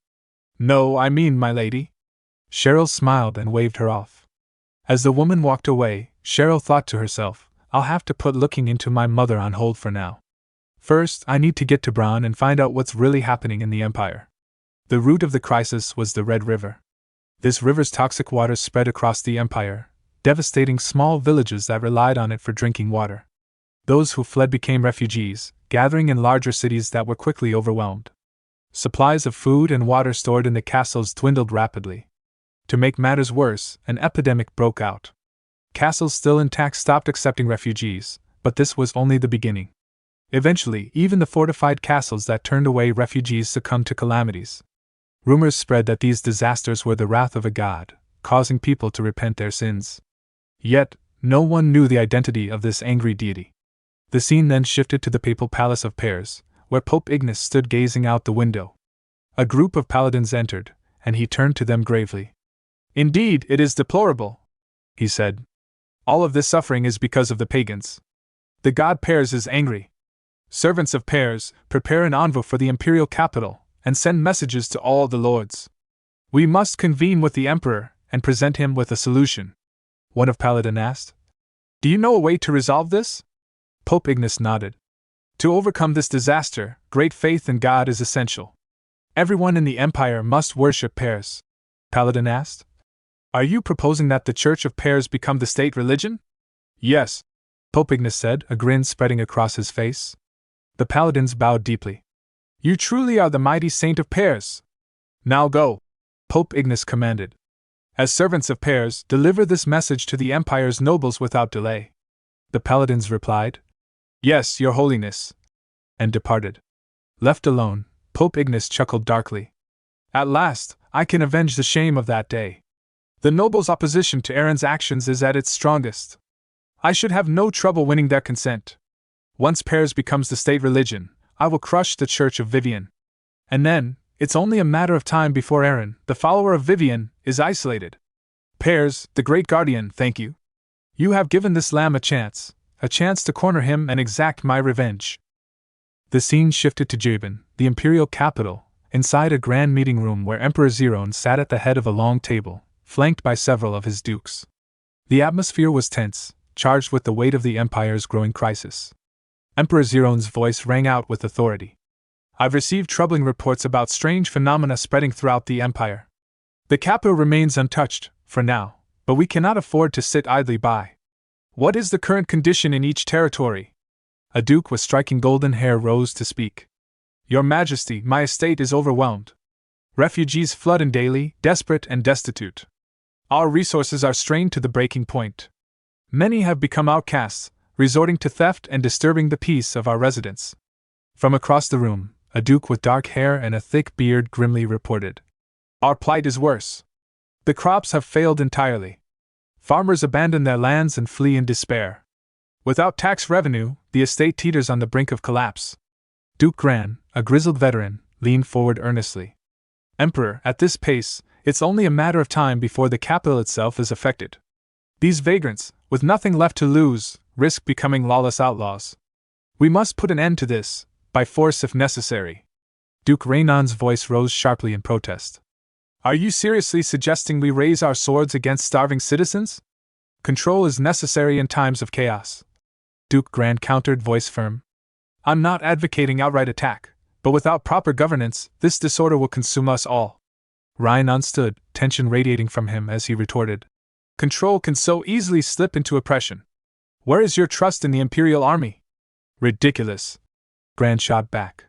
No, I mean, my lady. Cheryl smiled and waved her off. As the woman walked away, Cheryl thought to herself, I'll have to put looking into my mother on hold for now. First, I need to get to Brahn and find out what's really happening in the Empire. The root of the crisis was the Red River. This river's toxic waters spread across the Empire, devastating small villages that relied on it for drinking water. Those who fled became refugees, gathering in larger cities that were quickly overwhelmed. Supplies of food and water stored in the castles dwindled rapidly. To make matters worse, an epidemic broke out. Castles still intact stopped accepting refugees, but this was only the beginning. Eventually, even the fortified castles that turned away refugees succumbed to calamities. Rumors spread that these disasters were the wrath of a god, causing people to repent their sins. Yet, no one knew the identity of this angry deity. The scene then shifted to the papal palace of Pears, where Pope Ignace stood gazing out the window. A group of paladins entered, and he turned to them gravely. Indeed, it is deplorable, he said. All of this suffering is because of the pagans. The god Pears is angry. Servants of Pears, prepare an envoy for the imperial capital, and send messages to all the lords. We must convene with the emperor, and present him with a solution. One of Paladin asked. Do you know a way to resolve this? Pope Ignace nodded. To overcome this disaster, great faith in God is essential. Everyone in the empire must worship Pears. Paladin asked. Are you proposing that the Church of Pears become the state religion? Yes, Pope Ignace said, a grin spreading across his face. The paladins bowed deeply. You truly are the mighty saint of Pears. Now go, Pope Ignace commanded. As servants of Pears, deliver this message to the empire's nobles without delay. The paladins replied, Yes, your holiness, and departed. Left alone, Pope Ignace chuckled darkly. At last, I can avenge the shame of that day. The nobles' opposition to Aaron's actions is at its strongest. I should have no trouble winning their consent. Once Pears becomes the state religion, I will crush the Church of Vivian. And then, it's only a matter of time before Aaron, the follower of Vivian, is isolated. Pears, the great guardian, thank you. You have given this lamb a chance to corner him and exact my revenge. The scene shifted to Jabin, the imperial capital, inside a grand meeting room where Emperor Zerone sat at the head of a long table, flanked by several of his dukes. The atmosphere was tense, charged with the weight of the empire's growing crisis. Emperor Zerone's voice rang out with authority. I've received troubling reports about strange phenomena spreading throughout the empire. The capital remains untouched, for now, but we cannot afford to sit idly by. What is the current condition in each territory? A duke with striking golden hair rose to speak. Your Majesty, my estate is overwhelmed. Refugees flood in daily, desperate and destitute. Our resources are strained to the breaking point. Many have become outcasts, resorting to theft and disturbing the peace of our residents. From across the room, a duke with dark hair and a thick beard grimly reported. Our plight is worse. The crops have failed entirely. Farmers abandon their lands and flee in despair. Without tax revenue, the estate teeters on the brink of collapse. Duke Gran, a grizzled veteran, leaned forward earnestly. Emperor, at this pace, it's only a matter of time before the capital itself is affected. These vagrants, with nothing left to lose, risk becoming lawless outlaws. We must put an end to this, by force if necessary. Duke Raynon's voice rose sharply in protest. Are you seriously suggesting we raise our swords against starving citizens? Control is necessary in times of chaos. Duke Gran countered, voice firm. I'm not advocating outright attack, but without proper governance, this disorder will consume us all. Raynon stood, tension radiating from him as he retorted. Control can so easily slip into oppression. Where is your trust in the Imperial Army? Ridiculous. Gran shot back.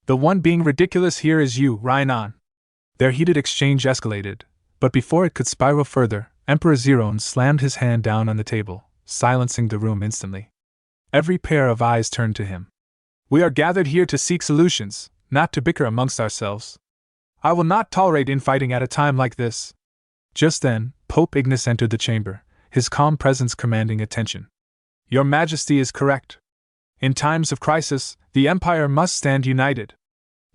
The one being ridiculous here is you, Raynon. Their heated exchange escalated, but before it could spiral further, Emperor Zerone slammed his hand down on the table, silencing the room instantly. Every pair of eyes turned to him. We are gathered here to seek solutions, not to bicker amongst ourselves. I will not tolerate infighting at a time like this. Just then, Pope Ignace entered the chamber, his calm presence commanding attention. Your Majesty is correct. In times of crisis, the Empire must stand united.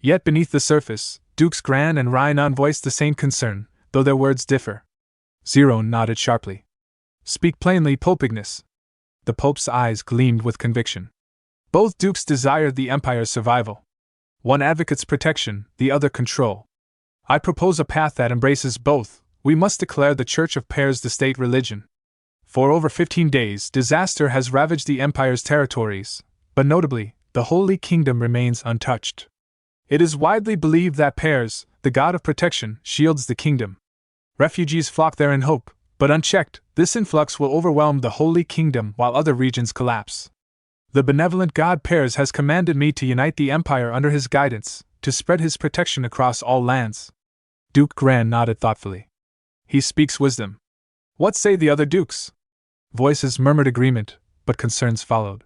Yet beneath the surface, Dukes Gran and Rhinon voiced the same concern, though their words differ. Zerone nodded sharply. Speak plainly, Pope Ignis. The Pope's eyes gleamed with conviction. Both dukes desired the Empire's survival. One advocates protection, the other control. I propose a path that embraces both. We must declare the Church of Pears the state religion. For over 15 days, disaster has ravaged the Empire's territories, but notably, the Holy Kingdom remains untouched. It is widely believed that Pears, the god of protection, shields the kingdom. Refugees flock there in hope, but unchecked, this influx will overwhelm the Holy Kingdom while other regions collapse. The benevolent god Pears has commanded me to unite the Empire under his guidance, to spread his protection across all lands. Duke Gran nodded thoughtfully. He speaks wisdom. What say the other dukes? Voices murmured agreement, but concerns followed.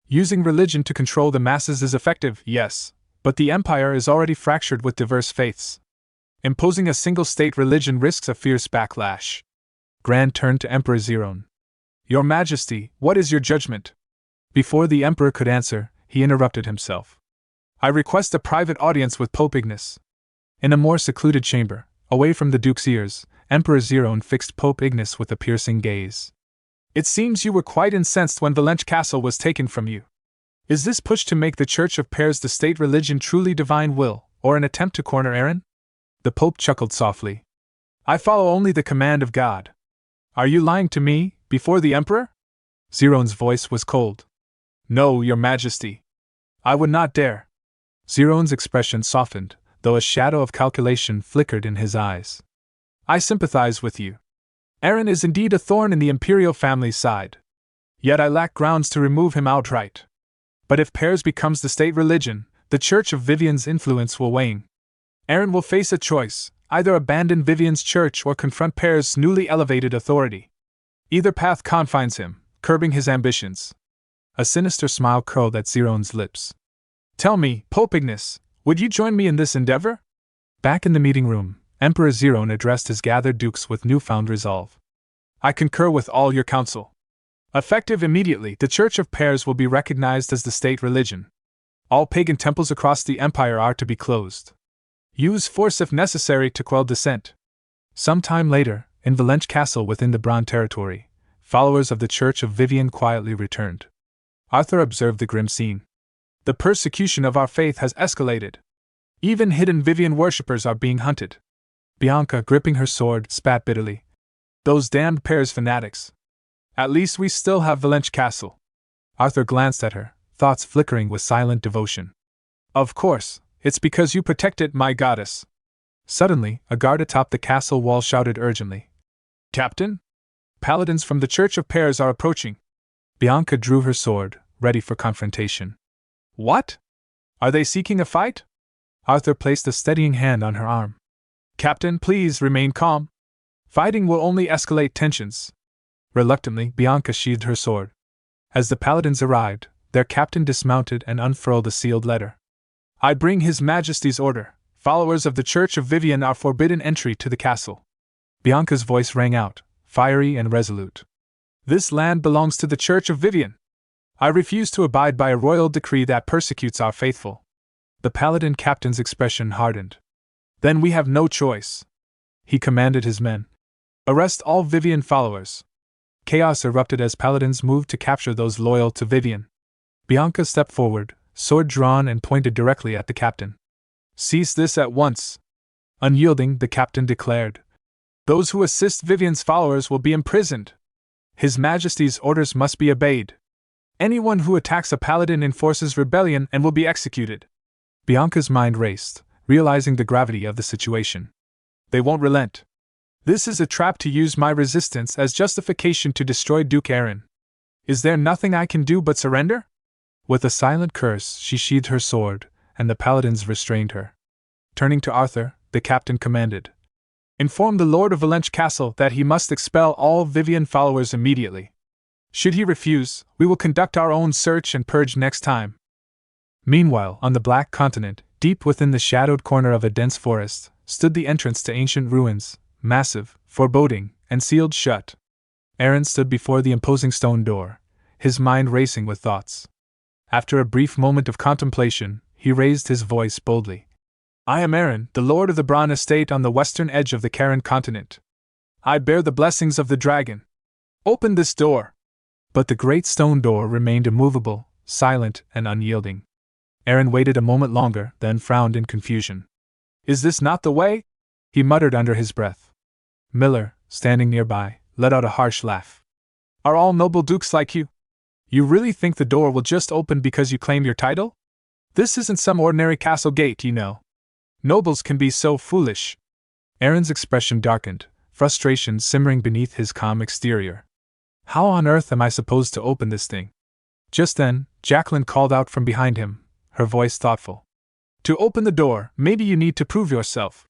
Using religion to control the masses is effective, yes, but the Empire is already fractured with diverse faiths. Imposing a single-state religion risks a fierce backlash. Gran turned to Emperor Zerone. Your Majesty, what is your judgment? Before the Emperor could answer, he interrupted himself. I request a private audience with Pope Ignis. In a more secluded chamber, away from the Duke's ears, Emperor Zerone fixed Pope Ignis with a piercing gaze. It seems you were quite incensed when Valenche Castle was taken from you. Is this push to make the Church of Pears the state religion truly divine will, or an attempt to corner Aaron? The Pope chuckled softly. I follow only the command of God. Are you lying to me, before the Emperor? Zerone's voice was cold. No, Your Majesty. I would not dare. Zerone's expression softened, though a shadow of calculation flickered in his eyes. I sympathize with you. Aaron is indeed a thorn in the imperial family's side. Yet I lack grounds to remove him outright. But if Pears becomes the state religion, the Church of Vivian's influence will wane. Aaron will face a choice, either abandon Vivian's church or confront Pears' newly elevated authority. Either path confines him, curbing his ambitions. A sinister smile curled at Zerone's lips. Tell me, Pope Ignis, would you join me in this endeavor? Back in the meeting room, Emperor Zerone addressed his gathered dukes with newfound resolve. I concur with all your counsel. Effective immediately, the Church of Pears will be recognized as the state religion. All pagan temples across the Empire are to be closed. Use force if necessary to quell dissent. Some time later, in Valenche Castle within the Brahn territory, followers of the Church of Vivian quietly returned. Arthur observed the grim scene. The persecution of our faith has escalated. Even hidden Vivian worshippers are being hunted. Bianca, gripping her sword, spat bitterly. Those damned Pears fanatics. At least we still have Valenche Castle. Arthur glanced at her, thoughts flickering with silent devotion. Of course, it's because you protect it, my goddess. Suddenly, a guard atop the castle wall shouted urgently. Captain? Paladins from the Church of Pears are approaching. Bianca drew her sword, ready for confrontation. What? Are they seeking a fight? Arthur placed a steadying hand on her arm. Captain, please remain calm. Fighting will only escalate tensions. Reluctantly, Bianca sheathed her sword. As the paladins arrived, their captain dismounted and unfurled a sealed letter. I bring His Majesty's order. Followers of the Church of Vivian are forbidden entry to the castle. Bianca's voice rang out, fiery and resolute. This land belongs to the Church of Vivian. I refuse to abide by a royal decree that persecutes our faithful. The paladin captain's expression hardened. Then we have no choice. He commanded his men. Arrest all Vivian followers. Chaos erupted as paladins moved to capture those loyal to Vivian. Bianca stepped forward, sword drawn, and pointed directly at the captain. Cease this at once. Unyielding, the captain declared. Those who assist Vivian's followers will be imprisoned. His Majesty's orders must be obeyed. Anyone who attacks a paladin enforces rebellion and will be executed. Bianca's mind raced, realizing the gravity of the situation. They won't relent. This is a trap to use my resistance as justification to destroy Duke Aaron. Is there nothing I can do but surrender? With a silent curse, she sheathed her sword, and the paladins restrained her. Turning to Arthur, the captain commanded. Inform the Lord of Valenche Castle that he must expel all Vivian followers immediately. Should he refuse, we will conduct our own search and purge next time. Meanwhile, on the Black Continent, deep within the shadowed corner of a dense forest, stood the entrance to ancient ruins, massive, foreboding, and sealed shut. Aaron stood before the imposing stone door, his mind racing with thoughts. After a brief moment of contemplation, he raised his voice boldly. I am Aaron, the lord of the Brahn estate on the western edge of the Karen continent. I bear the blessings of the dragon. Open this door! But the great stone door remained immovable, silent, and unyielding. Aaron waited a moment longer, then frowned in confusion. Is this not the way? He muttered under his breath. Miller, standing nearby, let out a harsh laugh. Are all noble dukes like you? You really think the door will just open because you claim your title? This isn't some ordinary castle gate, you know. Nobles can be so foolish. Aaron's expression darkened, frustration simmering beneath his calm exterior. How on earth am I supposed to open this thing? Just then, Jacqueline called out from behind him, her voice thoughtful. To open the door, maybe you need to prove yourself.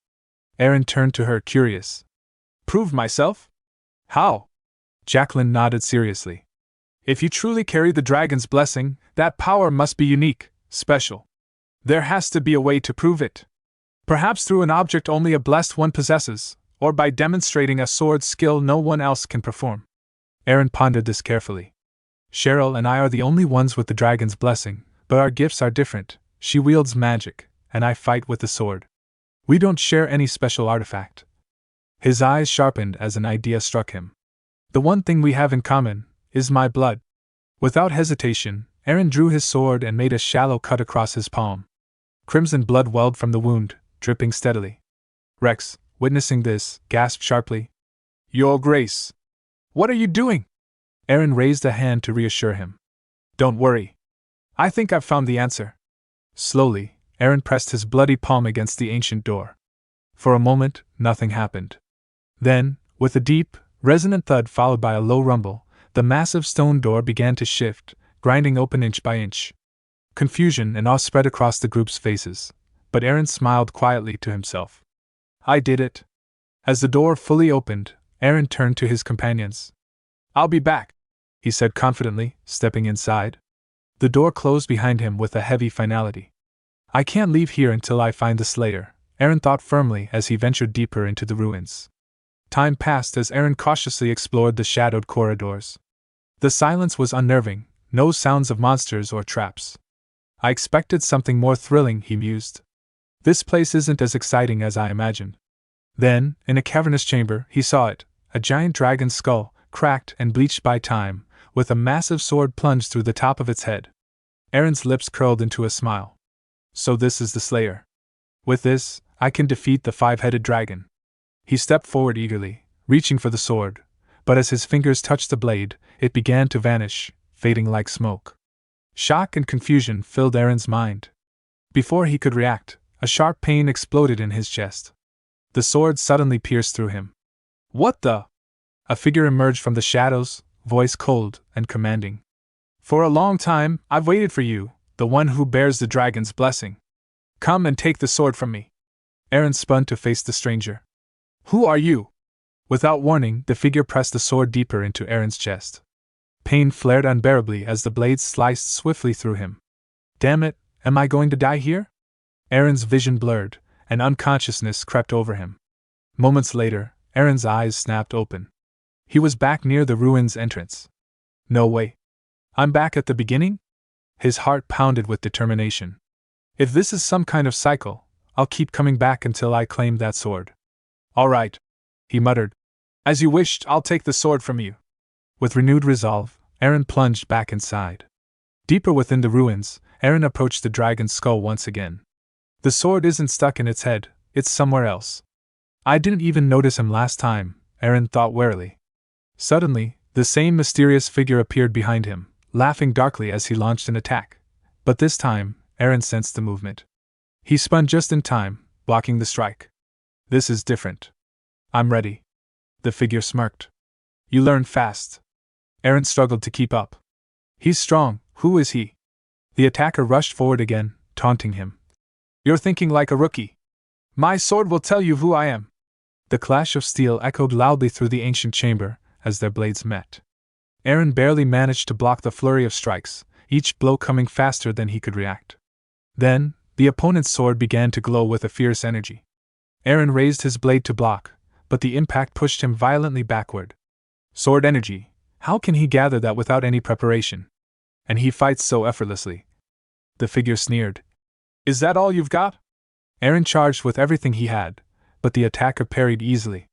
Aaron turned to her, curious. Prove myself? How? Jacqueline nodded seriously. If you truly carry the dragon's blessing, that power must be unique, special. There has to be a way to prove it. Perhaps through an object only a blessed one possesses, or by demonstrating a sword skill no one else can perform. Aaron pondered this carefully. Cheryl and I are the only ones with the dragon's blessing, but our gifts are different. She wields magic, and I fight with the sword. We don't share any special artifact. His eyes sharpened as an idea struck him. The one thing we have in common is my blood. Without hesitation, Aaron drew his sword and made a shallow cut across his palm. Crimson blood welled from the wound, dripping steadily. Rex, witnessing this, gasped sharply. Your Grace! What are you doing? Aaron raised a hand to reassure him. Don't worry. I think I've found the answer. Slowly, Aaron pressed his bloody palm against the ancient door. For a moment, nothing happened. Then, with a deep, resonant thud followed by a low rumble, the massive stone door began to shift, grinding open inch by inch. Confusion and awe spread across the group's faces, but Aaron smiled quietly to himself. I did it. As the door fully opened, Aaron turned to his companions. I'll be back, he said confidently, stepping inside. The door closed behind him with a heavy finality. I can't leave here until I find the Slayer, Aaron thought firmly as he ventured deeper into the ruins. Time passed as Aaron cautiously explored the shadowed corridors. The silence was unnerving, no sounds of monsters or traps. I expected something more thrilling, he mused. This place isn't as exciting as I imagined. Then, in a cavernous chamber, he saw it, a giant dragon's skull, cracked and bleached by time, with a massive sword plunged through the top of its head. Aaron's lips curled into a smile. So this is the Slayer. With this, I can defeat the five-headed dragon. He stepped forward eagerly, reaching for the sword, but as his fingers touched the blade, it began to vanish, fading like smoke. Shock and confusion filled Aaron's mind. Before he could react, a sharp pain exploded in his chest. The sword suddenly pierced through him. What the? A figure emerged from the shadows, voice cold and commanding. For a long time, I've waited for you, the one who bears the dragon's blessing. Come and take the sword from me. Aaron spun to face the stranger. Who are you? Without warning, the figure pressed the sword deeper into Aaron's chest. Pain flared unbearably as the blade sliced swiftly through him. Damn it, am I going to die here? Aaron's vision blurred, and unconsciousness crept over him. Moments later, Aaron's eyes snapped open. He was back near the ruins entrance. No way. I'm back at the beginning? His heart pounded with determination. If this is some kind of cycle, I'll keep coming back until I claim that sword. All right, he muttered. As you wished, I'll take the sword from you. With renewed resolve, Aaron plunged back inside. Deeper within the ruins, Aaron approached the dragon's skull once again. The sword isn't stuck in its head, it's somewhere else. I didn't even notice him last time, Aaron thought warily. Suddenly, the same mysterious figure appeared behind him, laughing darkly as he launched an attack. But this time, Aaron sensed the movement. He spun just in time, blocking the strike. This is different. I'm ready. The figure smirked. You learn fast. Aaron struggled to keep up. He's strong, who is he? The attacker rushed forward again, taunting him. You're thinking like a rookie. My sword will tell you who I am. The clash of steel echoed loudly through the ancient chamber as their blades met. Aaron barely managed to block the flurry of strikes, each blow coming faster than he could react. Then, the opponent's sword began to glow with a fierce energy. Aaron raised his blade to block, but the impact pushed him violently backward. Sword energy, How can he gather that without any preparation? And he fights so effortlessly. The figure sneered. Is that all you've got? Eren charged with everything he had, but the attacker parried easily.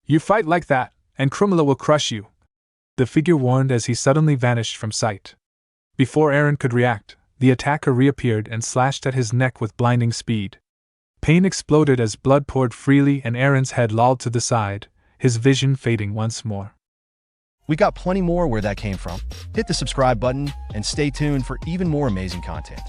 You fight like that, and Krumla will crush you, the figure warned as he suddenly vanished from sight. Before Eren could react, the attacker reappeared and slashed at his neck with blinding speed. Pain exploded as blood poured freely and Eren's head lolled to the side, his vision fading once more. We got plenty more where that came from. Hit the subscribe button and stay tuned for even more amazing content.